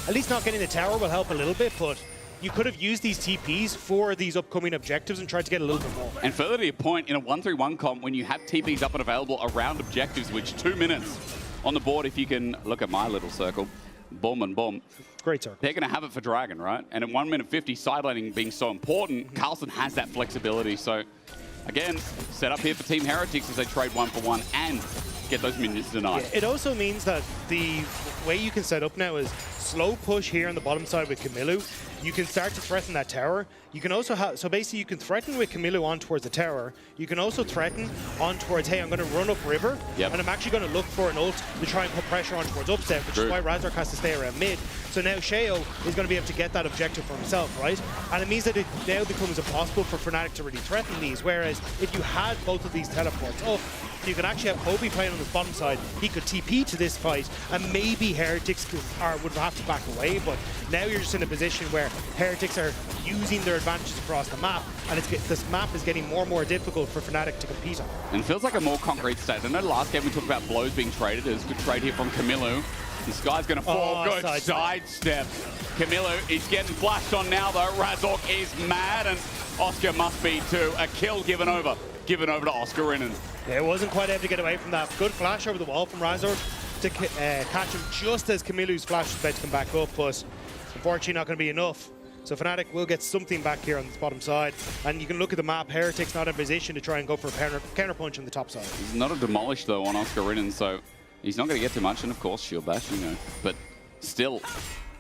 S10: at least not getting the tower, will help a little bit, but you could have used these TPs for these upcoming objectives and tried to get a little bit more.
S6: And further to your point, in a 1-3-1 comp, when you have TPs up and available around objectives, which 2 minutes on the board, if you can look at my little circle, boom and boom.
S10: Great circle.
S6: They're going to have it for Dragon, right? And at 1 minute 50, side laning being so important, Carlson has that flexibility. So, again, set up here for Team Heretics as they trade 1 for 1 and get those minions denied.
S10: Yeah, it also means that the way you can set up now is slow push here on the bottom side with Camillu. You can start to threaten that tower. You can also have, so basically you can threaten with Camillu on towards the tower. You can also threaten on towards, hey, I'm going to run up river, and I'm actually going to look for an ult to try and put pressure on towards upset, which is why Razork has to stay around mid. So now Sheo is going to be able to get that objective for himself, right? And it means that it now becomes impossible for Fnatic to really threaten these, whereas if you had both of these teleports up, you can actually have Povey playing on the bottom side. He could TP to this fight, and maybe Heretics would have to back away, but now you're just in a position where Heretics are using their advantages across the map, and this map is getting more and more difficult for Fnatic to compete on.
S6: And it feels like a more concrete state. I know last game we talked about blows being traded. There's a good trade here from Camillu. This guy's going to fall. Good sidestep. Camillu is getting flashed on now, though. Razork is mad, and Oscar must be too. A kill given over to Oscar Rinnan.
S10: Yeah, wasn't quite able to get away from that. Good flash over the wall from Razork to catch him just as Camillu's flash is about to come back up, but unfortunately not going to be enough. So Fnatic will get something back here on the bottom side. And you can look at the map, Heretics not in position to try and go for a counter punch on the top side.
S6: He's not a demolish, though, on Oscar Rinnan, so he's not going to get too much. And, of course, shield bash, you know. But still,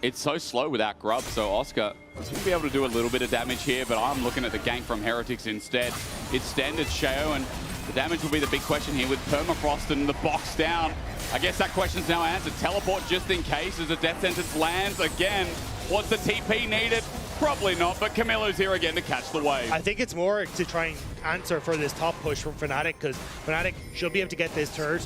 S6: it's so slow without grub, so Oscar is going to be able to do a little bit of damage here, but I'm looking at the gank from Heretics instead. It's standard Sheo, and the damage will be the big question here with Permafrost and the box down. I guess that question's now answered. Teleport just in case as the death sentence lands again. Was the TP needed? Probably not, but Camillu's here again to catch the wave.
S10: I think it's more to try and answer for this top push from Fnatic, because Fnatic should be able to get this third.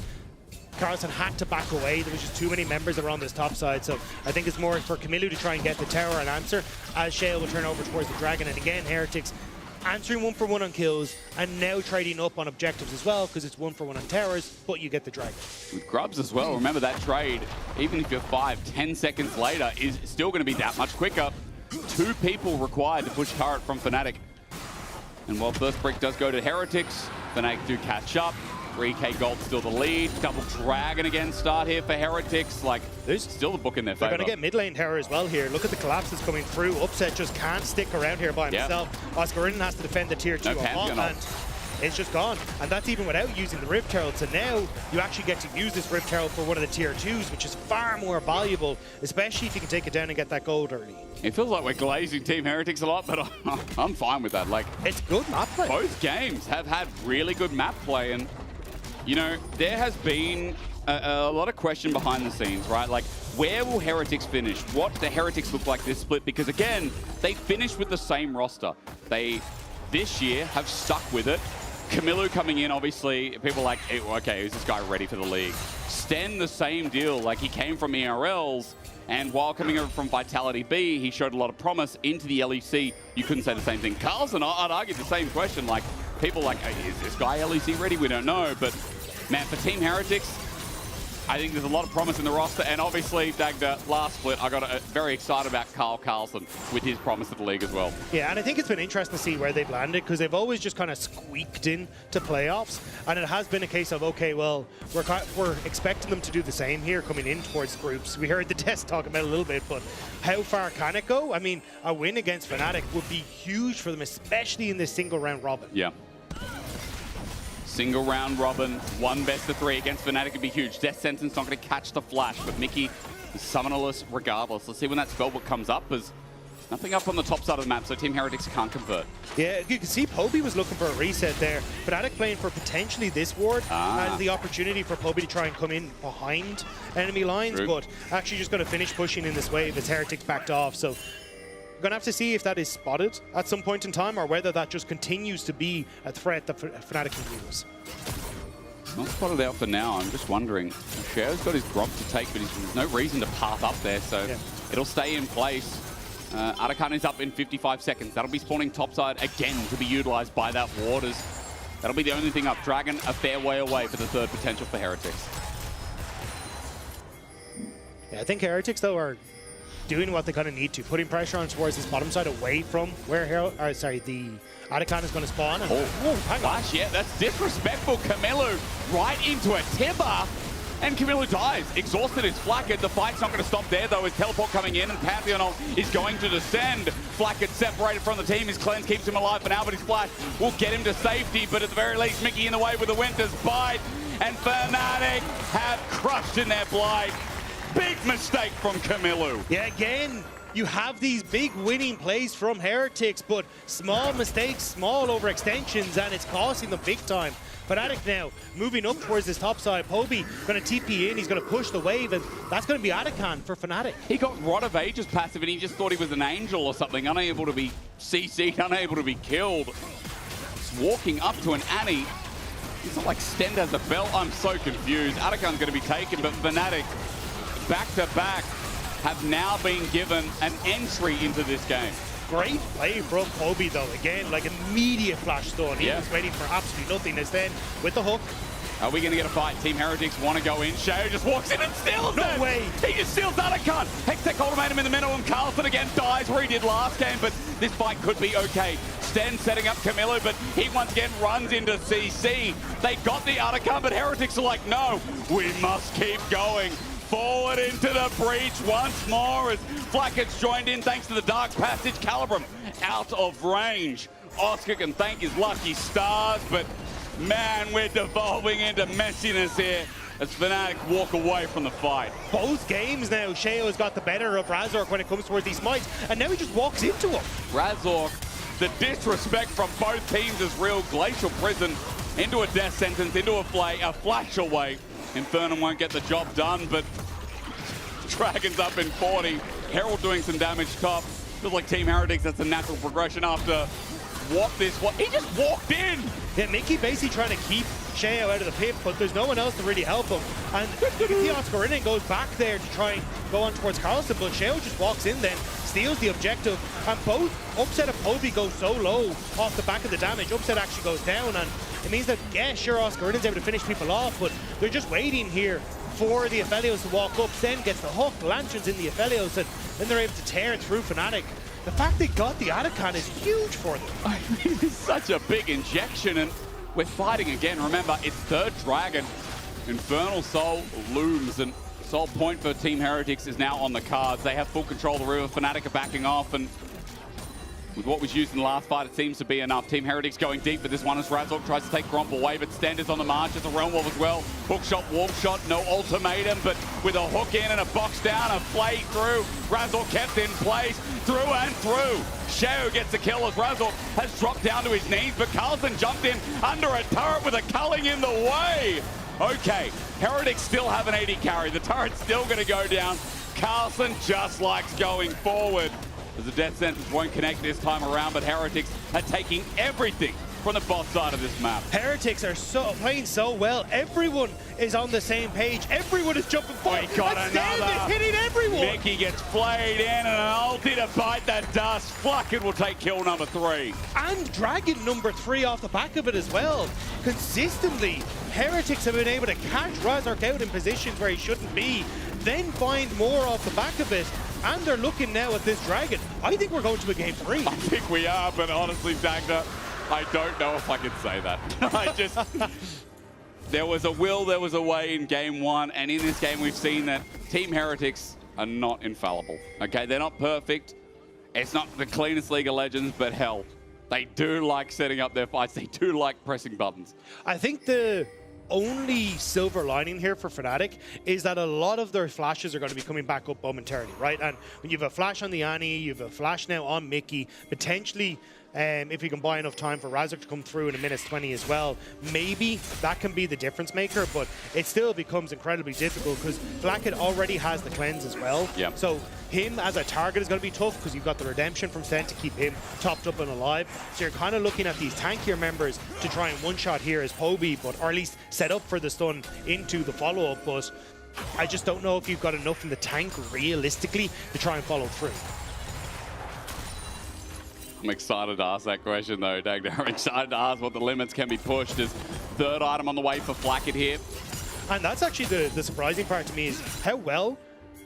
S10: Carlson had to back away. There was just too many members around this top side, so I think it's more for Camillu to try and get the tower and answer, as Shale will turn over towards the Dragon. And again, Heretics answering 1 for 1 on kills, and now trading up on objectives as well, because it's 1 for 1 on towers, but you get the Dragon.
S6: With grubs as well, remember that trade, even if you're 5-10 seconds later, is still going to be that much quicker. 2 people required to push turret from Fnatic. And while first brick does go to Heretics, Fnatic do catch up. 3k gold still the lead. Double Dragon again start here for Heretics. Like, there's still the book in their favor.
S10: They're going to get mid lane tower as well here. Look at the collapse that's coming through. Upset just can't stick around here by himself. Oscar Rinnan has to defend the tier 2 and it's just gone. And that's even without using the Rift Herald. So now you actually get to use this Rift Herald for one of the tier 2s, which is far more valuable, especially if you can take it down and get that gold early.
S6: It feels like we're glazing Team Heretics a lot, but I'm fine with that. Like,
S10: it's good map play.
S6: Both games have had really good map play, and you know, there has been a lot of question behind the scenes, right? Like, where will Heretics finish? What do Heretics look like this split? Because again, they finished with the same roster. They, this year, have stuck with it. Camillu coming in, obviously, people are like, hey, okay, is this guy ready for the league? Sten, the same deal. Like, he came from ERLs, and while coming over from Vitality B, he showed a lot of promise into the LEC. You couldn't say the same thing. Carlson, I'd argue the same question. Like, people like, hey, is this guy LEC ready? We don't know. But, man, for Team Heretics, I think there's a lot of promise in the roster. And obviously, Dagda, last split, I got very excited about Carl Carlson with his promise to the league as well.
S10: Yeah, and I think it's been interesting to see where they've landed, because they've always just kind of squeaked in to playoffs. And it has been a case of, okay, well, we're expecting them to do the same here coming in towards groups. We heard the test talk about it a little bit, but how far can it go? I mean, a win against Fnatic would be huge for them, especially in this single round robin.
S6: Yeah. Single round robin, 1 best of 3 against Fnatic would be huge. Death Sentence not going to catch the flash, but Mickey is summonerless regardless. Let's see when that spellbook comes up, as Nothing up on the top side of the map, so Team Heretics can't convert.
S10: Yeah, you can see Poby was looking for a reset there. Fnatic playing for potentially this ward and the opportunity for Poby to try and come in behind enemy lines, but actually just going to finish pushing in this wave as Heretics backed off. So we're going to have to see if that is spotted at some point in time or whether that just continues to be a threat that Fnatic can use.
S6: Not spotted out for now. I'm just wondering. Shao's got his Gromp to take, but there's no reason to path up there, so it'll stay in place. Arakan is up in 55 seconds. That'll be spawning topside again to be utilized by that Waters. That'll be the only thing up. Dragon a fair way away for the third potential for Heretics.
S10: Yeah, I think Heretics, though, are doing what they kind of need to, putting pressure on towards this bottom side away from where the Arakan is going to spawn. And, hang on.
S6: Yeah, that's disrespectful. Camilo right into a Tibber. And Camilo dies. Exhausted is Flakked. The fight's not going to stop there, though, as Teleport coming in, and Pantheon is going to descend. Flakked separated from the team. His cleanse keeps him alive for now, but his flash will get him to safety. But at the very least, Mickey in the way with the Winter's Bite. And Fnatic have crushed in their Blight. Big mistake from Camilo.
S10: Yeah, again, you have these big winning plays from Heretics, but small mistakes, small overextensions, and it's costing them big time. Fnatic now moving up towards this top side. Poby going to TP in, he's going to push the wave, and that's going to be Arakan for Fnatic.
S6: He got Rod of Ages passive, and he just thought he was an angel or something, unable to be CC'd, unable to be killed. Just walking up to an Annie. It's not like Stend has the belt. I'm so confused. Arakan's going to be taken, but Fnatic, back-to-back, have now been given an entry into this game.
S10: Great play from Poby, though. Again, like immediate flash stun. He was waiting for absolutely nothing. As then, with the hook.
S6: Are we going to get a fight? Team Heretics want to go in. Shao just walks in and steals it.
S10: No way.
S6: He just steals Arakan. Hextech ultimatum in the middle, and Carlson again dies where he did last game, but this fight could be okay. Sten setting up Camilo, but he once again runs into CC. They got the Arakan, but Heretics are like, no, we must keep going. Forward into the breach once more as Flackett's joined in thanks to the Dark Passage. Calibrum out of range. Oscar can thank his lucky stars, but man, we're devolving into messiness here as Fnatic walk away from the fight.
S10: Both games now, Shao has got the better of Razork when it comes towards these smites, and now he just walks into him.
S6: Razork, the disrespect from both teams is real. Glacial Prison into a death sentence, into a flash away. Infernum won't get the job done, but Dragon's up in 40. Herald doing some damage top. Feels like Team Heretics, that's a natural progression after he just walked in.
S10: Yeah, Mickey basically trying to keep Shao out of the pit, but there's no one else to really help him. And the Oscar in and goes back there to try and go on towards Carlson, but Shao just walks in then, steals the objective, and both Upset and Poby go so low off the back of the damage. Upset actually goes down, and it means that, yeah, sure, Oscar is able to finish people off, but they're just waiting here for the Aphelios to walk up. Sen gets the hook, Lanterns in the Aphelios, and then they're able to tear through Fnatic. The fact they got the Arakan is huge for them.
S6: I mean, it's such a big injection, and we're fighting again. Remember, it's third Dragon. Infernal Soul looms, and Soul Point for Team Heretics is now on the cards. They have full control of the river. Fnatic are backing off, and with what was used in the last fight, it seems to be enough. Team Heretics going deep for this one as Razork tries to take Gromp away, but Stand is on the march. It's a Realm Wolf as well. Hook shot, Wolf shot, no ultimatum, but with a hook in and a box down, a play through. Razork kept in place, through and through. Shao gets the kill as Razork has dropped down to his knees, but Carlson jumped in under a turret with a culling in the way. Okay, Heretics still have an 80 carry. The turret's still going to go down. Carlson just likes going forward. As the death sentence won't connect this time around, but Heretics are taking everything from the boss side of this map.
S10: Heretics are playing so well. Everyone is on the same page. Everyone is jumping forward.
S6: He got another.
S10: Is hitting everyone.
S6: Mickey gets flayed in and an ulti to bite that dust. Flakked will take kill number 3.
S10: And Dragon number 3 off the back of it as well. Consistently, Heretics have been able to catch Razork out in positions where he shouldn't be, then find more off the back of it. And they're looking now at this Dragon. I think we're going to a game 3.
S6: I think we are, but honestly, Dagda, I don't know if I can say that. There was a will, there was a way in game 1, and in this game we've seen that Team Heretics are not infallible. Okay, they're not perfect. It's not the cleanest League of Legends, but hell, they do like setting up their fights. They do like pressing buttons.
S10: I think the only silver lining here for Fnatic is that a lot of their flashes are going to be coming back up momentarily, right? And when you have a flash on the Annie, you have a flash now on Mickey, potentially if you can buy enough time for Razork to come through in a minute 20 as well, maybe that can be the difference maker, but it still becomes incredibly difficult because Blackhead already has the cleanse as well.
S6: Yep.
S10: So him as a target is going to be tough because you've got the redemption from Sten to keep him topped up and alive. So you're kind of looking at these tankier members to try and one-shot here as Poby, or at least set up for the stun into the follow-up, but I just don't know if you've got enough in the tank realistically to try and follow through.
S6: I'm excited to ask that question though, Dagda. I'm excited to ask what the limits can be pushed. Is third item on the way for Flacket here.
S10: And that's actually the surprising part to me is how well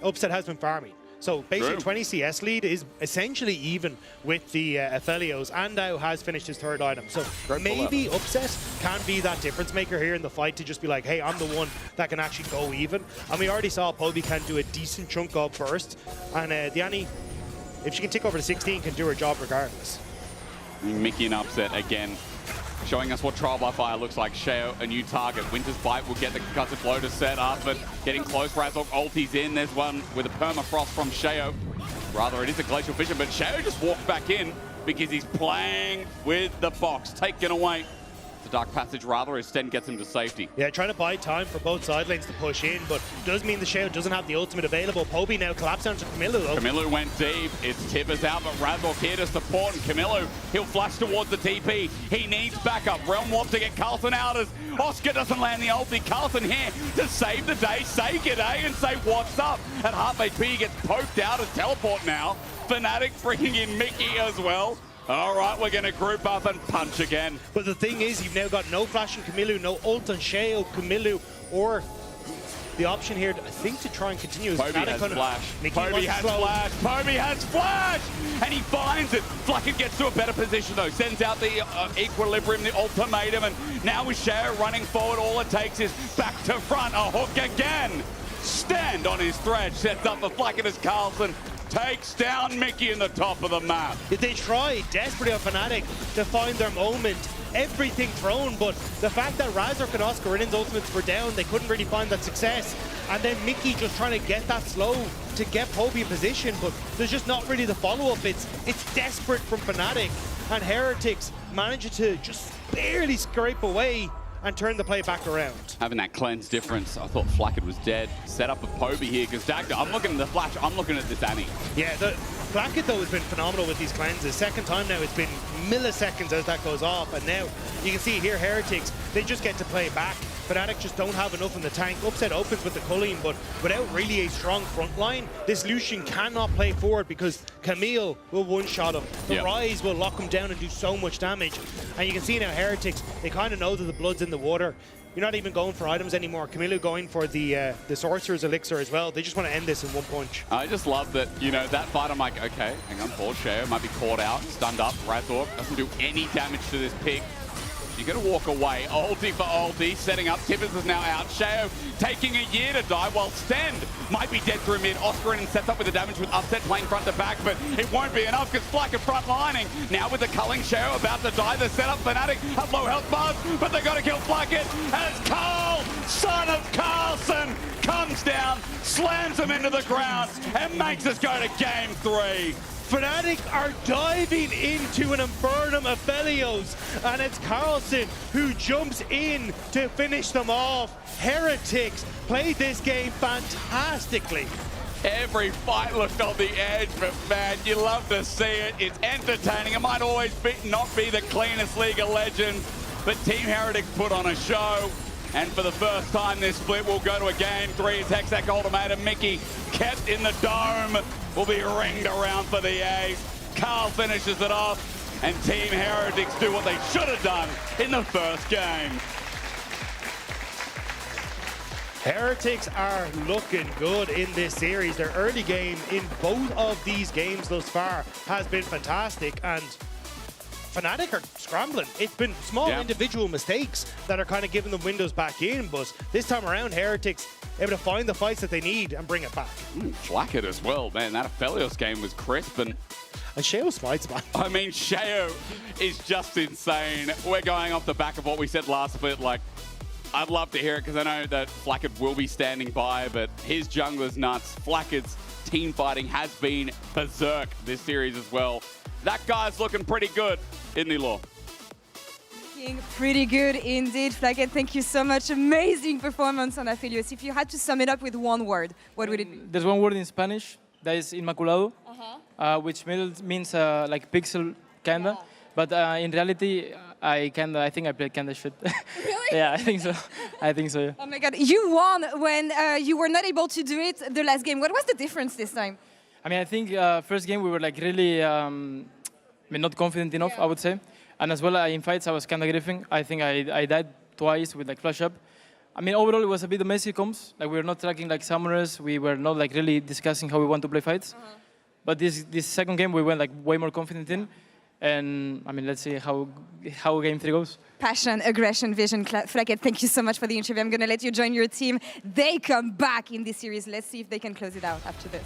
S10: Upset has been farming. So basically 20 CS lead is essentially even with the Aphelios, and now has finished his third item. So maybe Upset can be that difference maker here in the fight to just be like, hey, I'm the one that can actually go even. And we already saw Poby can do a decent chunk of burst. And the Annie, if she can tick over to 16, can do her job regardless.
S6: Mickey and Upset again, showing us what Trial by Fire looks like. Sheo, a new target. Winter's Bite will get the concussive blow to set up, but getting close. Razork ulti's in. There's one with a permafrost from Sheo. Rather, it is a Glacial Fissure, but Sheo just walked back in because he's playing with the box. Taken away. The Dark Passage rather as Sten gets him to safety.
S10: Yeah, trying to buy time for both side lanes to push in, but does mean the Sheo doesn't have the ultimate available. Poby now collapsed down to Camilo though.
S6: Camilo went deep. It's Tibbers out, but Razork here to support, and Camilo, he'll flash towards the TP. He needs backup. Realm Warp to get Carlson out as Oscar doesn't land the ulti. Carlson here to save the day, say g'day, and say what's up. At half HP, he gets poked out as teleport now. Fnatic bringing in Mickey as well. All right, we're going to group up and punch again.
S10: But the thing is, you've now got no flash on Camilo, no ult on Sheo, Camilo, or the option here, I think, to try and continue.
S6: Poby has flash. Poby has flash. Poby has flash! And he finds it. Flacket gets to a better position, though. Sends out the equilibrium, the ultimatum, and now with Sheo running forward, all it takes is back to front. A hook again. Stand on his thread. Sets up for Flacket as Carlson takes down Mickey in the top of the map.
S10: They tried desperately on Fnatic to find their moment, everything thrown, but the fact that Razork and Oscar Rinnan's ultimates were down, they couldn't really find that success. And then Mickey just trying to get that slow to get Poby in position, but there's just not really the follow-up. It's desperate from Fnatic, and Heretics managed to just barely scrape away and turn the play back around.
S6: Having that cleanse difference, I thought Flacket was dead. Set up a Poby here, because Dagda, I'm looking at the flash, I'm looking at this Annie.
S10: Yeah, the Flacket though has been phenomenal with these cleanses. Second time now, it's been milliseconds as that goes off, and now you can see here Heretics, they just get to play back. Fnatic just don't have enough in the tank. Upset opens with the culling, but without really a strong front line, this Lucian cannot play forward because Camille will one-shot him. The Rise will lock him down and do so much damage. And you can see now Heretics, they kind of know that the blood's in the water. You're not even going for items anymore. Camilo going for the Sorcerer's Elixir as well. They just want to end this in one punch.
S6: I just love that, you know, that fight, I'm like, okay, hang on, Paul Sheo might be caught out, stunned up. Razork doesn't do any damage to this pick. You're going to walk away. Ulti for ulti, setting up. Tibbers is now out. Sheo taking a year to die, while Stend might be dead through mid. Oscarin sets up with the damage with Upset playing front to back, but it won't be enough because Flacket front lining. Now with the culling, Sheo about to die. The setup, Fnatic have low health bars, but they got to kill Flacket as Carl, son of Carlson, comes down, slams him into the ground, and makes us go to game 3.
S10: Fnatic are diving into an Infernum Aphelios, and it's Carlson who jumps in to finish them off. Heretics played this game fantastically.
S6: Every fight looked on the edge, but man, you love to see it. It's entertaining. It might always not be the cleanest League of Legends, but Team Heretics put on a show. And for the first time this split, we'll go to a game 3 as Hexac Ultimatum. Mickey kept in the dome, will be ringed around for the ace. Carl finishes it off, and Team Heretics do what they should have done in the first game.
S10: Heretics are looking good in this series. Their early game in both of these games thus far has been fantastic, and Fnatic are scrambling. It's been small individual mistakes that are kind of giving them windows back in, but this time around, Heretics able to find the fights that they need and bring it back.
S6: Flacket as well, man. That Aphelios game was crisp, and
S10: Sheo smites, man.
S6: I mean, Sheo is just insane. We're going off the back of what we said last split, like, I'd love to hear it because I know that Flackett will be standing by, but his jungler's nuts. Flackett's team fighting has been berserk this series as well. That guy's looking pretty good, isn't he, Law?
S4: Pretty good indeed, Flackett. Thank you so much. Amazing performance on Aphelios. If you had to sum it up with one word, what would it be?
S8: There's one word in Spanish that is inmaculado, which means like pixel, kinda. Yeah. But in reality, I think I played kinda shit.
S4: Really?
S8: Yeah, I think so. I think so. Yeah.
S4: Oh my God, you won when you were not able to do it the last game. What was the difference this time?
S8: I mean, I think first game we were like really, not confident enough, I would say. And as well, in fights, I was kind of griefing. I think I died twice with like flash up. I mean, overall, it was a bit of messy comps. Like we were not tracking like summoners. We were not like really discussing how we want to play fights. But this second game, we went like way more confident in. And I mean, let's see how game 3 goes.
S4: Passion, aggression, vision. Flackett, thank you so much for the interview. I'm going to let you join your team. They come back in this series. Let's see if they can close it out after this.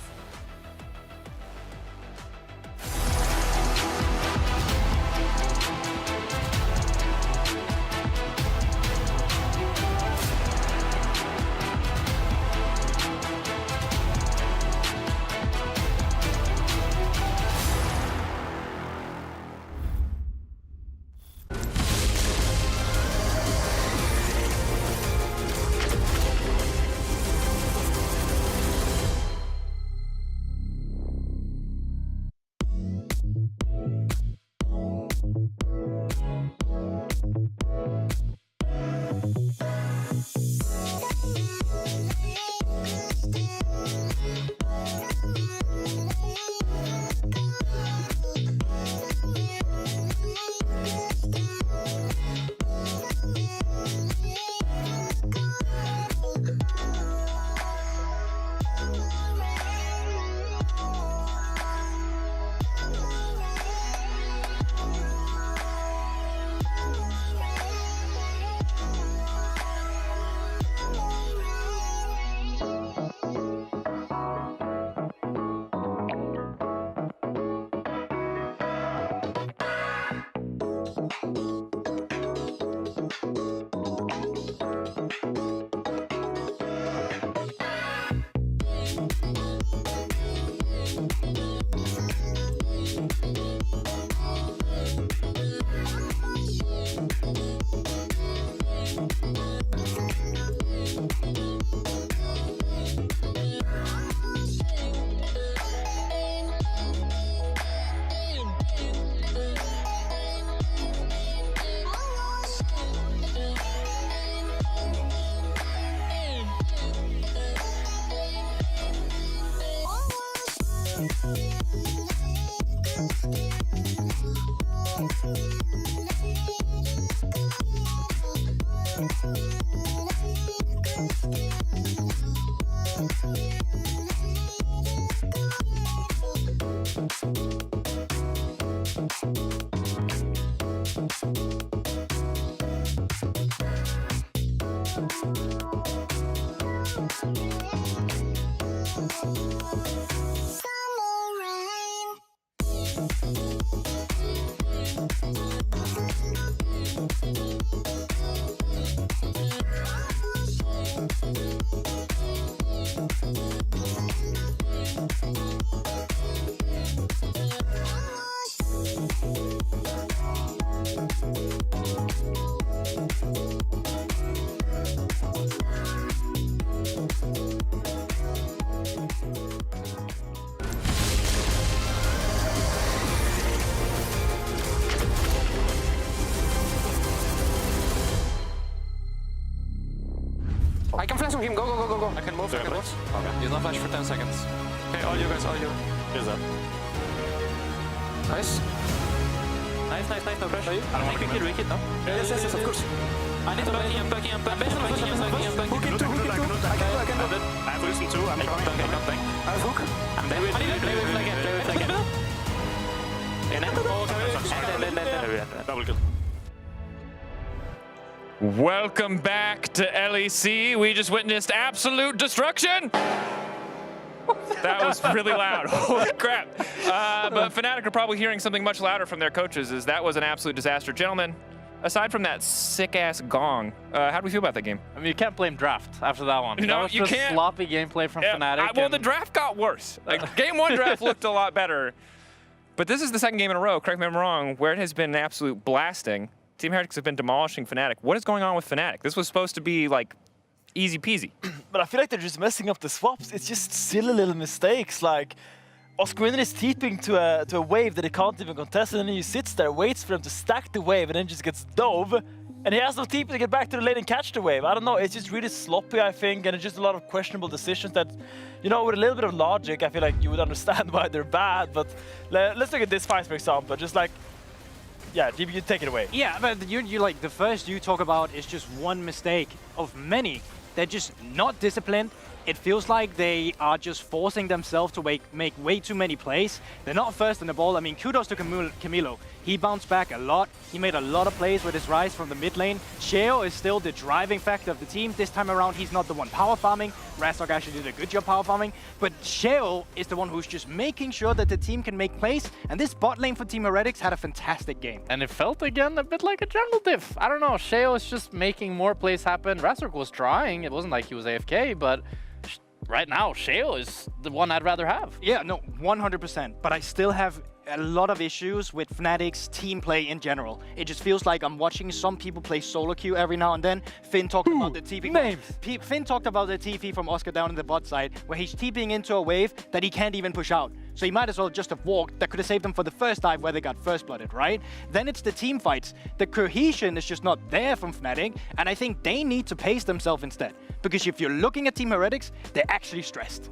S19: I can flash on him. Go, go, go, go, go.
S23: I can move. I can move.
S19: Okay.
S23: Use no flash for 10 seconds.
S19: Okay, all you guys, all you.
S23: Here's up.
S19: Nice.
S23: Nice, nice, nice. No pressure.
S19: I don't want to
S23: re-kit, no?
S19: Yes, yes, yes, of course.
S23: I need to backing him.
S19: I'm Hook into, hook into. I can do.
S23: I have loosened too. I'm coming. I
S19: have hook.
S23: I'm dead. Play with flag again. Double kill.
S3: Welcome back to LEC. We just witnessed absolute destruction. That was really loud. Holy crap. But Fnatic are probably hearing something much louder from their coaches, as that was an absolute disaster. Gentlemen,
S2: aside from that sick-ass gong, how do we feel about that game?
S14: I mean, you can't blame draft after that one.
S2: No,
S14: that was
S2: you
S14: just
S2: can't.
S14: Sloppy gameplay from Fnatic.
S2: Well, the draft got worse. Like, game 1 draft looked a lot better. But this is the second game in a row, correct me if I'm wrong, where it has been an absolute blasting. Team Heretics have been demolishing Fnatic. What is going on with Fnatic? This was supposed to be, like, easy peasy.
S13: But I feel like they're just messing up the swaps. It's just silly little mistakes. Like, Oscar is TPing to a wave that he can't even contest, and then he sits there, waits for him to stack the wave, and then just gets dove. And he has no TP to get back to the lane and catch the wave. I don't know, it's just really sloppy, I think, and it's just a lot of questionable decisions that, you know, with a little bit of logic, I feel like you would understand why they're bad. But let's look at this fight, for example. Just like, yeah, GB, you take it away.
S12: Yeah, but you like, the first you talk about is just one mistake of many. They're just not disciplined. It feels like they are just forcing themselves to make way too many plays. They're not first in the ball. I mean, kudos to Camilo. He bounced back a lot. He made a lot of plays with his rise from the mid lane. Sheo is still the driving factor of the team. This time around, he's not the one power farming. Rastok actually did a good job power farming. But Sheo is the one who's just making sure that the team can make plays. And this bot lane for Team Heretics had a fantastic game.
S14: And it felt again a bit like a jungle diff. I don't know, Sheo is just making more plays happen. Rastok was trying. It wasn't like he was AFK, but right now, Sheo is the one I'd rather have.
S12: Yeah, no, 100%. But I still have a lot of issues with Fnatic's team play in general. It just feels like I'm watching some people play solo queue every now and then. Finn talked about the TP. Finn talked about the TP from Oscar down in the bot side, where he's TPing into a wave that he can't even push out. So he might as well just have walked. That could have saved them for the first dive where they got first blooded, right? Then it's the team fights. The cohesion is just not there from Fnatic, and I think they need to pace themselves instead. Because if you're looking at Team Heretics, they're actually stressed.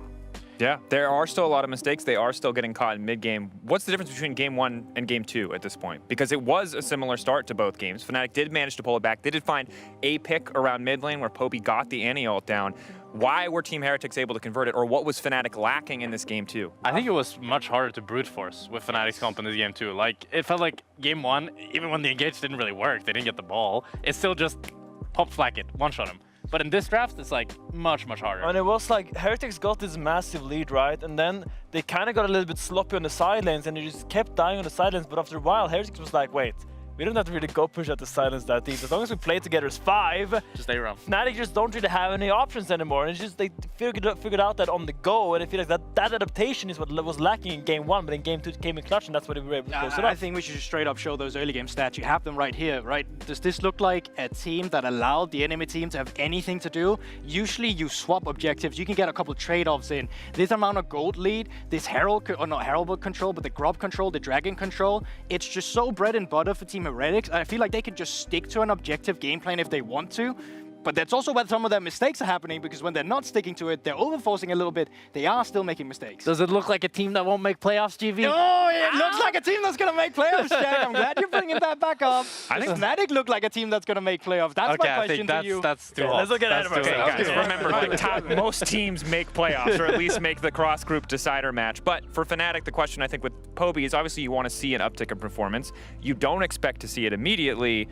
S2: Yeah, there are still a lot of mistakes. They are still getting caught in mid-game. What's the difference between game 1 and game 2 at this point? Because it was a similar start to both games. Fnatic did manage to pull it back. They did find a pick around mid lane where Poby got the anti-ult down. Why were Team Heretics able to convert it, or what was Fnatic lacking in this game 2?
S14: I think it was much harder to brute force with Fnatic's comp in this game 2. Like, it felt like game 1, even when the engage didn't really work, they didn't get the ball, it still just pop flack it, one-shot him. But in this draft, it's like much, much harder.
S13: And it was like Heretics got this massive lead, right? And then they kind of got a little bit sloppy on the side lanes, and they just kept dying on the side lanes. But after a while, Heretics was like, wait, we don't have to really go push at the side lanes that deep. As long as we play together as 5,
S14: just stay around.
S13: Fnatic just don't really have any options anymore. And it's just they figured out that on the go, and I feel like that adaptation is what was lacking in game 1, but in game 2 it came in clutch, and that's what they were able to close it up.
S12: I think we should just straight up show those early game stats. You have them right here, right? Does this look like a team that allowed the enemy team to have anything to do? Usually you swap objectives. You can get a couple trade-offs in. This amount of gold lead, this Herald, or not Herald control, but the Grob control, the Dragon control, it's just so bread and butter for Team Heretics. I feel like they could just stick to an objective game plan if they want to. But that's also where some of their mistakes are happening, because when they're not sticking to it, they're overforcing a little bit. They are still making mistakes.
S14: Does it look like a team that won't make playoffs, GV?
S12: Oh, it looks like a team that's going to make playoffs, Jack. I'm glad you're bringing that back up. I think Fnatic look like a team that's going to make playoffs. That's my question to you.
S14: That's too
S13: Let's look at it.
S2: Okay, guys, remember, like, most teams make playoffs, or at least make the cross-group decider match. But for Fnatic, the question, I think, with Poby is obviously you want to see an uptick in performance. You don't expect to see it immediately.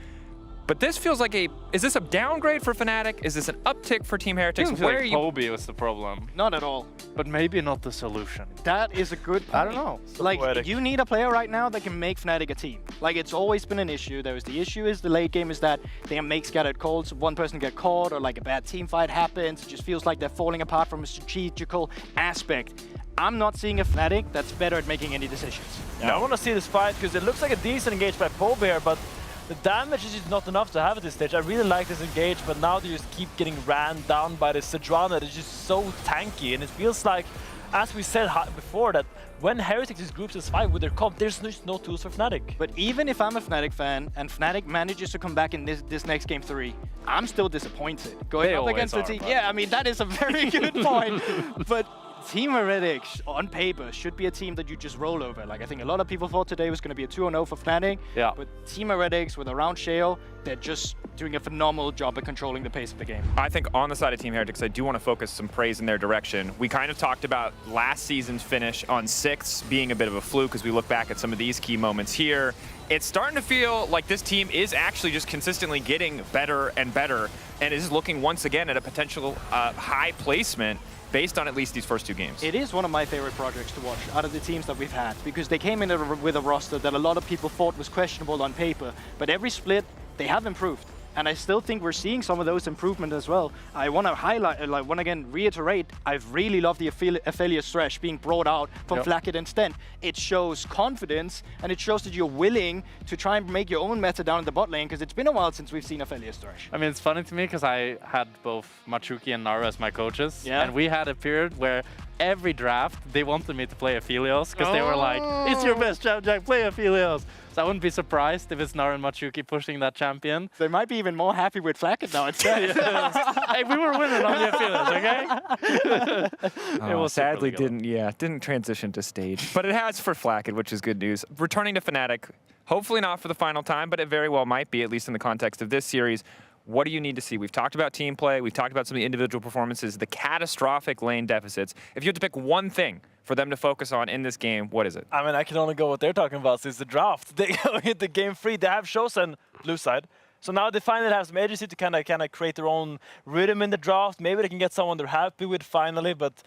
S2: But this feels like is this a downgrade for Fnatic? Is this an uptick for Team Heretics?
S14: Where like Poby was the problem.
S12: Not at all.
S14: But maybe not the solution.
S12: That is a good point.
S14: I don't know.
S12: Like, you need a player right now that can make Fnatic a team. Like, it's always been an issue. The issue is the late game is that they make scattered calls. One person get caught, or like a bad team fight happens. It just feels like they're falling apart from a strategical aspect. I'm not seeing a Fnatic that's better at making any decisions.
S13: Yeah, I want to see this fight, because it looks like a decent engage by Poby here, but the damage is just not enough to have at this stage. I really like this engage, but now they just keep getting ran down by the Sejuani. It's just so tanky, and it feels like, as we said before, that when Heretics is groups as 5 with their comp, there's just no tools for Fnatic.
S12: But even if I'm a Fnatic fan, and Fnatic manages to come back in this next game 3, I'm still disappointed. Going up against the team. Yeah, I mean, that is a very good point. But Team Heretics, on paper, should be a team that you just roll over. Like, I think a lot of people thought today was going to be a 2-0 for Fnatic.
S14: Yeah.
S12: But Team Heretics, with around Shale, they're just doing a phenomenal job at controlling the pace of the game.
S2: I think on the side of Team Heretics, I do want to focus some praise in their direction. We kind of talked about last season's finish on 6th being a bit of a fluke as we look back at some of these key moments here. It's starting to feel like this team is actually just consistently getting better and better, and is looking once again at a potential high placement based on at least these first 2 games.
S12: It is one of my favorite projects to watch out of the teams that we've had, because they came in with a roster that a lot of people thought was questionable on paper, but every split they have improved. And I still think we're seeing some of those improvements as well. I want to highlight, like, want to again reiterate, I've really loved the Aphelios Thresh being brought out from Flacket and Sten. It shows confidence, and it shows that you're willing to try and make your own meta down in the bot lane, because it's been a while since we've seen Aphelios Thresh.
S14: I mean, it's funny to me because I had both Machuki and Naru as my coaches, and we had a period where every draft they wanted me to play Aphelios because they were like, "It's your best champ, Jack, play Aphelios." So I wouldn't be surprised if it's Naru and Machuki pushing that champion.
S12: They might be even more happy with Flacket now instead.
S14: Hey, we were winning on the Aphelios, okay?
S2: It sadly didn't transition to stage, but it has for Flacket, which is good news. Returning to Fnatic, hopefully not for the final time, but it very well might be, at least in the context of this series. What do you need to see? We've talked about team play. We've talked about some of the individual performances, the catastrophic lane deficits. If you had to pick one thing for them to focus on in this game, what is it?
S13: I mean, I can only go what they're talking about. It's the draft. They go into game 3. They have chosen blue side. So now they finally have some agency to kind of create their own rhythm in the draft. Maybe they can get someone they're happy with finally, but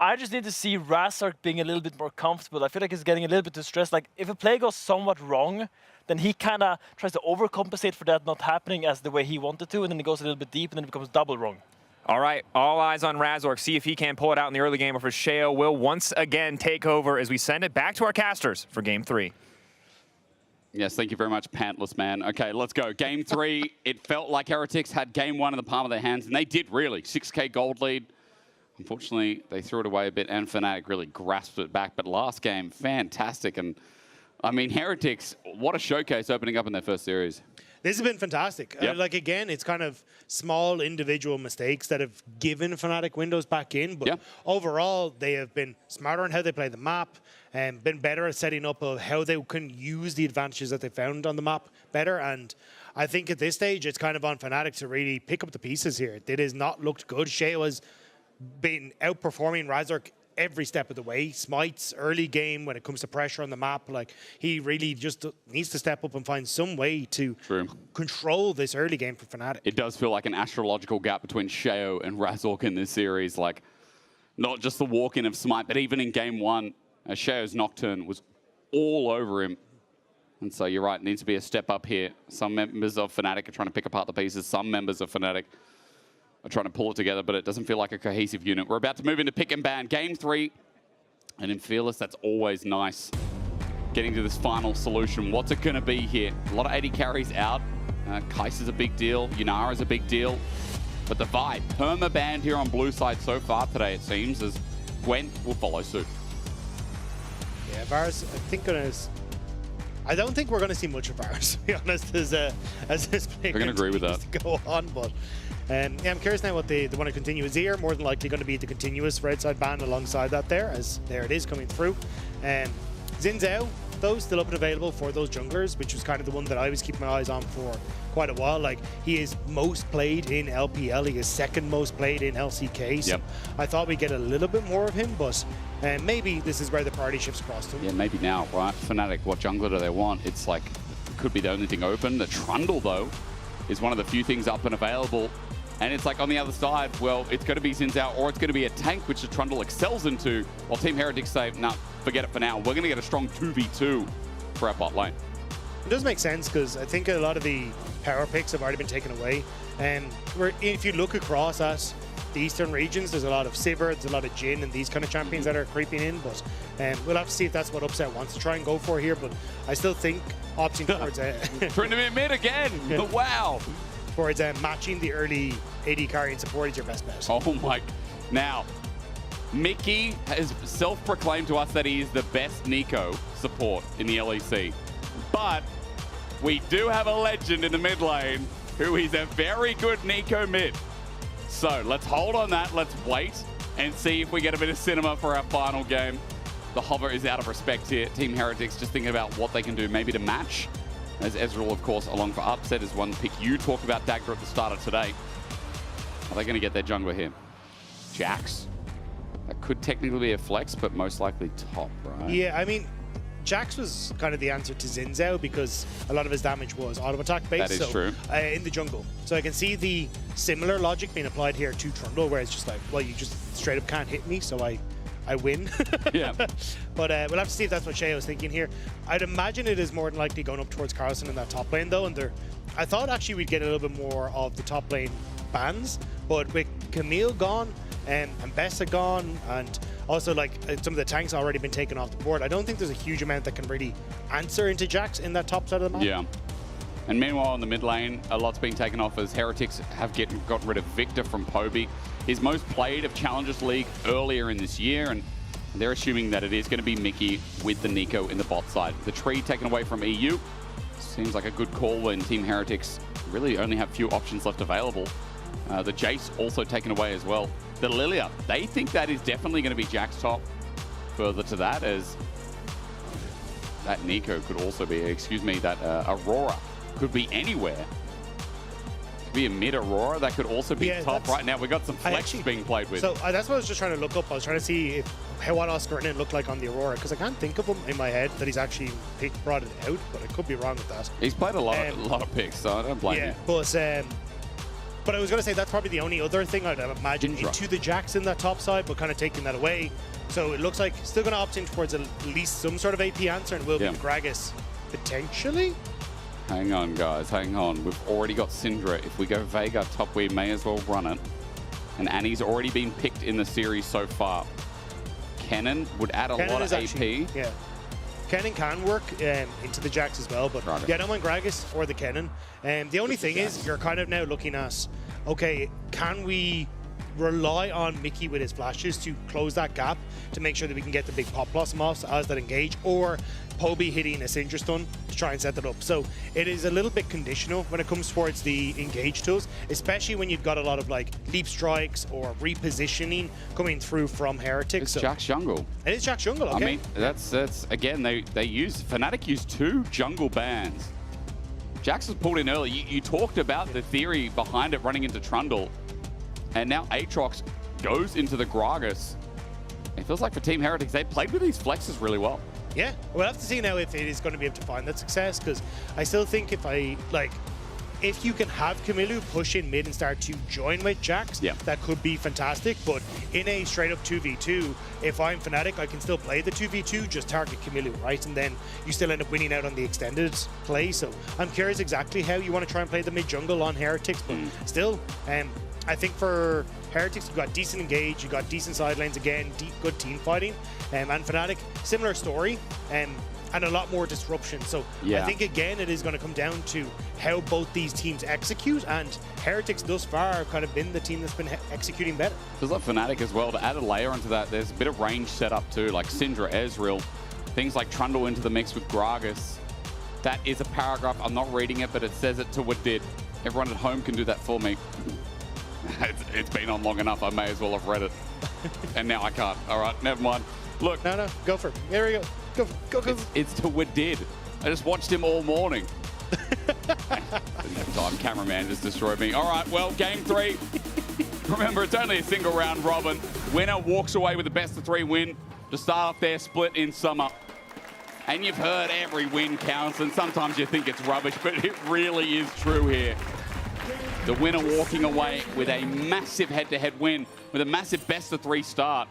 S13: I just need to see Razork being a little bit more comfortable. I feel like he's getting a little bit too stressed. Like, if a play goes somewhat wrong, then he kind of tries to overcompensate for that not happening as the way he wanted to, and then it goes a little bit deep, and then it becomes double wrong.
S2: All right, all eyes on Razork. See if he can pull it out in the early game, or if Sheo will once again take over as we send it back to our casters for game 3.
S6: Yes, thank you very much, Pantless Man. Okay, let's go. Game 3, it felt like Heretics had game 1 in the palm of their hands, and they did really. 6K gold lead. Unfortunately, they threw it away a bit, and Fnatic really grasped it back. But last game, fantastic. And, I mean, Heretics, what a showcase opening up in their first series.
S10: This has been fantastic. Like, again, it's kind of small individual mistakes that have given Fnatic windows back in. But overall, they have been smarter on how they play the map and been better at setting up of how they can use the advantages that they found on the map better. And I think at this stage, it's kind of on Fnatic to really pick up the pieces here. It has not looked good. Sheo has been outperforming Razork every step of the way. Smites early game when it comes to pressure on the map, like, he really just needs to step up and find some way to control this early game for Fnatic.
S6: It does feel like an astrological gap between Sheo and Razork in this series. Like, not just the walk-in of Smite, but even in game 1, Sheo's Nocturne was all over him. And so you're right, it needs to be a step up here. Some members of Fnatic are trying to pick apart the pieces. Some members of Fnatic are trying to pull it together, but it doesn't feel like a cohesive unit. We're about to move into pick and ban. Game 3. And in Fearless, that's always nice. Getting to this final solution. What's it going to be here? A lot of 80 carries out. Kais is a big deal. Yunara is a big deal. But the vibe, perma-banned here on blue side so far today, it seems, as Gwent will follow suit.
S10: Yeah, Varus, I don't think we're going to see much of Varus, to be honest, as this play
S6: I'm going to agree with that.
S10: To go on, but yeah, I'm curious now what they want to continue. Azir more than likely going to be the continuous red side ban alongside that there, as there it is coming through. Xin Zhao, though, still up and available for those junglers, which was kind of the one that I was keeping my eyes on for quite a while. Like, he is most played in LPL, he is second most played in LCK, so I thought we'd get a little bit more of him, but maybe this is where the party shifts across to him.
S6: Yeah, maybe now, right? Fnatic, what jungler do they want? It's like, it could be the only thing open. The Trundle, though, is one of the few things up and available. And it's like on the other side, well, it's going to be Xin Zhao or it's going to be a tank, which the Trundle excels into, while Team Heretics say, nah, forget it for now. We're going to get a strong 2v2 for our bot lane.
S10: It does make sense, because I think a lot of the power picks have already been taken away. And if you look across at the eastern regions, there's a lot of Sivir, there's a lot of Jhin and these kind of champions that are creeping in. But we'll have to see if that's what Upset wants to try and go for here. But I still think opting towards
S6: Tournament mid again. Wow.
S10: Towards matching the early AD carry and support is your best bet.
S6: Oh my. Now, Mickey has self-proclaimed to us that he is the best Nico support in the LEC. But we do have a legend in the mid lane who is a very good Nico mid. So let's hold on that. Let's wait and see if we get a bit of cinema for our final game. The hover is out of respect here. Team Heretics just thinking about what they can do maybe to match. As Ezreal, of course, along for Upset is one pick. You talked about Dagger at the start of today. Are they going to get their jungler here? Jax? That could technically be a flex, but most likely top, right?
S10: Yeah, I mean, Jax was kind of the answer to Xin Zhao because a lot of his damage was auto attack based.
S6: That is true.
S10: In the jungle. So I can see the similar logic being applied here to Trundle, where it's just like, well, you just straight up can't hit me, so I I win.
S6: Yeah.
S10: But we'll have to see if that's what Shea was thinking here. I'd imagine it is more than likely going up towards Carlson in that top lane, though. And I thought actually we'd get a little bit more of the top lane bans, but with Camille gone and Bessa gone, and also like some of the tanks already been taken off the board, I don't think there's a huge amount that can really answer into Jax in that top side of the map.
S6: Yeah. And meanwhile, in the mid lane, a lot's been taken off as Heretics have got rid of Victor from Poby. His most played of Challengers League earlier in this year, and they're assuming that it is going to be Mickey with the Nico in the bot side. The tree taken away from EU seems like a good call when Team Heretics really only have few options left available. The Jace also taken away as well. The Lilia, they think that is definitely going to be Jack's top. Further to that, as that Nico could also be, that Aurora could be anywhere. Could be a mid Aurora, that could also be top right now. We've got some flex being played with.
S10: So that's what I was just trying to look up. I was trying to see what Oscar looked like on the Aurora, because I can't think of him in my head that he's actually brought it out, but I could be wrong with that.
S6: He's played a lot of picks, so I don't blame you.
S10: But I was going to say that's probably the only other thing I'd imagine into the Jax in that top side, but kind of taking that away. So it looks like still going to opt in towards at least some sort of AP answer, and will be Gragas potentially.
S6: Hang on, guys, hang on. We've already got Syndra. If we go Veigar top, we may as well run it. And Annie's already been picked in the series so far. Kennen would add a lot of AP.
S10: Yeah. Kennen can work into the Jax as well, but yeah, I don't mind Gragas or the Kennen. The only thing is, you're kind of now looking at, okay, can we rely on Mickey with his flashes to close that gap to make sure that we can get the big pop blossom off as that engage, or Poby hitting a Syndra stun to try and set that up. So it is a little bit conditional when it comes towards the engage tools, especially when you've got a lot of like leap strikes or repositioning coming through from Heretics.
S6: It's Jax jungle.
S10: It is Jax jungle, okay.
S6: I mean, that's again, Fnatic used 2 jungle bans. Jax was pulled in early. You talked about the theory behind it running into Trundle, and now Aatrox goes into the Gragas. It feels like for Team Heretics, they played with these flexes really well.
S10: Yeah, we'll have to see now if it is going to be able to find that success, because I still think if you can have Camille push in mid and start to join with Jax, that could be fantastic. But in a straight up 2v2, if I'm Fnatic, I can still play the 2v2, just target Camille, right? And then you still end up winning out on the extended play. So I'm curious exactly how you want to try and play the mid jungle on Heretics, but still, I think for Heretics, you've got decent engage, you've got decent side lanes again, good team fighting, and Fnatic, similar story, and a lot more disruption. So I think, again, it is going to come down to how both these teams execute, and Heretics thus far have kind of been the team that's been executing better.
S6: Feels like Fnatic as well, to add a layer onto that, there's a bit of range set up too, like Syndra, Ezreal, things like Trundle into the mix with Gragas. That is a paragraph, I'm not reading it, but it says it to what did. Everyone at home can do that for me. It's been on long enough, I may as well have read it. And now I can't. All right, never mind. Look.
S10: No, go for it. There we go. Go.
S6: It's to what did. I just watched him all morning. Time cameraman just destroyed me. All right, well, game 3. Remember, it's only a single round robin. Winner walks away with the best of 3 win to start off their split in summer. And you've heard every win counts, and sometimes you think it's rubbish, but it really is true here. The winner walking away with a massive head-to-head win, with a massive best-of-3 start.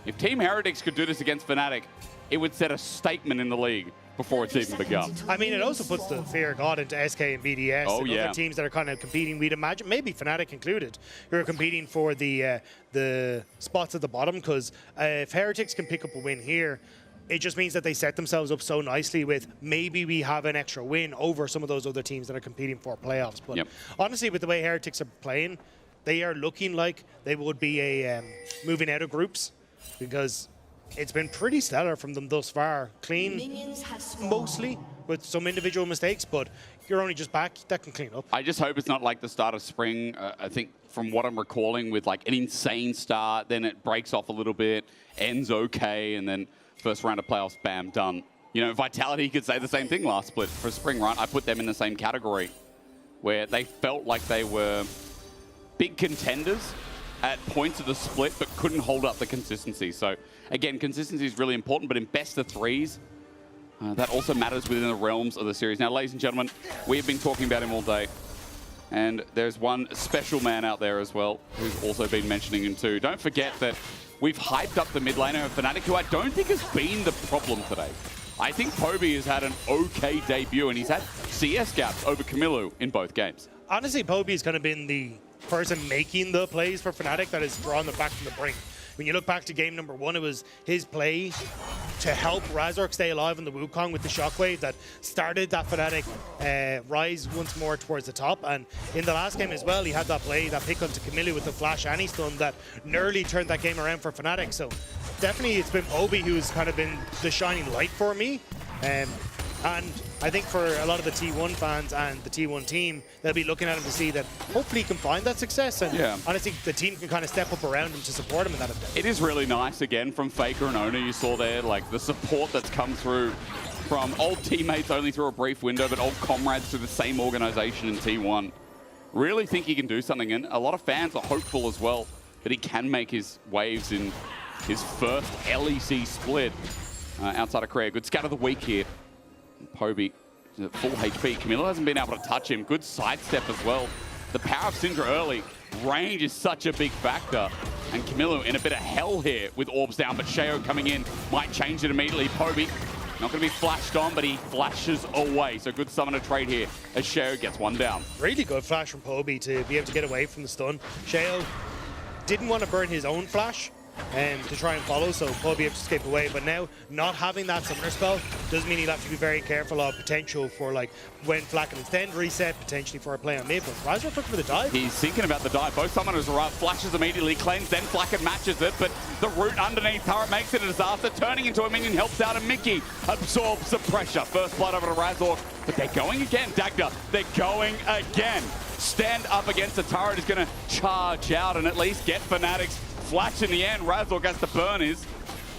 S6: If Team Heretics could do this against Fnatic, it would set a statement in the league before it's even begun.
S10: I mean, it also puts the fear of God into SK and BDS and other teams that are kind of competing. We'd imagine, maybe Fnatic included, who are competing for the spots at the bottom, because if Heretics can pick up a win here, it just means that they set themselves up so nicely with maybe we have an extra win over some of those other teams that are competing for playoffs. But honestly, with the way Heretics are playing, they are looking like they would be a moving out of groups, because it's been pretty stellar from them thus far. Clean, mostly, with some individual mistakes, but you're only just back. That can clean up.
S6: I just hope it's not like the start of spring. I think from what I'm recalling, with like an insane start, then it breaks off a little bit, ends okay, and then first round of playoffs, bam, done. You know, Vitality could say the same thing last split for spring, right? I put them in the same category, where they felt like they were big contenders at points of the split, but couldn't hold up the consistency. So again, consistency is really important, but in best of 3s, that also matters within the realms of the series. Now, ladies and gentlemen, we've been talking about him all day, and there's one special man out there as well who's also been mentioning him too. Don't forget that we've hyped up the mid laner of Fnatic, who I don't think has been the problem today. I think Poby has had an okay debut, and he's had CS gaps over Camilo in both games.
S10: Honestly, Poby's kind of been the person making the plays for Fnatic that has drawn them back from the brink. When you look back to game number 1, it was his play to help Razork stay alive in the Wukong with the shockwave that started that Fnatic rise once more towards the top. And in the last game as well, he had that play, that pick onto Camilo with the flash and stun that nearly turned that game around for Fnatic. So definitely it's been Poby who's kind of been the shining light for me. And I think for a lot of the T1 fans and the T1 team, they'll be looking at him to see that hopefully he can find that success. And honestly, the team can kind of step up around him to support him in that endeavor.
S6: It is really nice, again, from Faker and Ona, you saw there, like the support that's come through from old teammates only through a brief window, but old comrades through the same organization in T1. Really think he can do something, and a lot of fans are hopeful as well that he can make his waves in his first LEC split outside of Korea. Good scout of the week here. Poby at full HP. Camilo hasn't been able to touch him. Good sidestep as well. The power of Syndra early. Range is such a big factor. And Camilo in a bit of hell here with orbs down, but Sheo coming in might change it immediately. Poby not going to be flashed on, but he flashes away. So good summoner trade here as Sheo gets one down.
S10: Really good flash from Poby to be able to get away from the stun. Sheo didn't want to burn his own flash to try and follow, so Poby able to escape away. But now, not having that summoner spell does mean he'll have to be very careful of potential for like when Flack and Extend reset, potentially for a play on mid. But Razork looking for the dive.
S6: He's thinking about the dive. Both summoners are up. Flashes immediately, cleanse, then Flack matches it, but the root underneath turret makes it a disaster. Turning into a minion helps out, and Mickey absorbs the pressure. First blood over to Razork, but they're going again. Dagda, they're going again. Stand up against the turret is going to charge out and at least get Fnatic's flash in the end. Razork has to burn his.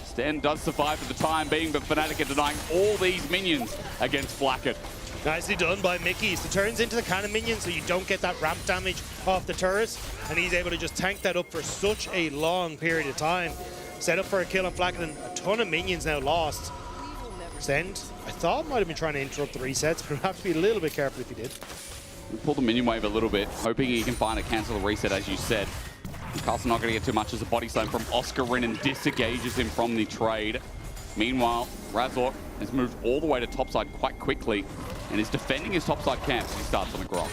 S6: Sten does survive for the time being, but Fnatic are denying all these minions against Flacket.
S10: Nicely done by Mickey. So turns into the cannon minion so you don't get that ramp damage off the turret, and he's able to just tank that up for such a long period of time. Set up for a kill on Flacket, and a ton of minions now lost. Send, I thought might have been trying to interrupt the resets, but we'll have to be a little bit careful if he did.
S6: Pull the minion wave a little bit, hoping he can find a cancel the reset, as you said. Carlson not going to get too much as a body slam from Oscar Rinnan disengages him from the trade. Meanwhile, Razork has moved all the way to topside quite quickly and is defending his topside camp as he starts on the Grok.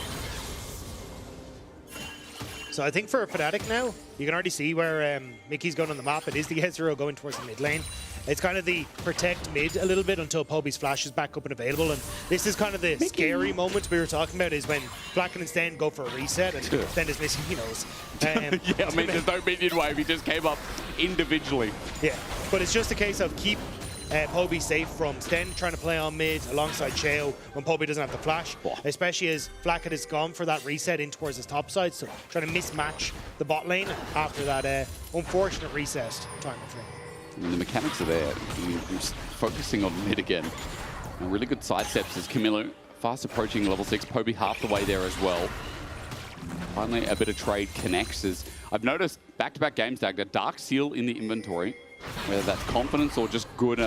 S10: So I think for Fnatic now, you can already see where Mickey's going on the map. It is the S0 going towards the mid lane. It's kind of the protect mid a little bit until Poby's flash is back up and available. And this is kind of the scary moment we were talking about, is when Flack and Sten go for a reset and Sten is missing, he knows.
S6: Yeah, I mean, there's no minion wave. He just came up individually.
S10: Yeah, but it's just a case of keep Poby safe from Sten trying to play on mid alongside Sheo when Poby doesn't have the flash, especially as Flacket has gone for that reset in towards his top side, so trying to mismatch the bot lane after that unfortunate reset time of frame.
S6: I mean, the mechanics are there. Just focusing on mid again. And really good side steps as Camilo fast approaching level 6. Poby half the way there as well. Finally, a bit of trade connects. As I've noticed back-to-back games, Dagda, Dark Seal in the inventory, whether that's confidence or just good,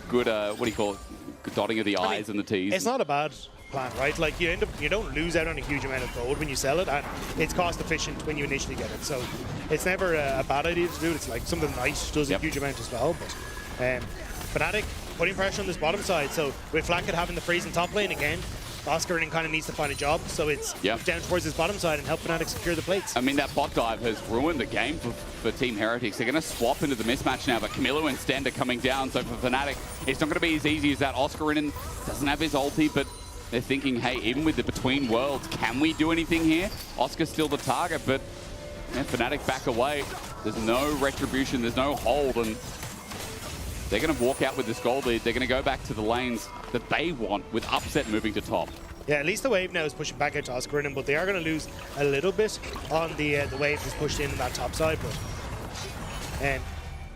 S6: good what do you call it? Good dotting of the I's and the T's.
S10: It's not a bad plan, right? Like you don't lose out on a huge amount of gold when you sell it, and it's cost efficient when you initially get it. So it's never a bad idea to do. It's like something nice does a huge amount as well. But Fnatic putting pressure on this bottom side. So with Flacket having the freeze in top lane again, Oscar kind of needs to find a job, so it's down towards his bottom side and help Fnatic secure the plates.
S6: I mean, that bot dive has ruined the game for Team Heretics. They're going to swap into the mismatch now, but Camilo and Sten are coming down, so for Fnatic, it's not going to be as easy as that. Oscar Rinnan doesn't have his ulti, but they're thinking, hey, even with the Between Worlds, can we do anything here? Oscar's still the target, but Fnatic back away. There's no retribution, there's no hold, and they're going to walk out with this gold lead. They're going to go back to the lanes that they want, with Upset moving to top.
S10: Yeah, at least the wave now is pushing back out to Oscar Rinnan, but they are going to lose a little bit on the wave that's pushed in on that top side. But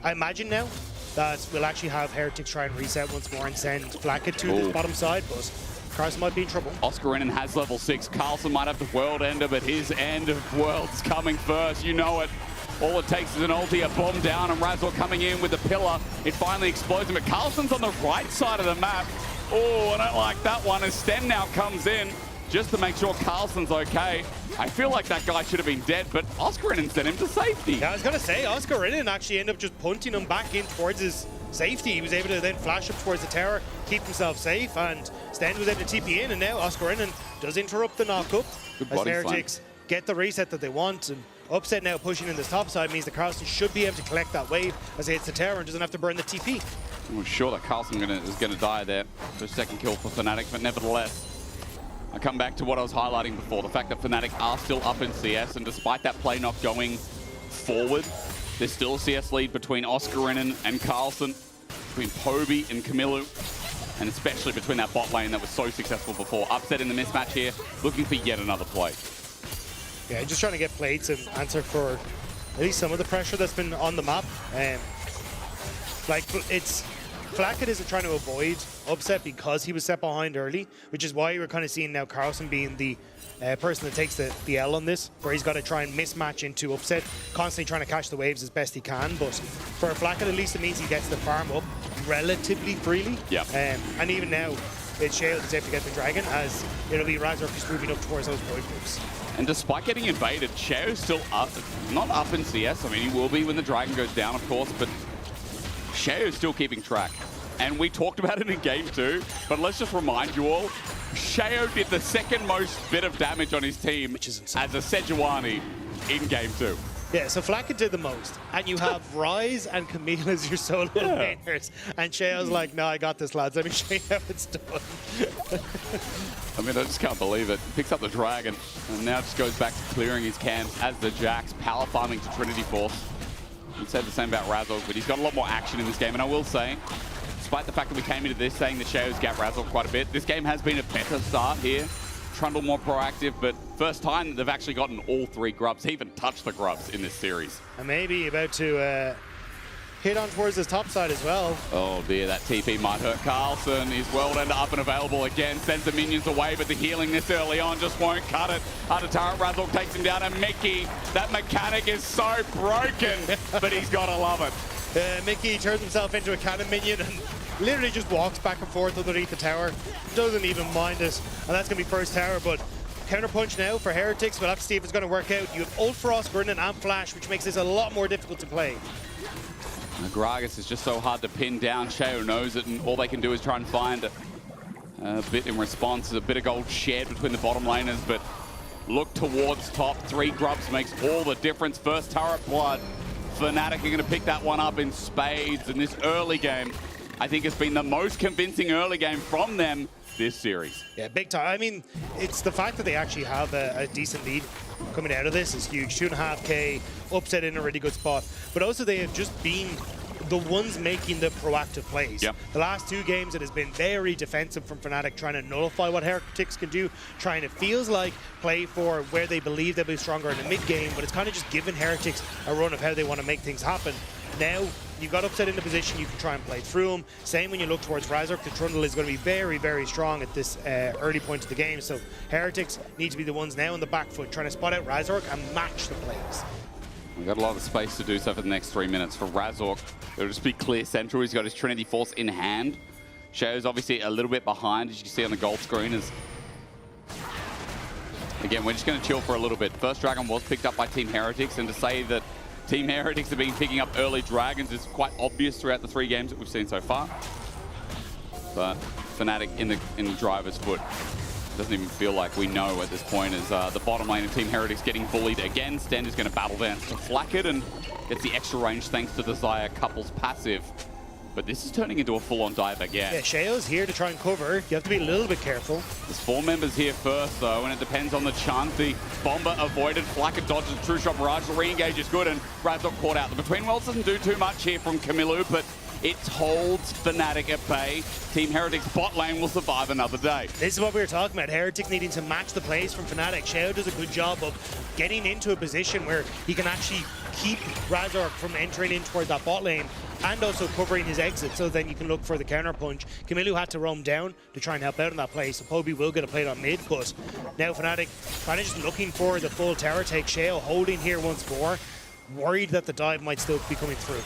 S10: I imagine now that we'll actually have Heretics try and reset once more and send Flacket to the bottom side, but Carlson might be in trouble.
S6: Oscar Rinnan has level 6. Carlson might have the world ender, but his end of world's coming first. You know it. All it takes is an ulti, a bomb down, and Razork coming in with the pillar. It finally explodes him, but Carlson's on the right side of the map. Oh, I don't like that one as Sten now comes in. just to make sure Carlson's okay. I feel like that guy should have been dead, but Oscarinen sent him to safety.
S10: Yeah, I was going to say, Oscarinen actually ended up just punting him back in towards his safety. He was able to then flash up towards the tower, keep himself safe, and Sten was able to TP in, and now Oscarinen does interrupt the knock-up.
S6: Good
S10: as
S6: body
S10: Heretics get the reset that they want, and Upset now pushing in this top side means that Carlson should be able to collect that wave as he hits the tower and doesn't have to burn the TP.
S6: I'm sure that Carlson is going to die there for a second kill for Fnatic, but nevertheless, I come back to what I was highlighting before, the fact that Fnatic are still up in CS, and despite that play not going forward, there's still a CS lead between Oscarinen and Carlson, between Poby and Camilo, and especially between that bot lane that was so successful before. Upset in the mismatch here, looking for yet another play.
S10: Yeah, just trying to get plates and answer for at least some of the pressure that's been on the map. Like, it's Flacket is trying to avoid Upset because he was set behind early, which is why we're kind of seeing now Carlson being the person that takes the L on this, where he's got to try and mismatch into Upset, constantly trying to catch the waves as best he can. But for Flacket, at least it means he gets the farm up relatively freely.
S6: Yeah.
S10: And even now, it's Shale that's able to get the Dragon, as it'll be Razork who's moving up towards those void groups.
S6: And despite getting invaded, Shao's still up, not up in CS. I mean, he will be when the Dragon goes down, of course, but Shao's still keeping track. And we talked about it in Game 2, but let's just remind you all, Shao did the second most bit of damage on his team as a Sejuani in Game 2.
S10: Yeah, so Flacket did the most, and you have Ryze and Camille as your solo laners, and Shao's like, no, I got this, lads. Let me show you how it's done.
S6: I mean, I just can't believe it. Picks up the Dragon, and now just goes back to clearing his camps as the Jax, power farming to Trinity Force. You'd say the same about Razork, but he's got a lot more action in this game, and I will say, despite the fact that we came into this saying that Shao's got Razork quite a bit, this game has been a better start here. Trundle more proactive, but first time they've actually gotten all three grubs. He even touched the grubs in this series.
S10: And maybe about to hit on towards his top side as well.
S6: Oh dear, that TP might hurt Carlson. His world ender up and available again. Sends the minions away, but the healing this early on just won't cut it. Under turret, Razork takes him down, and Mickey, that mechanic is so broken, but he's got to love it.
S10: Mickey turns himself into a cannon minion and literally just walks back and forth underneath the tower. Doesn't even mind it. And that's going to be first tower, but counterpunch now for Heretics. We'll have to see if it's going to work out. You have ult for Oscarinen and Flash, which makes this a lot more difficult to play.
S6: Gragas is just so hard to pin down. Shao knows it, and all they can do is try and find a bit in response. There's a bit of gold shared between the bottom laners, but look towards top. 3 grubs makes all the difference. First turret blood. Fnatic are going to pick that one up in spades in this early game. I think it's been the most convincing early game from them this series.
S10: Yeah, big time. I mean, it's the fact that they actually have a decent lead coming out of this is huge. 2.5K, Upset in a really good spot. But also they have just been the ones making the proactive plays.
S6: Yep.
S10: The last 2 games, it has been very defensive from Fnatic, trying to nullify what Heretics can do, trying to, feels like, play for where they believe they'll be stronger in the mid game, but it's kind of just giving Heretics a run of how they want to make things happen. Now, you've got Upset in the position, you can try and play through him. Same when you look towards Razork, the Trundle is going to be very, very strong at this early point of the game, so Heretics need to be the ones now on the back foot, trying to spot out Razork and match the plays.
S6: We've got a lot of space to do so for the next 3 minutes. For Razork, it'll just be clear central. He's got his Trinity Force in hand. Shao's obviously a little bit behind, as you can see on the gold screen. Again, we're just going to chill for a little bit. First Dragon was picked up by Team Heretics, and to say that Team Heretics have been picking up early Dragons is quite obvious throughout the 3 games that we've seen so far. But Fnatic in the driver's foot. Doesn't even feel like we know at this point, as the bottom lane of Team Heretics getting bullied again. Sten is going to battle dance to Flacket and gets the extra range thanks to the Xayah couple's passive. But this is turning into a full-on dive again.
S10: Yeah, Shao's here to try and cover. You have to be a little bit careful.
S6: There's 4 members here first, though, and it depends on the chance. The Bomber avoided. Flacket dodges a true shot barrage. The re-engage is good, and Razork caught out. The Between Worlds doesn't do too much here from Camilo, but it holds Fnatic at bay. Team Heretics bot lane will survive another day.
S10: This is what we were talking about. Heretic needing to match the plays from Fnatic. Shao does a good job of getting into a position where he can actually keep Razork from entering in toward that bot lane and also covering his exit, so then you can look for the counter punch. Camilo had to roam down to try and help out in that play, so Poby will get a play on mid, but now Fnatic kind of just looking for the full tower take. Shao holding here once more, worried that the dive might still be coming through.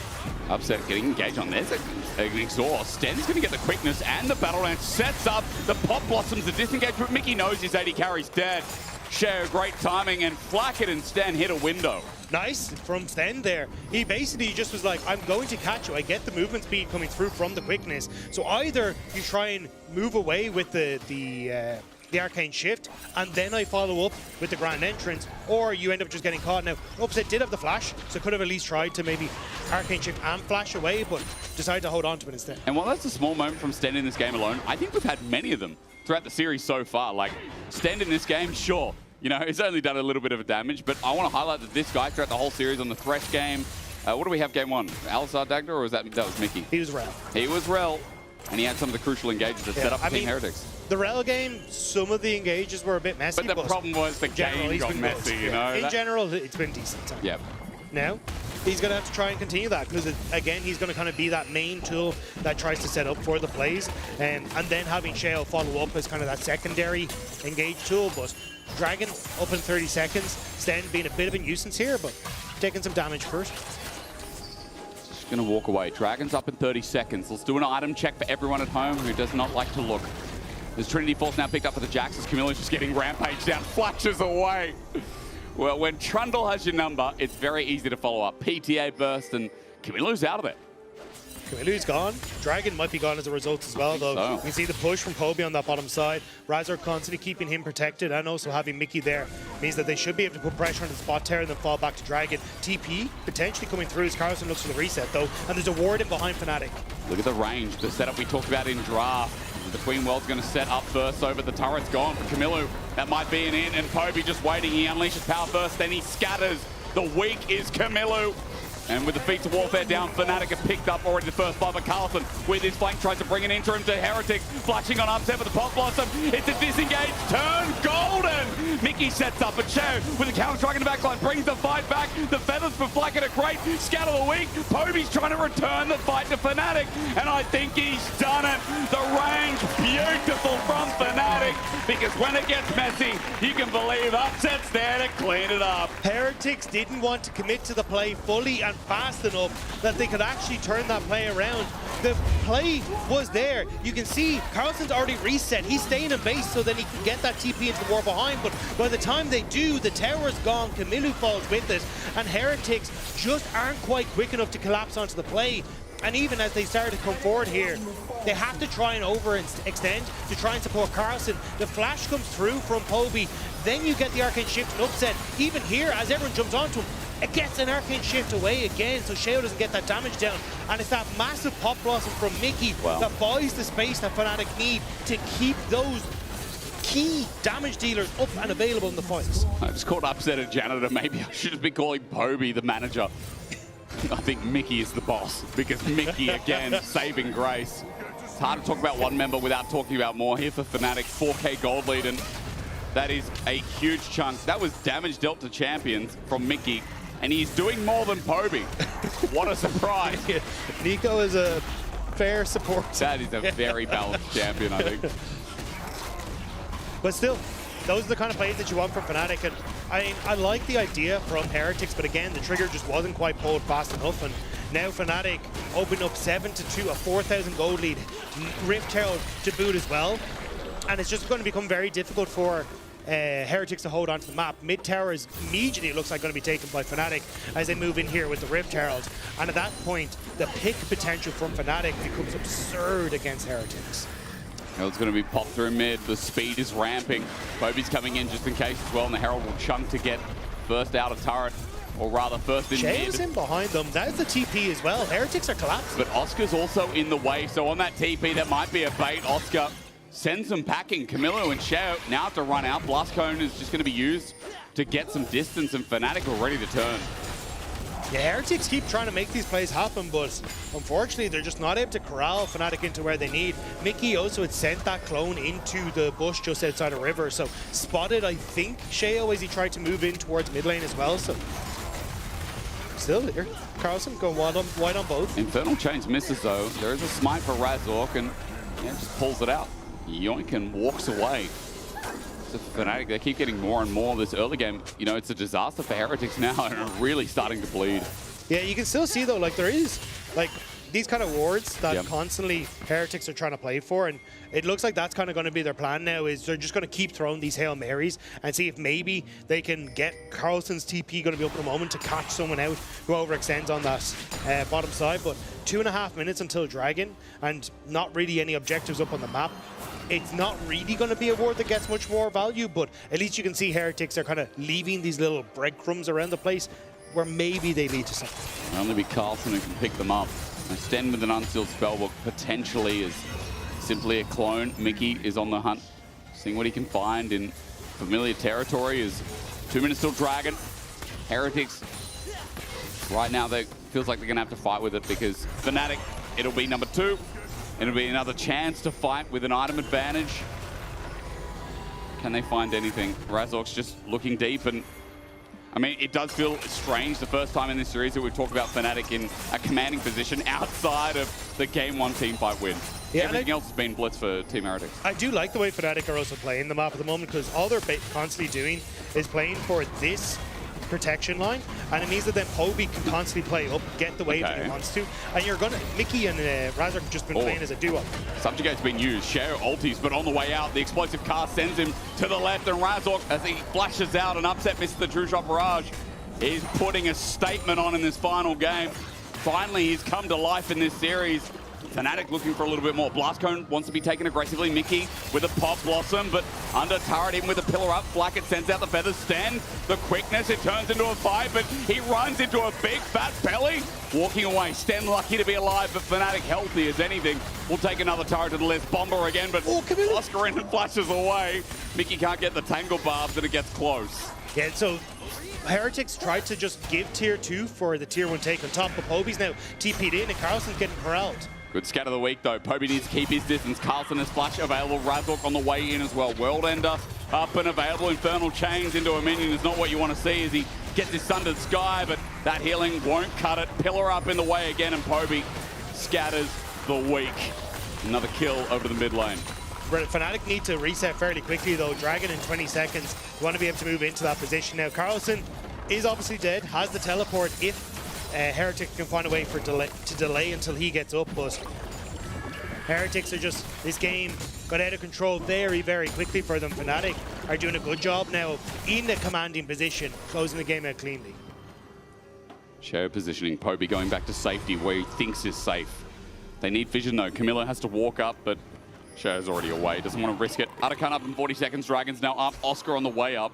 S6: Upset getting engaged on this. an exhaust. Sten's going to get the quickness and the battle lance. Sets up the Pop Blossoms, the disengage, but Mickey knows his AD carry's dead. Share great timing, and Flackett and Sten hit a window.
S10: Nice from Sten there. He basically just was like, I'm going to catch you. I get the movement speed coming through from the quickness. So either you try and move away with the arcane shift, and then I follow up with the grand entrance, or you end up just getting caught. Now, Upset did have the flash, so could have at least tried to maybe arcane shift and flash away, but decided to hold on to it instead.
S6: And while that's a small moment from Sten in this game alone, I think we've had many of them throughout the series so far. Like, Sten in this game, sure, you know, he's only done a little bit of damage, but I want to highlight that this guy throughout the whole series on the Thresh game, what do we have game one? Alistar Dagda, or was that was Mickey?
S10: He was Rel.
S6: He was Rel, and he had some of the crucial engages that set up Team Heretics.
S10: The Rel game, some of the engages were a bit messy.
S6: But the problem was the game got messy, you know?
S10: In general, it's been decent.
S6: Yeah.
S10: Now, he's going to have to try and continue that, because, again, he's going to kind of be that main tool that tries to set up for the plays, and then having Sheo follow up as kind of that secondary engage tool. But Dragon up in 30 seconds, Sten being a bit of a nuisance here, but taking some damage first.
S6: Just going to walk away. Dragon's up in 30 seconds. Let's do an item check for everyone at home who does not like to look. There's Trinity Force now picked up for the Jax as Camilla's just getting rampaged down, flashes away. Well, when Trundle has your number, it's very easy to follow up. PTA burst, and Camilla's out of it.
S10: Camilla's gone. Dragon might be gone as a result as well, though.
S6: So.
S10: You can see the push from Poby on that bottom side. Razor constantly keeping him protected, and also having Mickey there means that they should be able to put pressure on the spot tear and then fall back to Dragon. TP potentially coming through as Carlson looks for the reset, though, and there's a ward in behind Fnatic.
S6: Look at the range, the setup we talked about in draft. The Queen World's going to set up first over the turret's gone for Camilo. That might be an in, and Poby just waiting. He unleashes power first, then he scatters. The weak is Camilo. And with the feats of warfare down, Fnatic have picked up already the first five. But Carlson with his flank tries to bring an interim to Heretics. Flashing on upset for the Pop Blossom. It's a disengage turn golden. Mickey sets up a Cho with a counter strike in the backline. Brings the fight back. The feathers for Flackett are great. Scatter the weak. Poby's trying to return the fight to Fnatic. And I think he's done it. The range beautiful from Fnatic. Because when it gets messy, you can believe upset's there to clean it up.
S10: Heretics didn't want to commit to the play fully and fast enough that they could actually turn that play around. The play was there. You can see Carlson's already reset. He's staying in base so then he can get that TP into the war behind, but by the time they do, the tower's gone, Camilo falls with it, and Heretics just aren't quite quick enough to collapse onto the play. And even as they start to come forward here, they have to try and overextend to try and support Carlson. The flash comes through from Poby, then you get the arcane shift and upset. Even here, as everyone jumps onto him, it gets an arcane shift away again, so Sheo doesn't get that damage down. And it's that massive Pop Blossom from Mickey that buys the space that Fnatic need to keep those key damage dealers up and available in the fights.
S6: I just called upset a janitor. Maybe I should have been calling Poby the manager. I think Mickey is the boss, because Mickey, again, saving grace. It's hard to talk about one member without talking about more. Here for Fnatic, 4K gold lead, and that is a huge chunk. That was damage dealt to champions from Mickey, and he's doing more than Poby. What a surprise.
S10: Nico is a fair support.
S6: That is a very balanced champion, I think.
S10: But still, those are the kind of plays that you want from Fnatic, and I like the idea from Heretics, but again, the trigger just wasn't quite pulled fast enough, and now Fnatic open up 7-2, a 4,000 gold lead, Rift Herald to boot as well, and it's just going to become very difficult for Heretics to hold onto the map. Mid tower is immediately, it looks like, going to be taken by Fnatic as they move in here with the Rift Herald, and at that point, the pick potential from Fnatic becomes absurd against Heretics.
S6: Herald's going to be popped through mid. The speed is ramping. Poby's coming in just in case as well, and the Herald will chunk to get first out of turret, or rather first in
S10: Shay's
S6: mid.
S10: in behind them. That's the TP as well. Heretics are collapsing.
S6: But Oscar's also in the way, so on that TP, that might be a bait. Oscar sends them packing. Camilo and Shao now have to run out. Blast Cone is just going to be used to get some distance, and Fnatic are ready to turn.
S10: Yeah, Heretics keep trying to make these plays happen, but unfortunately they're just not able to corral Fnatic into where they need. Mickey also had sent that clone into the bush just outside of River, so spotted, I think, Sheo as he tried to move in towards mid lane as well, so still here. Carlson going wide on both.
S6: Infernal Chains misses though. There is a smite for Razork, and yeah, just pulls it out. Yoink and walks away. So Fnatic, they keep getting more and more this early game. You know, it's a disaster for Heretics now, and are really starting to bleed.
S10: Yeah, you can still see though, like there is, like these kind of wards that constantly Heretics are trying to play for, and it looks like that's kind of going to be their plan now, is they're just going to keep throwing these Hail Marys and see if maybe they can get Carlson's TP going to be up in a moment to catch someone out who overextends on that bottom side. But 2.5 minutes until Dragon, and not really any objectives up on the map. It's not really going to be a ward that gets much more value, but at least you can see Heretics are kind of leaving these little breadcrumbs around the place where maybe they lead to something.
S6: It'll only be Carlson who can pick them up. Sten with an unsealed spellbook potentially is simply a clone. Mickey is on the hunt, seeing what he can find in familiar territory. Is 2 minutes till Dragon. Heretics, right now, they feels like they're going to have to fight with it because Fnatic, it'll be number 2. It'll be another chance to fight with an item advantage. Can they find anything? Razork's just looking deep, and I mean, it does feel strange the first time in this series that we've talked about Fnatic in a commanding position outside of the Game 1 teamfight win. Yeah, everything else has been blitz for Team Heretics.
S10: I do like the way Fnatic are also playing the map at the moment, because all they're constantly doing is playing for this protection line, and it means that then Poby can constantly play up, get the wave that he wants to, and you're gonna, Mickey and Razork have just been playing as a duo.
S6: Subjugate's been used, Shao ultis, but on the way out, the explosive cast sends him to the left, and Razork, as he flashes out and upset misses the True Shot Barrage, is putting a statement on in this final game. Finally, he's come to life in this series. Fnatic looking for a little bit more. Blastcone wants to be taken aggressively. Mickey with a Pop Blossom, but under turret, even with a pillar up. Blackett sends out the Feather Sten. The quickness, it turns into a fight, but he runs into a big fat belly. Walking away. Sten lucky to be alive, but Fnatic healthy as anything. We'll take another turret to the list. Bomber again, but Oscar in and flashes away. Mickey can't get the Tangle Barbs, and it gets close.
S10: Yeah, so Heretics tried to just give tier 2 for the tier 1 take on top, but Poby's now TP'd in, and Carlson's getting corralled.
S6: Good scat of the week, though. Poby needs to keep his distance. Carlson has flash available. Razork on the way in as well. World Ender up and available. Infernal Chains into a minion is not what you want to see as he gets his Sun to the Sky, but that healing won't cut it. Pillar up in the way again, and Poby scatters the weak. Another kill over to the mid lane.
S10: Fnatic need to reset fairly quickly, though. Dragon in 20 seconds. You want to be able to move into that position now. Carlson is obviously dead, has the teleport if Heretic can find a way to delay until he gets up, but Heretics are just, this game got out of control very, very quickly for them. Fnatic are doing a good job now in the commanding position, closing the game out cleanly.
S6: Shao positioning, Poby going back to safety where he thinks is safe. They need vision though. Camilo has to walk up, but Shao's already away, doesn't want to risk it. Atakan up in 40 seconds, Dragon's now up, Oscar on the way up.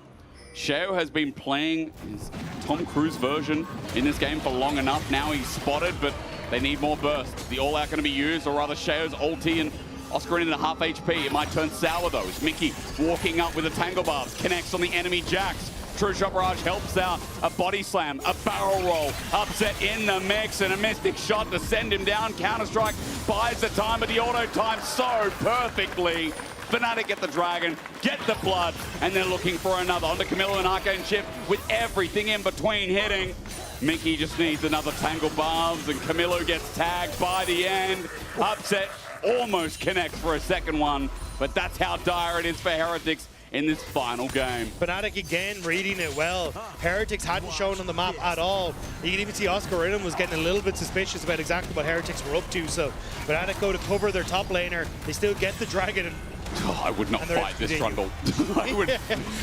S6: Shao has been playing his Tom Cruise version in this game for long enough. Now he's spotted, but they need more burst. The all-out going to be used, or rather Shao's ulti, and Oscar in at half HP. It might turn sour though. It's Mickey walking up with the Tangle Barbs, connects on the enemy Jax. True Shot Barrage helps out. A body slam, a barrel roll, upset in the mix, and a Mystic Shot to send him down. Counter-Strike buys the time, but the auto time so perfectly. Fnatic get the Dragon, get the blood, and they're looking for another. Onto Camilo and Arcane Chip with everything in between hitting. Mickey just needs another Tangle Barbs, and Camilo gets tagged by the end. Upset almost connects for a second one, but that's how dire it is for Heretics in this final game.
S10: Fnatic again reading it well. Heretics hadn't shown on the map at all. You can even see Oscar Ridham was getting a little bit suspicious about exactly what Heretics were up to, so Fnatic go to cover their top laner. They still get the Dragon, and
S6: I would not fight this Trundle.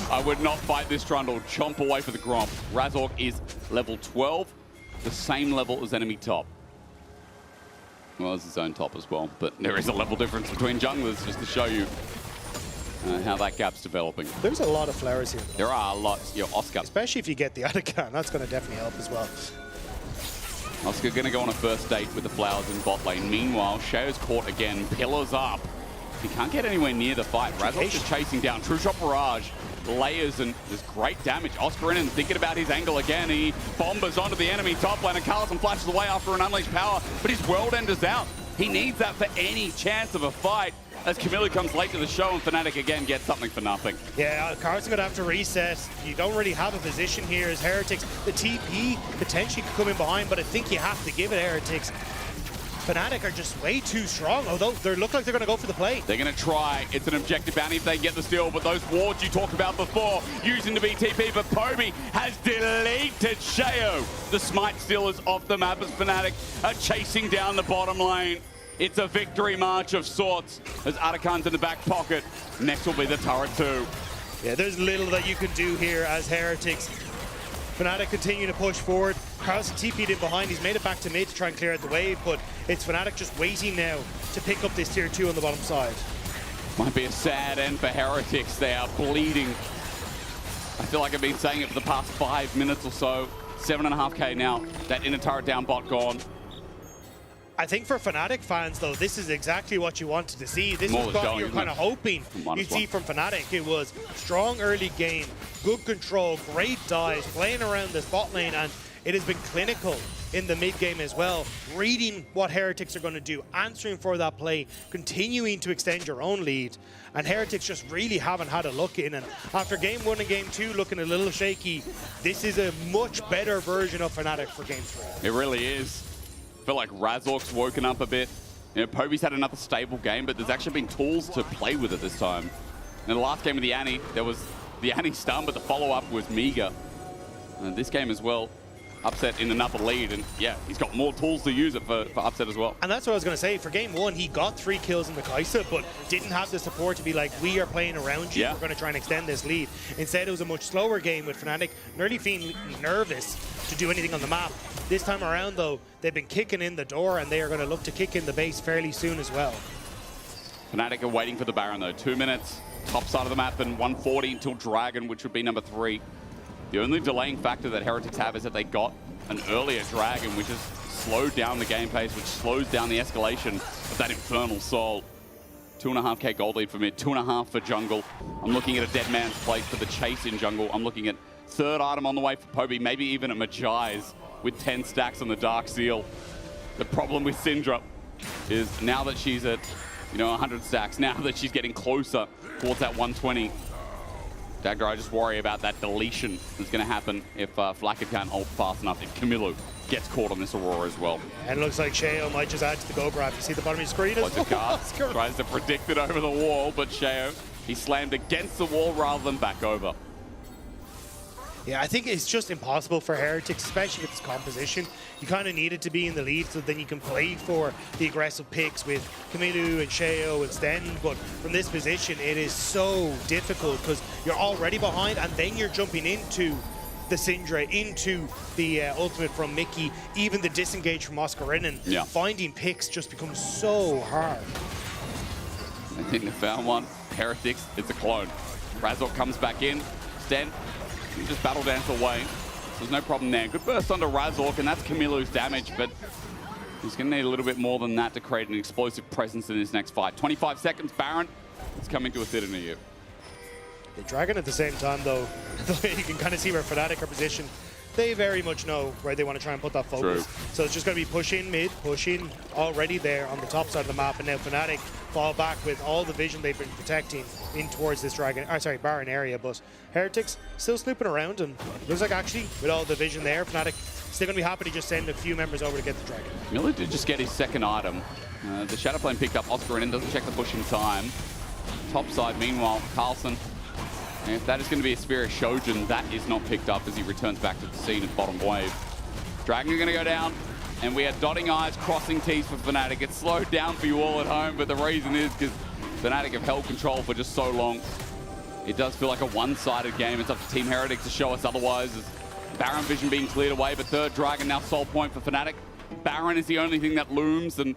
S6: I would not fight this Trundle. Chomp away for the Gromp. Razork is level 12, the same level as enemy top. Well, it's his own top as well, but there is a level difference between junglers, just to show you how that gap's developing.
S10: There's a lot of flowers here, though.
S6: There are lots. Oscar.
S10: Especially if you get the Atakan, that's going to definitely help as well.
S6: Oscar going to go on a first date with the flowers in bot lane. Meanwhile, Shao's caught again, pillars up. He can't get anywhere near the fight. Razork's just chasing down. True Shot Barrage, layers, and there's great damage. Oscar in and thinking about his angle again. He bombers onto the enemy top lane, and Carlson flashes away after an unleashed power, but his World Ender's out. He needs that for any chance of a fight. As Camilo comes late to the show, and Fnatic again gets something for nothing.
S10: Yeah, Carlson going to have to reset. You don't really have a position here as Heretics. The TP potentially could come in behind, but I think you have to give it Heretics. Fnatic are just way too strong, although they look like they're going to go for the play.
S6: They're going to try. It's an objective bounty if they get the steal, but those wards you talked about before, using the BTP, but Poby has deleted Sheo. The smite steal is off the map as Fnatic are chasing down the bottom lane. It's a victory march of sorts as Atakan's in the back pocket. Next will be the turret too.
S10: Yeah, there's little that you can do here as Heretics. Fnatic continue to push forward. Carlson TP'd in behind. He's made it back to mid to try and clear out the wave, but it's Fnatic just waiting now to pick up this tier 2 on the bottom side.
S6: Might be a sad end for Heretics. They are bleeding. I feel like I've been saying it for the past 5 minutes or so. 7.5k now. That inner turret down, bot gone.
S10: I think for Fnatic fans, though, this is exactly what you wanted to see. This is what you're kind of hoping you'd see from Fnatic. It was strong early game, good control, great dives, playing around this bot lane, and it has been clinical in the mid game as well. Reading what Heretics are going to do, answering for that play, continuing to extend your own lead. And Heretics just really haven't had a look in. And after game 1 and game 2 looking a little shaky, this is a much better version of Fnatic for game 3.
S6: It really is. I feel like Razork's woken up a bit. You know, Poby's had another stable game, but there's actually been tools to play with it this time. In the last game of the Annie, there was the Annie stun, but the follow-up was meager. And this game as well, Upset in another lead, and yeah, he's got more tools to use it for Upset as well.
S10: And that's what I was going to say. For game 1, he got 3 kills in the Kai'Sa, but didn't have the support to be like, we are playing around you, we're going to try and extend this lead. Instead, it was a much slower game with Fnatic nearly feeling nervous to do anything on the map. This time around, though, they've been kicking in the door, and they are going to look to kick in the base fairly soon as well.
S6: Fnatic are waiting for the Baron, though. 2 minutes, top side of the map, and 140 until Dragon, which would be number 3. The only delaying factor that Heretics have is that they got an earlier Dragon, which has slowed down the game pace, which slows down the escalation of that Infernal Soul. 2.5k gold lead for mid, 2.5 for jungle. I'm looking at a dead man's place for the chase in jungle. I'm looking at 3rd item on the way for Poby, maybe even a Majai's with 10 stacks on the Dark Seal. The problem with Syndra is now that she's at, 100 stacks, now that she's getting closer towards that 120, Dagger, I just worry about that deletion that's going to happen if Flacker can't ult fast enough, if Camilo gets caught on this Aurora as well.
S10: And it looks like Sheo might just add to the go grab. You see the bottom of your screen?
S6: Tries to predict it over the wall, but Sheo, he slammed against the wall rather than back over.
S10: Yeah, I think it's just impossible for Heretics, especially with this composition. You kind of need it to be in the lead so then you can play for the aggressive picks with Camilo and Sheo and Sten. But from this position, it is so difficult because you're already behind and then you're jumping into the Syndra, into the ultimate from Mickey, even the disengage from Oscarinin.
S6: Yeah.
S10: Finding picks just becomes so hard.
S6: I think they found one. Heretics, it's a clone. Razork comes back in. Sten, you just battle dance away. There's no problem there. Good burst onto Razork, and that's Camilo's damage, but he's going to need a little bit more than that to create an explosive presence in his next fight. 25 seconds, Baron is coming to a theater near you.
S10: The Dragon at the same time, though, you can kind of see where Fnatic are positioned. They very much know where they want to try and put that focus.
S6: True.
S10: So it's just going to be pushing mid, pushing already there on the top side of the map, and now Fnatic fall back with all the vision they've been protecting in towards this Baron area. But Heretics still snooping around, and looks like actually with all the vision there, Fnatic still going to be happy to just send a few members over to get the Dragon.
S6: Miller did just get his 2nd item. The Shadow Flame picked up Oscarinin, doesn't check the push in time. Top side, meanwhile, Carlson. And if that is going to be a Spirit Shojin, that is not picked up as he returns back to the scene at bottom wave. Dragon are going to go down, and we are dotting I's, crossing T's for Fnatic. It's slowed down for you all at home, but the reason is because Fnatic have held control for just so long. It does feel like a one-sided game. It's up to Team Heretics to show us otherwise. As Baron vision being cleared away, but 3rd Dragon now soul point for Fnatic. Baron is the only thing that looms, and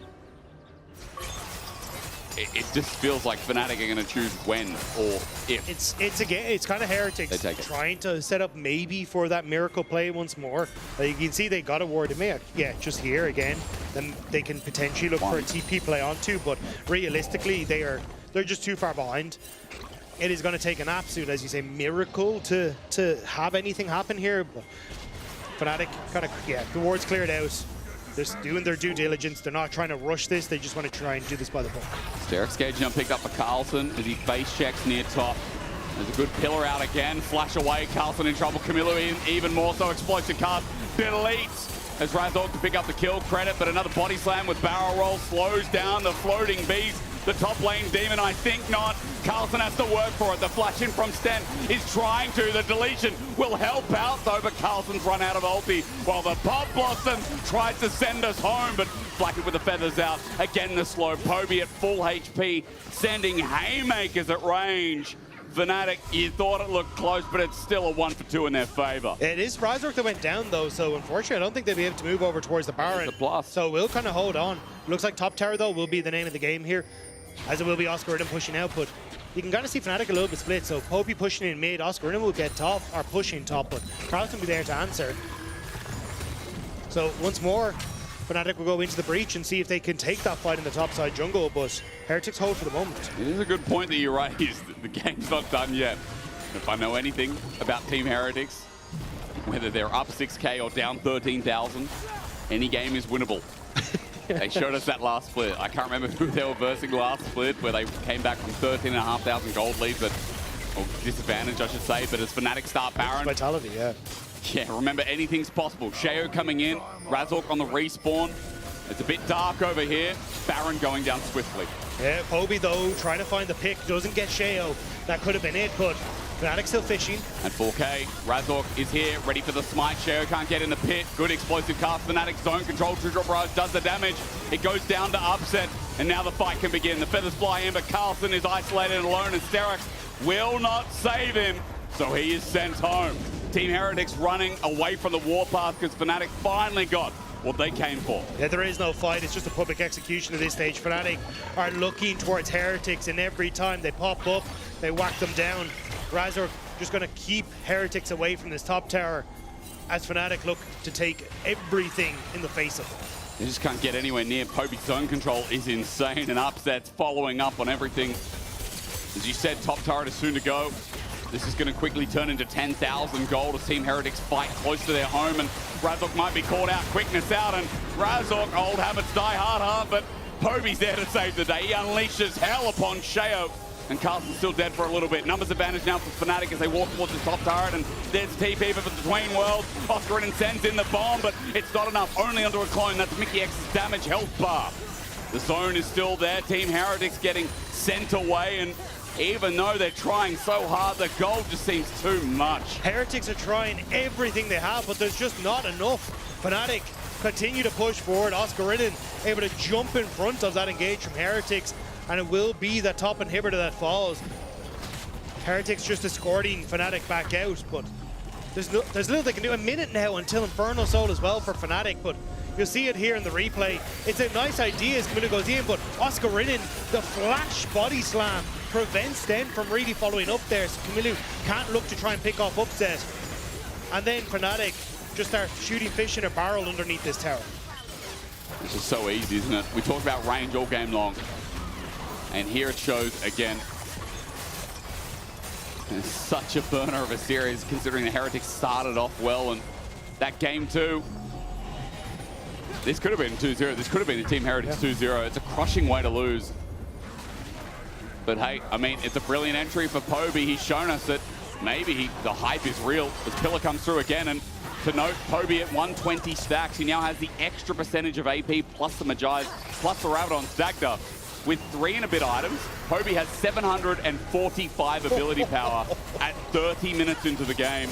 S6: it just feels like Fnatic are going to choose when or if.
S10: It's kind of Heretics trying to set up maybe for that miracle play once more. You can see they got a ward. Yeah, just here again. Then they can potentially look for a TP play onto, but realistically, they're just too far behind. It is going to take an absolute, as you say, miracle to have anything happen here. But Fnatic kind of, the ward's cleared out. They're doing their due diligence. They're not trying to rush this. They just want to try and do this by the book.
S6: Derek's Gage now picked up for Carlson as he face checks near top. There's a good pillar out again. Flash away. Carlson in trouble. Camilo even more so. Explosive cast. Deletes. as Razork to pick up the kill credit, but another body slam with barrel roll slows down the floating beast. The top lane demon, I think not. Carlson has to work for it. The flash in from Sten is trying to. The deletion will help out though, but Carlson's run out of ulti while the Pop Blossom tries to send us home, but Blackett with the feathers out. Again, the slow. Poby at full HP, sending haymakers at range. Fnatic, you thought it looked close, but it's still a 1 for 2 in their favor.
S10: It is Razork that went down, though, so unfortunately, I don't think they'll be able to move over towards the Baron. So we'll kind of hold on. Looks like top tower, though, will be the name of the game here, as it will be Oscar Ridden pushing out, but you can kind of see Fnatic a little bit split, so Poby pushing in mid, Oscar Ridden will get top, or pushing top, but Carlson will be there to answer. So once more, Fnatic will go into the breach and see if they can take that fight in the top side jungle, but Heretics hold for the moment.
S6: It is a good point that you raised. The game's not done yet. If I know anything about Team Heretics, whether they're up 6K or down 13,000, any game is winnable. They showed us that last split. I can't remember who they were versing last split, where they came back from 13,500 gold lead, but, or disadvantage, I should say, but as Fnatic start Baron.
S10: Vitality, yeah.
S6: Yeah, remember, anything's possible. Sheo coming in, Razork on the respawn. It's a bit dark over here. Baron going down swiftly.
S10: Yeah, Poby, though, trying to find the pick. Doesn't get Sheo. That could have been it, but Fnatic still fishing.
S6: At 4K, Razork is here, ready for the smite. Sheo can't get in the pit. Good explosive cast. Fnatic zone control. True Drop Barrage does the damage. It goes down to Upset, and now the fight can begin. The feathers fly in, but Carlson is isolated alone, and Sterak's will not save him, so he is sent home. Team Heretics running away from the warpath because Fnatic finally got what they came for.
S10: Yeah, there is no fight. It's just a public execution at this stage. Fnatic are looking towards Heretics, and every time they pop up, they whack them down. Razork just going to keep Heretics away from this top tower as Fnatic look to take everything in the face of them.
S6: They just can't get anywhere near. Poby's zone control is insane, and Upset's following up on everything. As you said, top turret is soon to go. This is going to quickly turn into 10,000 gold as Team Heretics fight close to their home, and Razork might be caught out, quickness out, and Razork, old habits die hard, but Poby's there to save the day. He unleashes hell upon Sheo, and Carlson's still dead for a little bit. Numbers advantage now for Fnatic as they walk towards the top turret, and there's TP for the Twain World. Oscar Ridden sends in the bomb, but it's not enough. Only under a clone. That's Mickey X's damage health bar. The zone is still there. Team Heretics getting sent away, and even though they're trying so hard, the gold just seems too much.
S10: Heretics are trying everything they have, but there's just not enough. Fnatic continue to push forward. Oscar Ridden able to jump in front of that engage from Heretics, and it will be the top inhibitor that falls. Heretics just escorting Fnatic back out, but there's little they can do. A minute now until Infernal Soul as well for Fnatic, but you'll see it here in the replay. It's a nice idea as Camilo goes in, but Oscar Ridden, the flash body slam, prevents them from really following up there. So Camilo can't look to try and pick off Upset. And then Fnatic just start shooting fish in a barrel underneath this tower.
S6: This is so easy, isn't it? We talked about range all game long. And here it shows again. It's such a burner of a series considering the Heretics started off well, and that game too. This could have been 2-0. This could have been a Team Heretics 2-0. It's a crushing way to lose. But hey, I mean, it's a brilliant entry for Poby. He's shown us that maybe the hype is real as Pillar comes through again. And to note, Poby at 120 stacks. He now has the extra percentage of AP plus the Magi's plus the Rabadon stacked up. With 3 and a bit items, Poby has 745 ability power at 30 minutes into the game.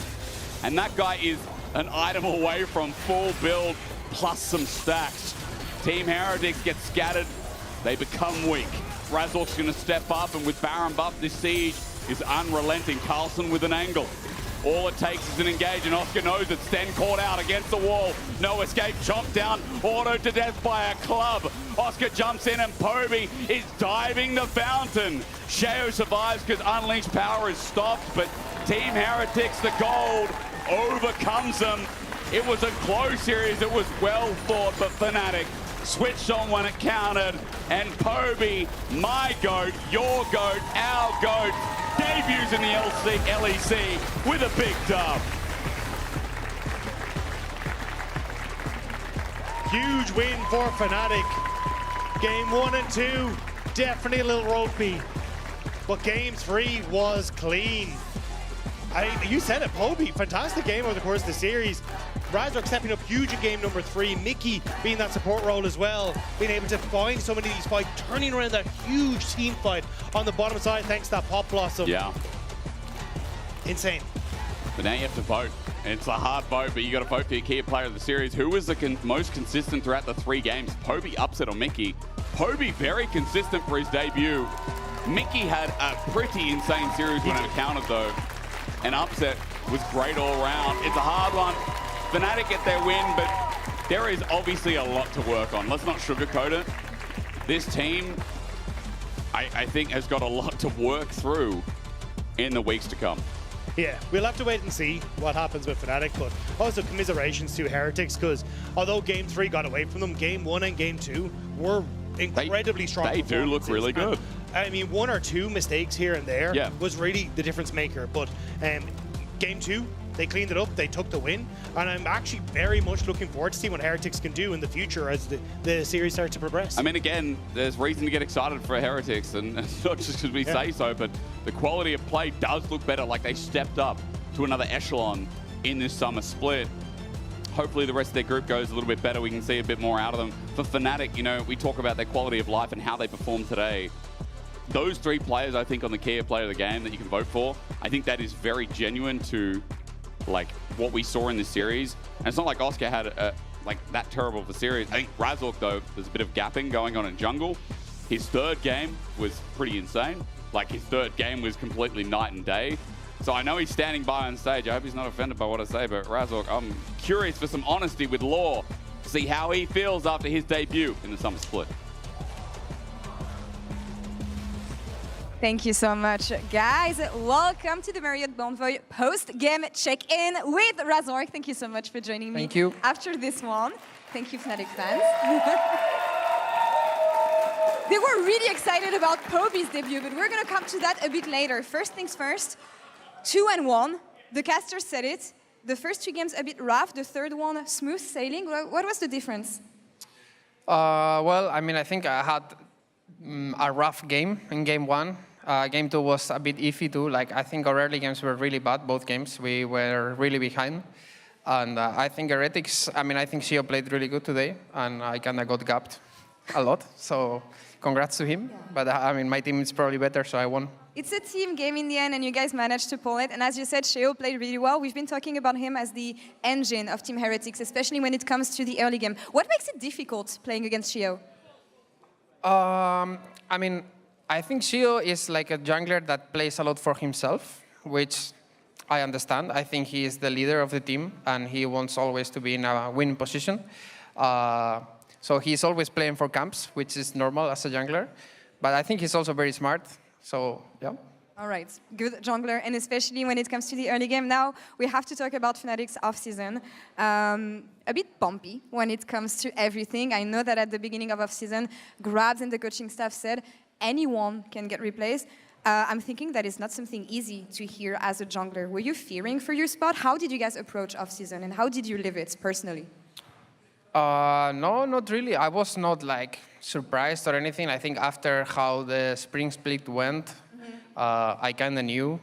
S6: And that guy is an item away from full build plus some stacks. Team Heretics get scattered. They become weak. Razork's going to step up, and with Baron buff, this siege is unrelenting. Carlson with an angle. All it takes is an engage, and Oscar knows it. Sten caught out against the wall. No escape, chomped down, auto to death by a club. Oscar jumps in, and Poby is diving the fountain. Sheo survives because Unleashed Power is stopped, but Team Heretics, the gold, overcomes them. It was a close series. It was well fought, but Fnatic switched on when it counted, and Poby, my GOAT, your GOAT, our GOAT, debuts in the LEC with a big dub.
S10: Huge win for Fnatic. Game 1 and 2, definitely a little ropey, but game 3 was clean. You said it, Poby, fantastic game over the course of the series. Razork stepping up huge in game number 3. Mickey being that support role as well, being able to find so many of these fights, turning around that huge team fight on the bottom side thanks to that Pop Blossom.
S6: Yeah.
S10: Insane.
S6: But now you have to vote. It's a hard vote, but you got to vote for your key player of the series. Who was the most consistent throughout the 3 games? Poby upset on Mickey. Poby very consistent for his debut. Mickey had a pretty insane series when it counted though. And upset was great all around. It's a hard one. Fnatic get their win, but there is obviously a lot to work on. Let's not sugarcoat it. This team, I think, has got a lot to work through in the weeks to come.
S10: Yeah, we'll have to wait and see what happens with Fnatic, but also commiserations to Heretics, because although Game 3 got away from them, Game 1 and Game 2 were incredibly strong.
S6: They do look really good.
S10: I mean, 1 or 2 mistakes here and there was really the difference maker, but Game 2, they cleaned it up, they took the win, and I'm actually very much looking forward to see what Heretics can do in the future as the series starts to progress.
S6: I mean, again, there's reason to get excited for Heretics, and it's not just because we say so, but the quality of play does look better, like they stepped up to another echelon in this summer split. Hopefully the rest of their group goes a little bit better. We can see a bit more out of them. For Fnatic, you know, we talk about their quality of life and how they perform today. Those 3 players, I think, on the key player of the game that you can vote for, I think that is very genuine to like what we saw in this series. And it's not like Oscar had like that terrible of a series. I think Razork, though, there's a bit of gapping going on in jungle. His 3rd game was pretty insane. Like his 3rd game was completely night and day. So I know he's standing by on stage. I hope he's not offended by what I say, but Razork, I'm curious for some honesty with Law to see how he feels after his debut in the summer split.
S4: Thank you so much, guys. Welcome to the Marriott Bonvoy post-game check-in with Razork. Thank you so much for joining me.
S8: Thank you.
S4: After this one. Thank you, Fnatic fans. They were really excited about Poby's debut, but we're going to come to that a bit later. First things first, 2-1. The caster said it. The first 2 games a bit rough, the 3rd one smooth sailing. What was the difference?
S8: Well, I mean, I think I had a rough game in Game 1. Game 2 was a bit iffy too. Like, I think our early games were really bad, both games. We were really behind. And I think Heretics, I mean, I think Shio played really good today, and I kind of got gapped a lot. So congrats to him. But I mean, my team is probably better, so I won.
S4: It's a team game in the end, and you guys managed to pull it. And as you said, Sheo played really well. We've been talking about him as the engine of Team Heretics, especially when it comes to the early game. What makes it difficult playing against Sheo?
S8: I mean, I think Shio is like a jungler that plays a lot for himself, which I understand. I think he is the leader of the team, and he wants always to be in a winning position. So he's always playing for camps, which is normal as a jungler. But I think he's also very smart. So, yeah.
S4: All right, good jungler, and especially when it comes to the early game. Now, we have to talk about Fnatic's off-season. A bit bumpy when it comes to everything. I know that at the beginning of off-season, Grabs and the coaching staff said anyone can get replaced. I'm thinking that is not something easy to hear as a jungler. Were you fearing for your spot? How did you guys approach off-season, and how did you live it personally?
S8: No, not really. I was not like surprised or anything. I think after how the spring split went, I kind of knew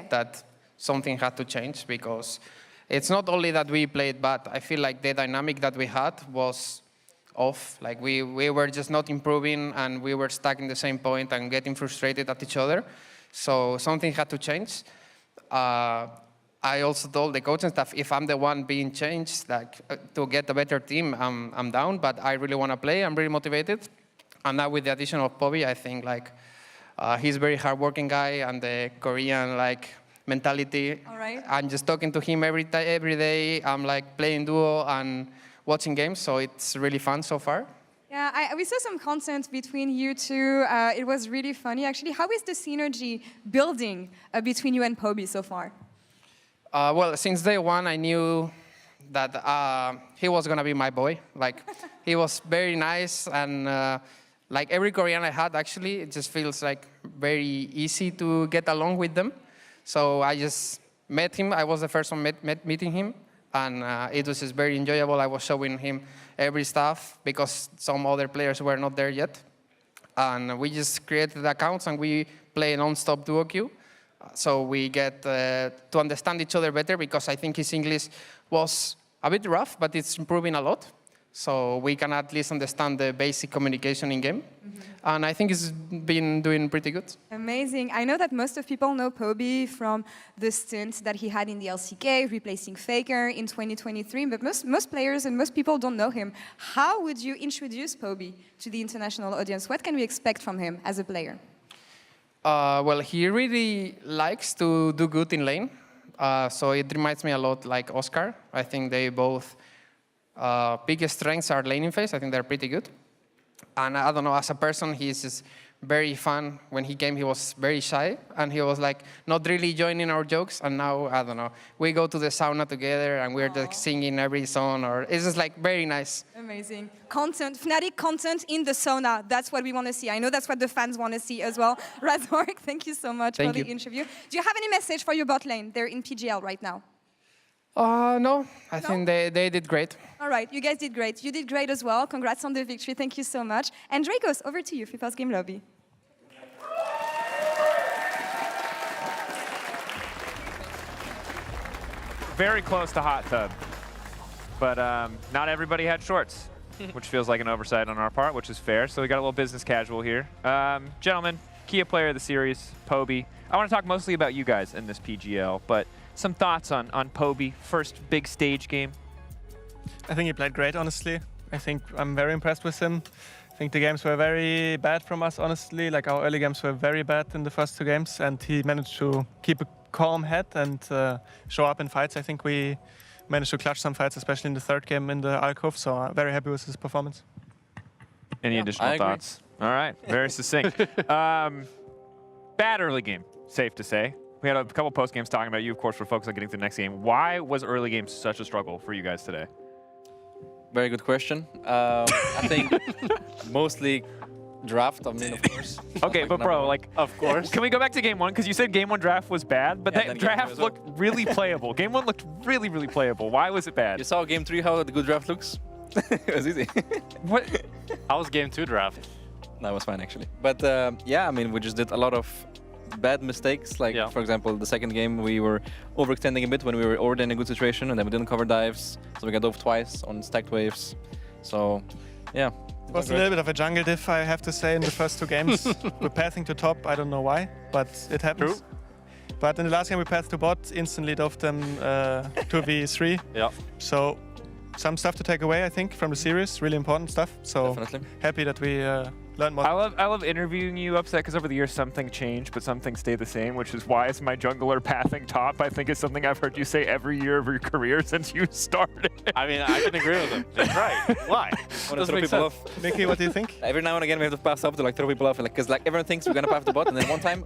S8: that something had to change, because it's not only that we played bad. I feel like the dynamic that we had was off. Like we were just not improving, and we were stuck in the same point and getting frustrated at each other. So something had to change. I also told the coaching staff, if I'm the one being changed, like to get a better team, I'm down. But I really want to play. I'm really motivated. And now with the addition of Poby, I think like he's a very hardworking guy, and the Korean like mentality.
S4: All right.
S8: I'm just talking to him every day. I'm like playing duo and watching games, so it's really fun so far.
S4: Yeah, we saw some content between you two. It was really funny, actually. How is the synergy building between you and Poby so far?
S8: Well, since day one, I knew that he was going to be my boy. Like, he was very nice, and like every Korean I had, actually, it just feels like very easy to get along with them. So I just met him. I was the first one meeting him, and it was just very enjoyable. I was showing him every stuff because some other players were not there yet. And we just created accounts, and we play non-stop duo queue. So we get to understand each other better, because I think his English was
S15: a bit rough, but it's improving a lot. So we can at least understand the basic communication in game. And I think it's been doing pretty good.
S4: Amazing. I know that most of people know Poby from the stint that he had in the LCK, replacing Faker in 2023, but most players and most people don't know him. How would you introduce Poby to the international audience? What can we expect from him as a player?
S15: Well, he really likes to do good in lane. So it reminds me a lot like Oscar. I think they both biggest strengths are laning phase. I think they're pretty good. And I don't know, as a person, he's just very fun. When he came, he was very shy, and he was like not really joining our jokes. And now, I don't know, we go to the sauna together, and we're just singing every song, or it's just like very nice.
S4: Amazing. Content, Fnatic content in the sauna. That's what we want to see. I know that's what the fans want to see as well. Razork, thank you so much for the interview. Do you have any message for your bot lane? They're in PGL right now.
S15: No, I think they did great.
S4: All right, you guys did great. You did great as well. Congrats on the victory. Thank you so much. And Dracos, over to you, FIFA's Game Lobby.
S2: Very close to hot tub, but not everybody had shorts, which feels like an oversight on our part, which is fair. So we got a little business casual here. Gentlemen, Kia Player of the Series, Poby. I want to talk mostly about you guys in this PGL, but some thoughts on Poby, first big stage game?
S16: I think he played great, honestly. I think I'm very impressed with him. I think the games were very bad from us, honestly. Like our early games were very bad in the first 2 games, and he managed to keep a calm head and show up in fights. I think we managed to clutch some fights, especially in the 3rd game in the Alcove, so I'm very happy with his performance.
S2: Any additional thoughts? All right, very succinct. Bad early game, safe to say. We had a couple post games talking about you, of course, we're focused on getting to the next game. Why was early game such a struggle for you guys today?
S11: Very good question. I think mostly draft, I mean, of course.
S2: Okay, but bro, like,
S14: of course.
S2: Can we go back to game 1? Because you said game 1 draft was bad, but that draft looked really playable. Game 1 looked really, really playable. Why was it bad?
S11: You saw game 3 how the good draft looks? It was easy.
S2: What?
S14: How was game 2 draft?
S11: That was fine, actually. But yeah, I mean, we just did a lot of bad mistakes. Like, for example, the 2nd game, we were overextending a bit when we were already in a good situation, and then we didn't cover dives, so we got dove twice on stacked waves. So, yeah.
S16: It was a little bit of a jungle diff, I have to say, in the first 2 games. We're pathing to top, I don't know why, but it happens. True. But in the last game, we pathed to bot, instantly dove them 2v3.
S14: Yeah.
S16: So, some stuff to take away, I think, from the series, really important stuff. So, happy that we learned more.
S2: I love interviewing you, Upset, because over the years something changed, but something stayed the same, which is why is my jungler pathing top, I think is something I've heard you say every year of your career since you started.
S14: I mean, I can agree with him. That's right. Why?
S11: Doesn't make sense.
S16: Mickey, what do you think?
S11: Every now and again, we have to pass up to like throw people off, because like everyone thinks we're going to path the bot, and then one time,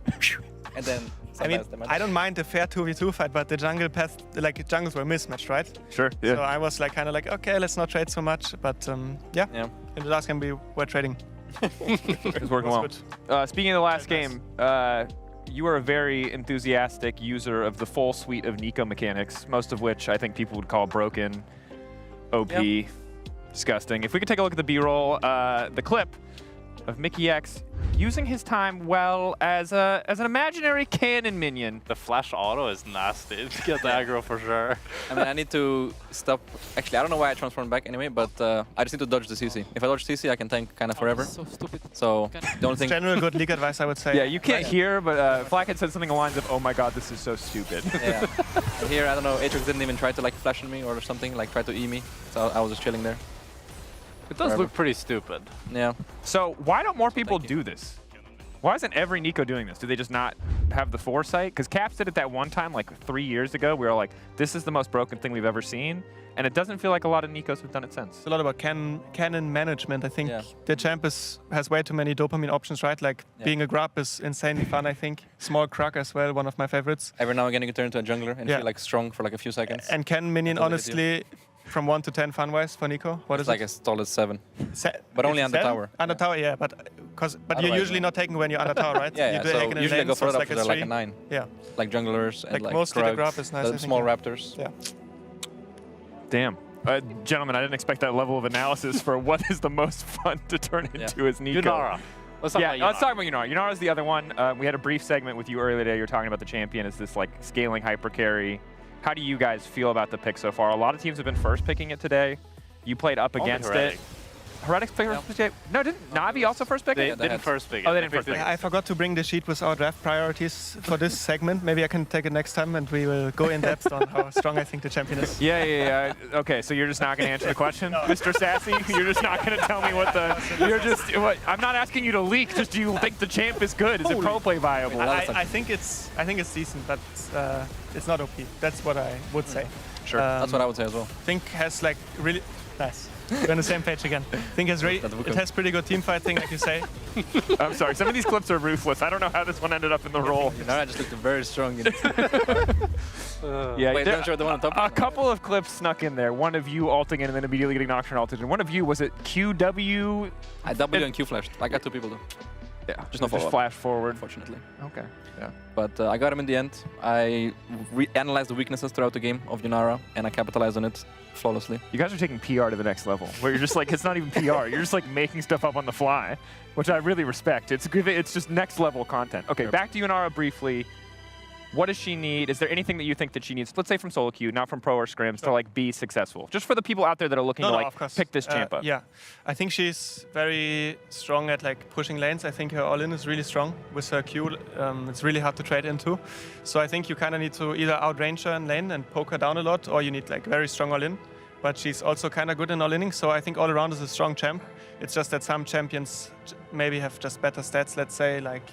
S11: and then...
S16: I mean, I don't mind the fair 2v2 fight, but the jungle path, like jungles were mismatched, right?
S2: Sure, yeah.
S16: So I was like kind of like, okay, let's not trade so much, but yeah. In the last game, we were trading.
S2: It was working well. Speaking of the last game, you are a very enthusiastic user of the full suite of Nico mechanics, most of which I think people would call broken, OP, disgusting. If we could take a look at the B-roll, the clip of Mickey X using his time well as an imaginary cannon minion.
S14: The flash auto is nasty. Get the aggro for sure.
S11: I mean, I need to stop. Actually, I don't know why I transformed back anyway, but I just need to dodge the CC. If I dodge CC, I can tank kind of forever.
S4: So stupid.
S11: So the only thing.
S16: General good league advice, I would say.
S2: Yeah, you can't hear, but Flackhead said something along the lines of, "Oh my God, this is so stupid."
S11: Yeah. But here, I don't know. Aatrox didn't even try to like flash on me or something, like try to E me. So I was just chilling there.
S14: It does look pretty stupid.
S11: Yeah.
S2: So why don't more people do this? Why isn't every Nico doing this? Do they just not have the foresight? Because Caps did it that one time, like 3 years ago. We were like, this is the most broken thing we've ever seen. And it doesn't feel like a lot of Nikos have done it since.
S16: It's a lot about cannon management. I think the champ has way too many dopamine options, right? Like being a grub is insanely fun, I think. Small Krug as well, one of my favorites.
S11: Every now and again you can turn into a jungler and feel like strong for like a few seconds.
S16: And cannon minion, honestly, from 1 to 10 fun-wise for Nico, what is
S11: like
S16: it?
S11: a solid 7. But only under tower.
S16: Under tower, yeah, but you're usually not taking when you're under tower, right?
S11: Yeah, so usually I go for it up to like a 9.
S16: Yeah.
S11: Like junglers and like
S16: mostly
S11: Krugs,
S16: the grab is nice,
S11: the small raptors.
S16: Yeah.
S2: Damn. Gentlemen, I didn't expect that level of analysis for what is the most fun to turn into as Nico.
S14: Yunara. Let's talk about Yunara.
S2: Let's talk about Yunara. Yunara is the other one. We had a brief segment with you earlier today. You were talking about the champion as this like scaling hyper carry. How do you guys feel about the pick so far? A lot of teams have been first picking it today. You played up against it. Heretics played first pick? No, didn't Navi also first pick it?
S14: They didn't first pick it.
S2: Oh, they didn't first pick it.
S16: I forgot to bring the sheet with our draft priorities for this segment. Maybe I can take it next time and we will go in depth on how strong I think the champion is.
S2: Yeah. Okay, so you're just not going to answer the question, no. Mr. Sassy? You're just not going to tell me what the... You're just... What, I'm not asking you to leak. Just do you think the champ is good? Is it pro play viable?
S16: I think it's decent, but it's not OP. That's what I would say.
S11: Sure. That's what I would say as well.
S16: Think has like really... Nice. We're on the same page again. Think it has pretty good team fighting, like you say.
S2: I'm sorry, some of these clips are ruthless. I don't know how this one ended up in the roll.
S11: I just looked very strong.
S2: Yeah,
S11: wait, don't show the one on top.
S2: A couple of clips snuck in there. One of you ulting in and then immediately getting Nocturne ulted. And one of you, was it QW?
S11: I W and Q flashed. I got 2 people though.
S2: Yeah,
S11: just no follow-up.
S2: Flash forward.
S11: Unfortunately.
S2: Okay. Yeah.
S11: But I got him in the end. I analyzed the weaknesses throughout the game of Yunara, and I capitalized on it flawlessly.
S2: You guys are taking PR to the next level, where you're just like, it's not even PR. You're just like making stuff up on the fly, which I really respect. It's just next level content. Okay, back to Yunara briefly. What does she need? Is there anything that you think that she needs, let's say from solo queue, not from pro or scrims, to like be successful? Just for the people out there that are looking to like pick this champ up.
S16: Yeah, I think she's very strong at like pushing lanes. I think her all-in is really strong with her Q. It's really hard to trade into. So I think you kind of need to either outrange her in lane and poke her down a lot, or you need like very strong all-in. But she's also kind of good in all-inning, so I think all around is a strong champ. It's just that some champions maybe have just better stats, let's say, like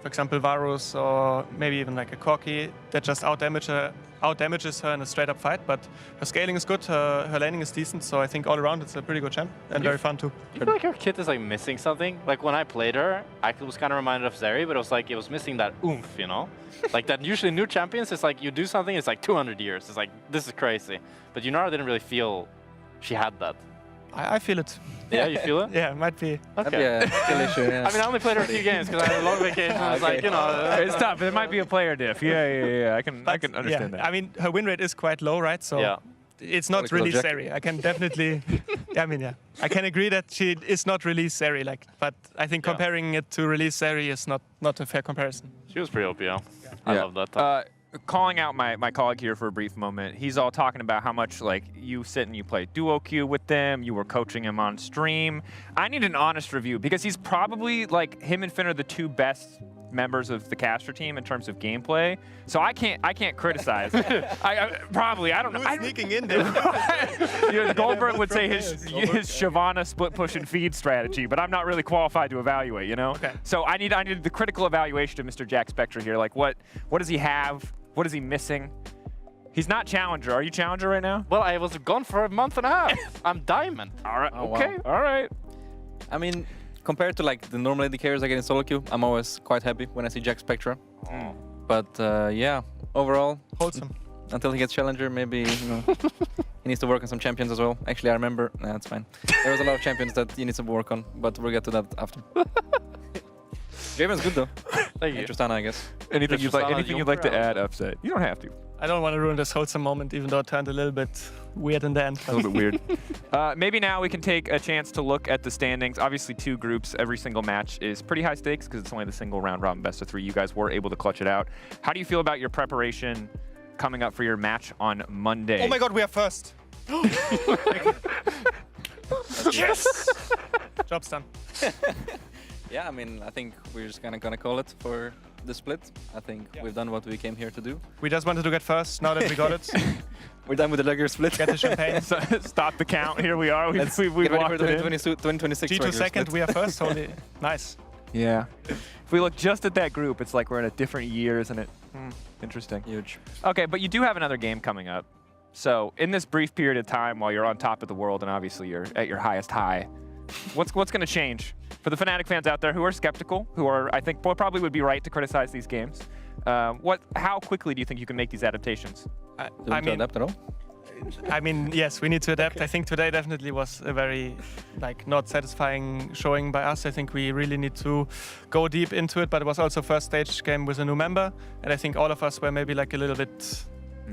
S16: for example, Varus or maybe even like a Corki that just out-damages her in a straight-up fight. But her scaling is good, her laning is decent, so I think all around it's a pretty good champ and very fun too.
S14: You feel like her kit is like missing something? Like when I played her, I was kind of reminded of Zeri, but it was like it was missing that oomph, you know? Like that usually new champions, it's like you do something, it's like 200 years. It's like, this is crazy. But Yunara didn't really feel she had that.
S16: I feel it.
S14: Yeah, you feel it?
S16: Yeah, it might be.
S14: Okay.
S11: Yeah, issue, yeah.
S14: I mean, I only played her a few games because I had a long vacation. I was like, you know.
S2: It's tough. There might be a player diff. Yeah. I can understand that.
S16: I mean, her win rate is quite low, right? So it's not really Zeri. I can definitely, I can agree that she is not release Zeri, like, but I think comparing it to release Zeri is not a fair comparison.
S14: She was pretty OP, yeah. I love that.
S2: Calling out my colleague here for a brief moment. He's all talking about how much like you sit and you play duo queue with them. You were coaching him on stream. I need an honest review because he's probably like him and Finn are the 2 best members of the caster team in terms of gameplay. So I can't criticize. I don't know.
S16: Who's sneaking in there?
S2: Goldberg would say his Shyvana split push and feed strategy, but I'm not really qualified to evaluate, you know?
S16: Okay.
S2: So I need the critical evaluation of Mr. Jack Spectre here. Like what does he have? What is he missing? He's not Challenger. Are you Challenger right now?
S14: Well, I was gone for a month and a half. I'm Diamond.
S2: All right.
S11: Oh,
S2: okay.
S11: Wow.
S2: All right.
S11: I mean, compared to like the normal AD carriers I get in solo queue, I'm always quite happy when I see Jack Spectra. But yeah, overall,
S16: wholesome.
S11: Until he gets Challenger, maybe he needs to work on some champions as well. Actually, I remember. Nah, that's fine. There was a lot of champions that he needs to work on, but we'll get to that after. Draven's good though.
S14: Thank you.
S11: Tristana, I guess.
S2: Anything you'd like to add, Upset? You don't have to.
S16: I don't want to ruin this wholesome moment, even though it turned a little bit weird in the end.
S2: A little bit weird. Maybe now we can take a chance to look at the standings. Obviously, 2 groups. Every single match is pretty high stakes because it's only the single round robin best of 3. You guys were able to clutch it out. How do you feel about your preparation coming up for your match on Monday?
S16: Oh my God, we are first. Yes. Job's done.
S11: Yeah, I mean, I think we're just kind of gonna call it for the split. I think we've done what we came here to do.
S16: We just wanted to get first. Now that we got it,
S11: we're done with the regular split.
S16: Get the champagne.
S2: Stop the count. Here we are. We've
S11: get ready for
S2: the
S11: 2026.
S16: G2 second. We are first. Only nice.
S2: Yeah. If we look just at that group, it's like we're in a different year, isn't it? Interesting.
S11: Huge.
S2: Okay, but you do have another game coming up. So in this brief period of time, while you're on top of the world and obviously you're at your highest high, what's going to change? For the Fnatic fans out there who are skeptical, who are, I think, probably would be right to criticize these games, how quickly do you think you can make these adaptations?
S11: I mean, adapt at all?
S16: I mean, yes, we need to adapt. I think today definitely was a very, not satisfying showing by us. I think we really need to go deep into it, but it was also first stage game with a new member, and I think all of us were maybe like a little bit.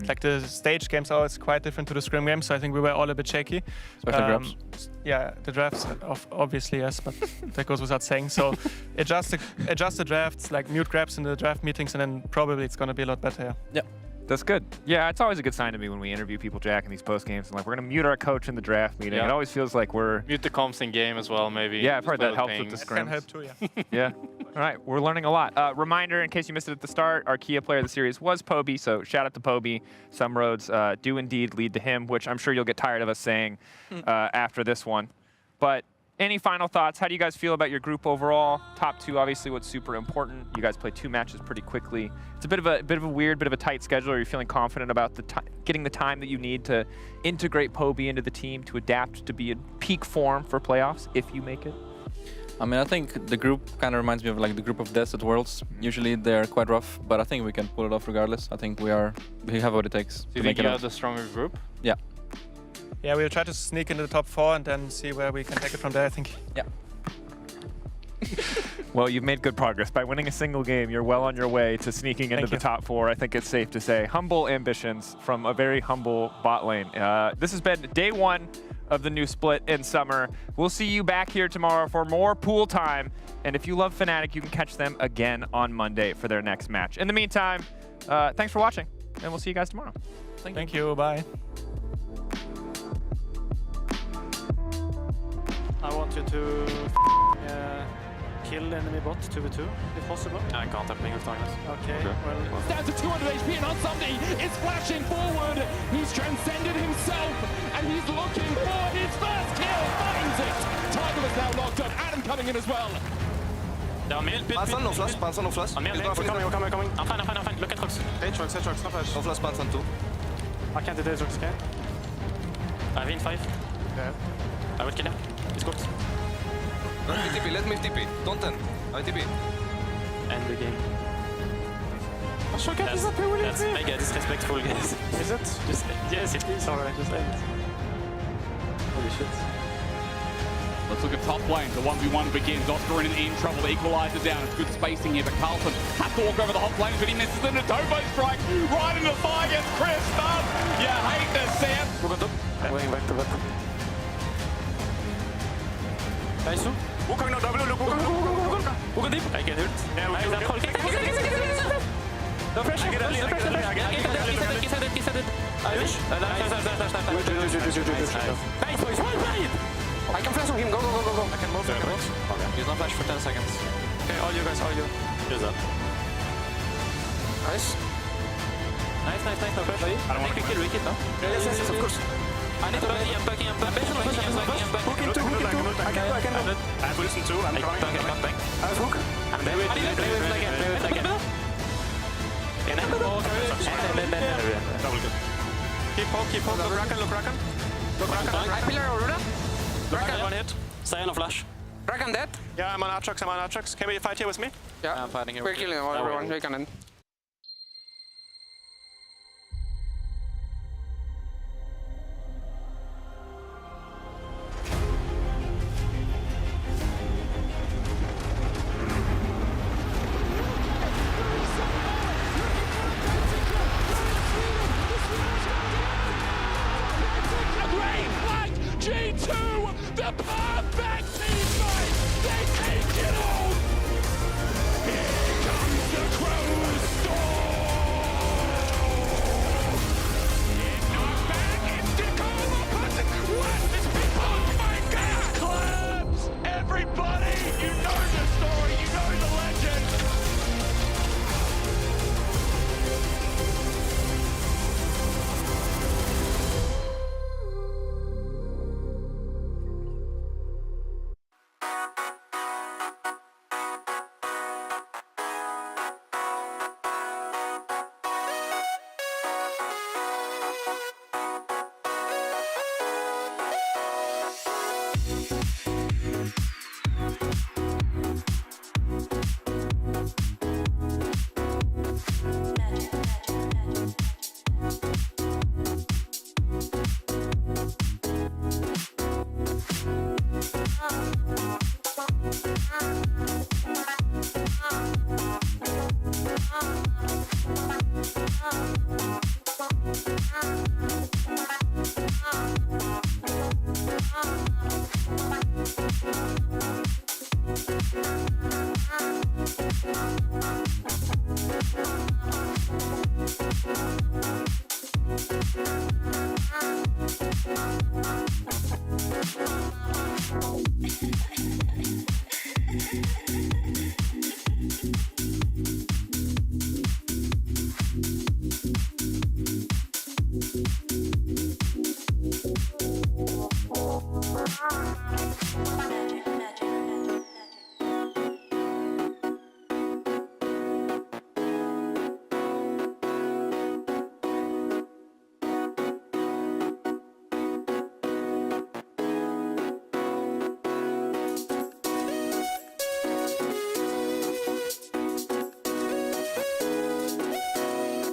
S16: Like the stage games are always quite different to the scrim games, so I think we were all a bit shaky.
S11: Especially drafts.
S16: Yeah, the drafts, obviously, yes, but that goes without saying. So adjust the drafts, like mute grabs in the draft meetings, and then probably it's going to be a lot better.
S11: Yeah.
S2: That's good. Yeah, it's always a good sign to me when we interview people, Jack, in these post games. And like, we're gonna mute our coach in the draft meeting.
S14: Yeah.
S2: It always feels like we're
S14: mute the comms in game as well, maybe.
S2: Yeah, I've heard that helps with the scrims.
S16: Can help too, yeah.
S2: Yeah. All right, we're learning a lot. Reminder, in case you missed it at the start, our Kia player of the series was Poby. So shout out to Poby. Some roads do indeed lead to him, which I'm sure you'll get tired of us saying after this one. But any final thoughts? How do you guys feel about your group overall? Top 2, obviously, what's super important. You guys play 2 matches pretty quickly. It's a bit of a weird, bit of a tight schedule. Are you feeling confident about getting the time that you need to integrate Poby into the team to adapt to be in peak form for playoffs if you make it?
S11: I mean, I think the group kind of reminds me of like the group of deaths at Worlds. Usually they're quite rough, but I think we can pull it off regardless. I think we have what it takes.
S14: Do you think you have the stronger group?
S11: Yeah.
S16: Yeah, we'll try to sneak into the top 4 and then see where we can take it from there, I think.
S11: Yeah.
S2: Well, you've made good progress. By winning a single game, you're well on your way to sneaking into the top 4. I think it's safe to say. Humble ambitions from a very humble bot lane. This has been day 1 of the new split in summer. We'll see you back here tomorrow for more pool time. And if you love Fnatic, you can catch them again on Monday for their next match. In the meantime, thanks for watching, and we'll see you guys tomorrow.
S16: Thank you. Bye.
S13: I want you to kill enemy bot 2v2 if possible.
S23: I can't help me with darkness.
S13: Okay, well.
S3: Down to 200 HP, and on Sunday is flashing forward. He's transcended himself, and he's looking for his first kill. Finds it. Tiger is now locked up. Adam coming in as well.
S23: Yeah,
S20: Pansan, no flash. Pansan, no flash.
S23: We're coming. I'm fine. Look at Rocks.
S20: H-Rocks, no flash. No flash, Pansan too.
S13: I can't do this, okay?
S23: I win 5.
S20: Yeah.
S23: I will kill him. He's cooked.
S20: Let me TP. Don't end. I TP.
S23: End the game. That's mega disrespectful, guys.
S13: Is it?
S23: Yes, it is.
S13: Alright, just end.
S23: Holy shit.
S6: Let's look at top lane. The 1v1 begins. Oscar in trouble. The equalizer down. It's good spacing here, but Carlton has to walk over the hot lane, but he misses the Natobo strike right in the thigh against Chris. You hate to see it.
S23: We're going back to back. Nice. Wukong no W. Look, Wukong deep. I get hurt. Yeah, we can. No pressure. He's headed. Irish. Nice, boys. Well played.
S20: I can flash on him. Go.
S23: I can move. He's not flash for 10 seconds. Okay, all you guys, all you. Use that.
S20: Nice.
S23: Nice. No pressure. I think we kill Wicked, no?
S20: Yes, of course.
S23: I need to back. I'm backing.
S20: Hook in two. I can do.
S23: I have listen too. I'm coming.
S20: I have hook.
S23: I'm there. Play with again. Double good. Keep poke. Look Rakan.
S20: I pillar Aurora.
S23: Rakan. One hit. Stay on a flash.
S20: Rakan dead.
S23: Yeah, I'm on Aatrox. Can we fight here with me?
S20: Yeah.
S23: I'm fighting here.
S20: We're killing everyone. We can end.